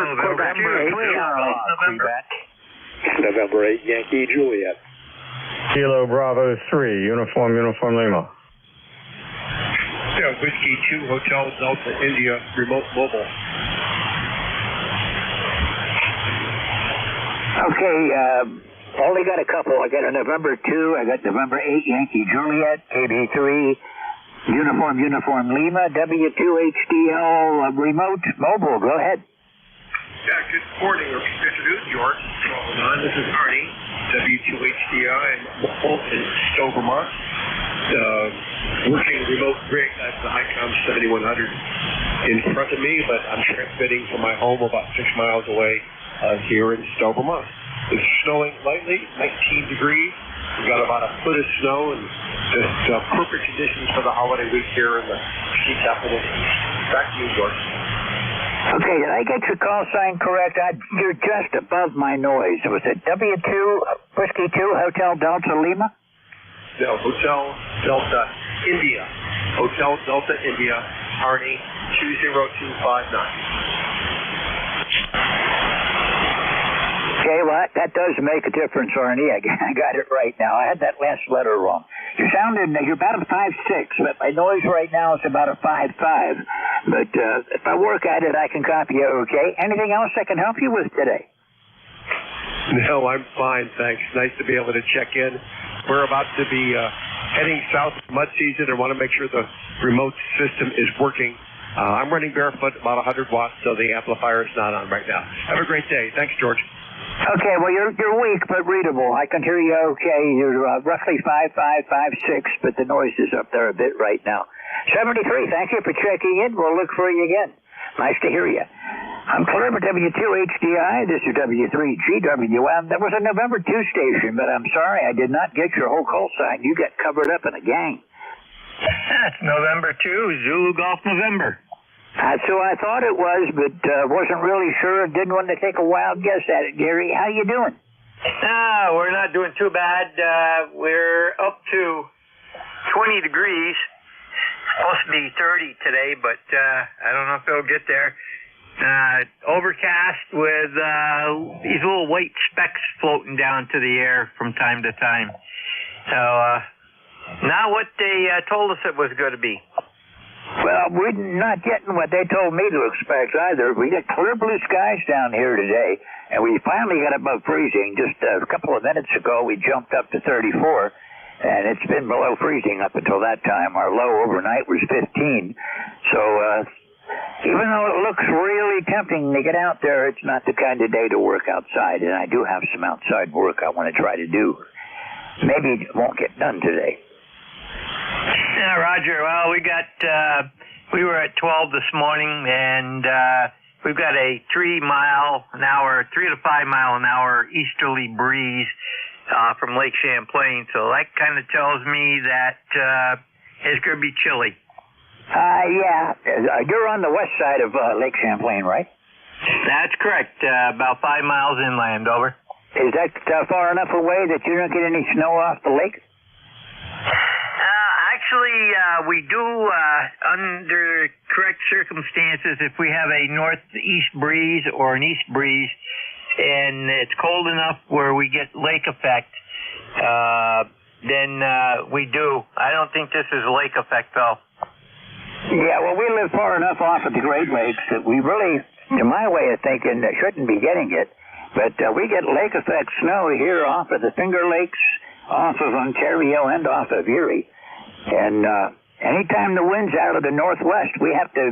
8, Yankee Juliet. Kilo Bravo 3, Uniform Lima. Yeah, Whiskey 2, Hotel Delta India, remote mobile. Okay, only got a couple. I got a November 2, I got November 8, Yankee Juliet, KB3, Uniform Lima, W2HDL, remote mobile. Go ahead. Yeah, good morning or good afternoon, George. This is Arnie, W2HDI, in Stowe, Vermont. Working remote rig at the ICOM 7100 in front of me, but I'm transmitting from my home about 6 miles away here in Stowe, Vermont. It's snowing lightly, 19 degrees. We've got about a foot of snow and just perfect conditions for the holiday week here in the ski capital. Back to you, George. Okay, did I get your call sign correct? You're just above my noise. Was it W2, Whiskey 2, Hotel Delta Lima? No, Hotel Delta India. Hotel Delta India, Arnie, 20259. Okay, well, that does make a difference, Arnie. I got it right now. I had that last letter wrong. You're about a 5.6, but my noise right now is about a 5.5. But if I work at it, I can copy it, okay? Anything else I can help you with today? No, I'm fine, thanks. Nice to be able to check in. We're about to be heading south mud season and want to make sure the remote system is working. I'm running barefoot, about 100 watts, so the amplifier is not on right now. Have a great day. Thanks, George. Okay, well, you're weak but readable. I can hear you okay. You're roughly 5.5, 5.6, but the noise is up there a bit right now. 73, thank you for checking in. We'll look for you again. Nice to hear you. I'm clear for W2HDI. This is W3GWM. There was a November 2 station, but I'm sorry I did not get your whole call sign. You got covered up in a gang. That's November 2, Zulu Golf November. That's who I thought it was, but wasn't really sure. Didn't want to take a wild guess at it. Gary, how you doing? We're not doing too bad. We're up to 20 degrees. Supposed to be 30 today, but I don't know if it'll get there. Overcast with these little white specks floating down to the air from time to time. So not what they told us it was going to be. Well, we're not getting what they told me to expect either. We got clear blue skies down here today, and we finally got above freezing. Just a couple of minutes ago, we jumped up to 34, and it's been below freezing up until that time. Our low overnight was 15. So even though it looks really tempting to get out there, it's not the kind of day to work outside, and I do have some outside work I want to try to do. Maybe it won't get done today. Yeah, Roger. Well, we were at 12 this morning, and we've got a 3 to 5 mile an hour easterly breeze from Lake Champlain. So that kind of tells me that it's going to be chilly. Yeah. You're on the west side of Lake Champlain, right? That's correct. About 5 miles inland, over. Is that far enough away that you don't get any snow off the lake? Actually, we do, under correct circumstances, if we have a northeast breeze or an east breeze, and it's cold enough where we get lake effect, then we do. I don't think this is lake effect, though. Yeah, well, we live far enough off of the Great Lakes that we really, to my way of thinking, shouldn't be getting it. But we get lake effect snow here off of the Finger Lakes, off of Ontario, and off of Erie. And anytime the wind's out of the northwest, we have to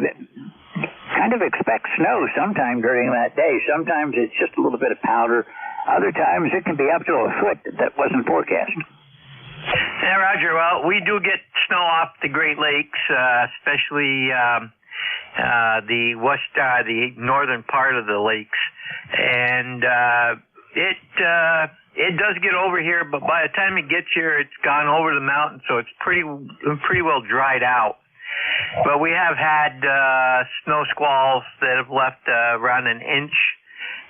kind of expect snow sometime during that day. Sometimes it's just a little bit of powder. Other times it can be up to a foot that wasn't forecast. Yeah, Roger. Well, we do get snow off the Great Lakes, especially the northern part of the lakes, and it does get over here, but by the time it gets here, it's gone over the mountain, so it's pretty well dried out. But we have had snow squalls that have left around an inch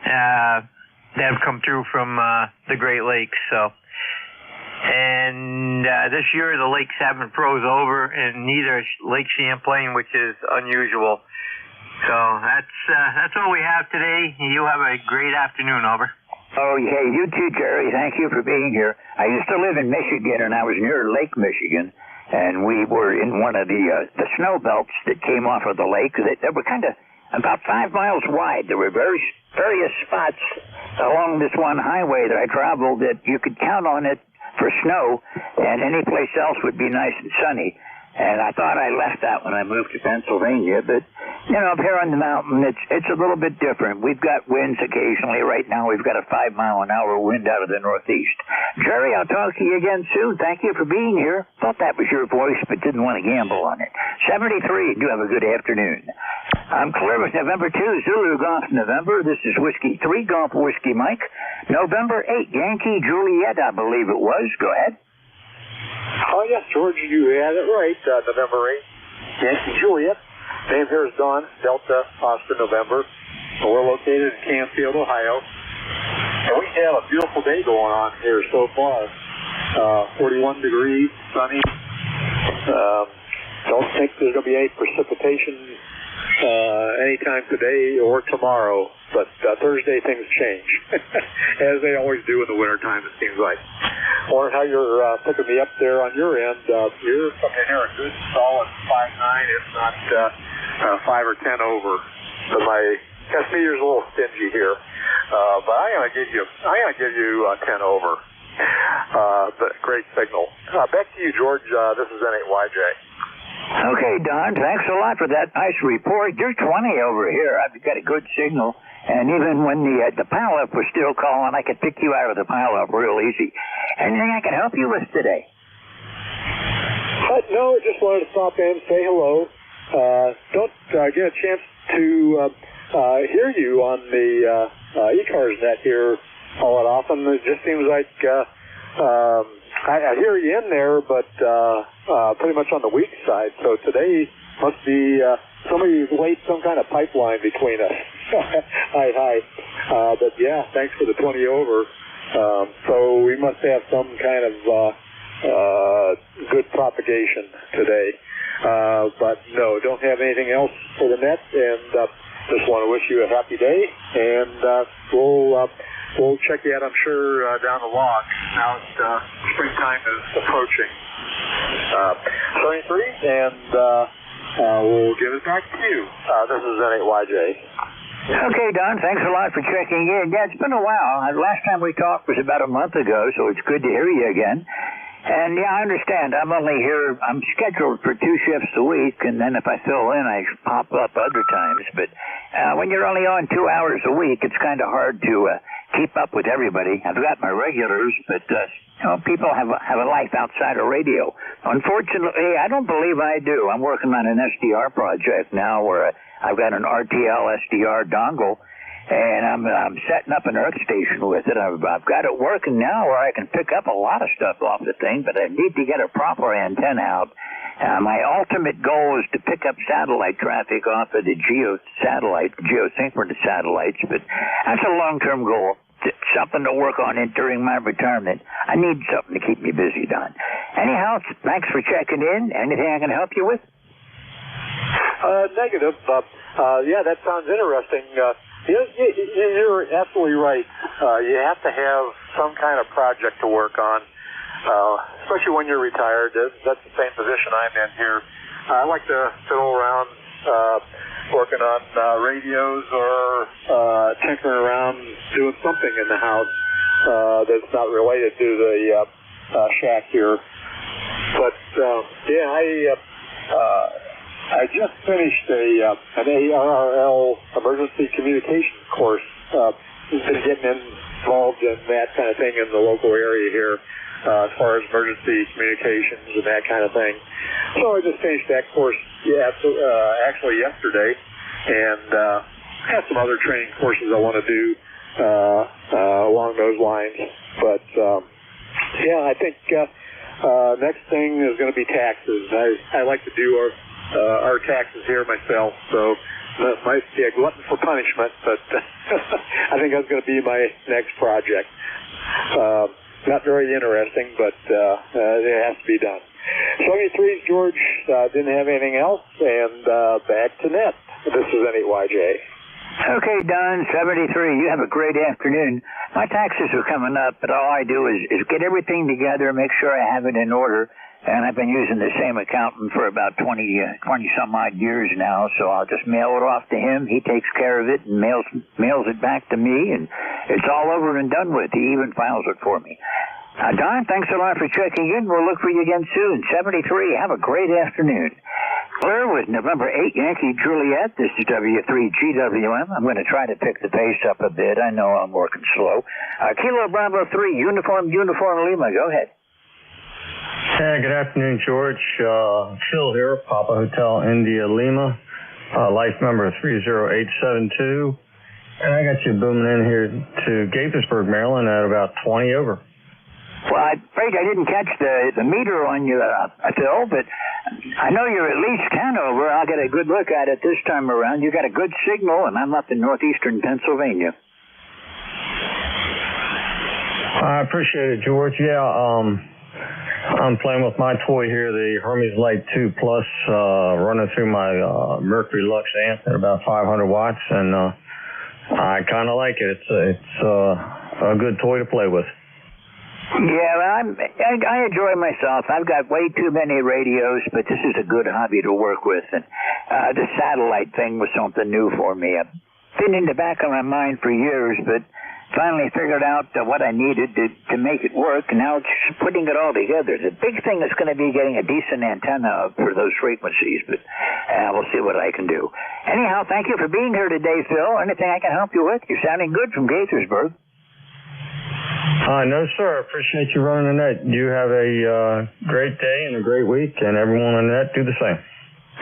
that have come through from the Great Lakes. So, and this year the lakes haven't froze over, and neither Lake Champlain, which is unusual. So that's all we have today. You have a great afternoon. Over. Oh, yeah, you too, Jerry. Thank you for being here. I used to live in Michigan, and I was near Lake Michigan, and we were in one of the snow belts that came off of the lake. They were kind of about 5 miles wide. There were various spots along this one highway that I traveled that you could count on it for snow, and any place else would be nice and sunny. And I thought I left that when I moved to Pennsylvania, but, you know, up here on the mountain, it's a little bit different. We've got winds occasionally. Right now, we've got a 5 mile an hour wind out of the northeast. Jerry, I'll talk to you again soon. Thank you for being here. Thought that was your voice, but didn't want to gamble on it. 73, do have a good afternoon. I'm clear with November 2, Zulu Golf November. This is Whiskey 3, Golf Whiskey Mike. November 8, Yankee Juliet, I believe it was. Go ahead. Oh, yes, George, you had it right. November 8th, Yankee Juliet. Name here is Dawn, Delta, Oscar, November. We're located in Canfield, Ohio. And we have a beautiful day going on here so far. 41 degrees, sunny. Don't think there's going to be any precipitation anytime today or tomorrow. But Thursday things change, as they always do in the wintertime, it seems like. Or how you're picking me up there on your end. You're coming in here a good solid 5.9, if not 5 or 10 over. But my estimator's a little stingy here. But I'm gonna give you 10 over. But great signal. Back to you, George. This is N8YJ. Okay, Don, thanks a lot for that nice report. You're 20 over here. I've got a good signal. And even when the pileup was still calling, I could pick you out of the pileup real easy. Anything I can help you with today? No, I just wanted to stop in, say hello. Don't get a chance to hear you on the ECARS net here all that often. It just seems like I hear you in there, but pretty much on the weak side. So today must be somebody laid some kind of pipeline between us. Hi. But yeah, thanks for the 20 over. So we must have some kind of good propagation today. But no, don't have anything else for the net, and just want to wish you a happy day. And we'll check you out, I'm sure, down the log. Now springtime is approaching. 73, and we'll give it back to you. This is N8YJ. Okay, Don, thanks a lot for checking in. Yeah, it's been a while. Last time we talked was about a month ago, so it's good to hear you again. And yeah, I understand. I'm scheduled for 2 shifts a week, and then if I fill in, I pop up other times. But when you're only on 2 hours a week, it's kind of hard to keep up with everybody. I've got my regulars, but people have a life outside of radio. Unfortunately, I don't believe I do. I'm working on an SDR project now where I've got an RTL SDR dongle, and I'm setting up an earth station with it. I've got it working now where I can pick up a lot of stuff off the thing, but I need to get a proper antenna out. My ultimate goal is to pick up satellite traffic off of the geosynchronous satellites, but that's a long-term goal. It's something to work on during my retirement. I need something to keep me busy, Don. Anyhow, thanks for checking in. Anything I can help you with? Negative. Yeah, that sounds interesting. You're absolutely right. You have to have some kind of project to work on, especially when you're retired. That's the same position I'm in here. I like to fiddle around working on radios or tinkering around doing something in the house that's not related to the shack here. But, I just finished an ARRL emergency communications course. Been getting involved in that kind of thing in the local area here as far as emergency communications and that kind of thing. So I just finished that course actually yesterday, and have some other training courses I want to do along those lines. But I think next thing is going to be taxes. I like to do our taxes here myself, so that might be a glutton for punishment, but I think that's going to be my next project. Not very interesting, but it has to be done. 73's George, didn't have anything else, and back to net. This is N8YJ. Okay, Don, 73, you have a great afternoon. My taxes are coming up, but all I do is get everything together, make sure I have it in order. And I've been using the same accountant for about 20 some odd years now, so I'll just mail it off to him. He takes care of it and mails it back to me, and it's all over and done with. He even files it for me. Don, thanks a lot for checking in. We'll look for you again soon. 73, have a great afternoon. Clear with November 8 Yankee Juliet. This is W3GWM. I'm going to try to pick the pace up a bit. I know I'm working slow. Kilo Bravo 3, Uniform Lima. Go ahead. Hey, good afternoon, George. Phil here, Papa Hotel India Lima, life number 30872. And I got you booming in here to Gaithersburg, Maryland at about 20 over. Well, I'm afraid I didn't catch the meter on you, Phil, but I know you're at least 10 over. I'll get a good look at it this time around. You got a good signal, and I'm up in northeastern Pennsylvania. I appreciate it, George. Yeah, I'm playing with my toy here, the Hermes Light 2 Plus, running through my Mercury Lux amp at about 500 watts, and I kind of like it. It's a good toy to play with. Yeah, well, I enjoy myself. I've got way too many radios, but this is a good hobby to work with. And the satellite thing was something new for me. I've been in the back of my mind for years, but finally figured out what I needed to make it work, and now it's just putting it all together. The big thing is going to be getting a decent antenna for those frequencies, but we'll see what I can do. Anyhow, thank you for being here today, Phil. Anything I can help you with? You're sounding good from Gaithersburg. No, sir. Appreciate you running the net. You have a great day and a great week, and everyone on the net do the same.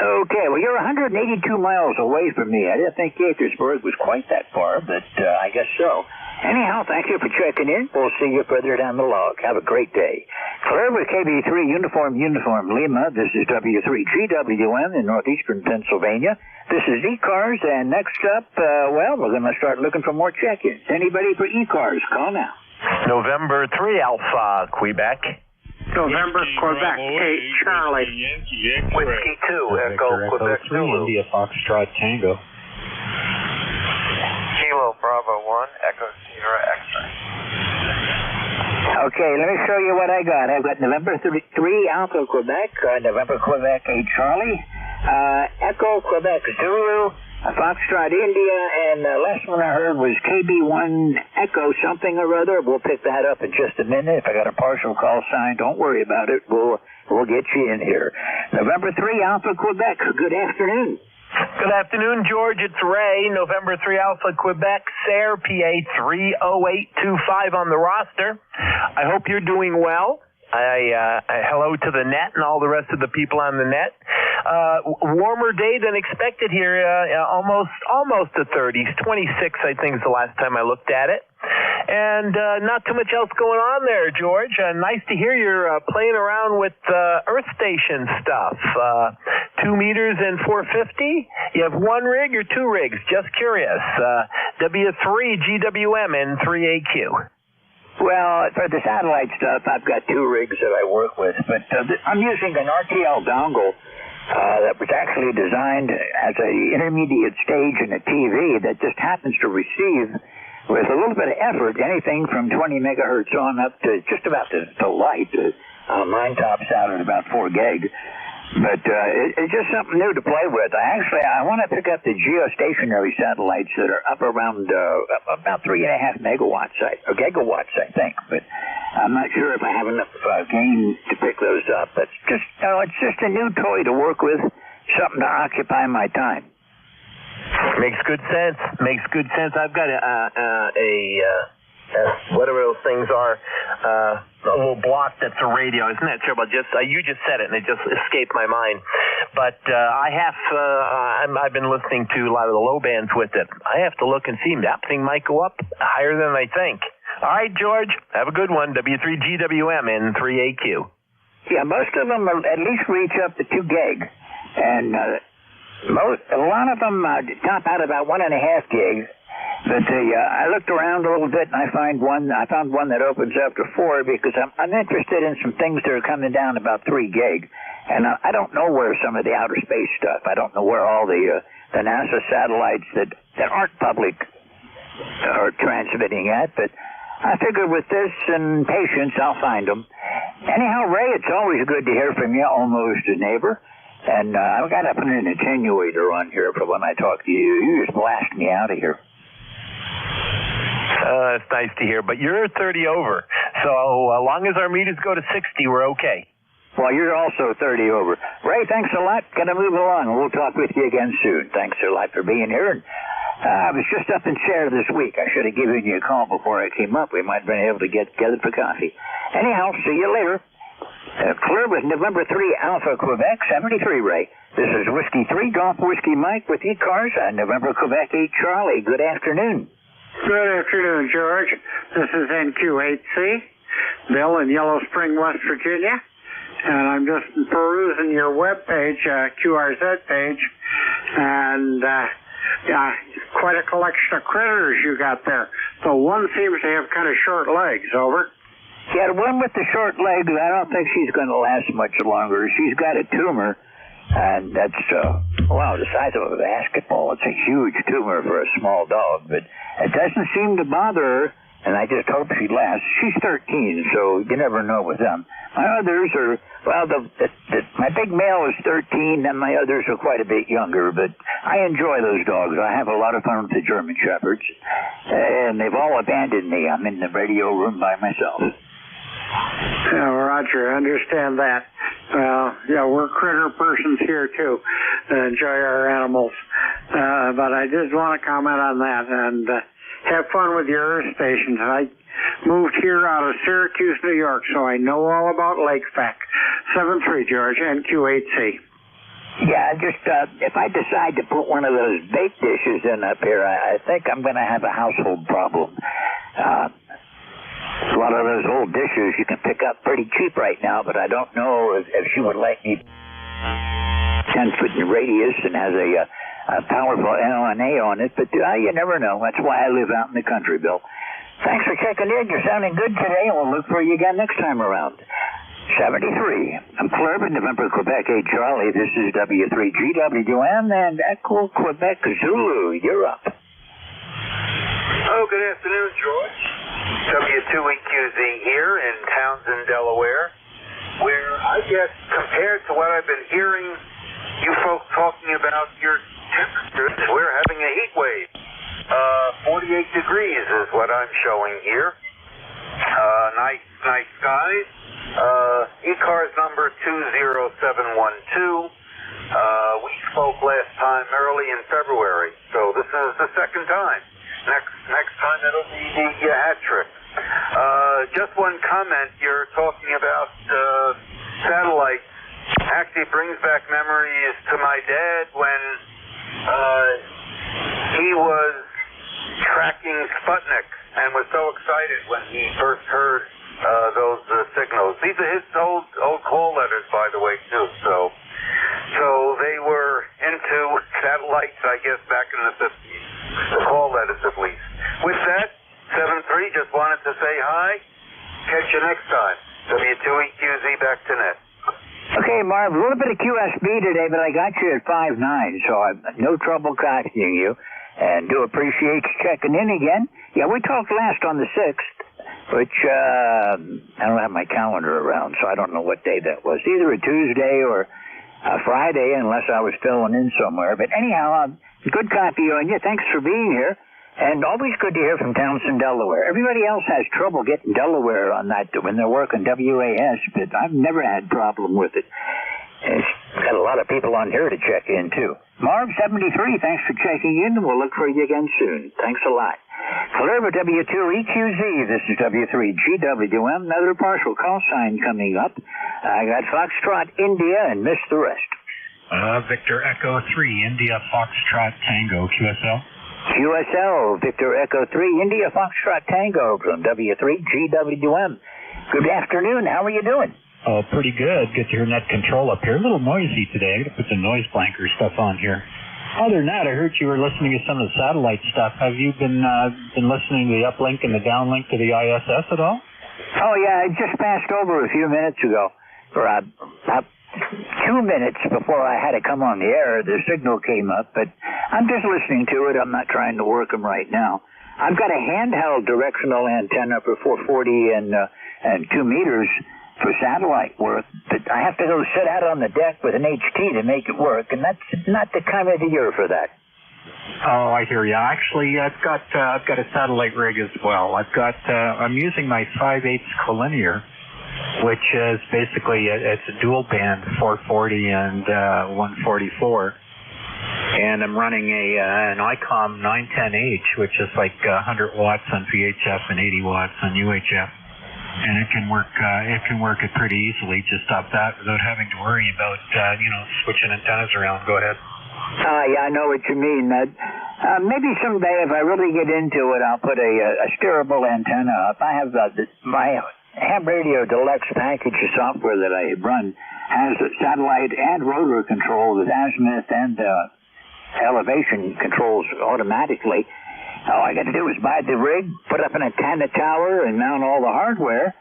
Okay, well, you're 182 miles away from me. I didn't think Gaithersburg was quite that far, but I guess so. Anyhow, thank you for checking in. We'll see you further down the log. Have a great day. Clear with KB3 Uniform Lima. This is W3GWM in northeastern Pennsylvania. This is ECARS, and next up, we're going to start looking for more check-ins. Anybody for ECARS, call now. November 3 Alpha, Quebec. November, Quebec, 8 Charlie. Whiskey 2, Echo, Quebec, 3, India, Foxtrot, Tango. Kilo, Bravo 1, Echo, Sierra, X-ray. Okay, let me show you what I got. I've got November 3 Alpha, Quebec, November, Quebec, 8 Charlie. Echo Quebec Zulu, Foxtrot India, and last one I heard was KB1 Echo something or other. We'll pick that up in just a minute. If I got a partial call sign, don't worry about it. We'll get you in here. November 3, Alpha Quebec. Good afternoon. Good afternoon, George. It's Ray, November 3 Alpha Quebec, Sayre, PA 30825 on the roster. I hope you're doing well. Hello to the net and all the rest of the people on the net. Warmer day than expected here, almost the 30s. 26, I think, is the last time I looked at it. And not too much else going on there, George. Nice to hear you're playing around with Earth Station stuff. 2 meters and 450. You have 1 rig or 2 rigs? Just curious. W3 GWM and 3AQ. Well, for the satellite stuff, I've got 2 rigs that I work with, but I'm using an RTL dongle that was actually designed as an intermediate stage in a TV that just happens to receive, with a little bit of effort, anything from 20 megahertz on up to just about the light. Mine tops out at about 4 gig. But it's just something new to play with. I want to pick up the geostationary satellites that are up around about 3.5 megawatts, or gigawatts, I think. But I'm not sure if I have enough gain to pick those up. But it's just a new toy to work with, something to occupy my time. Makes good sense. I've got whatever those things are, a little block that's a radio. Isn't that terrible? You just said it, and it just escaped my mind. But I've been listening to a lot of the low bands with it. I have to look and see. That thing might go up higher than I think. All right, George, have a good one. W3GWM and 3AQ. Yeah, most of them at least reach up to 2 gig, and a lot of them top out about 1.5 gig. But I looked around a little bit, and I found one that opens up to 4 because I'm interested in some things that are coming down about 3 gig. And I don't know where some of the outer space stuff, I don't know where all the NASA satellites that aren't public are transmitting at, but I figure with this and patience, I'll find them. Anyhow, Ray, it's always good to hear from you, almost a neighbor. And I've got to put an attenuator on here for when I talk to you. You just blast me out of here. That's nice to hear, but you're 30 over. So as long as our meters go to 60, we're okay. Well, you're also 30 over. Ray, thanks a lot. Gonna move along. We'll talk with you again soon. Thanks a lot for being here. And I was just up in Sayre this week. I should have given you a call before I came up. We might have been able to get together for coffee. Anyhow, see you later. Clear with November 3 Alpha Quebec 73, Ray. This is Whiskey 3 Golf Whiskey Mike with ECARS on November Quebec 8 Charlie. Good afternoon. Good afternoon, George. This is NQ8C, Bill in Yellow Spring, West Virginia. And I'm just perusing your web page, QRZ page, and quite a collection of critters you got there. So one seems to have kind of short legs, over. Yeah, the one with the short legs, I don't think she's going to last much longer. She's got a tumor, and that's, the size of a basketball. It's a huge tumor for a small dog, but it doesn't seem to bother her, and I just hope she lasts. She's 13, so you never know with them. My others are, my big male is 13, and my others are quite a bit younger, but I enjoy those dogs. I have a lot of fun with the German Shepherds, and they've all abandoned me. I'm in the radio room by myself. Yeah, Roger, I understand that. We're critter persons here, too. Enjoy our animals. But I did want to comment on that and have fun with your Earth stations. I moved here out of Syracuse, New York, so I know all about Lake Fac. 7-3, George, NQ8C. Yeah, just if I decide to put one of those bake dishes in up here, I think I'm going to have a household problem. A lot of those old dishes you can pick up pretty cheap right now, but I don't know if she would like me 10-foot in radius and has a powerful LNA on it, but you never know. That's why I live out in the country, Bill. Thanks for checking in. You're sounding good today, and we'll look for you again next time around. 73. I'm Clerb in November, Quebec 8 Charlie. This is W3GWM and Echo Quebec Zulu. You're up. Oh, good afternoon, George. W2EQZ here in Townsend, Delaware, where I guess compared to what I've been hearing you folks about your temperatures. We're having a heat wave. 48 degrees is what I'm showing here. Nice skies. ECARS number 20712. We spoke last time early in February, so this is the second time. Next time it'll be the hat trick. Just one comment. You're talking about satellites. Actually brings back memories to my dad when he was tracking Sputnik and was so excited when he first heard those signals. These are his old call letters, by the way, too. So they were into satellites, I guess, back in the 50s. The call letters, at least. With that, 7-3, just wanted to say hi. Catch you next time. W2EQZ back to net. Okay, Marv, a little bit of QSB today, but I got you at 5-9, so I've no trouble copying you. And do appreciate you checking in again. Yeah, we talked last on the 6th, which I don't have my calendar around, so I don't know what day that was. Either a Tuesday or a Friday, unless I was filling in somewhere. But anyhow, good copy on you. Thanks for being here. And always good to hear from Townsend, Delaware. Everybody else has trouble getting Delaware on that when they're working WAS, but I've never had problem with it. It's got a lot of people on here to check in, too. Marv, 73, thanks for checking in, and we'll look for you again soon. Thanks a lot. Clear for W2EQZ, this is W3GWM, another partial call sign coming up. I got Foxtrot, India, and missed the rest. Victor Echo 3, India, Foxtrot, Tango, QSL. QSL, Victor Echo 3, India, Foxtrot, Tango, from W3GWM. Good afternoon, how are you doing? Oh, pretty good. Good to hear net control up here. A little noisy today. I got to put some noise blanker stuff on here. Other than that, I heard you were listening to some of the satellite stuff. Have you been listening to the uplink and the downlink to the ISS at all? Oh, yeah, I just passed over a few minutes ago. For about 2 minutes before I had to come on the air, the signal came up, but I'm just listening to it. I'm not trying to work them right now. I've got a handheld directional antenna for 440 and 2 meters for satellite work, but I have to go sit out on the deck with an HT to make it work, and that's not the time of the year for that. Oh, I hear you. Actually, I've got a satellite rig as well. I'm using my 5/8 collinear, which is basically it's a dual band 440 and 144, and I'm running an ICOM 910H, which is like 100 watts on VHF and 80 watts on UHF. And it can work it pretty easily, just stop that without having to worry about, switching antennas around. Go ahead. Yeah, I know what you mean. Maybe someday if I really get into it, I'll put a steerable antenna up. I have my Ham Radio Deluxe package of software that I run has satellite and rotor control with azimuth and elevation controls automatically. All I got to do is buy the rig, put up an antenna tower, and mount all the hardware,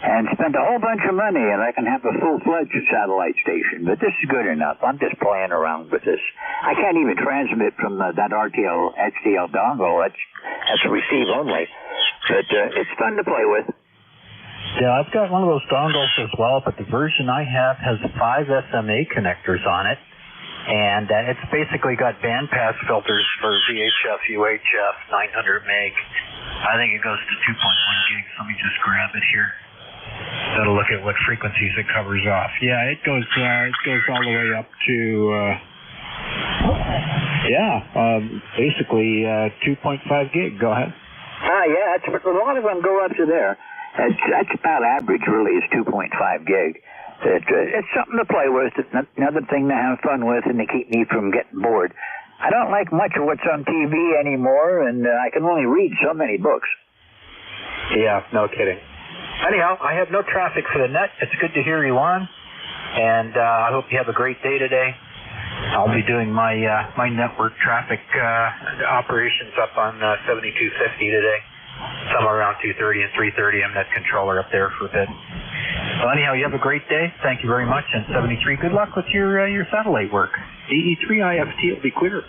and spend a whole bunch of money, and I can have a full-fledged satellite station. But this is good enough. I'm just playing around with this. I can't even transmit from that RTL HDL dongle. That's receive only. But it's fun to play with. Yeah, I've got one of those dongles as well, but the version I have has 5 SMA connectors on it. And it's basically got bandpass filters for VHF, UHF, 900 meg. I think it goes to 2.1 gigs. Let me just grab it here. That'll look at what frequencies it covers off. Yeah, it goes all the way up to basically 2.5 gig. Go ahead. Yeah, a lot of them go up to there. That's about average, really, is 2.5 gig. It's something to play with. It's another thing to have fun with and to keep me from getting bored. I don't like much of what's on TV anymore, and I can only read so many books. Yeah, no kidding. Anyhow, I have no traffic for the net. It's good to hear you on, and I hope you have a great day today. I'll be doing my network traffic operations up on 7250 today. Somewhere around 2:30 and 3:30, I'm net controller up there for a bit. Well, anyhow, you have a great day. Thank you very much. And 73, good luck with your satellite work. EE3IFT will be clear.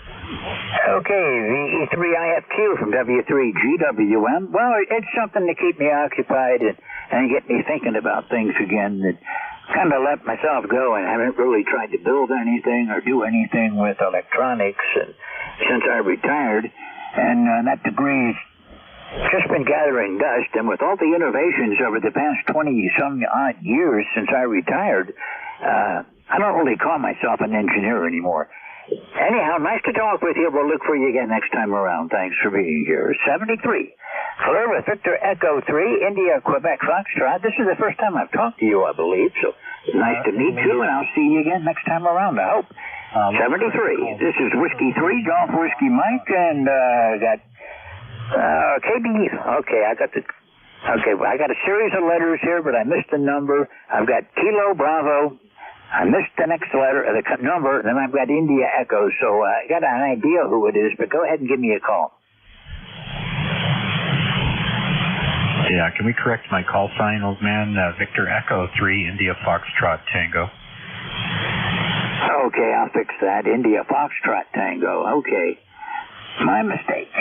Okay, the E3IFQ from W3GWM. Well, it's something to keep me occupied and get me thinking about things again that kind of let myself go and haven't really tried to build anything or do anything with electronics since I retired. And that degree's just been gathering dust. And with all the innovations over the past 20-some-odd years since I retired, I don't really call myself an engineer anymore. Anyhow, nice to talk with you. We'll look for you again next time around. Thanks for being here. 73. Fleur with Victor Echo 3, India, Quebec, Foxtrot. This is the first time I've talked to you, I believe. So nice to meet you, and I'll see you again next time around, I hope. 73. This is Whiskey 3, Golf Whiskey Mike, and got KB. Okay, I got a series of letters here, but I missed the number. I've got Kilo Bravo. I missed the next letter, the number, then I've got India Echo, so I got an idea who it is, but go ahead and give me a call. Yeah, can we correct my call sign, old man? Victor Echo 3, India Foxtrot Tango. Okay, I'll fix that. India Foxtrot Tango. Okay. My mistake.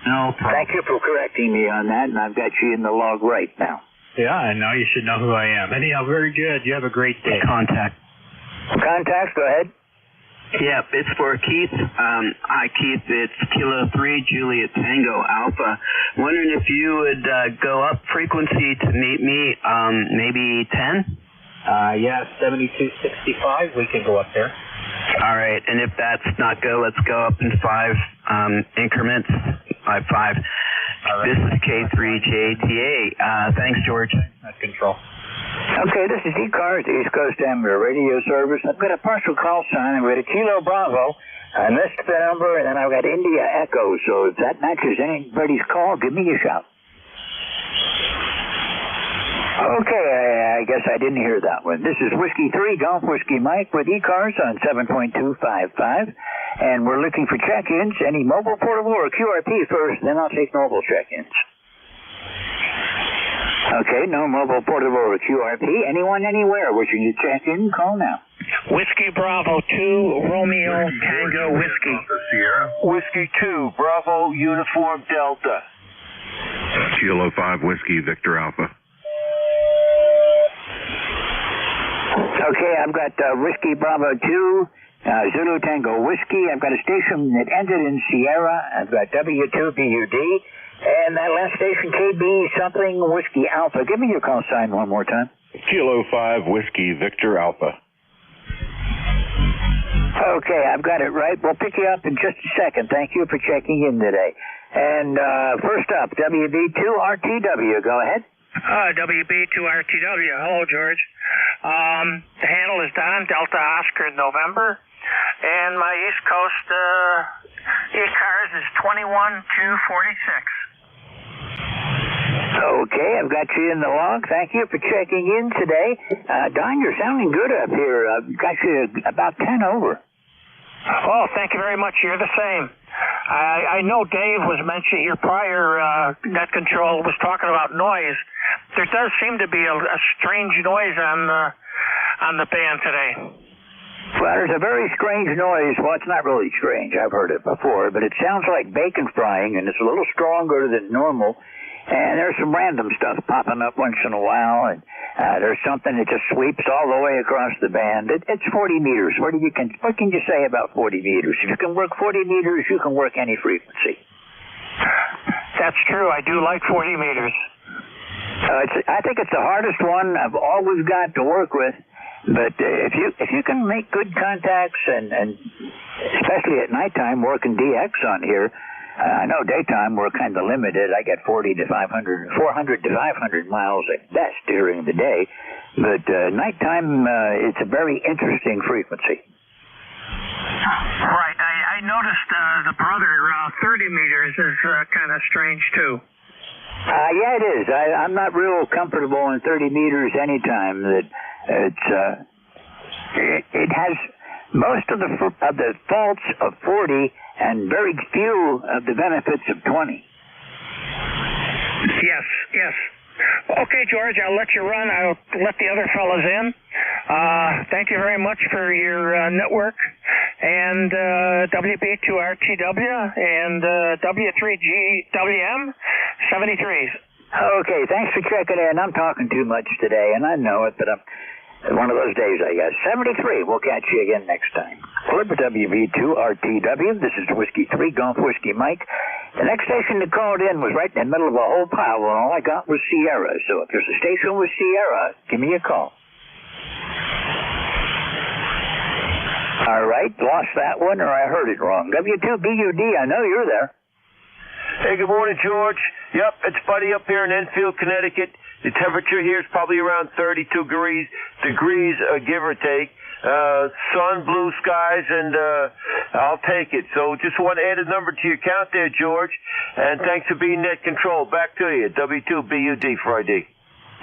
No problem. Thank you for correcting me on that, and I've got you in the log right now. Yeah, and now you should know who I am. Anyhow, very good. You have a great day. Contacts, go ahead. Yeah, it's for Keith. Hi, Keith. It's Kilo 3, Juliet Tango Alpha. Wondering if you would go up frequency to meet me, maybe 10? Yeah, 7265. We can go up there. All right, and if that's not go, let's go up in 5 increments. 5. This is K3JTA. Thanks, George. That's control. Okay, this is ECARS, East Coast Amateur Radio Service. I've got a partial call sign. I've got a Kilo Bravo. I missed the number, and then I've got India Echo. So if that matches anybody's call, give me a shout. Okay, I guess I didn't hear that one. This is Whiskey 3, Golf Whiskey Mike with ECARS on 7.255. And we're looking for check-ins. Any mobile, portable, or QRP first, then I'll take normal check-ins. Okay, no mobile, portable, or QRP. Anyone, anywhere wishing to check in, call now. Whiskey Bravo 2, Romeo Tango Whiskey. Sierra. Whiskey 2, Bravo Uniform Delta. Kilo 5, Whiskey, Victor Alpha. Okay, I've got Whiskey Bravo 2, Zulu Tango Whiskey. I've got a station that ended in Sierra. I've got W2BUD. And that last station, KB something, Whiskey Alpha. Give me your call sign one more time. Kilo 5, Whiskey, Victor Alpha. Okay, I've got it right. We'll pick you up in just a second. Thank you for checking in today. And first up, WB2RTW. Go ahead. WB2RTW. Hello, George. The handle is Don, Delta Oscar November. And my East Coast ECARS is 21246. Okay, I've got you in the log. Thank you for checking in today. Don, you're sounding good up here. I've got you about 10 over. Oh, thank you very much. You're the same. I know Dave was mentioning your prior net control was talking about noise. There does seem to be a strange noise on the band today. Well, there's a very strange noise. Well, it's not really strange. I've heard it before, but it sounds like bacon frying, and it's a little stronger than normal. And there's some random stuff popping up once in a while, and there's something that just sweeps all the way across the band. It's 40 meters. What can you say about 40 meters? If you can work 40 meters, you can work any frequency. That's true. I do like 40 meters. I think it's the hardest one I've always got to work with. But if you can make good contacts, and especially at nighttime working DX on here, I know daytime we're kind of limited. I get 400 to 500 miles at best during the day. But nighttime, it's a very interesting frequency. Right. I noticed the brother 30 meters is kind of strange, too. Yeah, it is. I'm not real comfortable in 30 meters anytime. It has most of the faults of 40 and very few of the benefits of 20. Yes. Okay, George, I'll let you run. I'll let the other fellas in. Thank you very much for your network. And WB2RTW and W3GWM 73s. Okay, thanks for checking in. I'm talking too much today, and I know it, but One of those days, I guess. 73. We'll catch you again next time. Clipper WV2RTW. This is Whiskey 3, Golf Whiskey Mike. The next station that called in was right in the middle of a whole pile, and all I got was Sierra. So if there's a station with Sierra, give me a call. All right, lost that one, or I heard it wrong. W2BUD, I know you're there. Hey, good morning, George. Yep, it's Buddy up here in Enfield, Connecticut. The temperature here is probably around 32 degrees, give or take. Sun, blue skies, and I'll take it. So just want to add a number to your count there, George. And thanks for being net control. Back to you, W2BUD Friday.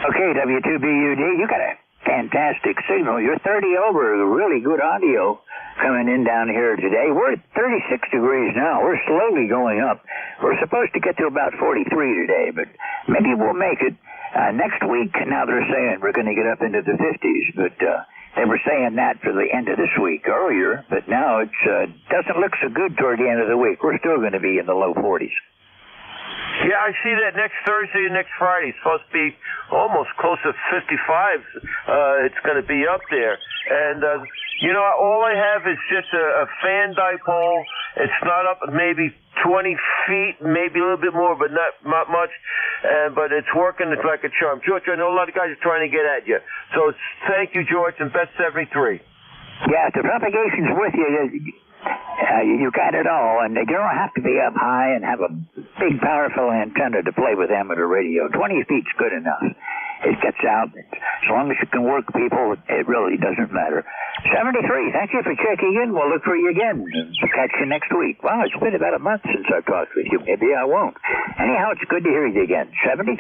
Okay, W2BUD, you got a fantastic signal. You're 30 over, really good audio coming in down here today. We're at 36 degrees now. We're slowly going up. We're supposed to get to about 43 today, but maybe we'll make it. Next week, now they're saying we're going to get up into the 50s, but they were saying that for the end of this week earlier, but now it doesn't look so good toward the end of the week. We're still going to be in the low 40s. Yeah, I see that next Thursday and next Friday. It's supposed to be almost close to 55. It's going to be up there. And, you know, all I have is just a fan dipole. It's not up maybe 20 feet, maybe a little bit more, but not much. But it's working like a charm. George, I know a lot of guys are trying to get at you. So thank you, George, and best 73. Yeah, the propagation's with you. You got it all, and you don't have to be up high and have a big, powerful antenna to play with amateur radio. 20 feet's good enough. It gets out. As long as you can work people, it really doesn't matter. 73, thank you for checking in. We'll look for you again. We'll catch you next week. Wow, it's been about a month since I've talked with you. Maybe I won't. Anyhow, it's good to hear you again. 73.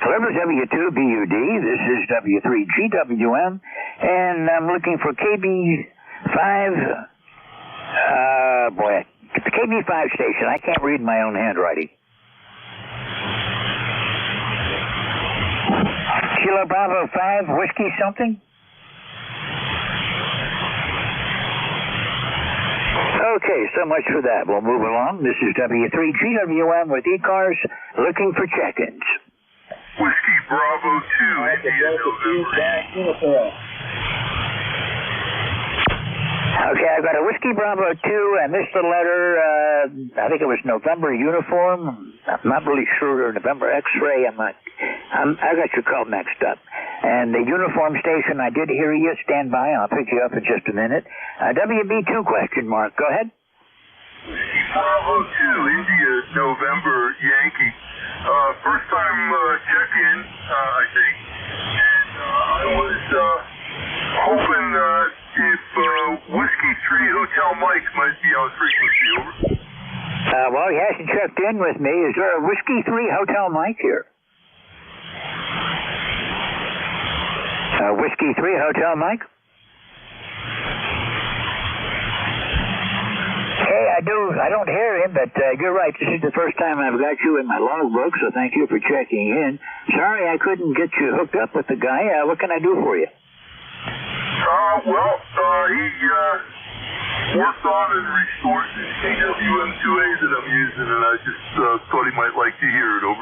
Clever W2BUD. This is W3GWM, and I'm looking for KB5... boy, the KB5 station. I can't read my own handwriting. Kilo Bravo 5, whiskey something? Okay, so much for that. We'll move along. This is W3GWM with ECARS, looking for check-ins. Whiskey Bravo 2, India, November. Okay, I've got a Whiskey Bravo 2, and this is the letter, I think it was November uniform. I'm not really sure, or November X-ray. I got your call mixed up. And the uniform station, I did hear you. Stand by. I'll pick you up in just a minute. WB2 question mark. Go ahead. Whiskey Bravo 2, India, November, Yankee. First time check-in, I think. And I was hoping if Whiskey 3 Hotel Mike might be on frequency, over. Well, he hasn't checked in with me. Is there a Whiskey 3 Hotel Mike here? Whiskey 3 Hotel Mike? Hey, I don't hear him, but you're right. This is the first time I've got you in my logbook, so thank you for checking in. Sorry I couldn't get you hooked up with the guy. What can I do for you? He worked on and restored the KWM2A that I'm using, and I just thought he might like to hear it, over.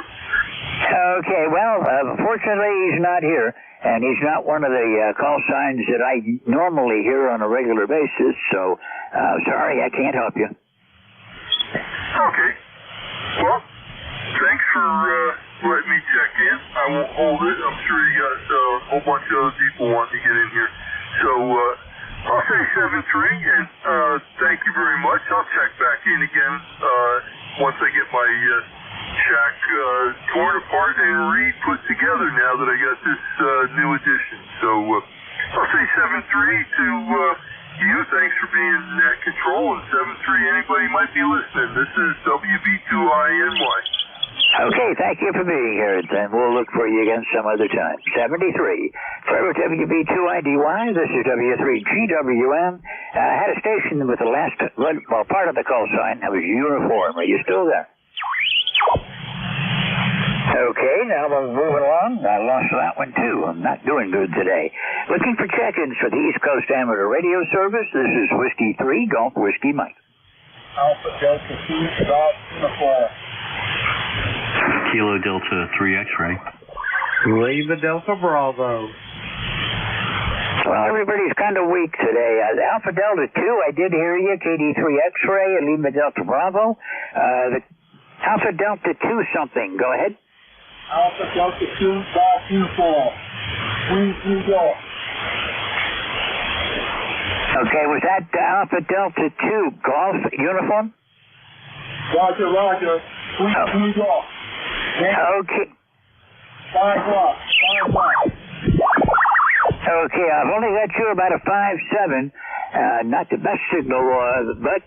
Okay, well, fortunately he's not here, and he's not one of the call signs that I normally hear on a regular basis, so sorry, I can't help you. Okay. Well, thanks for letting me check in. I won't hold it. I'm sure you got a whole bunch of other people wanting to get in here. So I'll say 7-3, and thank you very much. I'll check back in again once I get my shack torn apart and re-put together now that I got this new addition. So I'll say 7-3 to you. Thanks for being net control. And 7-3, anybody might be listening. This is WB2INY. Okay, thank you for being here, and we'll look for you again some other time. 73. For WB2IDY, this is W3GWM. I had a station with the last, well, part of the call sign that was uniform. Are you still there? Okay, now we're moving along. I lost that one, too. I'm not doing good today. Looking for check-ins for the East Coast Amateur Radio Service. This is Whiskey 3, Golf Whiskey Mike. Alpha Delta 2, Golf Uniform. Kilo Delta 3 X-ray. Lima Delta Bravo. Well, everybody's kind of weak today. Alpha Delta 2, I did hear you. KD3 X-ray, Lima Delta Bravo. The Alpha Delta 2 something. Go ahead. Alpha Delta 2, Golf Uniform. Queens, New York. Okay, was that Alpha Delta 2 Golf Uniform? Roger, Roger. Queens, New York. Okay. 5 o'clock. Okay, I've only got you about a 5-7. Not the best signal, but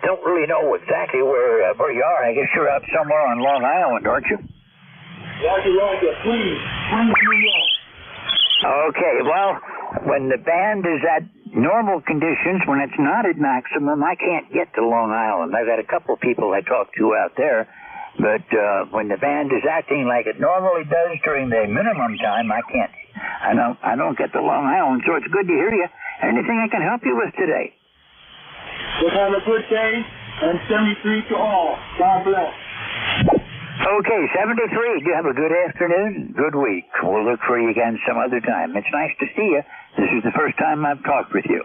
don't really know exactly where you are. I guess you're up somewhere on Long Island, aren't you? Roger, Roger. Queens, New York. Okay, well, when the band is at normal conditions, when it's not at maximum, I can't get to Long Island. I've got a couple of people I talk to out there, but when the band is acting like it normally does during the minimum time, I can't. I don't get to Long Island, so it's good to hear you. Anything I can help you with today? We'll have a good day, and 73 to all. God bless. Okay, 73. You have a good afternoon, good week. We'll look for you again some other time. It's nice to see you. This is the first time I've talked with you.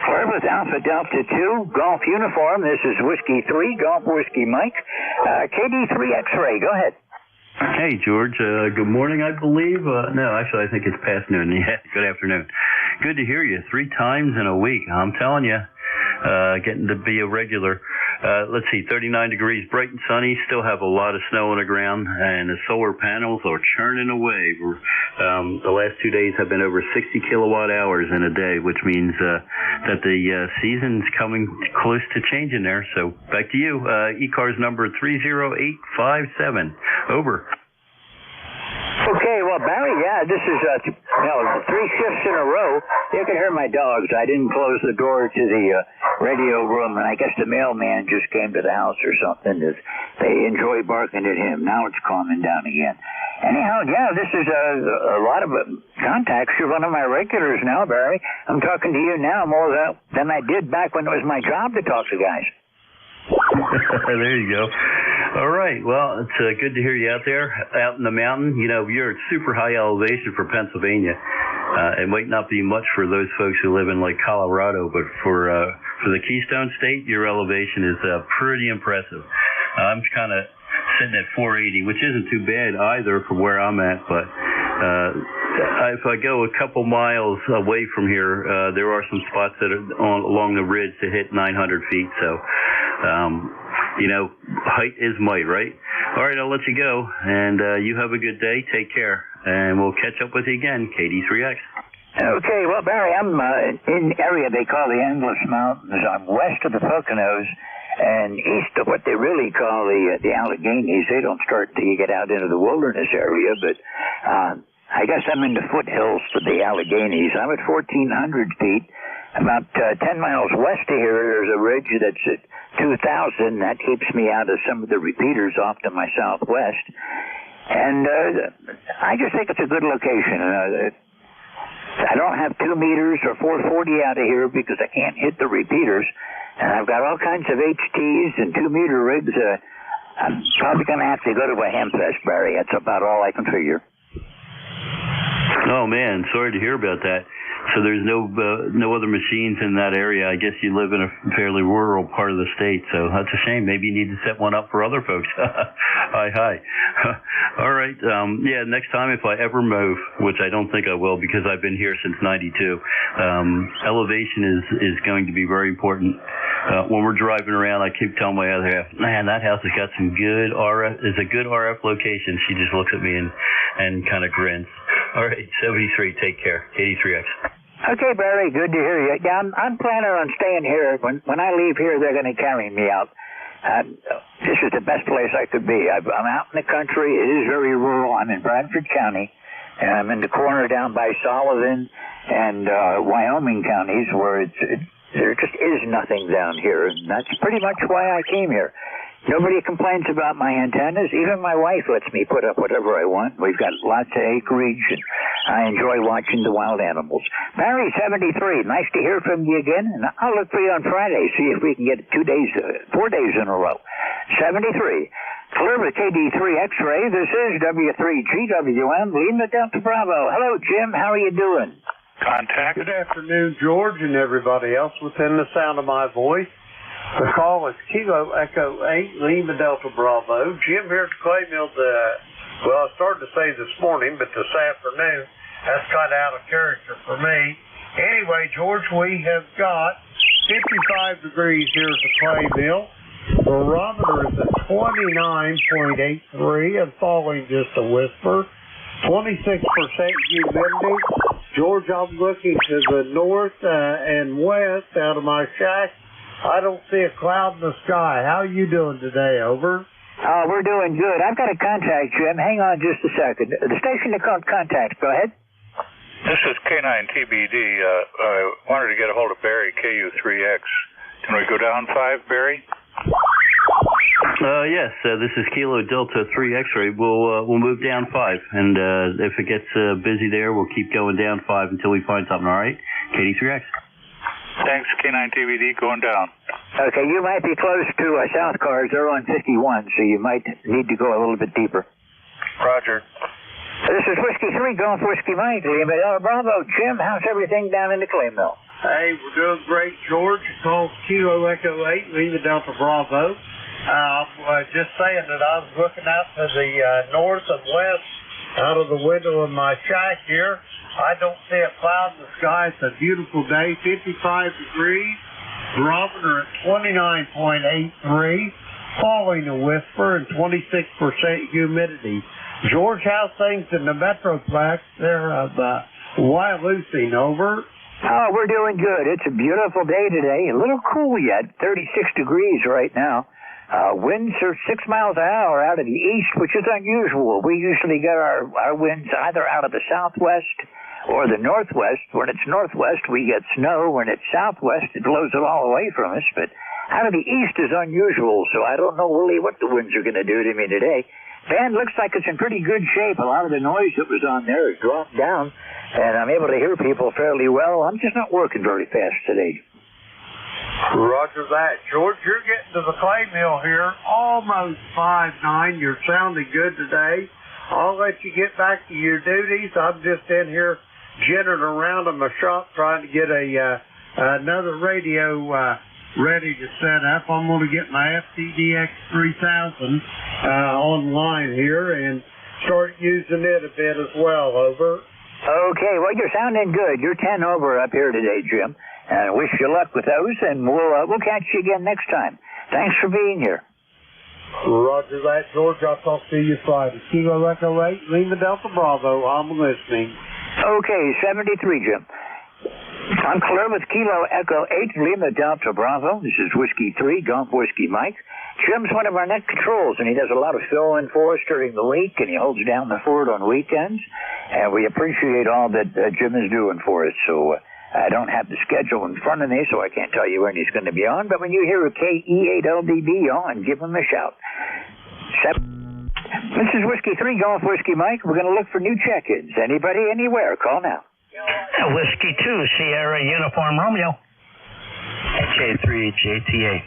Flirt with Alpha Delta 2, Golf Uniform. This is Whiskey 3, Golf Whiskey Mike. KD3 X-ray, go ahead. Hey, George. Good morning, I believe. No, actually, I think it's past noon. Yeah, good afternoon. Good to hear you 3 times in a week. I'm telling you, getting to be a regular. Let's see, 39 degrees, bright and sunny, still have a lot of snow on the ground, and the solar panels are churning away. The last 2 days have been over 60 kilowatt hours in a day, which means that the season's coming close to changing there. So back to you. ECARS number 30857. Over. Okay, well, Barry, yeah, this is 3 shifts in a row. You can hear my dogs. I didn't close the door to the radio room, and I guess the mailman just came to the house or something. They enjoy barking at him. Now it's calming down again. Anyhow, yeah, this is a lot of contacts. You're one of my regulars now, Barry. I'm talking to you now more than I did back when it was my job to talk to guys. There you go. All right. Well, it's good to hear you out there, out in the mountain. You know, you're at super high elevation for Pennsylvania. It might not be much for those folks who live in like Colorado, but for the Keystone State, your elevation is pretty impressive. I'm kind of sitting at 480, which isn't too bad either from where I'm at, but if I go a couple miles away from here, there are some spots that are along the ridge to hit 900 feet. So, height is might, right? All right, I'll let you go, and you have a good day. Take care, and we'll catch up with you again, KD3X. Okay, well, Barry, I'm in the area they call the Endless Mountains. I'm west of the Poconos and east of what they really call the Alleghenies. They don't start until you get out into the wilderness area, but I guess I'm in the foothills for the Alleghenies. I'm at 1,400 feet. About 10 miles west of here, there's a ridge that's at 2,000. That keeps me out of some of the repeaters off to my southwest. And I just think it's a good location. I don't have 2 meters or 440 out of here because I can't hit the repeaters. And I've got all kinds of HTs and 2-meter rigs. I'm probably going to have to go to a hamfest, Barry. That's about all I can figure. Oh, man. Sorry to hear about that. So there's no other machines in that area. I guess you live in a fairly rural part of the state, so that's a shame. Maybe you need to set one up for other folks. Hi. All right. Yeah, next time if I ever move, which I don't think I will because I've been here since 92, elevation is going to be very important. When we're driving around, I keep telling my other half, man, that house has got some good RF, is a good RF location. She just looks at me and kind of grins. All right, 73, take care. 83X. Okay, Barry, good to hear you. Yeah, I'm planning on staying here. When I leave here, they're going to carry me out. This is the best place I could be. I'm out in the country. It is very rural. I'm in Bradford County, and I'm in the corner down by Sullivan and Wyoming counties where there just is nothing down here, and that's pretty much why I came here. Nobody complains about my antennas. Even my wife lets me put up whatever I want. We've got lots of acreage, and I enjoy watching the wild animals. Barry, 73, nice to hear from you again, and I'll look for you on Friday, see if we can get 4 days in a row. 73. Clear with KD3 X-ray. This is W3GWM, Lima Delta Bravo. Hello, Jim. How are you doing? Contact. Good afternoon, George, and everybody else within the sound of my voice. The call is Kilo Echo 8, Lima Delta Bravo. Jim here at the clay mill. I started to say this morning, but this afternoon, that's kind of out of character for me. Anyway, George, we have got 55 degrees here at the clay mill. Barometer is at 29.83 and falling just a whisper. 26% humidity. George, I'm looking to the north and west out of my shack. I don't see a cloud in the sky. How are you doing today? Over. We're doing good. I've got a contact, Jim. Hang on just a second. The station to contact. Go ahead. This is K9TBD. I wanted to get a hold of Barry, KU3X. Can we go down 5, Barry? Yes, this is Kilo Delta 3 X-ray. We'll move down 5, and if it gets busy there, we'll keep going down 5 until we find something. All right, KD3X. Thanks, K9TBD, going down. Okay, you might be close to South Cars. They're on 51, so you might need to go a little bit deeper. Roger. This is Whiskey 3, Golf Whiskey Mike, Lima Delta Bravo. Jim, how's everything down in the clay mill? Hey, we're doing great, George. Call Kilo Echo 8, Lima Delta Bravo. Just saying that I was looking out to the north and west out of the window of my shack here. I don't see a cloud in the sky. It's a beautiful day, 55 degrees, barometer at 29.83, falling a whisper, and 26% humidity. George, how's things in the Metroplex there of Wyalusing? Over. Oh, we're doing good. It's a beautiful day today. A little cool yet, 36 degrees right now. Winds are 6 miles an hour out of the east, which is unusual. We usually get our winds either out of the southwest or the northwest. When it's northwest, we get snow. When it's southwest, it blows it all away from us. But out of the east is unusual, so I don't know really what the winds are going to do to me today. Band looks like it's in pretty good shape. A lot of the noise that was on there has dropped down, and I'm able to hear people fairly well. I'm just not working very fast today. Roger that. George, you're getting to the clay mill here. Almost 5-9. You're sounding good today. I'll let you get back to your duties. I'm just in here jittering around in my shop trying to get another radio ready to set up. I'm going to get my FTDX 3000 online here and start using it a bit as well. Over. Okay, well, you're sounding good. You're 10 over up here today, Jim. And I wish you luck with those, and we'll catch you again next time. Thanks for being here. Roger that, George. I'll talk to you Friday. Kilo Echo 8, Lima Delta Bravo. I'm listening. Okay, 73, Jim. I'm clear with Kilo Echo 8, Lima Delta Bravo. This is Whiskey 3, Golf Whiskey Mike. Jim's one of our net controls, and he does a lot of fill-in for us during the week, and he holds down the fort on weekends. And we appreciate all that Jim is doing for us. So I don't have the schedule in front of me, so I can't tell you when he's going to be on. But when you hear a KE8LDB on, give him a shout. This is Whiskey 3, Golf Whiskey Mike. We're going to look for new check-ins. Anybody, anywhere, call now. Whiskey 2, Sierra Uniform Romeo. K3, JTA.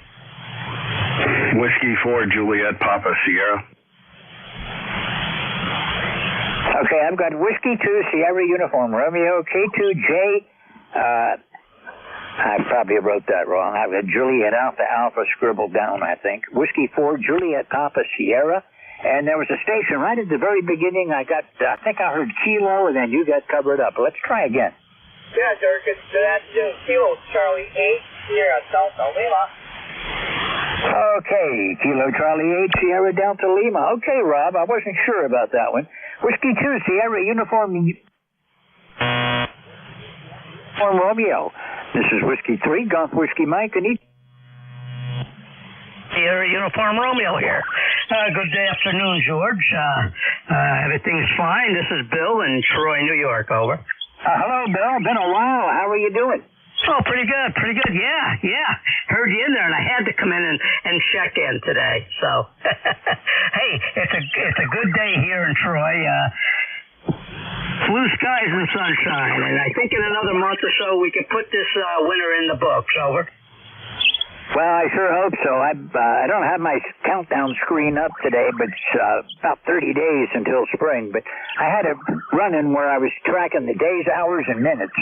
Whiskey 4, Juliet Papa Sierra. Okay, I've got Whiskey 2, Sierra Uniform Romeo, K2J. I probably wrote that wrong. I've got Juliet Alpha scribbled down, I think. Whiskey 4, Juliet Papa Sierra. And there was a station right at the very beginning. I think I heard Kilo, and then you got covered up. Let's try again. Yeah, Dirk, that's Kilo Charlie 8, Sierra Delta Lima. Okay, Kilo Charlie 8, Sierra Delta Lima. Okay, Rob, I wasn't sure about that one. Whiskey 2, Sierra Uniform Romeo. This is Whiskey 3, Golf Whiskey Mike, and Sierra Uniform Romeo here. Good afternoon, George. Everything's fine. This is Bill in Troy, New York. Over. Hello, Bill. Been a while. How are you doing? Oh, pretty good. Yeah. Heard you in there, and I had to come in and check in today. So, hey, it's a good day here in Troy. Blue skies and sunshine, and I think in another month or so we can put this winter in the books. Over. Well, I sure hope so. I don't have my countdown screen up today, but it's about 30 days until spring. But I had a run-in where I was tracking the days, hours, and minutes.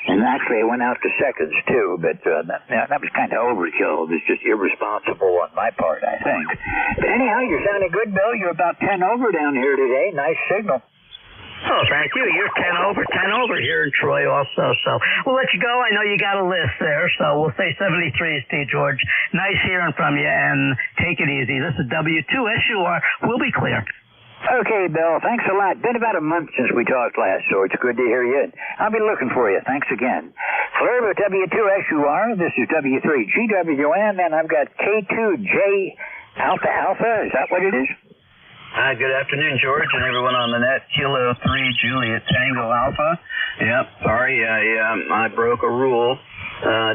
And actually, I went out to seconds, too. But that was kind of overkill. It was just irresponsible on my part, I think. But anyhow, you're sounding good, Bill. You're about 10 over down here today. Nice signal. Oh, thank you. You're 10 over here in Troy also. So we'll let you go. I know you got a list there, so we'll say 73s to you, George. Nice hearing from you, and take it easy. This is W2SUR. We'll be clear. Okay, Bill. Thanks a lot. Been about a month since we talked last, so it's good to hear you. I'll be looking for you. Thanks again. Clear with W2SUR. This is W3GWN, and I've got K2J Alpha. Is that what it is? Hi, good afternoon, George, and everyone on the net. Kilo 3 Juliet Tango Alpha. Yep, sorry, I broke a rule.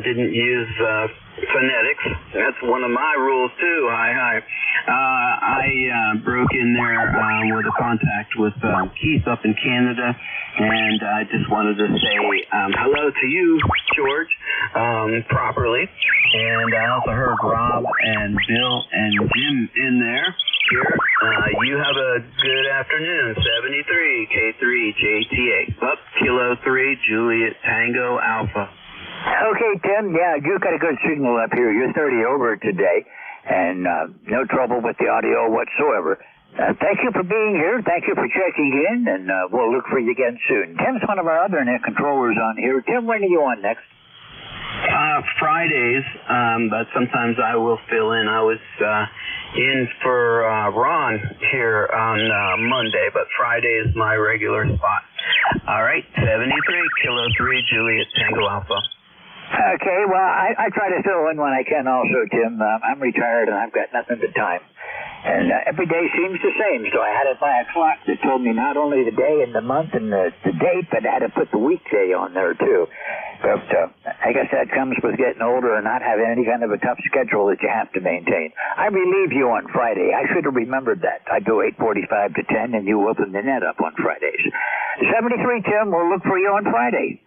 Didn't use phonetics. That's one of my rules, too. Hi. I broke in there with a contact with Keith up in Canada, and I just wanted to say hello to you, George, properly. And I also heard Rob and Bill and Jim in there. Here, you have a good afternoon. 73 K3 JTA. Up Kilo 3 Juliet Tango Alpha. Okay, Tim. Yeah, you got a good signal up here. You're 30 over today, and no trouble with the audio whatsoever. Thank you for being here. Thank you for checking in, and we'll look for you again soon. Tim's one of our other net controllers on here. Tim, when are you on next? Fridays, but sometimes I will fill in. I was in for Ron here on Monday, but Friday is my regular spot. All right, 73 Kilo 3 Juliet Tango Alpha. Okay, well, I try to fill in when I can also, Tim. I'm retired and I've got nothing but time. And every day seems the same, so I had it by a clock that told me not only the day and the month and the date, but I had to put the weekday on there, too. But I guess that comes with getting older and not having any kind of a tough schedule that you have to maintain. I relieve you on Friday. I should have remembered that. I go 8:45 to 10, and you open the net up on Fridays. 73, Tim, we'll look for you on Friday.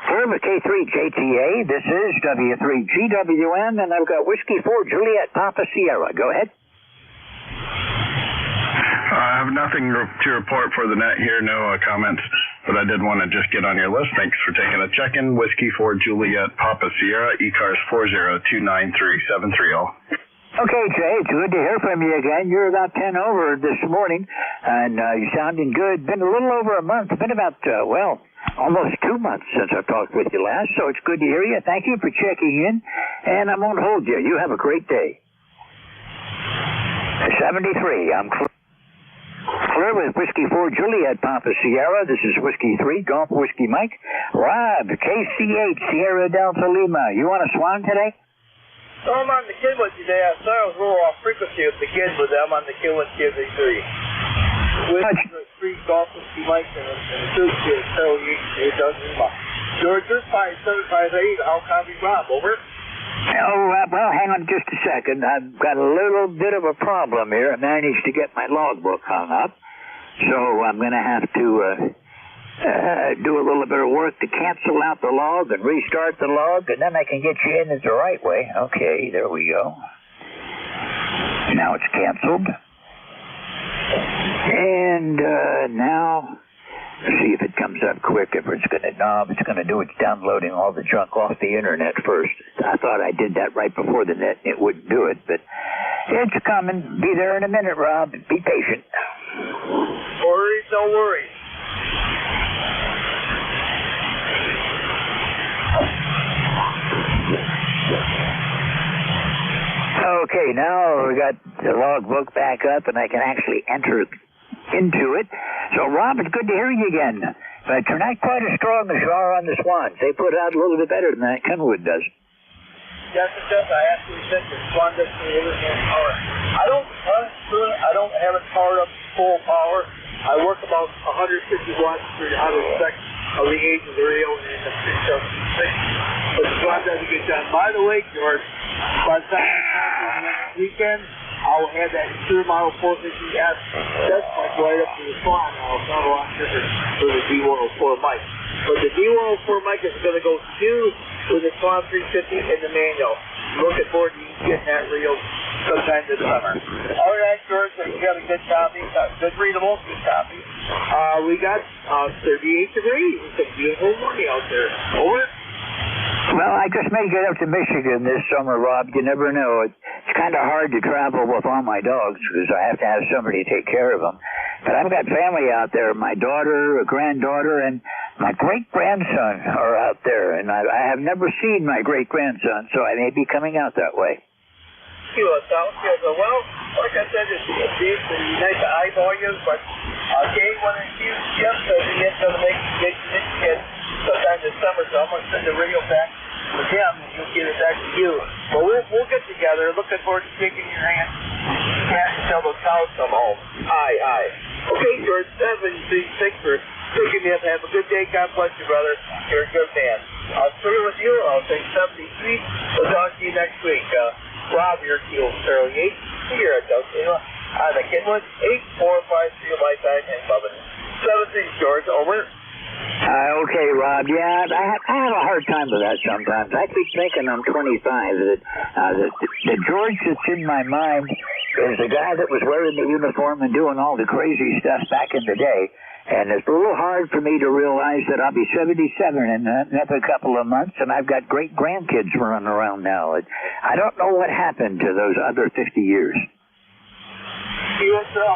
Clear with K3 JTA. This is W3GWN, and I've got Whiskey 4 Juliet Papa Sierra. Go ahead. I have nothing to report for the net here, no comments, but I did want to just get on your list. Thanks for taking a check-in. Whiskey 4 Juliet Papa Sierra, ECARS 4029373 all. Okay, Jay, it's good to hear from you again. You're about 10 over this morning, and you're sounding good. Been a little over a month. Been about, almost 2 months since I talked with you last, so it's good to hear you. Thank you for checking in, and I won't hold you. You have a great day. 73, I'm clear with Whiskey 4 Juliet Papa Sierra. This is Whiskey 3 Golf Whiskey Mike. Rob, KC8 Sierra Delta Lima. You on a swan today? No, I'm on the kid with you today. I thought I was a little off frequency with the kid, but I'm on the kid with KC3. With 3 Golf Whiskey Mike and the 2 kid, so you does Lima. George, this 5758, I'll copy Rob, over. Oh, well, hang on just a second. I've got a little bit of a problem here. I managed to get my logbook hung up, so I'm going to have to do a little bit of work to cancel out the log and restart the log, and then I can get you in the right way. Okay, there we go. Now it's canceled. And now... see if it comes up quick. If it's going to knob, it's going to do. It's downloading all the junk off the internet first. I thought I did that right before the net. It wouldn't do it, but it's coming. Be there in a minute, Rob. Be patient. Worries, no worries. Okay, now we got the logbook back up, and I can actually enter into it. So, Rob, it's good to hear you again. But you're not quite as strong as you are on the Swans. They put out a little bit better than that Kenwood does. Yes, it does. I actually said the Swan does power. I don't have it powered up to full power. I work about 150 watts out of spec of the age of the radio and the 676. But the Swan does a good job. By the way, George, by the time next weekend, I'll have that Sure Model 450S test mic right up to the Swan. Now it's not a lot different for the D104 mic. But the D104 mic is going to go fused with the Swan 350 in the manual. looking forward to getting that reel sometime this summer. All right, George, so you got a good copy, good readable, good copy. We got 38 degrees. It's a beautiful morning out there. Over. Well, I just may get up to Michigan this summer, Rob. You never know. It's kind of hard to travel with all my dogs because I have to have somebody to take care of them. But I've got family out there. My daughter, a granddaughter, and my great-grandson are out there. And I have never seen my great-grandson, so I may be coming out that way. Well, like I said, it's nice to eyeball you, but Dave wanted to use Jeff, so he is going to make Michigan sometime this summer, so I'm going to send the radio back with him, and he'll get it back to you. But we'll get together. Looking forward to shaking your hand until those cows come home. Aye. Okay, George, thanks for picking me up. Have a good day. God bless you, brother. You're a good man. I'll stay with you. I'll take 73. We'll talk to you next week. Rob, your Kilo 08. Here at Deltino. On the Kenwood, 8453 Light Back and Bubba. 73, George. Over. Okay, Rob. Yeah, I have a hard time with that sometimes. I keep thinking I'm 25. The George that's in my mind is the guy that was wearing the uniform and doing all the crazy stuff back in the day. And it's a little hard for me to realize that I'll be 77 in another couple of months, and I've got great-grandkids running around now. I don't know what happened to those other 50 years. QSL. Well,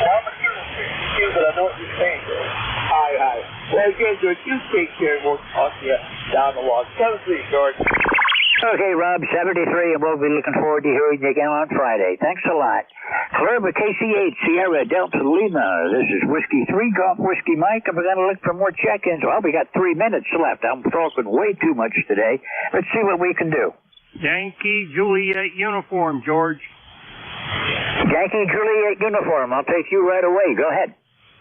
I'm a QSL, but I know what you're saying. Aye. Well, again, George, you take care, and we'll talk to you down the walk. 73, George. Okay, Rob, 73, and we'll be looking forward to hearing you again on Friday. Thanks a lot. Clearby KC8, Sierra Delta Lima. This is Whiskey 3, Golf Whiskey Mike, and we're going to look for more check-ins. Well, we got 3 minutes left. I'm talking way too much today. Let's see what we can do. Yankee Juliet uniform, George. Yankee Juliet uniform. I'll take you right away. Go ahead.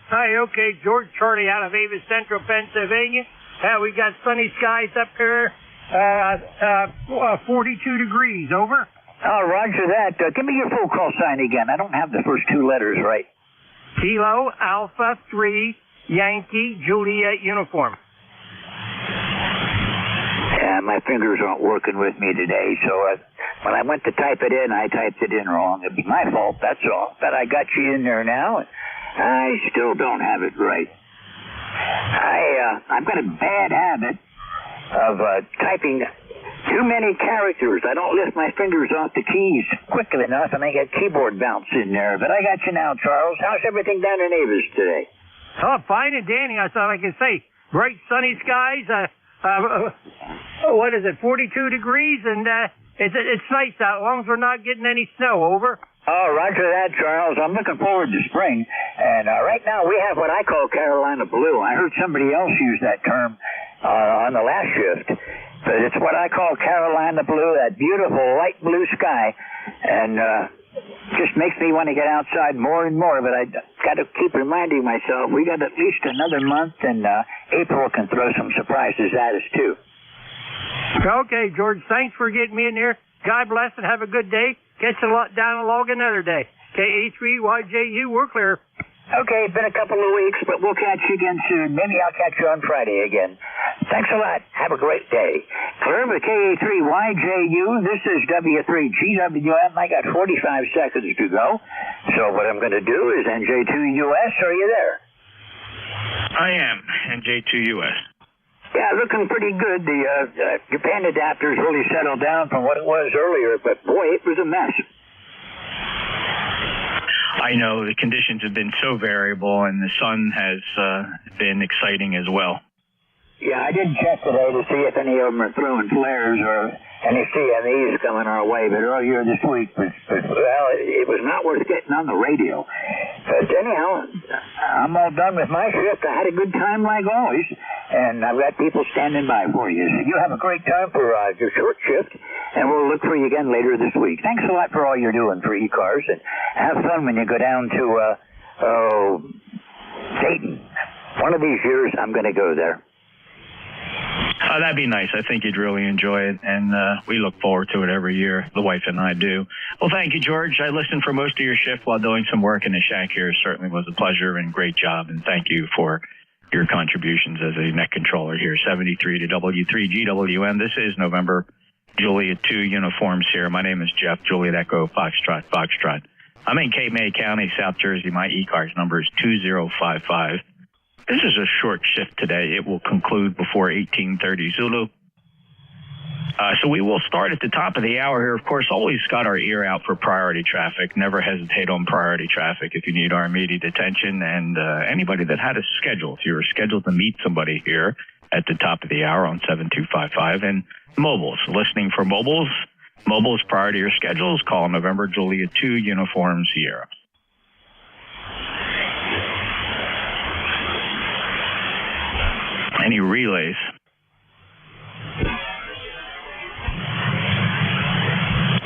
Hi, okay, George Charlie out of Ava Central, Pennsylvania. We got sunny skies up here. 42 degrees, over. Oh, roger that. Give me your full call sign again. I don't have the first 2 letters right. Kilo Alpha 3 Yankee Juliet uniform. Yeah, my fingers aren't working with me today, so when I went to type it in, I typed it in wrong. It'd be my fault, that's all. But I got you in there now. I still don't have it right. I've got a bad habit of typing too many characters. I don't lift my fingers off the keys quickly enough, and I get keyboard bounce in there. But I got you now, Charles. How's everything down in Avis today? Oh, fine and dandy. That's all I can say. Bright sunny skies. What is it? 42 degrees, and it's nice out as long as we're not getting any snow. Over. Oh, roger that, Charles. I'm looking forward to spring. And right now we have what I call Carolina Blue. I heard somebody else use that term on the last shift. But it's what I call Carolina Blue, that beautiful light blue sky. And just makes me want to get outside more and more. But I got to keep reminding myself we got at least another month, and April can throw some surprises at us, too. Okay, George. Thanks for getting me in here. God bless and have a good day. Catch a lot down a log another day. KA3YJU, we're clear. Okay, been a couple of weeks, but we'll catch you again soon. Maybe I'll catch you on Friday again. Thanks a lot. Have a great day. Clearby KA3YJU, this is W3GWM. I got 45 seconds to go. So what I'm going to do is NJ2US. Are you there? I am, NJ2US. Yeah, looking pretty good. The Japan adapter's really settled down from what it was earlier, but boy, it was a mess. I know the conditions have been so variable, and the sun has been exciting as well. Yeah, I didn't check today to see if any of them are throwing flares or any CMEs coming our way, but earlier this week, well, it was not worth getting on the radio. But anyhow, I'm all done with my shift. I had a good time like always, and I've got people standing by for you. So you have a great time for your short shift, and we'll look for you again later this week. Thanks a lot for all you're doing for ECARS, and have fun when you go down to, Dayton. One of these years, I'm going to go there. That'd be nice. I think you'd really enjoy it, and we look forward to it every year. The wife and I do. Well, thank you, George. I listened for most of your shift while doing some work in the shack here. It certainly was a pleasure and great job, and thank you for your contributions as a net controller here. 73 to W3GWM. This is November Juliet 2 uniforms here. My name is Jeff, Juliet Echo, Foxtrot, Foxtrot. I'm in Cape May County, South Jersey. My ECARS number is 2055. This is a short shift today. It will conclude before 1830 Zulu. So we will start at the top of the hour here. Of course, always got our ear out for priority traffic. Never hesitate on priority traffic if you need our immediate attention. And anybody that had a schedule, if you were scheduled to meet somebody here at the top of the hour on 7255. And mobiles, listening for mobiles. Mobiles prior to your schedules, call November Juliet 2 Uniform Sierra. Any relays?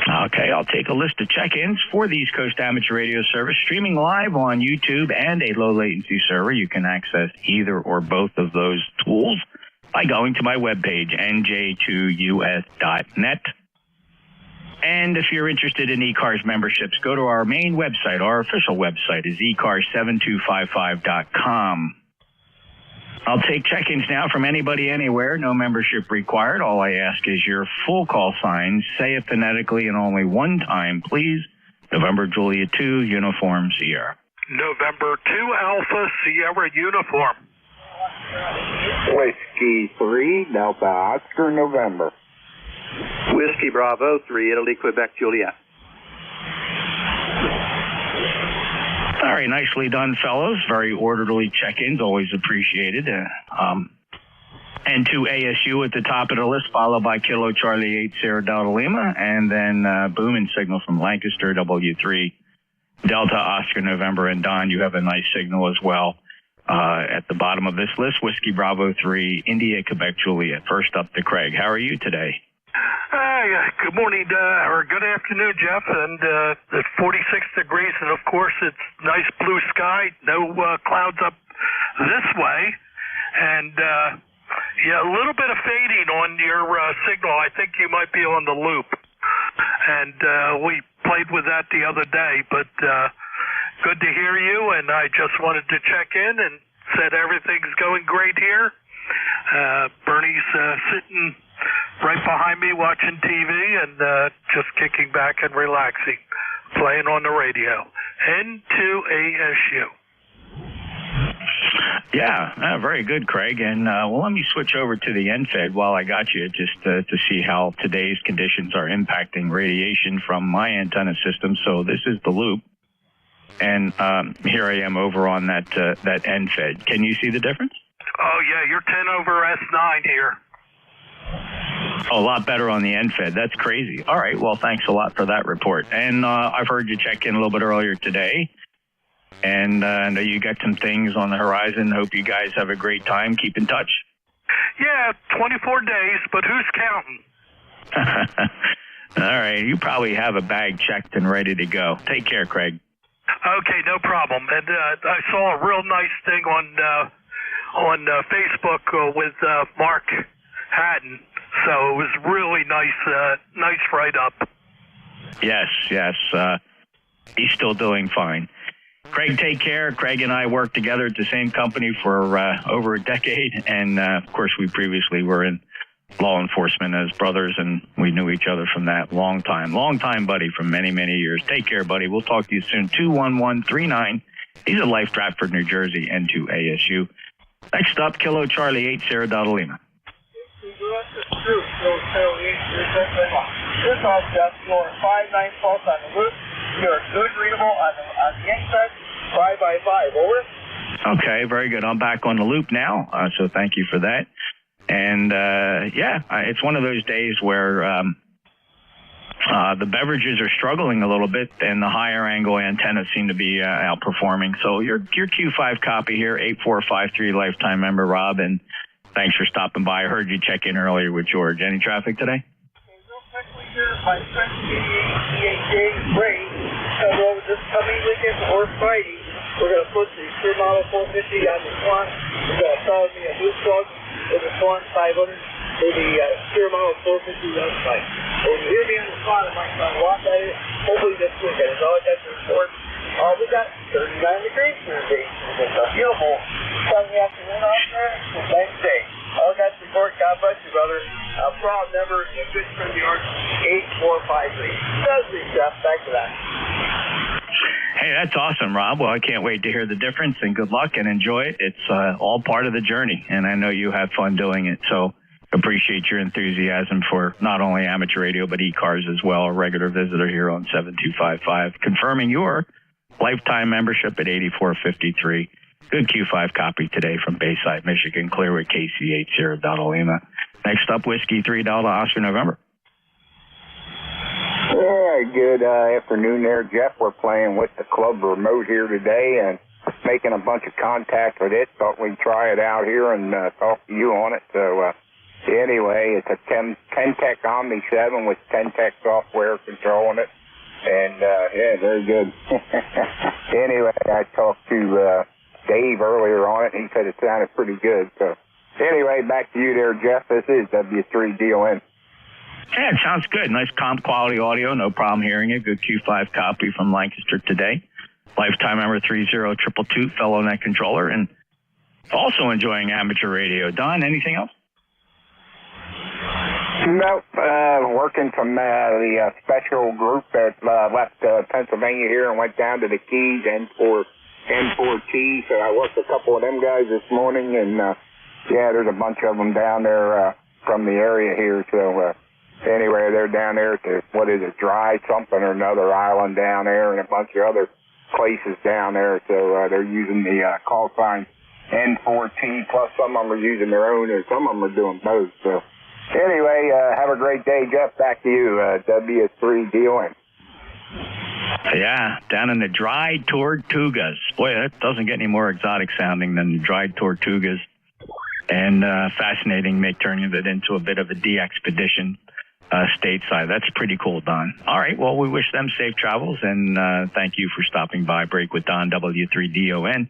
Okay, I'll take a list of check-ins for the East Coast Amateur Radio Service, streaming live on YouTube and a low-latency server. You can access either or both of those tools by going to my webpage, nj2us.net. And if you're interested in ECARS memberships, go to our main website. Our official website is ECARS7255.com. I'll take check-ins now from anybody anywhere. No membership required. All I ask is your full call sign. Say it phonetically and only one time, please. November Juliet 2, Uniform Sierra. November 2, Alpha Sierra Uniform. Whiskey 3, Delta Oscar, November. Whiskey Bravo 3, Italy, Quebec, Juliet. All right, nicely done, fellows. Very orderly check-ins, always appreciated. And to ASU at the top of the list, followed by Kilo Charlie 8, Sierra Delta Lima, and then booming signal from Lancaster, W3, Delta Oscar November. And Don, you have a nice signal as well. At the bottom of this list, Whiskey Bravo 3, India, Quebec, Juliet. First up to Craig. How are you today? Good morning, or good afternoon, Jeff. And it's 46 degrees, and of course it's nice blue sky, no clouds up this way. And yeah, a little bit of fading on your signal. I think you might be on the loop. And we played with that the other day, but good to hear you. And I just wanted to check in and said everything's going great here. Bernie's sitting right behind me watching TV and just kicking back and relaxing, playing on the radio. N2ASU. Yeah, very good, Craig. And well, let me switch over to the NFED while I got you, just to see how today's conditions are impacting radiation from my antenna system. So this is the loop, and here I am over on that NFED. Can you see the difference? Oh, yeah, you're 10 over S9 here. Oh, a lot better on the NFED. That's crazy. All right, well, thanks a lot for that report. And I've heard you check in a little bit earlier today. And I know you got some things on the horizon. Hope you guys have a great time. Keep in touch. Yeah, 24 days, but who's counting? All right, you probably have a bag checked and ready to go. Take care, Craig. Okay, no problem. And I saw a real nice thing on Facebook with Mark Hatton. So it was really nice write-up. Yes. He's still doing fine. Craig, take care. Craig and I worked together at the same company for over a decade. And, of course, we previously were in law enforcement as brothers, and we knew each other from that long time buddy from many, many years. Take care, buddy. We'll talk to you soon. 21139. He's at Life, Stratford, New Jersey, N2ASU. Next up, Kilo Charlie 8, Sierra Delta Lima. This is Jeff, you're 59 pulse on the loop. You're good readable on the inside, 5x5, over. Okay, very good. I'm back on the loop now, so thank you for that. And, it's one of those days where the beverages are struggling a little bit, and the higher angle antennas seem to be outperforming. So your Q5 copy here, 8453 lifetime member Rob, and thanks for stopping by. I heard you check in earlier with George. Any traffic today? Okay, real quickly here, my friend EHJ Ray comes over this coming weekend or Friday. We're going to put the Sure Model 450 on the Swan. We're going to solve me a new plug with the Swan 500 for the Sure Model 450 website. When you hear me on the Swan, I might try to walk at it. Hopefully this weekend. It's all I got to report. We got 39 degrees today. It's a beautiful sunny afternoon out there. It's a nice day. All I got to report. God bless you, brother. Proud member, a good friend of yours. does me, Jeff. Thanks for that. Hey, that's awesome, Rob. Well, I can't wait to hear the difference, and good luck and enjoy it. It's all part of the journey, and I know you have fun doing it. So appreciate your enthusiasm for not only amateur radio, but ECARS as well, a regular visitor here on 7255, confirming your lifetime membership at 8453. Good Q5 copy today from Bayside, Michigan, Clearwood, KC8 Sierra Delta Lima. Next up, Whiskey 3 Delta Oscar November. Yeah, good afternoon there, Jeff. We're playing with the club remote here today and making a bunch of contact with it. Thought we'd try it out here and talk to you on it. So anyway, it's a 10-tech Omni 7 with 10-tech software controlling it. And yeah, very good. Anyway, I talked to Dave earlier on it, and he said it sounded pretty good. So anyway, back to you there, Jeff. This is W3DON. Yeah, it sounds good. Nice comp quality audio. No problem hearing it. Good Q5 copy from Lancaster today. Lifetime member 30222, fellow net controller, and also enjoying amateur radio. Don, anything else? Nope. Working from the special group that left Pennsylvania here and went down to the Keys, N4T. So I worked a couple of them guys this morning, and yeah, there's a bunch of them down there from the area here. So anyway, they're down there to, what is it, Dry something or another island down there, and a bunch of other places down there. So they're using the call sign N4T, plus some of them are using their own, and some of them are doing both. So anyway, have a great day, Jeff. Back to you, W3DON. Yeah, down in the dried tortugas. Boy, that doesn't get any more exotic sounding than dried tortugas. And fascinating, turning it into a bit of a de-expedition stateside. That's pretty cool, Don. All right, well, we wish them safe travels, and thank you for stopping by. Break with Don, W3DON,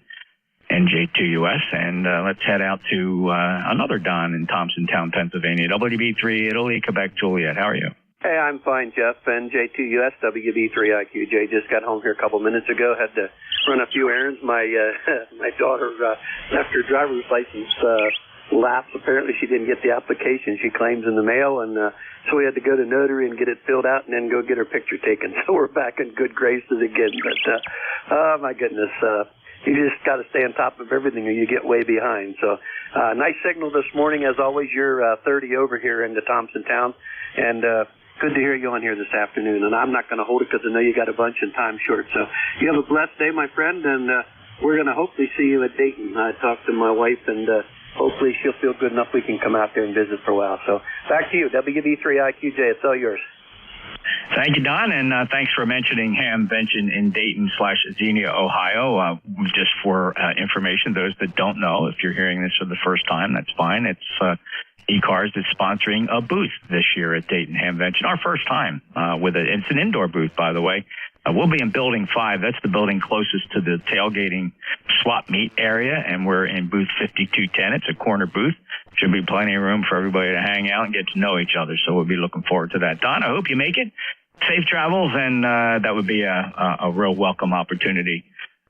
NJ2US, and let's head out to another Don in Thompsontown, Pennsylvania. WB3 Italy, Quebec, Juliet. How are you? Hey, I'm fine, Jeff. NJ2US, WB3IQJ. Just got home here a couple minutes ago. Had to run a few errands. My my daughter left her driver's license lapse. Apparently, she didn't get the application she claims in the mail, and so we had to go to notary and get it filled out, and then go get her picture taken. So we're back in good graces again. But oh my goodness, you just got to stay on top of everything, or you get way behind. So nice signal this morning, as always. You're 30 over here into Thompsontown, and good to hear you on here this afternoon. And I'm not going to hold it because I know you got a bunch and time short. So you have a blessed day, my friend, and we're going to hopefully see you at Dayton. I talked to my wife, and hopefully she'll feel good enough we can come out there and visit for a while. So back to you, WB3IQJ. It's all yours. Thank you, Don, and thanks for mentioning Hamvention in Dayton/Xenia, Ohio. Just for information, those that don't know, if you're hearing this for the first time, that's fine. It's ECARS is sponsoring a booth this year at Dayton Hamvention. Our first time it's an indoor booth, by the way. We'll be in Building 5. That's the building closest to the tailgating swap meet area, and we're in booth 5210. It's a corner booth. Should be plenty of room for everybody to hang out and get to know each other, so we'll be looking forward to that. Don, I hope you make it. Safe travels, and that would be a real welcome opportunity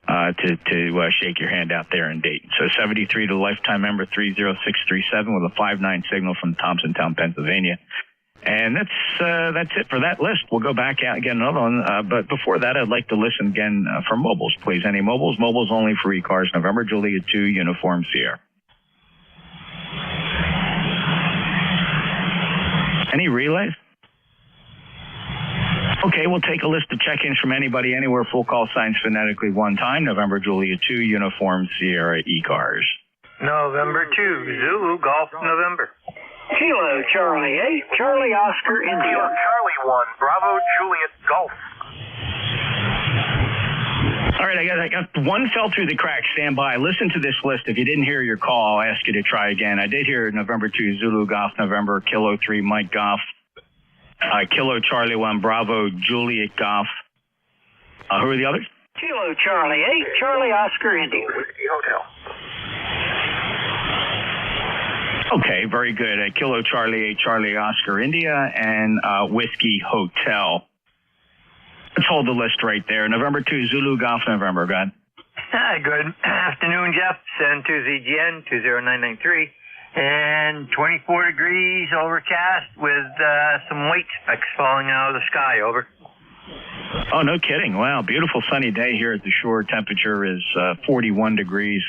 to shake your hand out there in Dayton. So 73 to lifetime member 30637 with a 59 signal from Thompsontown, Pennsylvania. And that's it for that list. We'll go back out and get another one. But before that, I'd like to listen again for mobiles, please. Any mobiles? Mobiles only for ECARS. November, Juliet 2, Uniform Sierra. Any relays? Okay, we'll take a list of check-ins from anybody, anywhere, full call signs phonetically one time. November, Juliet 2, Uniform Sierra, ECARS. November 2, Zulu, Golf, November. Kilo, Charlie 8, Charlie Oscar, India. Kilo, Charlie 1, Bravo, Juliet, Golf. All right, I got one fell through the cracks. Stand by. Listen to this list. If you didn't hear your call, I'll ask you to try again. I did hear November 2, Zulu, Golf, November, Kilo 3, Mike, Golf. Kilo, Charlie 1, Bravo, Juliet, Golf. Who are the others? Kilo, Charlie 8, Charlie Oscar, India. Whiskey Hotel. Okay, very good. Kilo, Charlie 8, Charlie Oscar, India, and Whiskey Hotel. Let's hold the list right there. November 2, Zulu, Golf, November. Go ahead. Hi, good afternoon, Jeff. San ZGN 20993. And 24 degrees, overcast, with some white specks falling out of the sky, over. Oh, no kidding. Wow, beautiful sunny day here at the shore. Temperature is 41 degrees.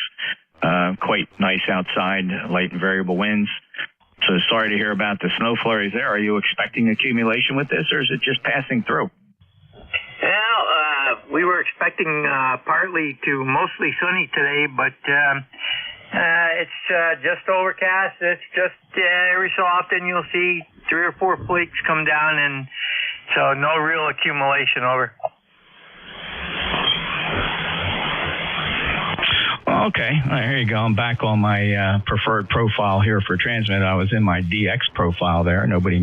Quite nice outside, light and variable winds. So sorry to hear about the snow flurries there. Are you expecting accumulation with this, or is it just passing through? Well, we were expecting partly to mostly sunny today, but it's just overcast. It's just every so often you'll see 3 or 4 flakes come down, and so no real accumulation over. Okay, here you go. I'm back on my preferred profile here for transmit. I was in my DX profile there. Nobody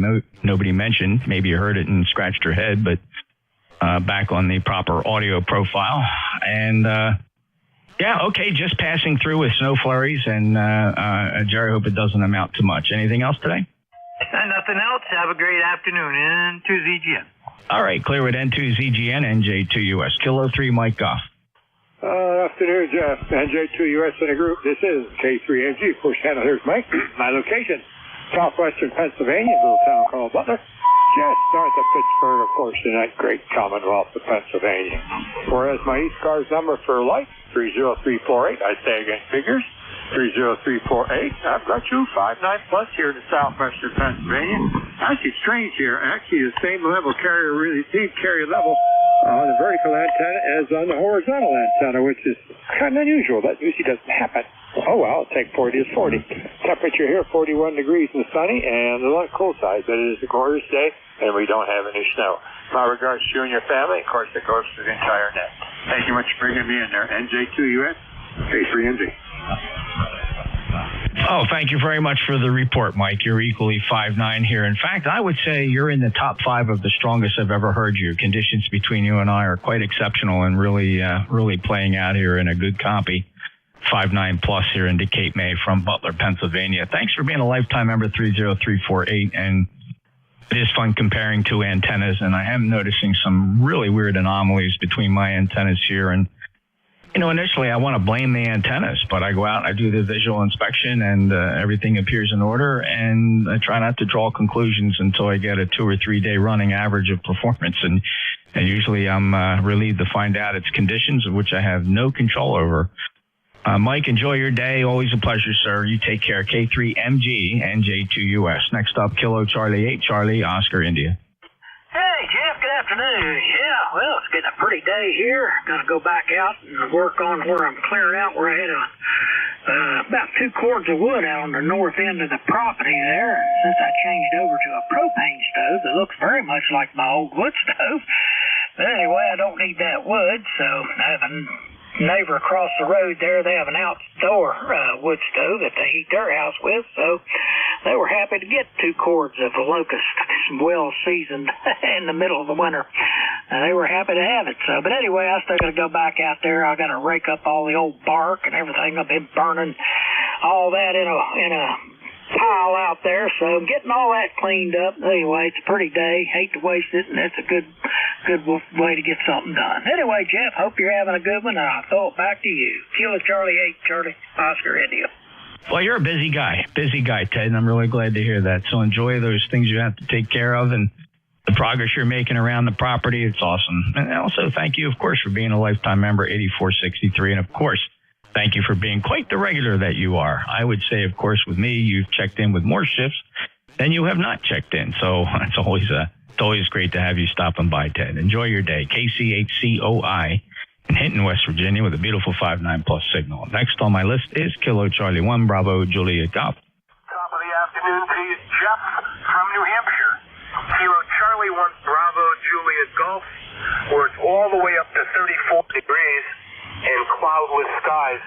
mentioned. Maybe you heard it and scratched your head, but back on the proper audio profile. And yeah, okay, just passing through with snow flurries. And Jerry, hope it doesn't amount to much. Anything else today? Nothing else. Have a great afternoon. N2ZGN. All right, clear with N2ZGN, NJ2US. Kilo 3, Mike Goff. Afternoon, Jeff. NJ2US in a group. This is K3MG. Push handle. Here's Mike. My location, southwestern Pennsylvania, little town called Butler. Just north of Pittsburgh, of course, in that great Commonwealth of Pennsylvania. Whereas my ECARS number for life, 30348. I say again, figures, 30348. I've got you 59 plus here in southwestern Pennsylvania. Actually, strange here. Actually, the same level carrier, really same carrier level on the vertical antenna as on the horizontal antenna, which is kind of unusual. That usually doesn't happen. Oh, well, I'll take 40 as 40. Temperature here, 41 degrees and sunny, and a lot cool side, but it is a gorgeous day, and we don't have any snow. My regards to you and your family. Of course, it goes to the entire net. Thank you much for bringing me in there. NJ2US, K3NG. Oh, thank you very much for the report, Mike. You're equally 5'9" here. In fact, I would say you're in the top 5 of the strongest I've ever heard you. Conditions between you and I are quite exceptional and really playing out here in a good copy. 5'9" plus here into Cape May from Butler, Pennsylvania. Thanks for being a lifetime member, 30348. And it is fun comparing two antennas, and I am noticing some really weird anomalies between my antennas here. And you know, initially I want to blame the antennas, but I go out, I do the visual inspection, and everything appears in order, and I try not to draw conclusions until I get a 2 or 3 day running average of performance. And usually I'm relieved to find out it's conditions of which I have no control over. Mike, enjoy your day. Always a pleasure, sir. You take care. K3MG, NJ2US. Next up, Kilo Charlie 8, Charlie, Oscar, India. Hey, Jeff, good afternoon. Yeah, well, it's getting a pretty day here. Gonna go back out and work on where I'm clearing out where I had about 2 cords of wood out on the north end of the property there. Since I changed over to a propane stove that looks very much like my old wood stove. But anyway, I don't need that wood, so I have a neighbor across the road there. They have an outdoor wood stove that they heat their house with, so they were happy to get 2 cords of locust, well seasoned in the middle of the winter. They were happy to have it. So, but anyway, I still got to go back out there. I got to rake up all the old bark and everything. I've been burning all that in a pile out there, so getting all that cleaned up. Anyway, it's a pretty day. Hate to waste it, and it's a good way to get something done. Anyway, Jeff, hope you're having a good one, and I'll throw it back to you. Kilo Charlie 8, Charlie, Oscar, India. Well, you're a busy guy, Ted, and I'm really glad to hear that. So enjoy those things you have to take care of, and the progress you're making around the property. It's awesome. And also, thank you, of course, for being a lifetime member, 8463, and of course, thank you for being quite the regular that you are. I would say, of course, with me, you've checked in with more shifts than you have not checked in. So it's always great to have you stopping by, Ted. Enjoy your day. KCHCOI in Hinton, West Virginia, with a beautiful 5'9" plus signal. Next on my list is Kilo Charlie 1, Bravo, Juliet Golf. Top of the afternoon to you, Jeff from New Hampshire. Kilo Charlie 1, Bravo, Juliet Golf, where it's all the way up to 34 degrees. And cloudless skies.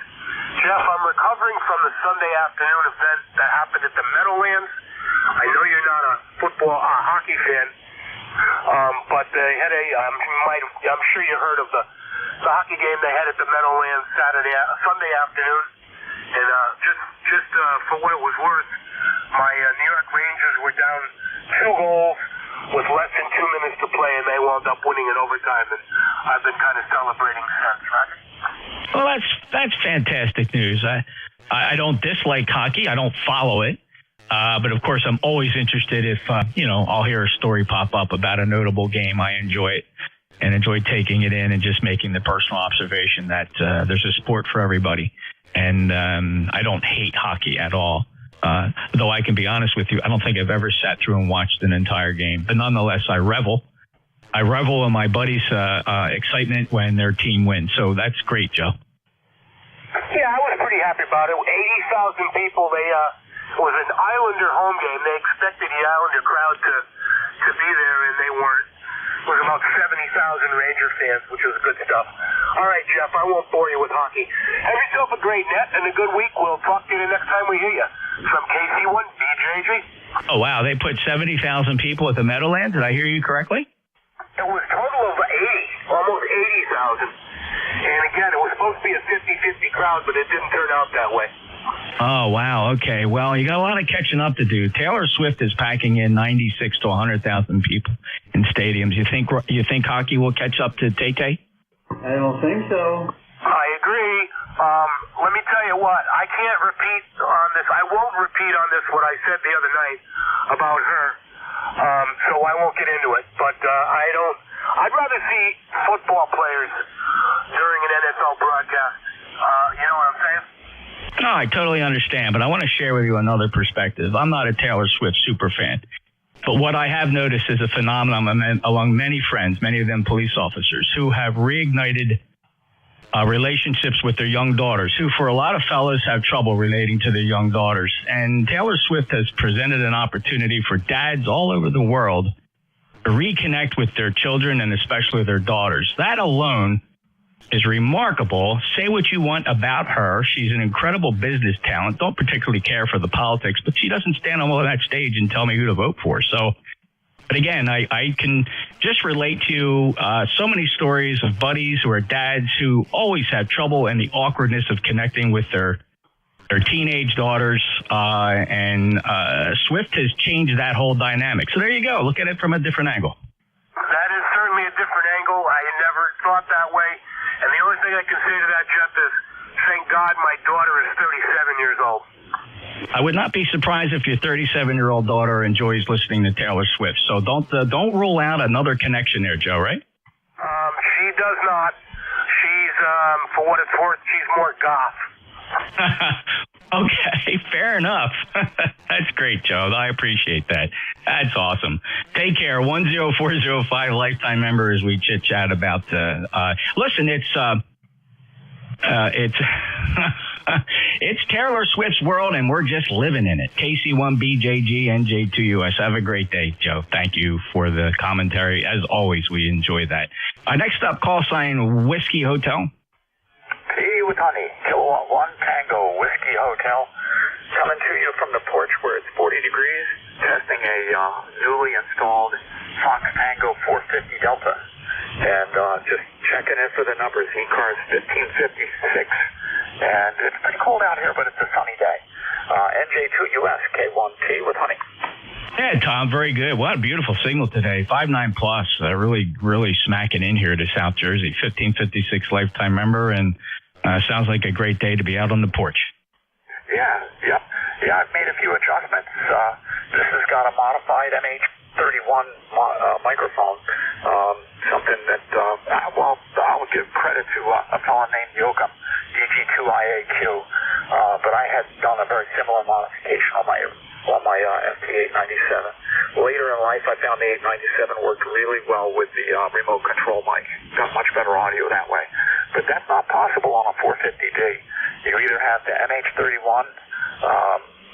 Jeff, I'm recovering from the Sunday afternoon event that happened at the Meadowlands. I know you're not a hockey fan, but they had I'm sure you heard of the hockey game they had at the Meadowlands Sunday afternoon. And just for what it was worth, my New York Rangers were down 2 goals with less than 2 minutes to play, and they wound up winning in overtime. And I've been kind of celebrating since, right? Well, that's fantastic news. I don't dislike hockey. I don't follow it. But of course, I'm always interested if, I'll hear a story pop up about a notable game. I enjoy it. and enjoy taking it in and just making the personal observation that there's a sport for everybody. And I don't hate hockey at all. Though I can be honest with you, I don't think I've ever sat through and watched an entire game. But nonetheless, I revel. I revel in my buddies' excitement when their team wins. So that's great, Joe. Yeah, I was pretty happy about it. 80,000 people. It was an Islander home game. They expected the Islander crowd to be there, and they weren't. It was about 70,000 Ranger fans, which was good stuff. All right, Jeff, I won't bore you with hockey. Have yourself a great net and a good week. We'll talk to you the next time we hear you. From KC1, BJG. Oh, wow. They put 70,000 people at the Meadowlands. Did I hear you correctly? It was a total of 80, almost 80,000. And again, it was supposed to be a 50-50 crowd, but it didn't turn out that way. Oh, wow. Okay. Well, you got a lot of catching up to do. Taylor Swift is packing in 96 to 100,000 people in stadiums. You think hockey will catch up to Tay-Tay? I don't think so. I agree. Let me tell you what, I can't repeat on this. I won't repeat on this what I said the other night about her. So I won't get into it. But I'd rather see football players during an NFL broadcast. You know what I'm saying? No, I totally understand, but I want to share with you another perspective. I'm not a Taylor Swift super fan, but what I have noticed is a phenomenon among many friends, many of them police officers, who have reignited relationships with their young daughters, who for a lot of fellas have trouble relating to their young daughters. And Taylor Swift has presented an opportunity for dads all over the world to reconnect with their children and especially their daughters. That alone is remarkable. Say what you want about her. She's an incredible business talent. Don't particularly care for the politics, but she doesn't stand on that stage and tell me who to vote for. So, but again, I can just relate to so many stories of buddies who are dads who always have trouble and the awkwardness of connecting with their teenage daughters. And Swift has changed that whole dynamic. So there you go. Look at it from a different angle. That is certainly a different angle. I never thought that way. And the only thing I can say to that, Jeff, is thank God my daughter is 37 years old. I would not be surprised if your 37-year-old daughter enjoys listening to Taylor Swift. So don't rule out another connection there, Joe, right? She does not. She's, for what it's worth, she's more goth. Okay, fair enough. That's great, Joe. I appreciate that. That's awesome. Take care. 10405 lifetime member as we chit chat about. Listen, it's Taylor Swift's world, and we're just living in it. KC1BJG NJ2US. Have a great day, Joe. Thank you for the commentary. As always, we enjoy that. Next up, call sign Whiskey Hotel. Tea with honey, Kilowatt 1 Tango Whiskey Hotel, coming to you from the porch where it's 40 degrees, testing a newly installed Fox Tango 450 Delta, and just checking in for the numbers, ECARS 1556, and it's pretty cold out here, but it's a sunny day. NJ2US K1T with honey. Yeah, Tom, very good. What a beautiful signal today. 5.9 plus, really smacking in here to South Jersey. 1556 lifetime member, and sounds like a great day to be out on the porch. Yeah, I've made a few adjustments. This has got a modified MH31 microphone, something that, I'll give credit to a fellow named Yoakum, EG2IAQ, but I had done a very similar modification on my FT897. Later in life, I found the 897 worked really well with the remote control mic. Got much better audio that way. But that's not possible on a 450D. You either have the MH31,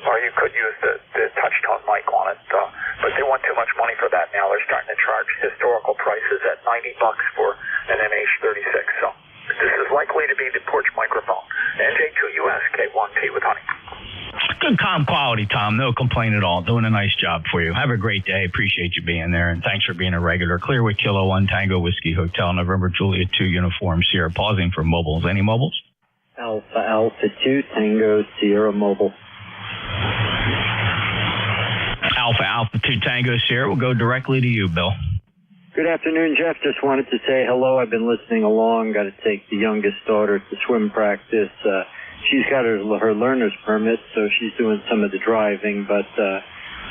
or you could use the touch-tone mic on it. But they want too much money for that now. They're starting to charge historical prices at $90 for an MH36. So this is likely to be the porch microphone. NJ2US K1T with honey. Good calm quality, Tom. No complaint at all. Doing a nice job for you. Have a great day. Appreciate you being there, and thanks for being a regular. Clearwood Kilo 1 Tango Whiskey Hotel, November Juliet 2 uniform Sierra. Pausing for mobiles. Any mobiles? Alpha 2 Tango Sierra mobile. Alpha 2 Tango Sierra. We'll go directly to you, Bill. Good afternoon, Jeff. Just wanted to say hello. I've been listening along. Got to take the youngest daughter to swim practice. She's got her learner's permit, so she's doing some of the driving, but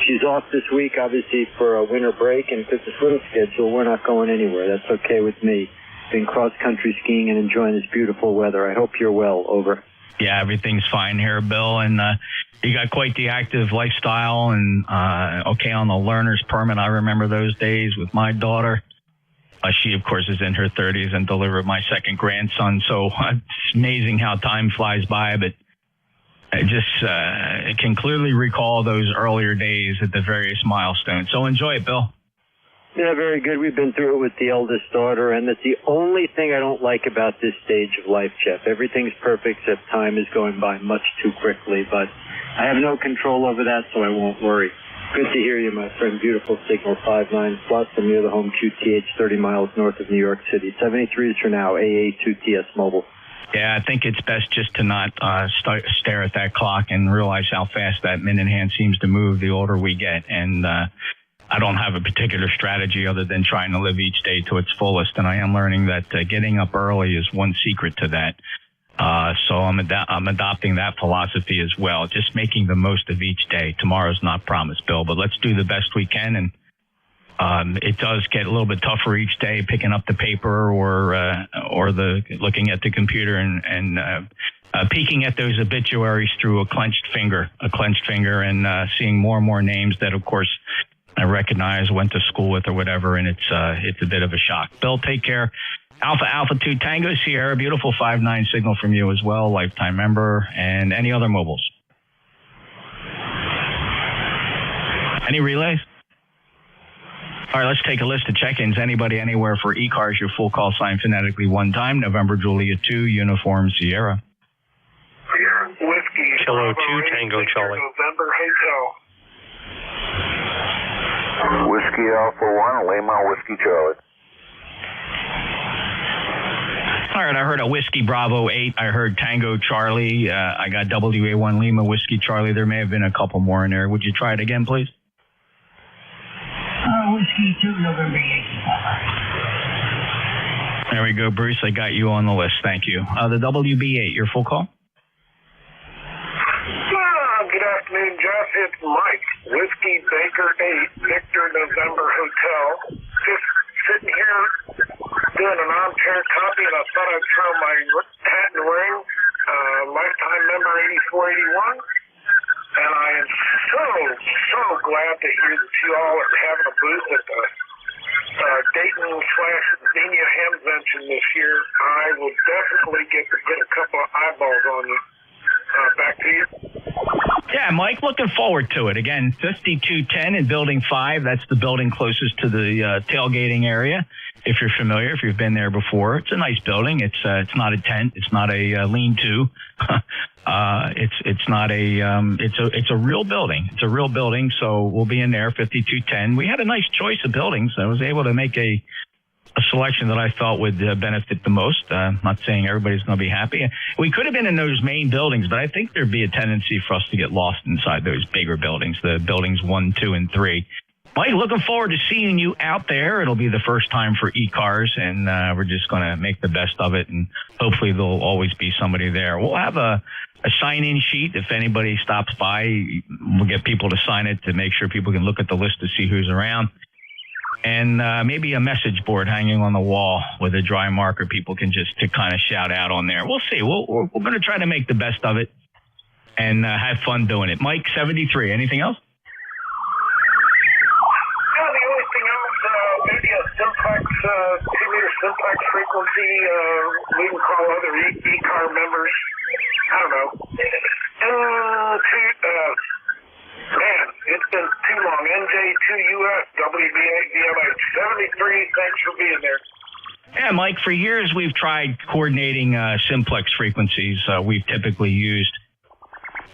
She's off this week, obviously, for a winter break, and because the swim schedule, we're not going anywhere. That's okay with me. Been cross-country skiing and enjoying this beautiful weather. I hope you're well. Over. Yeah, everything's fine here, Bill. And you got quite the active lifestyle and okay on the learner's permit. I remember those days with my daughter. She, of course, is in her 30s and delivered my second grandson. So it's amazing how time flies by, but I just can clearly recall those earlier days at the various milestones. So enjoy it, Bill. Yeah, very good. We've been through it with the eldest daughter, and that's the only thing I don't like about this stage of life, Jeff. Everything's perfect, except time is going by much too quickly, but I have no control over that, so I won't worry. Good to hear you, my friend. Beautiful signal, 59 plus. I'm near the home QTH, 30 miles north of New York City. 73s for now, AA2TS mobile. Yeah, I think it's best just to not stare at that clock and realize how fast that minute hand seems to move the older we get. And I don't have a particular strategy other than trying to live each day to its fullest. And I am learning that getting up early is one secret to that. So I'm adopting that philosophy as well, just making the most of each day. Tomorrow's not promised, Bill, but let's do the best we can. And it does get a little bit tougher each day, picking up the paper or looking at the computer and peeking at those obituaries through a clenched finger, and seeing more and more names that, of course, I recognize, went to school with or whatever, and it's a bit of a shock. Bill, take care. Alpha 2 Tango Sierra, beautiful 59 signal from you as well, lifetime member, and any other mobiles. Any relays? All right, let's take a list of check-ins. Anybody, anywhere for ECARS, your full call sign phonetically one time. November Juliet 2, Uniform Sierra. Whiskey. Kilo 2 Tango Charlie. November Hotel. Whiskey Alpha 1, Lima, Whiskey Charlie. All right, I heard a Whiskey Bravo 8. I heard Tango Charlie. I got WA1 Lima, Whiskey Charlie. There may have been a couple more in there. Would you try it again, please? Whiskey 2, November 8. There we go, Bruce. I got you on the list. Thank you. The WB8, your full call? Good afternoon, Jeff. It's Mike. Whiskey Baker 8, Victor November Hotel. Just sitting here doing an armchair copy, and I thought I'd throw my hat in the ring. Lifetime member 8481. And I am so glad to hear that you all are having a booth at the Dayton/Xenia Hamvention this year. I will definitely get a couple of eyeballs on you. Back to you. Yeah, Mike, looking forward to it. Again, 5210 in Building 5. That's the building closest to the tailgating area. If you're familiar, if you've been there before, it's a nice building. It's not a tent. It's not a lean-to. It's a real building. It's a real building. So we'll be in there, 5210. We had a nice choice of buildings. I was able to make a selection that I thought would benefit the most. Not saying everybody's going to be happy. We could have been in those main buildings, but I think there'd be a tendency for us to get lost inside those bigger buildings, the buildings 1, 2, and 3. Mike, looking forward to seeing you out there. It'll be the first time for ECARS, and we're just going to make the best of it, and hopefully there'll always be somebody there. We'll have a sign-in sheet. If anybody stops by, we'll get people to sign it to make sure people can look at the list to see who's around. And maybe a message board hanging on the wall with a dry marker people can just to kind of shout out on there. We'll see. We're going to try to make the best of it and have fun doing it. Mike, 73. Anything else? The only thing else, maybe a simplex, 2-meter simplex frequency. We can call other ECAR members. I don't know. Man, it's been too long. NJ2US, WB8VMH 73. Thanks for being there. Yeah, Mike, for years we've tried coordinating simplex frequencies. We've typically used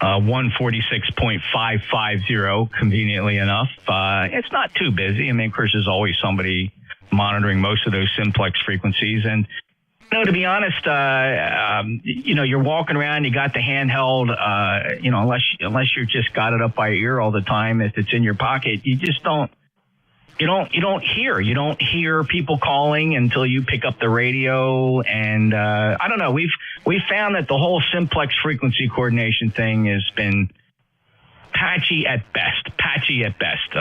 146.550, conveniently enough. It's not too busy. I mean, of course, there's always somebody monitoring most of those simplex frequencies. And, you know, to be honest, you're walking around, you got the handheld, unless you're just got it up by ear all the time, if it's in your pocket, you just don't hear people calling until you pick up the radio. And, I don't know, we've found that the whole simplex frequency coordination thing has been patchy at best.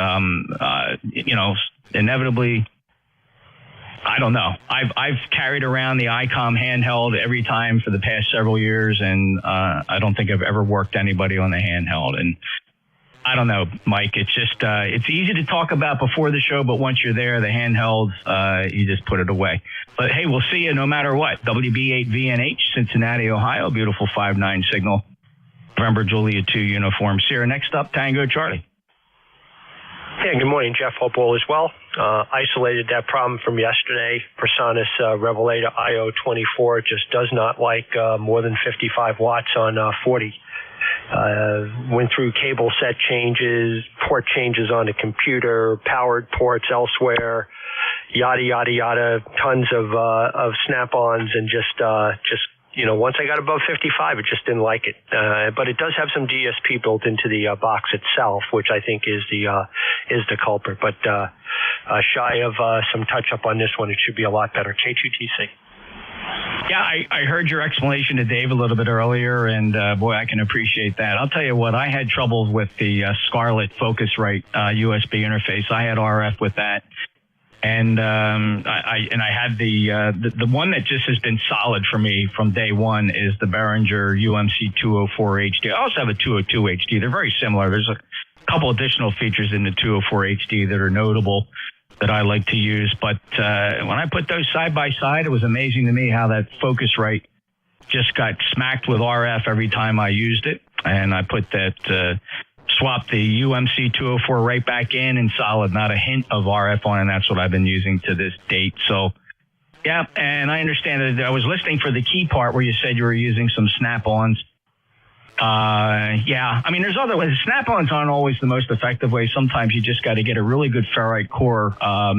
Inevitably, I don't know. I've carried around the ICOM handheld every time for the past several years, and I don't think I've ever worked anybody on the handheld. And I don't know, Mike. It's just it's easy to talk about before the show, but once you're there, the handheld, you just put it away. But hey, we'll see you no matter what. WB8VNH, Cincinnati, Ohio. Beautiful 5-9 signal. November Juliet 2 uniform. Sierra. Next up, Tango Charlie. Yeah, good morning, Jeff. Hope all is well. Isolated that problem from yesterday. Personas Revelator IO24 just does not like more than 55 watts on 40. Went through cable set changes, port changes on the computer, powered ports elsewhere, yada, yada, yada, tons of snap-ons, and just once I got above 55, it just didn't like it. But it does have some DSP built into the box itself, which I think is the culprit. But shy of some touch-up on this one, it should be a lot better. K2TC. Yeah, I heard your explanation to Dave a little bit earlier, and boy, I can appreciate that. I'll tell you what, I had trouble with the Scarlett Focusrite USB interface. I had RF with that. And I had the one that just has been solid for me from day one is the Behringer UMC 204 HD. I also have a 202 HD. They're very similar. There's a couple additional features in the 204 HD that are notable that I like to use. But when I put those side by side, it was amazing to me how that Focusrite just got smacked with RF every time I used it. And I put that swap the UMC 204 right back in solid, not a hint of RF on, and that's what I've been using to this date. So, yeah, and I understand that I was listening for the key part where you said you were using some snap-ons. Yeah, I mean, there's other ways. Snap-ons aren't always the most effective way. Sometimes you just got to get a really good ferrite core, a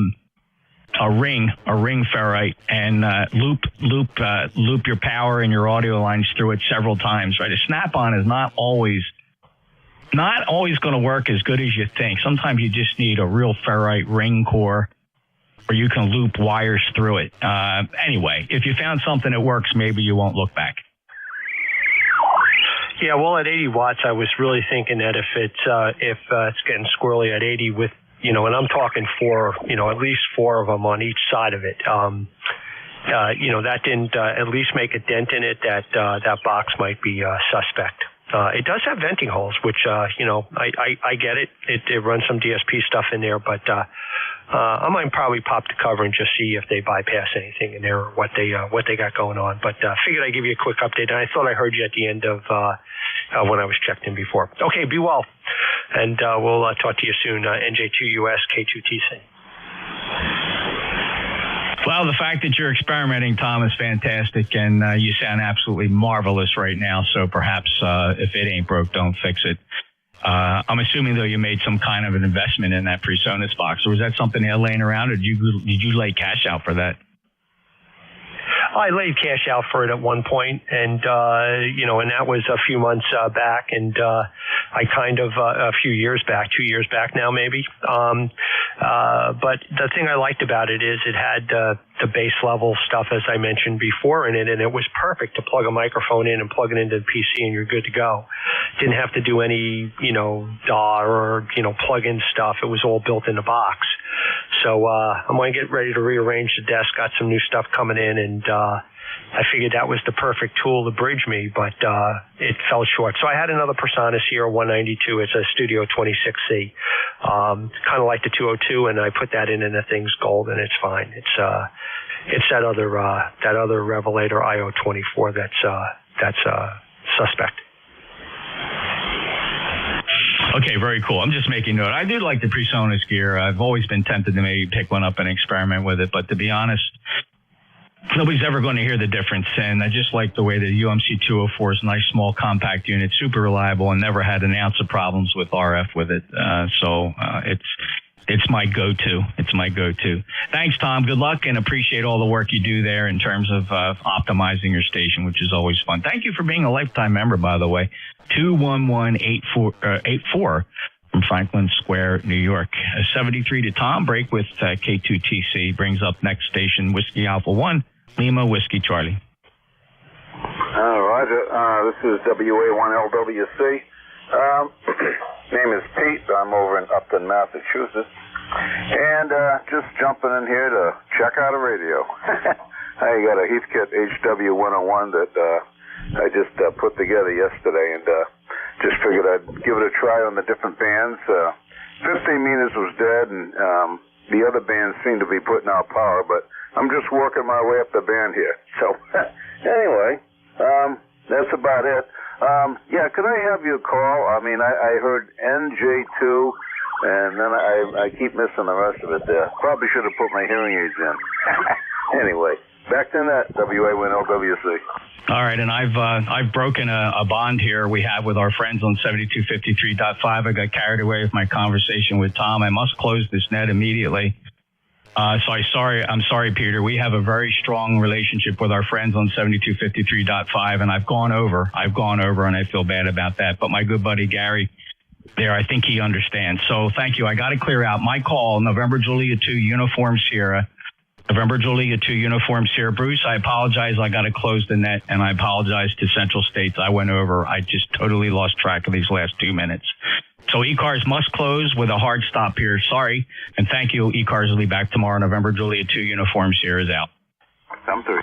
ring ferrite, and loop your power and your audio lines through it several times, right? A snap-on is not always going to work as good as you think. Sometimes you just need a real ferrite ring core where you can loop wires through it. Anyway, if you found something that works, maybe you won't look back. Yeah, well, at 80 watts, I was really thinking that if it's getting squirrely at 80 with, and I'm talking at least four of them on each side of it. That didn't at least make a dent in it. That box might be suspect. It does have venting holes, which, I get it. It runs some DSP stuff in there, but I might probably pop the cover and just see if they bypass anything in there or what they got going on. But figured I'd give you a quick update, and I thought I heard you at the end of when I was checked in before. Okay, be well, and we'll talk to you soon. NJ2US K2TC. Well, the fact that you're experimenting, Tom, is fantastic, and you sound absolutely marvelous right now. So perhaps if it ain't broke, don't fix it. I'm assuming, though, you made some kind of an investment in that PreSonus box, or was that something you had laying around, or did you lay cash out for that? I laid cash out for it at one point, and that was a few months back, and I kind of a few years back, 2 years back now maybe. But the thing I liked about it is it had the base level stuff, as I mentioned before, in it, and it was perfect to plug a microphone in and plug it into the PC, and you're good to go. Didn't have to do any, DAW or, plug-in stuff. It was all built in the box. So I'm going to get ready to rearrange the desk. Got some new stuff coming in, and I figured that was the perfect tool to bridge me, but it fell short. So I had another PreSonus here, 192. It's a Studio 26C. Kind of like the 202, and I put that in, and the thing's gold, and it's fine. It's that other Revelator IO24 that's suspect. Okay, very cool. I'm just making note. I do like the PreSonus gear. I've always been tempted to maybe pick one up and experiment with it, but to be honest, nobody's ever going to hear the difference. And I just like the way the UMC 204 is a nice, small, compact unit, super reliable, and never had an ounce of problems with RF with it. So it's my go-to. It's my go-to. Thanks, Tom. Good luck, and appreciate all the work you do there in terms of optimizing your station, which is always fun. Thank you for being a lifetime member, by the way. 211-84 from Franklin Square, New York. 73 to Tom. Break with K2TC. Brings up next station, Whiskey Alpha 1, Lima, Whiskey Charlie. Roger. This is WA1LWC. Name is Pete. I'm over in Upton, Massachusetts. And just jumping in here to check out a radio. I got a Heathkit HW101 that I just put together yesterday, and just figured I'd give it a try on the different bands. 15 meters was dead, and the other bands seem to be putting out power, but I'm just working my way up the band here. So, anyway, that's about it. Yeah, could I have you call? I mean, I heard NJ2, and then I keep missing the rest of it there. Probably should have put my hearing aids in. Anyway, back to that, WA1LWC. All right, and I've broken a bond here we have with our friends on 7253.5. I got carried away with my conversation with Tom. I must close this net immediately. I'm sorry, Peter. We have a very strong relationship with our friends on 7253.5, and I've gone over, and I feel bad about that. But my good buddy Gary there, I think he understands. So thank you. I got to clear out my call, November Juliet 2 Uniform Sierra. November Juliet 2 Uniform Sierra. Bruce, I apologize. I got to close the net, and I apologize to Central States. I went over. I just totally lost track of these last 2 minutes. So ECARS must close with a hard stop here. Sorry. And thank you. ECARS will be back tomorrow. November Juliet 2 Uniform Sierra is out. Come through.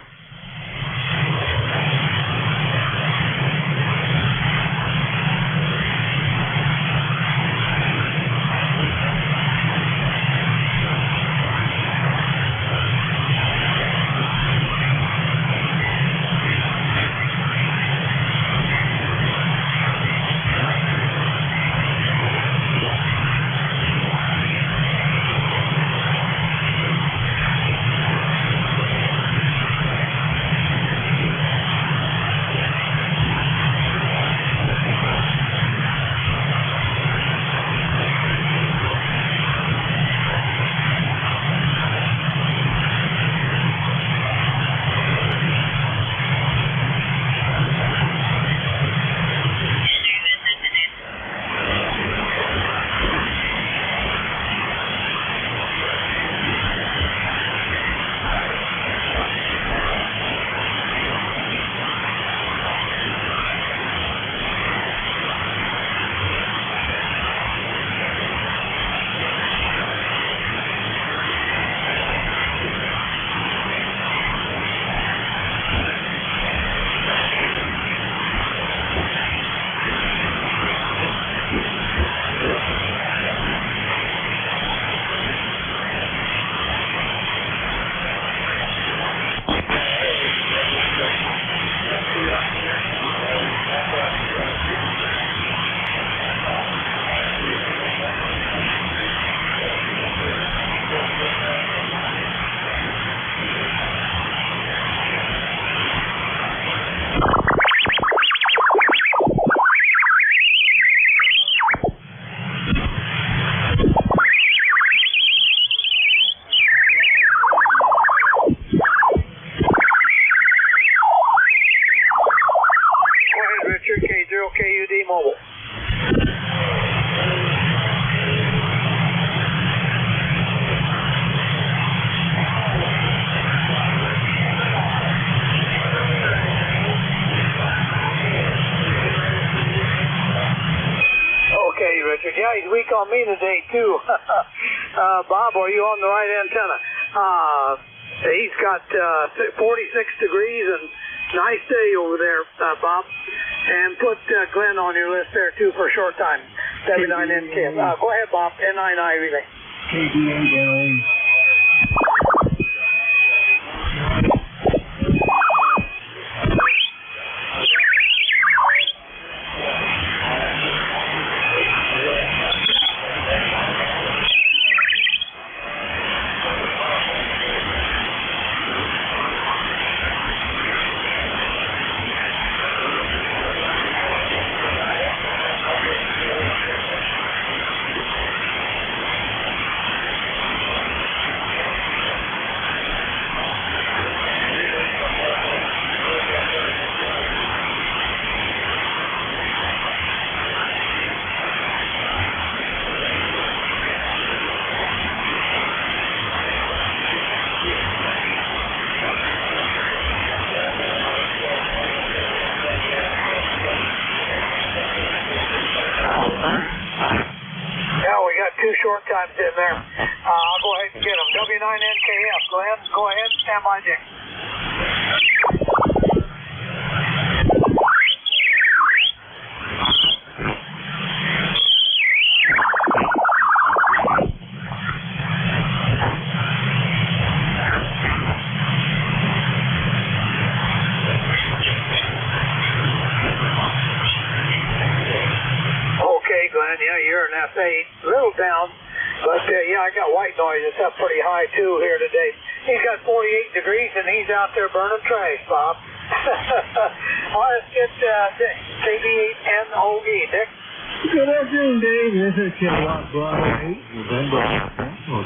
Yeah, he's weak on me today, too. Bob, are you on the right antenna? He's got 46 degrees and nice day over there, Bob. And put Glenn on your list there, too, for a short time. W9NK. Go ahead, Bob. N9I relay. KDA. stand by, Dick. Okay, Glenn, yeah, you're an F8. A little down, but yeah, I got white noise. It's up pretty high, too, here today. He's got 48 degrees, and he's out there burning trash, Bob. All right, let's get KB8NOE, Dick. Good afternoon, Dave. This is Kilowatt Bravo 8, November.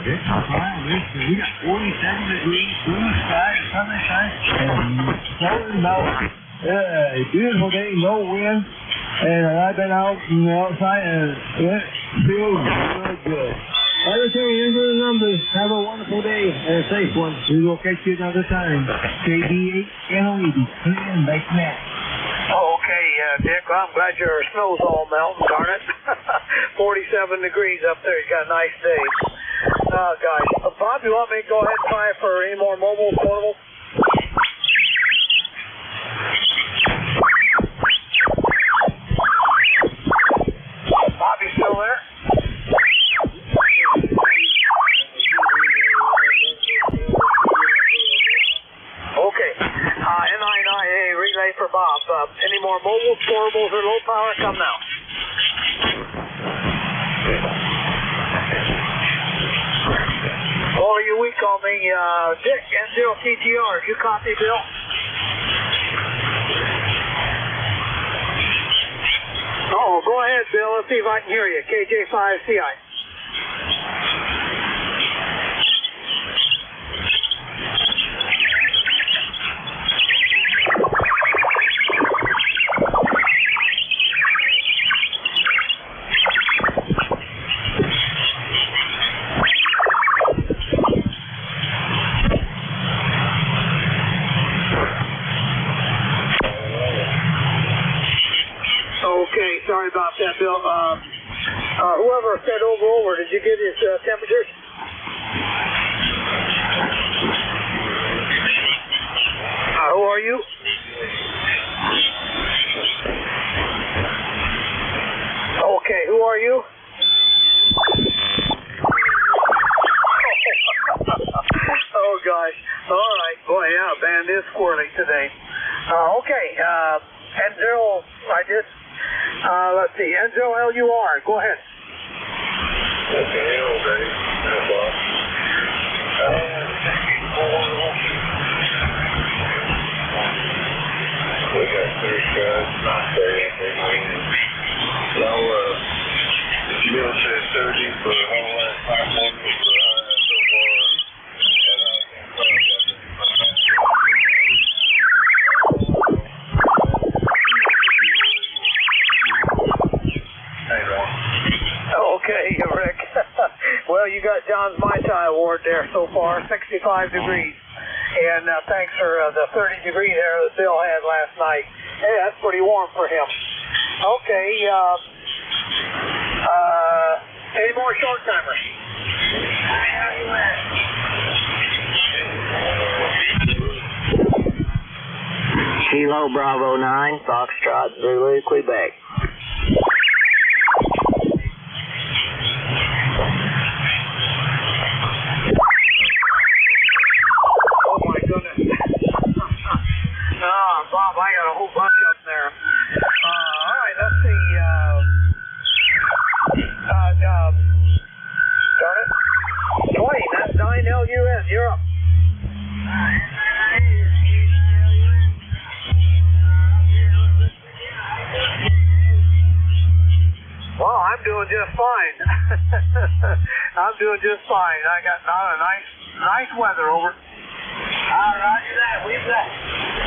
Okay. We got 47 degrees, blue sky, sunshine, and flowing about. A beautiful day, no wind, and I've been out on the outside, and it feels really good. Everything into the numbers. Have a wonderful day and a safe one. We will catch you another time. KB8NOE, clean back now. Okay, Dick, well, I'm glad your snow's all melting, darn it. 47 degrees up there. You got a nice day. Oh, gosh. Bob, you want me to go ahead and try for any more mobile portable? Bob, you still there? Okay. N9IA relay for Bob. Any more mobile, portables, or low power? Come now. Or you weak on me, Dick, N0TTR. You copy, Bill? Oh, go ahead, Bill. Let's see if I can hear you. KJ5CI. Okay, sorry about that, Bill. Whoever said over, did you get his temperatures? Who are you? Okay, who are you? Oh, gosh. All right. Boy, yeah, band is squirrely today. Okay, N0, let's see, N0LUR, go ahead. Okay, okay. That's all. We got 3 shots, not 30. Now, Bill said 30 for the whole last 5 months for so far. Okay, Rick. Well, you got John's Mai Tai Award there so far, 65 degrees. And thanks for the 30 degree there that Bill had last night. Hey, that's pretty warm for him. Okay, any more short timers? Kilo Bravo 9, Foxtrot, Zulu, Quebec. Oh my goodness. Bob, I got a whole bunch up there. All right, let's see. Darn it. Dwayne, that's 9LUN. You're up. Well, I'm doing just fine. I'm doing just fine. I got nice weather over. Roger that. We've got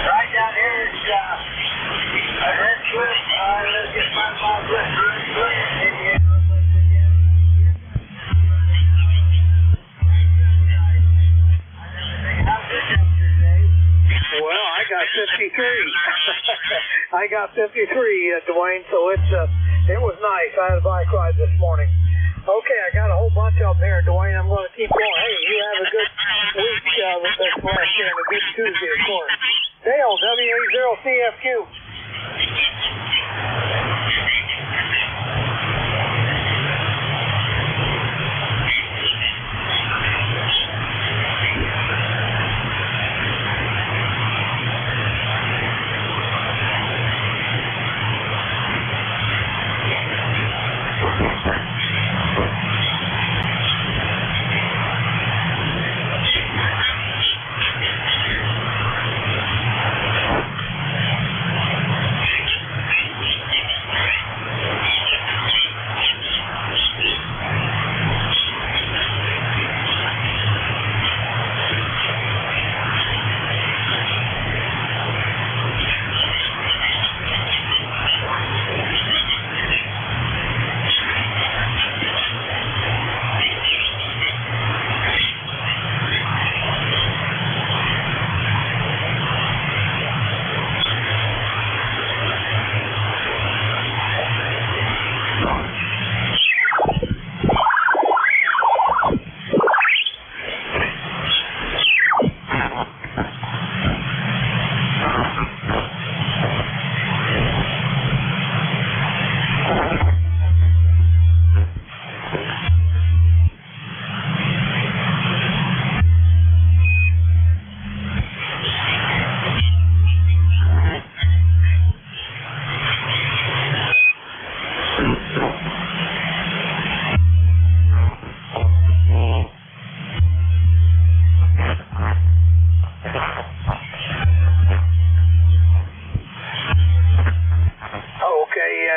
right down here is a red swift. Let's get my red swift. Well, I got 53. I got 53, Dwayne, so it was nice. I had a bike ride this morning. Okay, I got a whole bunch of them here, Dwayne. I'm going to keep going. Hey, you have a good week with this last year and a good Tuesday, of course. Dale, W80CFQ.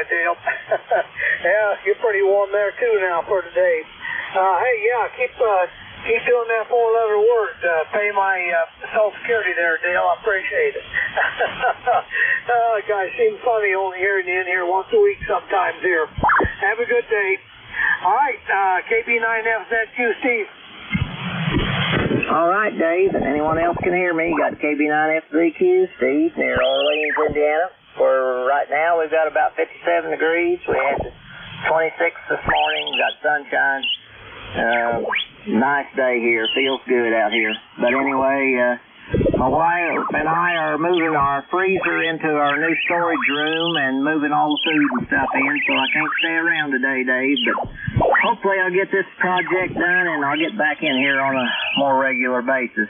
Dale. Yeah, you're pretty warm there too now for today. Hey, yeah, keep doing that four-letter word. Pay my Social Security there, Dale. I appreciate it. Guys, seem funny only hearing you in here once a week sometimes here. Have a good day. All right, KB9FZQ, Steve. All right, Dave, and anyone else can hear me. You got KB9FZQ, Steve, near Orleans, Indiana. For right now, we've got about 57 degrees. We had 26 this morning. Got sunshine. Nice day here. Feels good out here. But anyway, my wife and I are moving our freezer into our new storage room and moving all the food and stuff in, so I can't stay around today, Dave. But hopefully I'll get this project done and I'll get back in here on a more regular basis.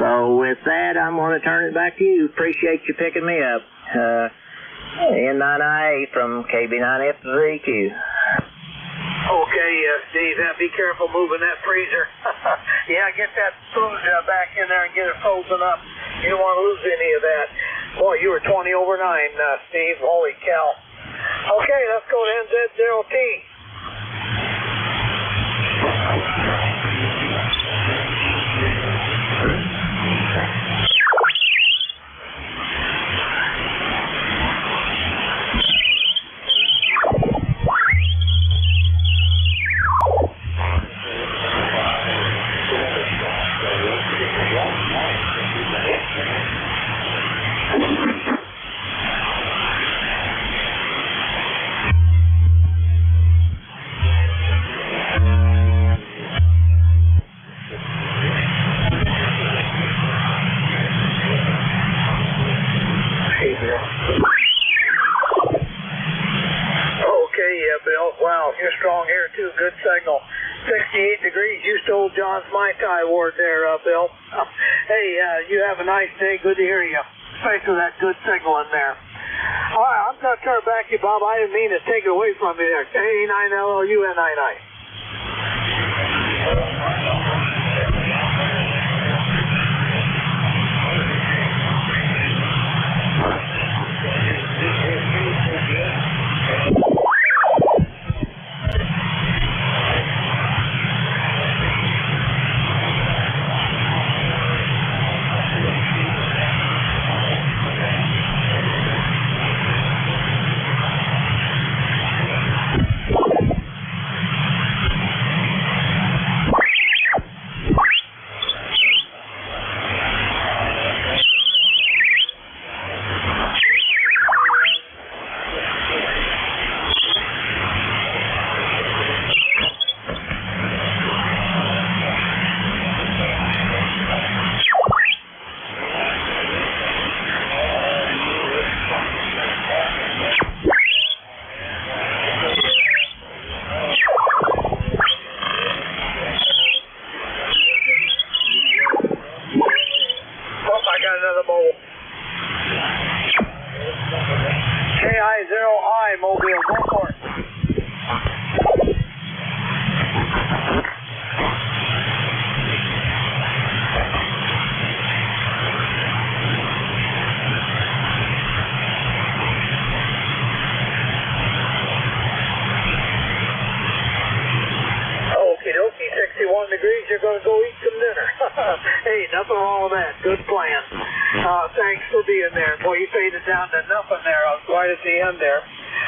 So with that, I'm going to turn it back to you. Appreciate you picking me up. N9IA from KB9FZQ. Okay, Steve, be careful moving that freezer. Yeah, get that food back in there and get it frozen up. You don't want to lose any of that. Boy, you were 20 over 9, Steve. Holy cow. Okay, let's go to NZ0T. Wow, you're strong here too. Good signal. 68 degrees. You stole John's Mai Tai word there, Bill. Hey, you have a nice day. Good to hear you. Especially that good signal in there. All right, I'm going to turn it back to you, Bob. I didn't mean to take it away from you there. A9LLUNII. Thanks for being there. Boy, you faded down to nothing there. I was right at the end there.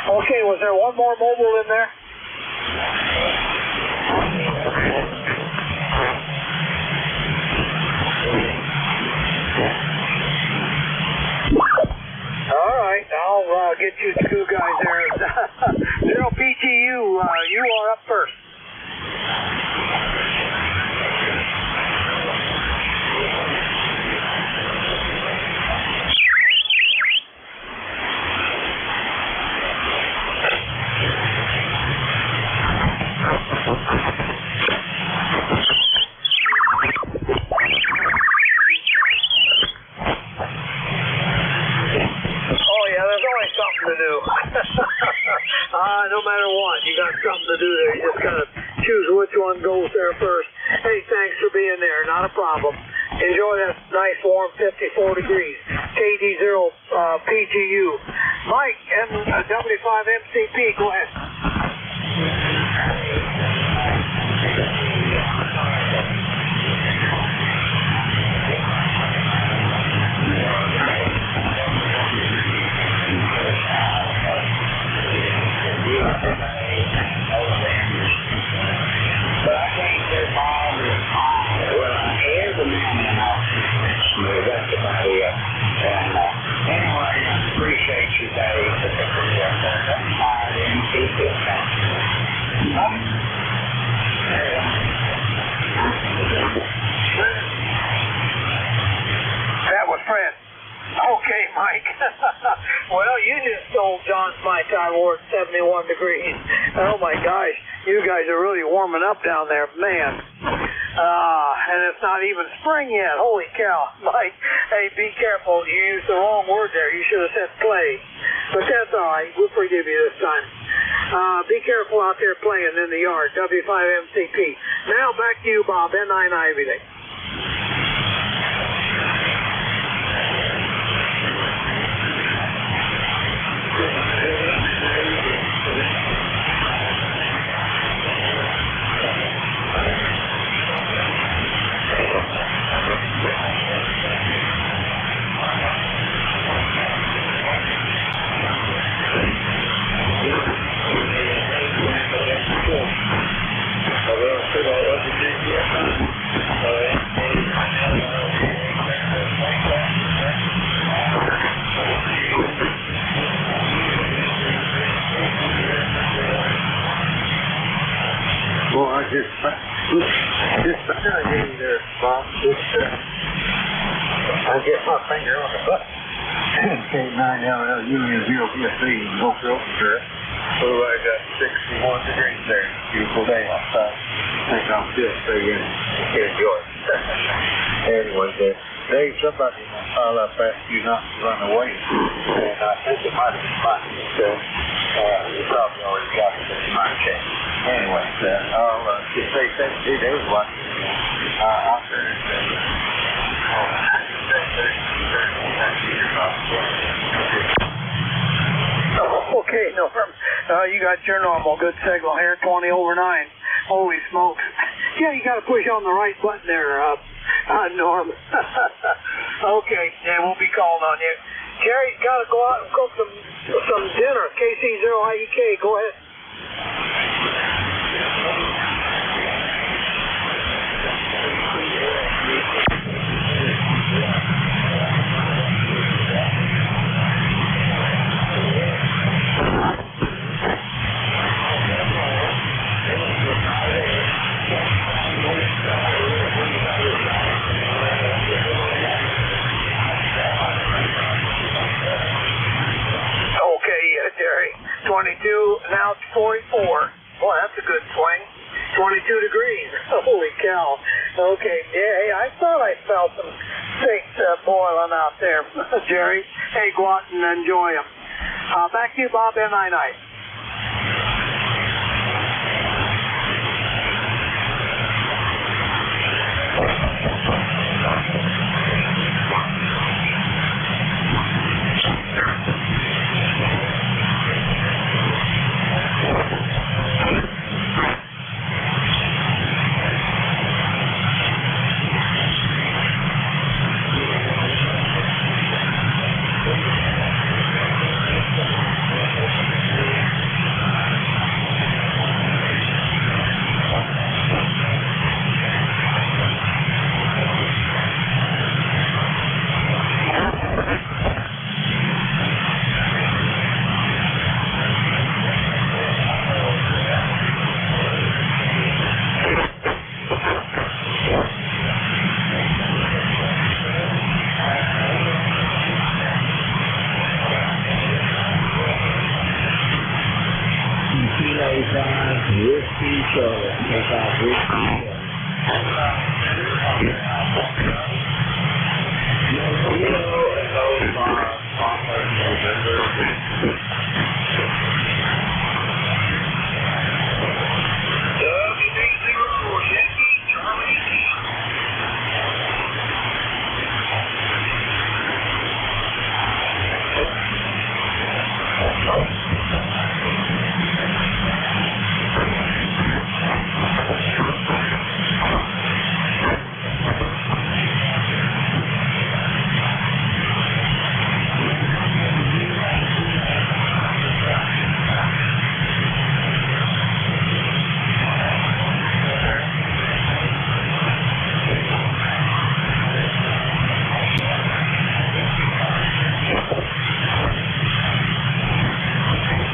Okay, was there one more mobile in there? All right, I'll get you two guys there. Zero PTU, you are up first. No matter what, you got something to do there. You just got to choose which one goes there first. Hey, thanks for being there. Not a problem. Enjoy that nice warm 54 degrees. KD0 PGU. Mike, W5MCP, go ahead. But I can't get all the time. Well, I hear the man and that's about it. And anyway, I appreciate you, Dave, particularly up there. That's hard and keep it That was Fred. Okay, Mike. Well, you just told John's my time war at 71 degrees. Oh, my gosh. You guys are really warming up down there, man. And it's not even spring yet. Holy cow. Mike, hey, be careful. You used the wrong word there. You should have said play. But that's all right. We'll forgive you this time. Be careful out there playing in the yard. W5MCP. Now back to you, Bob. N9 Ivy Day. Well, I just there, Bob. I get my finger on the button. K9LL Union 0BSB in Oakville, sure. So I got 61 degrees there. Beautiful day outside. I think I'm good, so you can enjoy it. Anyway, Dave, somebody pile up after you not to run away. And I think it might have been mine. You probably already got it, but you might change. Anyway, I'll just say thank you. They was watching out there. Okay, Norm. You got your normal good signal here, 20 over 9. Holy smokes. Yeah, you got to push on the right button there, Norm. Okay, yeah, we'll be calling on you. Jerry's got to go out and cook some dinner. KC0IEK, go ahead. Jerry. 22, now it's 44. Boy, that's a good swing. 22 degrees. Holy cow. Okay, yeah, I thought I felt some steaks boiling out there, Jerry. Hey, go out and enjoy them. Back to you, Bob, N99. K5 Whiskey Charlie. K5 Whiskey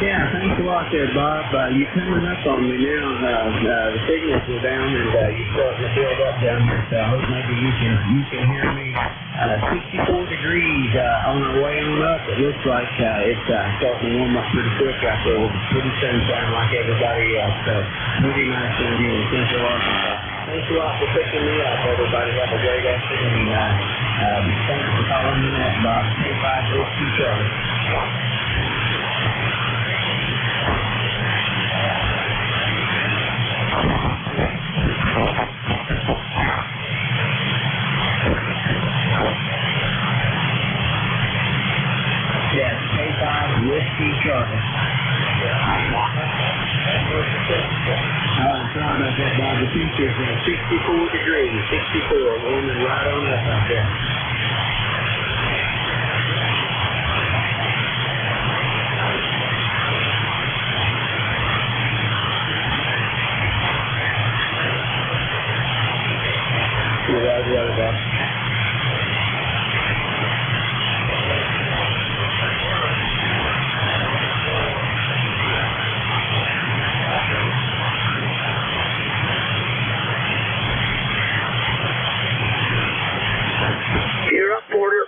Yeah, thanks a lot there, Bob. You're coming up on me now. The signals are down, and you're starting to build up down here, so I hope maybe you can hear me. 64 degrees on our way on up. It looks like it's starting to warm up pretty quick out there with pretty sunshine like everybody else. So pretty nice down here in Central Arkansas. Thanks a lot for picking me up, everybody. Have a great afternoon. Thanks for calling me up, Bob. K5 Whiskey Charlie. Yes, K5 Whiskey Charlie. Sorry about that, Bob. The temperature's 64 degrees, 64, warming right on up out there. You're up, Porter.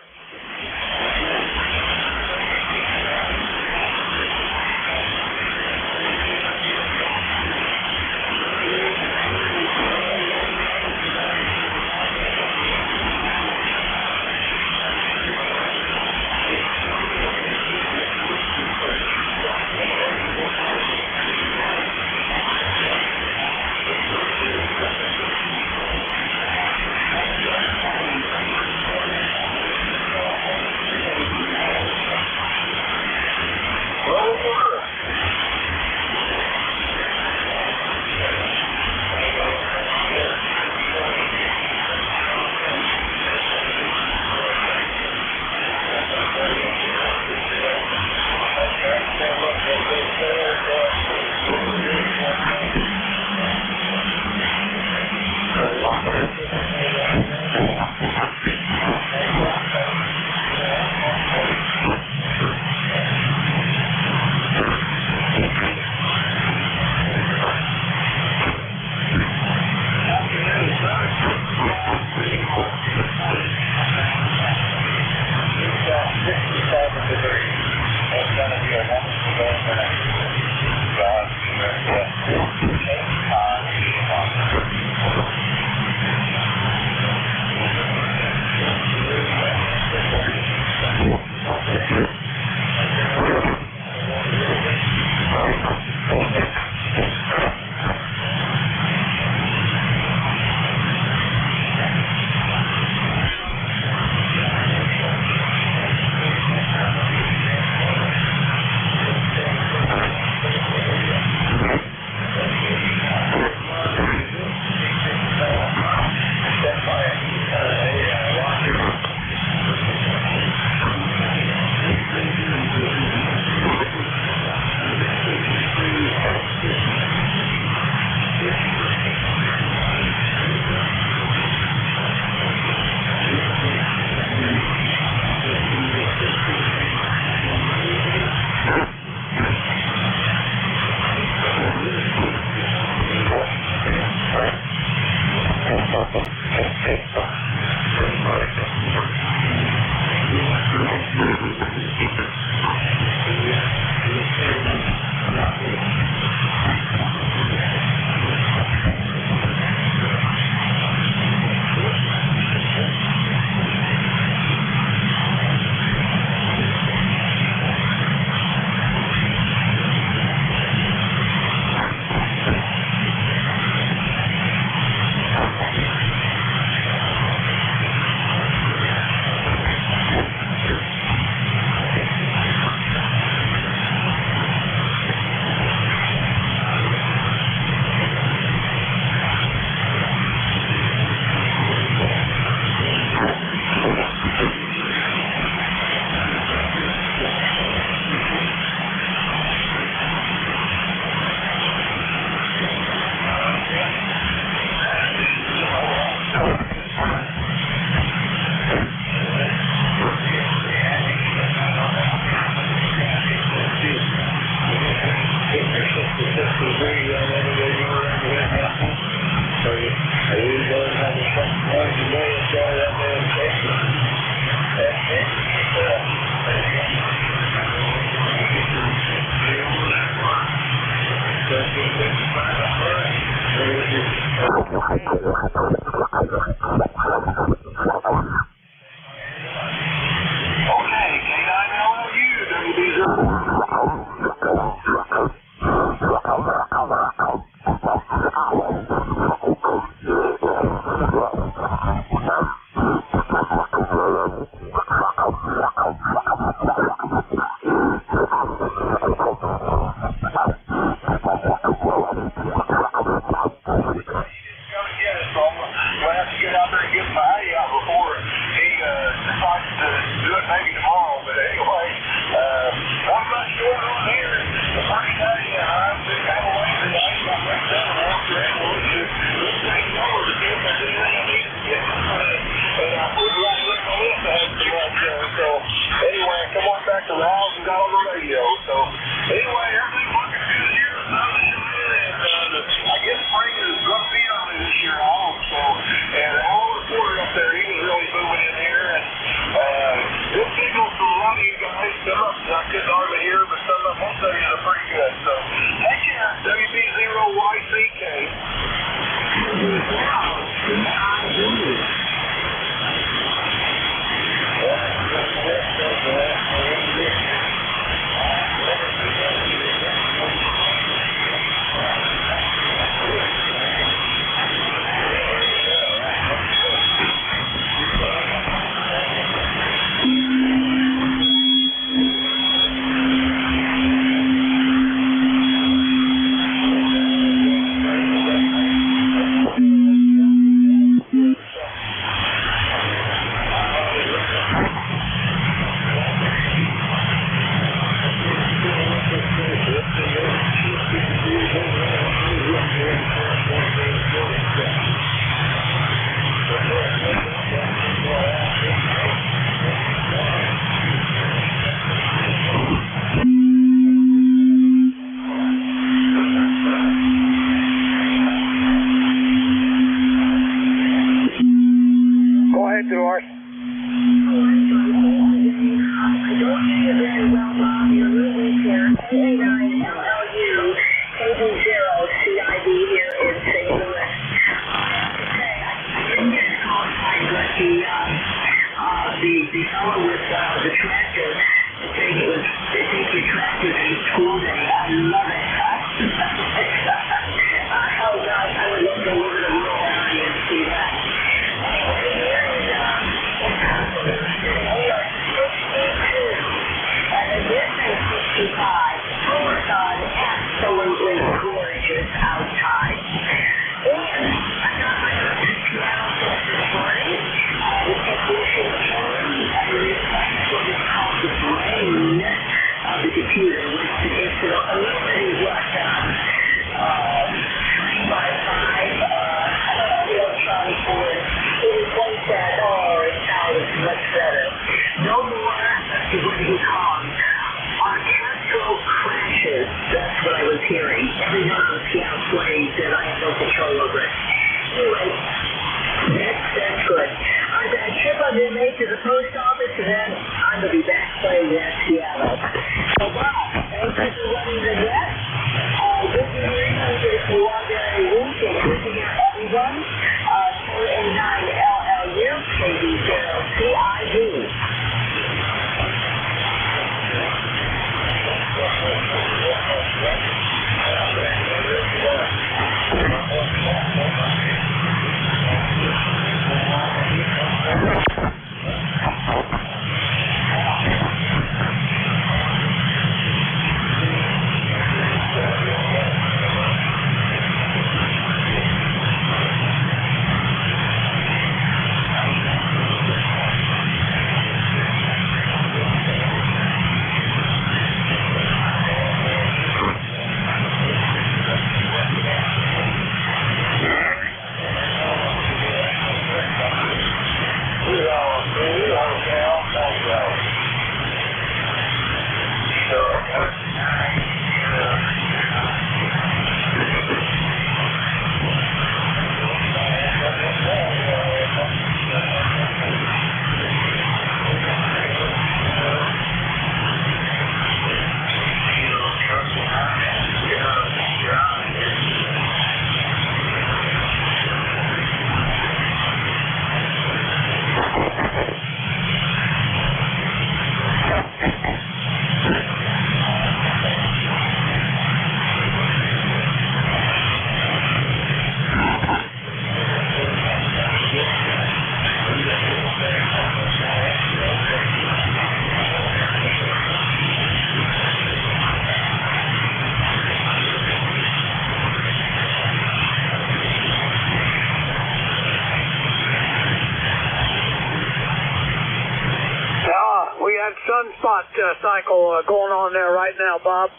sunspot cycle going on there right now, Bob.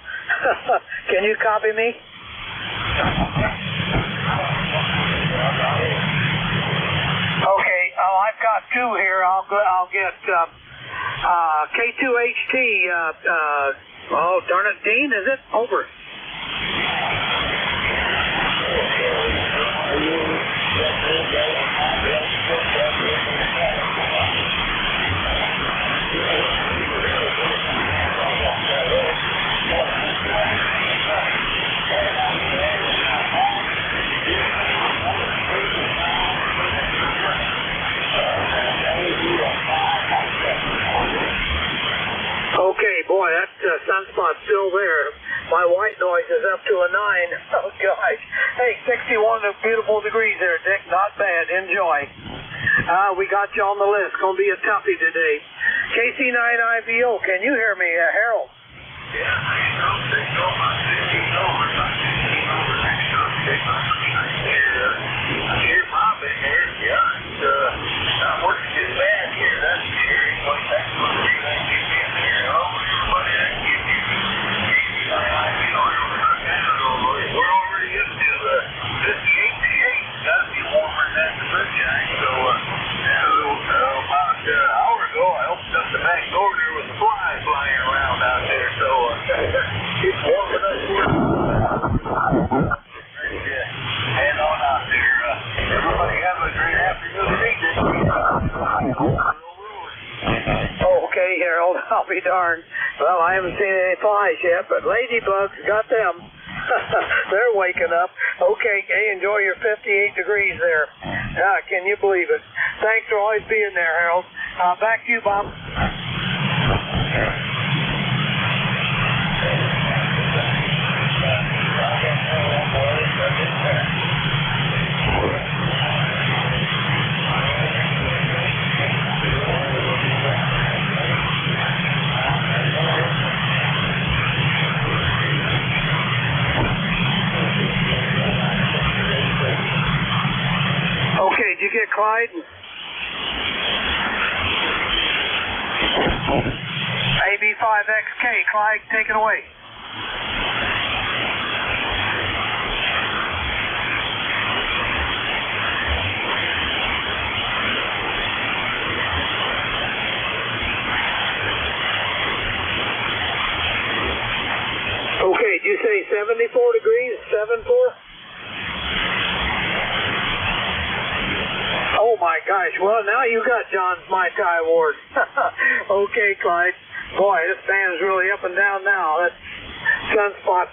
Can you copy me? Okay, I've got two here. I'll get K2HT. Oh, darn it, Dean, is it over? Okay, boy, that sunspot's still there. My white noise is up to a 9. Oh, gosh. Hey, 61 beautiful degrees there, Dick. Not bad. Enjoy. We got you on the list. Going to be a toughie today. KC9IVO, can you hear me, Harold? Here, Bob in here. Yeah, it's not working too bad here. That's here. That's what we're going to get in here. Everybody, I can get you. We're already up to 58 degrees. Got to be warmer than the sunshine. So, about an hour ago, I opened up the back door. There was flies flying around out there. So, it's warming up here. Head on out there. Everybody have a great afternoon. Okay, Harold, I'll be darned. Well, I haven't seen any flies yet, but ladybugs, got them. They're waking up. Okay, hey, enjoy your 58 degrees there. Can you believe it? Thanks for always being there, Harold. Back to you, Bob. Okay, did you get Clyde? AB5XK, Clyde, take it away. Okay, did you say 74 degrees, 74? Oh my gosh, well now you got John's Mai Tai Award. Okay, Clyde. Boy, this band's really up and down now. That sunspot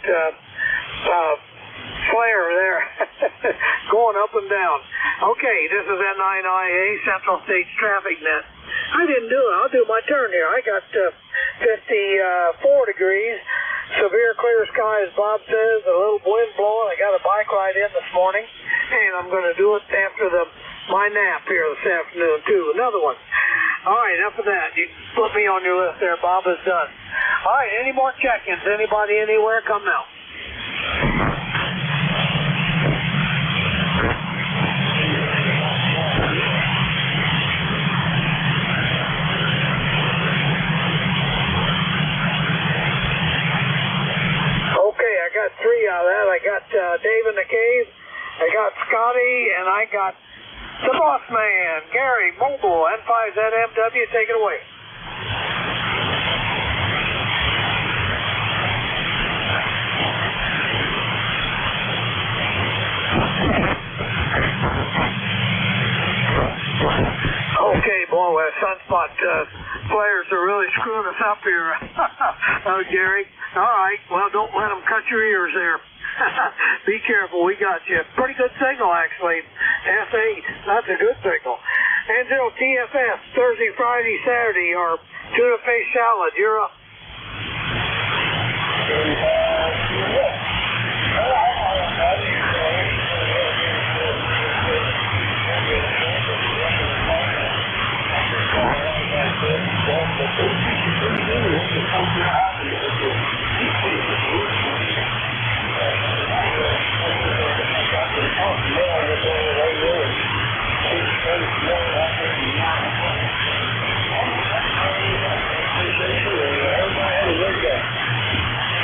flare there going up and down. Okay, this is N9IA, Central States Traffic Net. I didn't do it. I'll do my turn here. I got 54 degrees. Severe clear skies, Bob says. A little wind blowing. I got a bike ride in this morning, and I'm going to do it after my nap here this afternoon, too. Another one. All right, enough of that. You put me on your list there. Bob is done. All right, any more check-ins? Anybody anywhere? Come now. Okay, I got 3 out of that. I got Dave in the cave, I got Scotty, and I got the boss man, Gary, Mobile, N5ZMW, take it away. Okay, boy, sunspot flares are really screwing us up here. Oh, Gary. All right, well, don't let them cut your ears there. Be careful, we got you. Pretty good signal, actually. S8, that's a good signal. Angelo TFS, Thursday, Friday, Saturday, or tuna fish salad. You're up.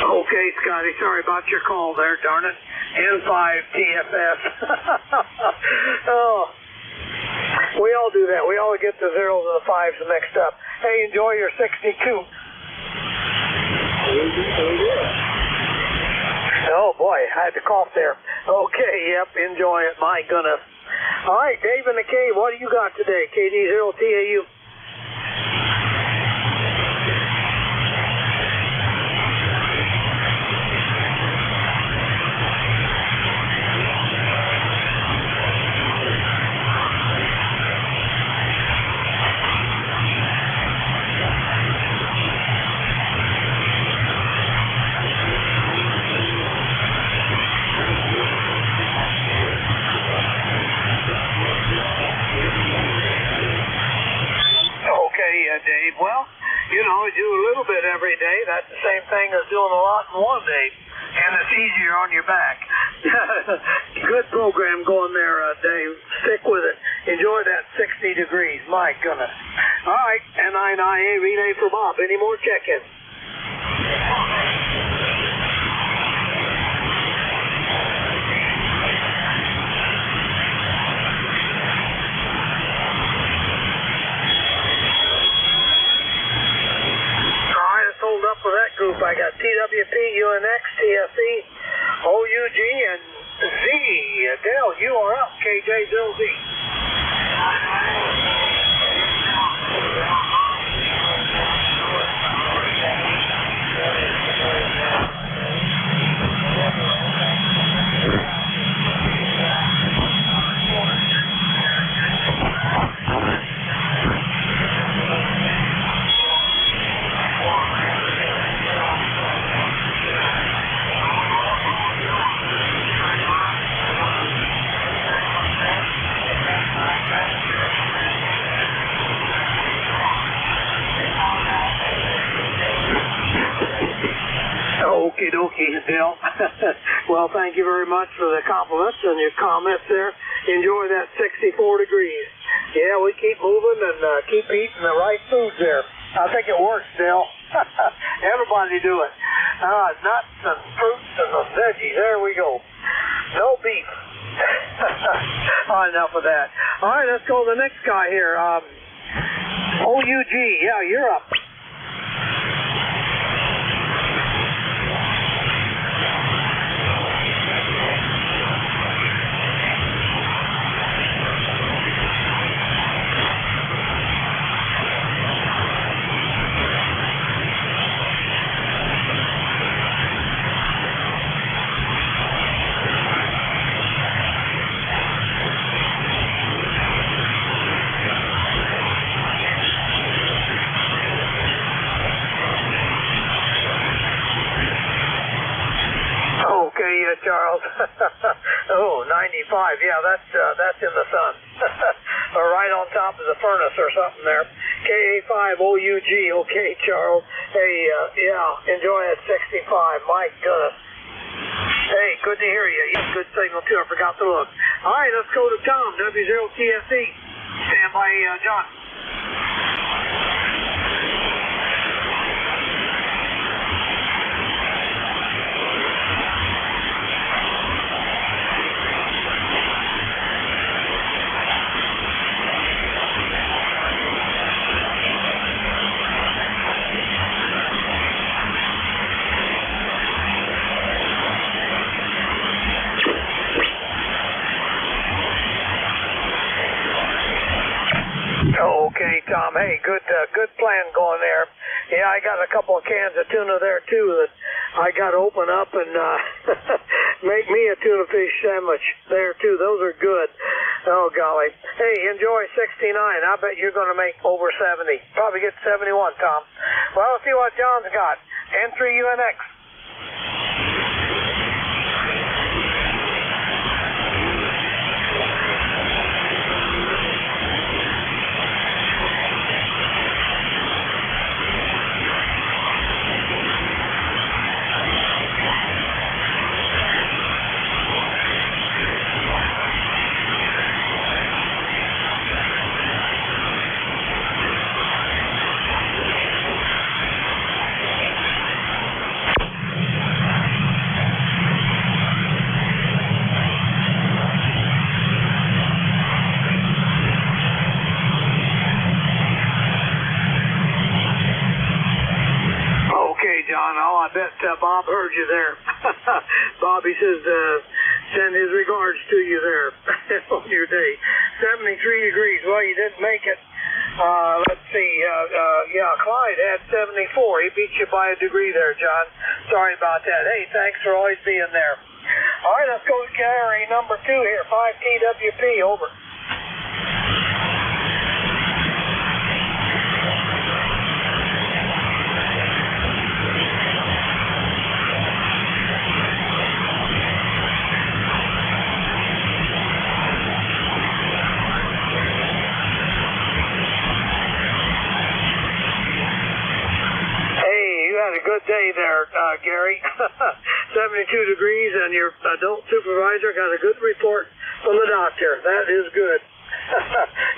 Okay, Scotty, sorry about your call there, darn it. N5TFS. Oh, we all do that. We all get the zeros and the fives mixed up. Hey, enjoy your 62. Oh, boy, I had to cough there. Okay, yep, enjoy it. My goodness. All right, Dave in the cave, what do you got today? KD0TAU. Dave, well, you know, do a little bit every day. That's the same thing as doing a lot in one day, and it's easier on your back. Good program going there, Dave. Stick with it. Enjoy that 60 degrees. My goodness. All right, N9IA relay for Bob. Any more check-ins? Hold up for that group. I got TWP, UNX, TSE, OUG, and Z. Dale, you are up. KJ, Bill Z. Okie dokie, Dale. Well, thank you very much for the compliments and your comments there. Enjoy that 64 degrees. Yeah, we keep moving and keep eating the right foods there. I think it works, Dale. Everybody do it. Nuts and fruits and the veggies. There we go. No beef. All right, enough of that. All right, let's go to the next guy here. OUG. Yeah, you're up. Charles. Oh, 95. Yeah, that's in the sun. Or right on top of the furnace or something there. KA5OUG. Okay, Charles. Hey, yeah, enjoy that 65. My goodness. Hey, good to hear you. You have good signal, too. I forgot to look. All right, let's go to Tom, W0TSE. Stand by, John. Okay, Tom. Hey, good plan going there. Yeah, I got a couple of cans of tuna there too that I got to open up and make me a tuna fish sandwich there too. Those are good. Oh golly. Hey, enjoy 69. I bet you're going to make over 70. Probably get 71, Tom. Well, let's see what John's got. N3 UNX. I bet Bob heard you there. Bobby says send his regards to you there on your day. 73 degrees. Well, you didn't make it. Let's see. Clyde had 74. He beat you by a degree there, John. Sorry about that. Hey, thanks for always being there. All right, let's go to Gary, number 2 here. 5TWP, over. A good day there, Gary. 72 degrees, and your adult supervisor got a good report from the doctor. That is good.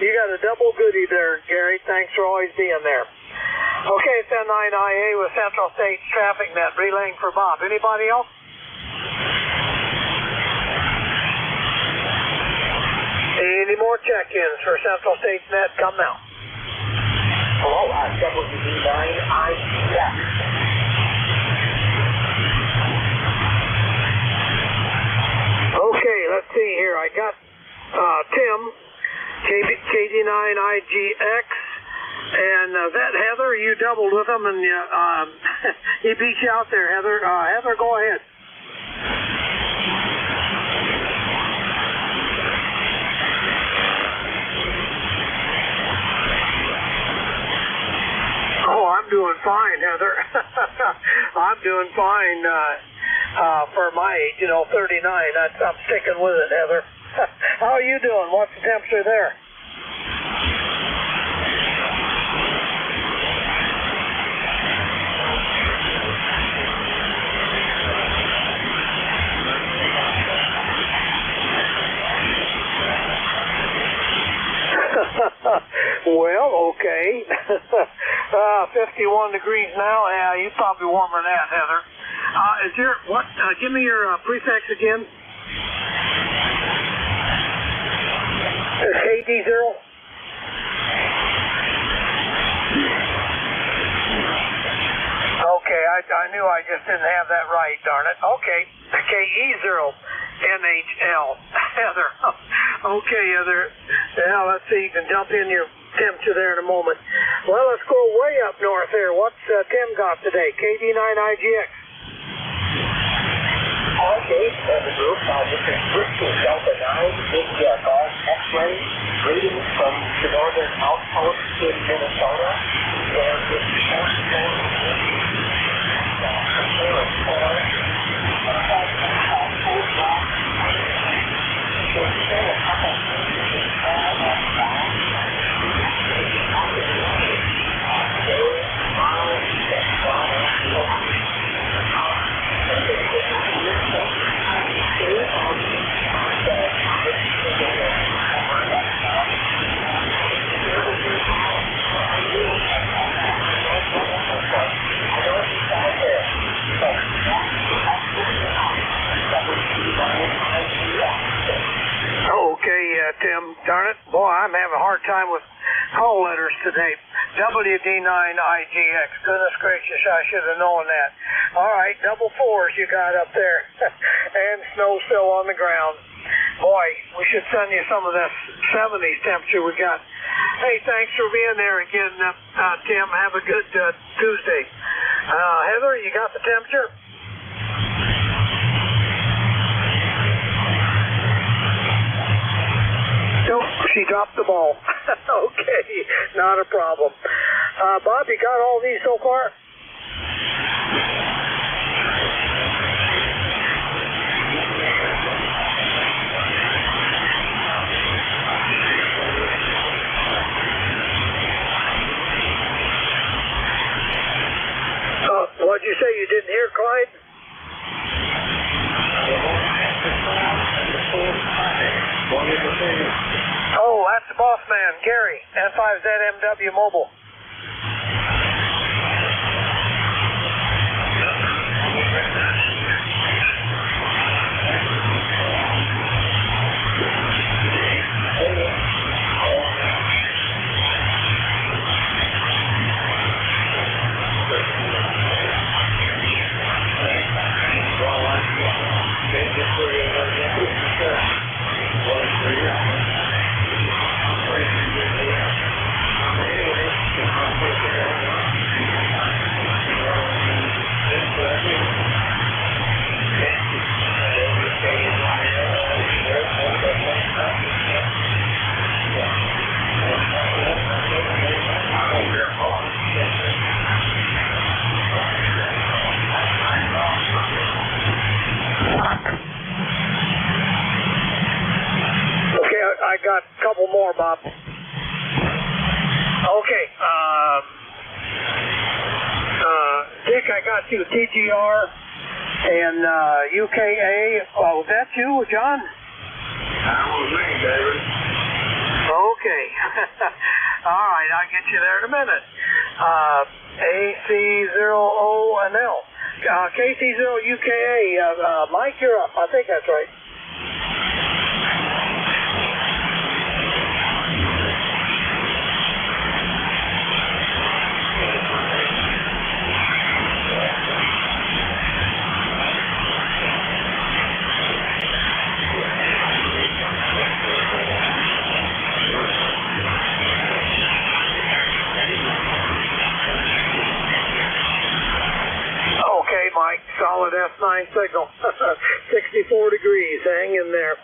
You got a double goodie there, Gary. Thanks for always being there. Okay, it's N9IA with Central States Traffic Net, relaying for Bob. Anybody else? Any more check-ins for Central States Net? Come now. Hello, WD9IGX. Okay, let's see here. I got Tim, KD9IGX, and that Heather, you doubled with him, and he beat you out there, Heather. Heather, go ahead. Oh, I'm doing fine, Heather. I'm doing fine. For my age, 39, I'm sticking with it, Heather. How are you doing? What's the temperature there? Well, okay. 51 degrees now. Yeah, you're probably warmer than that, Heather. Give me your prefix again. KD0. Okay, I knew I just didn't have that right, darn it. Okay, KE0NHL. Heather. Okay, Heather. Yeah, let's see. You can jump in your temperature there in a moment. Well, let's go way up north here. What's Tim got today? KD9IGX. Okay, as a group, this is Whiskey Delta 9, India Golf X-ray, readings from the northern outpost in Minnesota, where this Tim, darn it. Boy, I'm having a hard time with call letters today. WD9IGX. Goodness gracious, I should have known that. All right, double fours you got up there. And snow still on the ground. Boy, we should send you some of this 70s temperature we got. Hey, thanks for being there again, Tim. Have a good Tuesday. Heather, you got the temperature? Nope, she dropped the ball. Okay, not a problem. Bob, you got all these so far? What'd you say you didn't hear, Clyde? Oh, that's the boss man, Gary, N5ZMW Mobile. Dick, I got you TGR and UKA. Oh, was that you, John? That was me, David. Okay. All right, I'll get you there in a minute. AC0O and L. KC0UKA. Mike, you're up. I think that's right. Mike, solid S9 signal. 64 degrees, hang in there.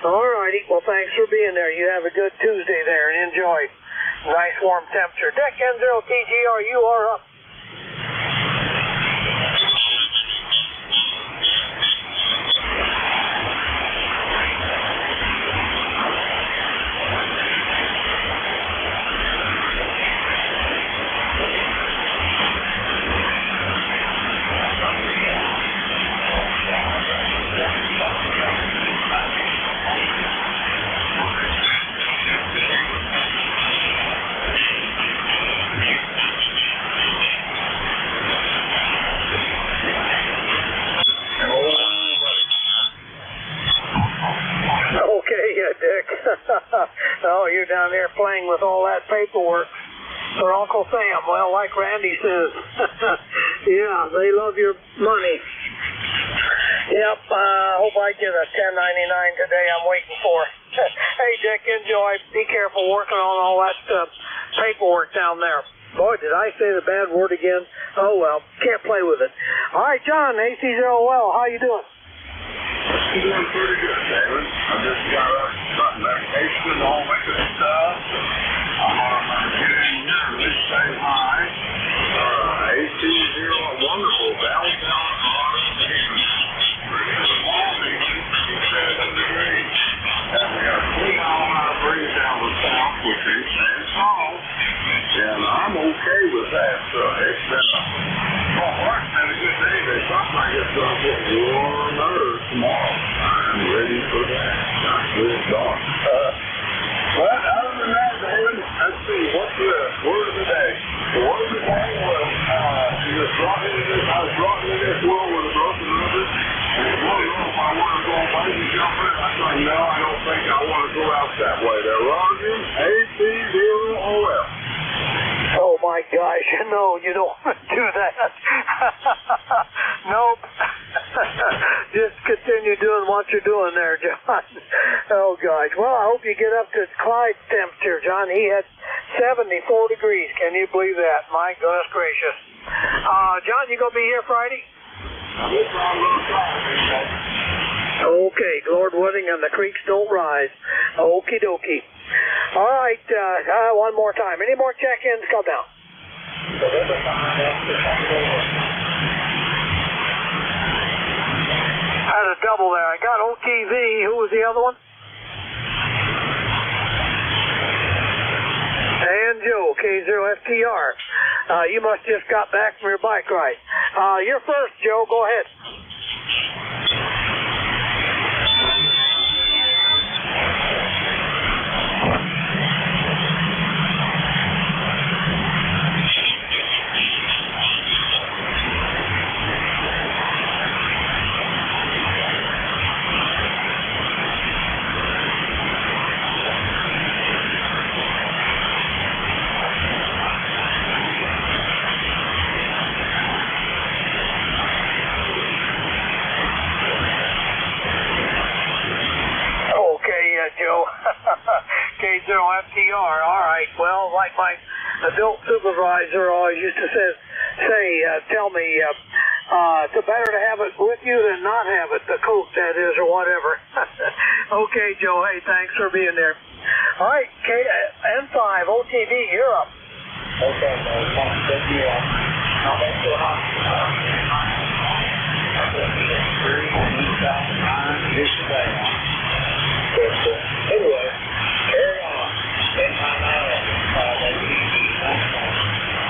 All righty, well, thanks for being there. You have a good Tuesday there and enjoy. Nice warm temperature. Deck N0TGR, you are up. Oh, you're down there playing with all that paperwork for Uncle Sam. Well, like Randy says, yeah, they love your money. Yep, hope I get a 1099 today I'm waiting for. Hey, Dick, enjoy. Be careful working on all that paperwork down there. Boy, did I say the bad word again? Oh, well, can't play with it. All right, John, AC0L, how you doing? I'm doing pretty good, David. I just got up, got medication and all that good stuff. I'm going to get in here and just say hi. AC0, wonderful downtown automation. All nation, 67 degrees. And we got 3 mile breeze down the south, which is San and I'm okay with that. So it's been a good day. There's something I guess I'll get warmer tomorrow. I'm ready for that. Not good dark. But other than that, David, let's see, what's the word of the day? The word of the day was, I was brought into this world with a broken rubber, and I don't know if I want to go on bungee jumping. I thought, no, I don't think I want to go out that way. There, Roger, AC0OL. Oh my gosh, no, you don't want to do that. Nope. Just continue doing what you're doing there, John. Oh gosh. Well, I hope you get up to Clyde's temperature, John. He had 74 degrees. Can you believe that? My goodness gracious. John, you gonna be here Friday? Okay, Lord willing, and the creeks don't rise. Okie dokie. All right, one more time. Any more check-ins? Come down. Had a double there. I got OTV. Who was the other one? And Joe, K0FTR. You must just got back from your bike ride. You're first, Joe. Go ahead. Joe. K0FTR. All right. Well, like my adult supervisor always used to say, tell me, it's better to have it with you than not have it, the coat, that is, or whatever. Okay, Joe. Hey, thanks for being there. All right, N5, OTV, you're up. Okay, good deal. Now, that's what anyway, carry on.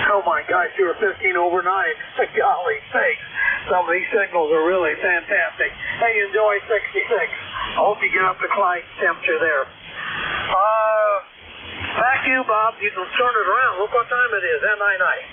Oh my gosh, you were 15 over 9. Golly sakes. Some of these signals are really fantastic. Hey, enjoy 66. I hope you get up to Clyde's temperature there. Back to you, Bob. You can turn it around. Look what time it is. Night.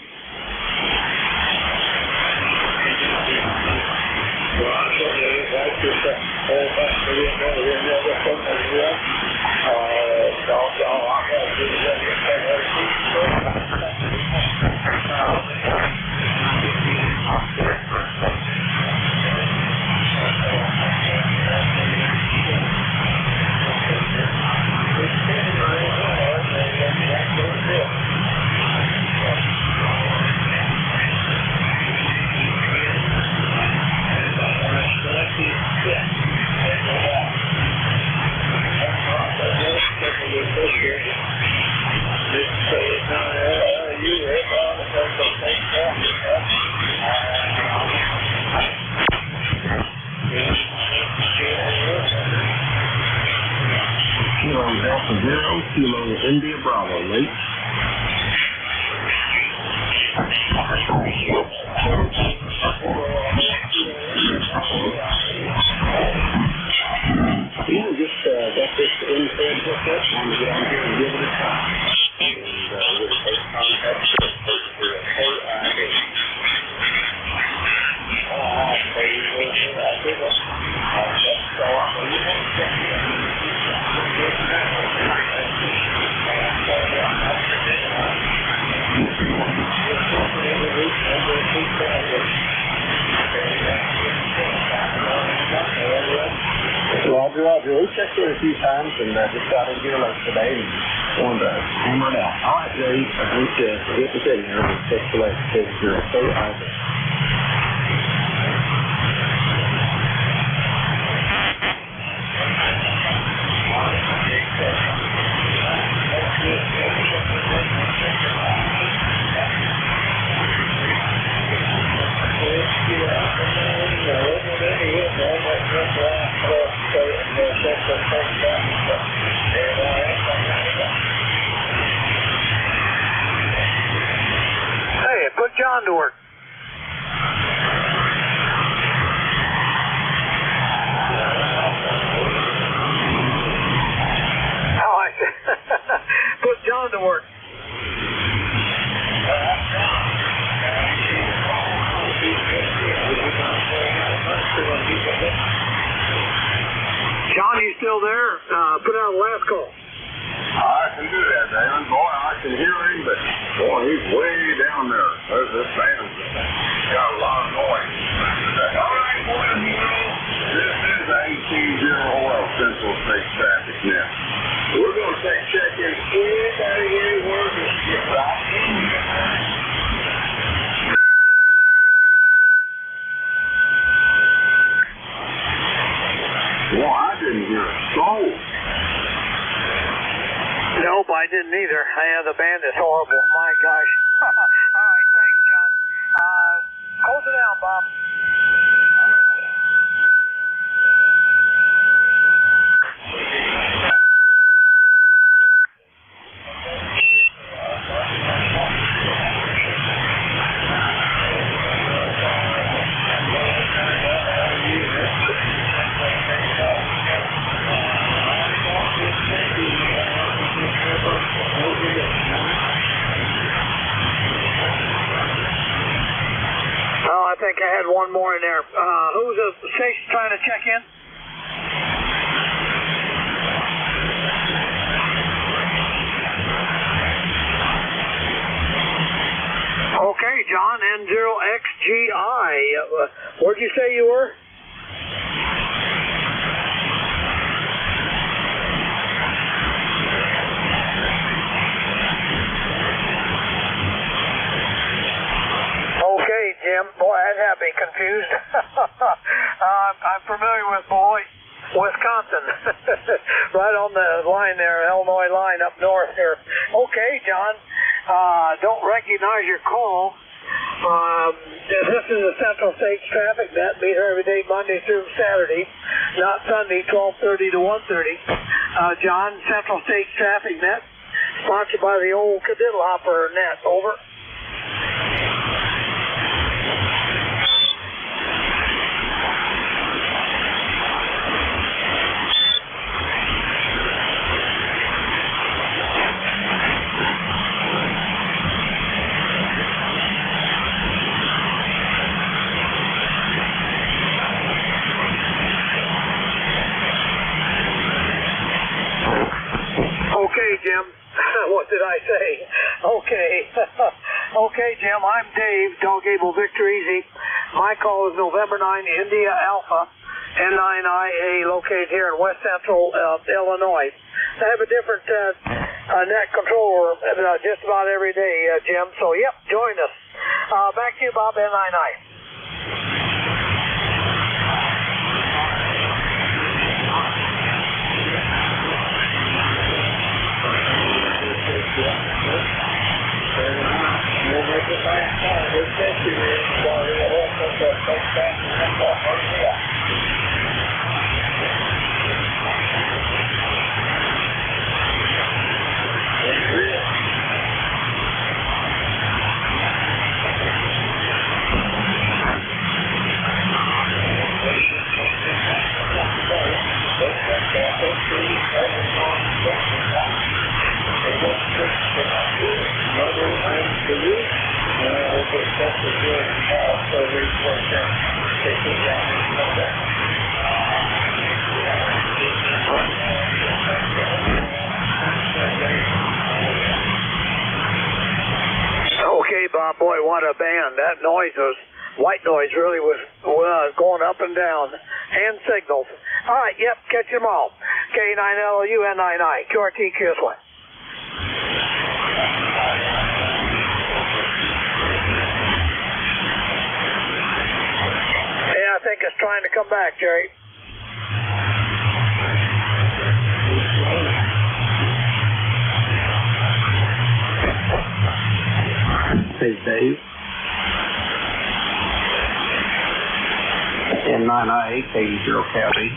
Kilo Delta Zero, Kilo India Bravo, late. You just got this infrared hookup. I'm going to get on here and give it a try. And we'll take contact with KIA. Roger. We checked in a few times and just got into your lunch today and wanted to hammer it out. All right, Jay. I think get the signal. We'll take the left. Take your Hey, put John to work. Put John to work. John, you still there? Put out a last call. I can do that, David. Boy, I can hear him, but boy, he's way down there. There's this band's got a lot of noise. All right, boys, this is a 18-0 oil Central State traffic now. We're going to take check-in quick out of here. We're going to get right in here. Well, I didn't hear a soul. Nope, I didn't either. The band is horrible. My gosh. All right, thanks, John. Close it down, Bob. I think I had one more in there. Who's the station trying to check in? Okay, John, N0XGI. Where'd you say you were? Okay, Jim. Boy, that had me confused. I'm familiar with Wisconsin. Right on the line there, Illinois line up north here. Okay, John. Don't recognize your call. This is the Central States Traffic Net. Be here every day, Monday through Saturday, not Sunday, 12:30 to 1:30. John, Central States Traffic Net, sponsored by the old Cadiddle Hopper Net. Over. Jim. I'm Dave, Dog Able Victor Easy. My call is November 9, India Alpha, N9IA, located here in west central Illinois. I have a different net controller just about every day, Jim. So, yep, join us. Back to you, Bob, N9I. Okay, Bob, boy, what a band. That noise was, white noise really was going up and down. Hand signals. All right, yep, catch them all. K9LUN9I, QRT, QS1. Yeah, I think it's trying to come back, Jerry. Hey, Dave. N9I, K0 County.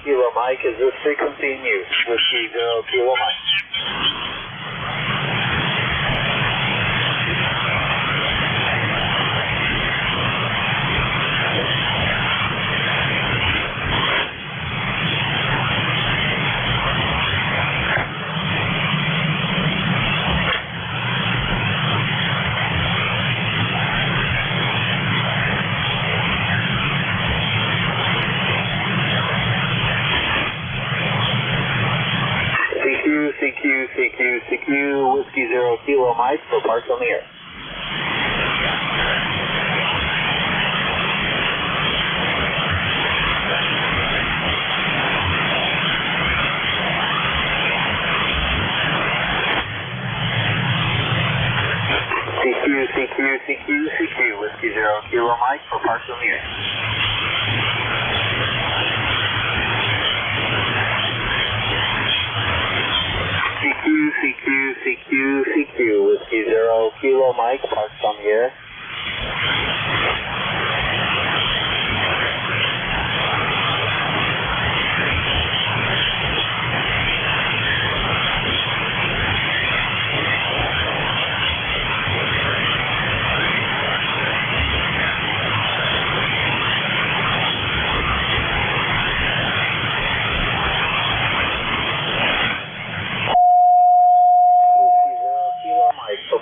Kilo Mike, is this frequency in use? Whiskey 0 Kilo Mike. CQ, Whiskey 0 Kilo Mike for parts on the air. CQ, Whiskey 0 Kilo Mike for parts on the air. CQ, Whiskey 0 Kilo Mike, parks on the air.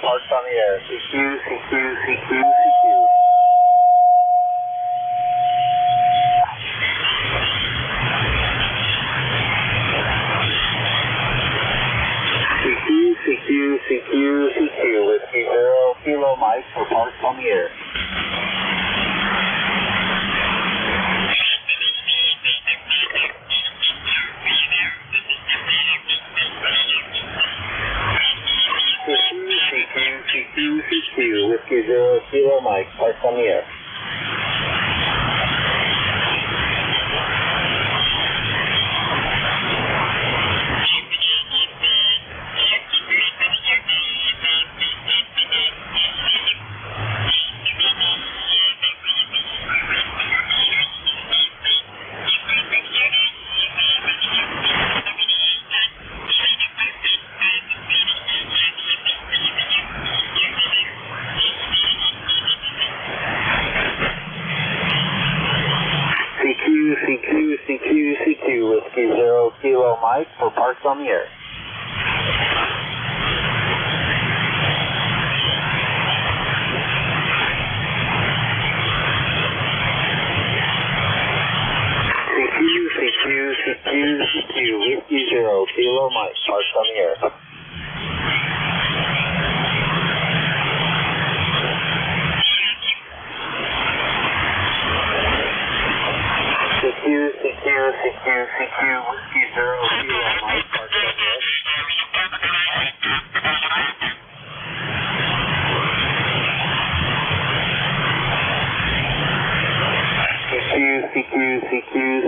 Parks on the air. CQ. CQ, Whiskey 0 Kilo Mike for parks on the air. CQ, Whiskey 0 Kilo Mike, parks on the air. CQ, Whiskey 0 Kilo Mike for parks on the air. CQ, Whiskey 0 Kilo Mike, parks on the air. CQ, Whiskey 0 Kilo Mike, parks on the air.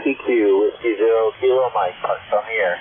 CQ, Whiskey 0 Kilo Mike, parks on the air.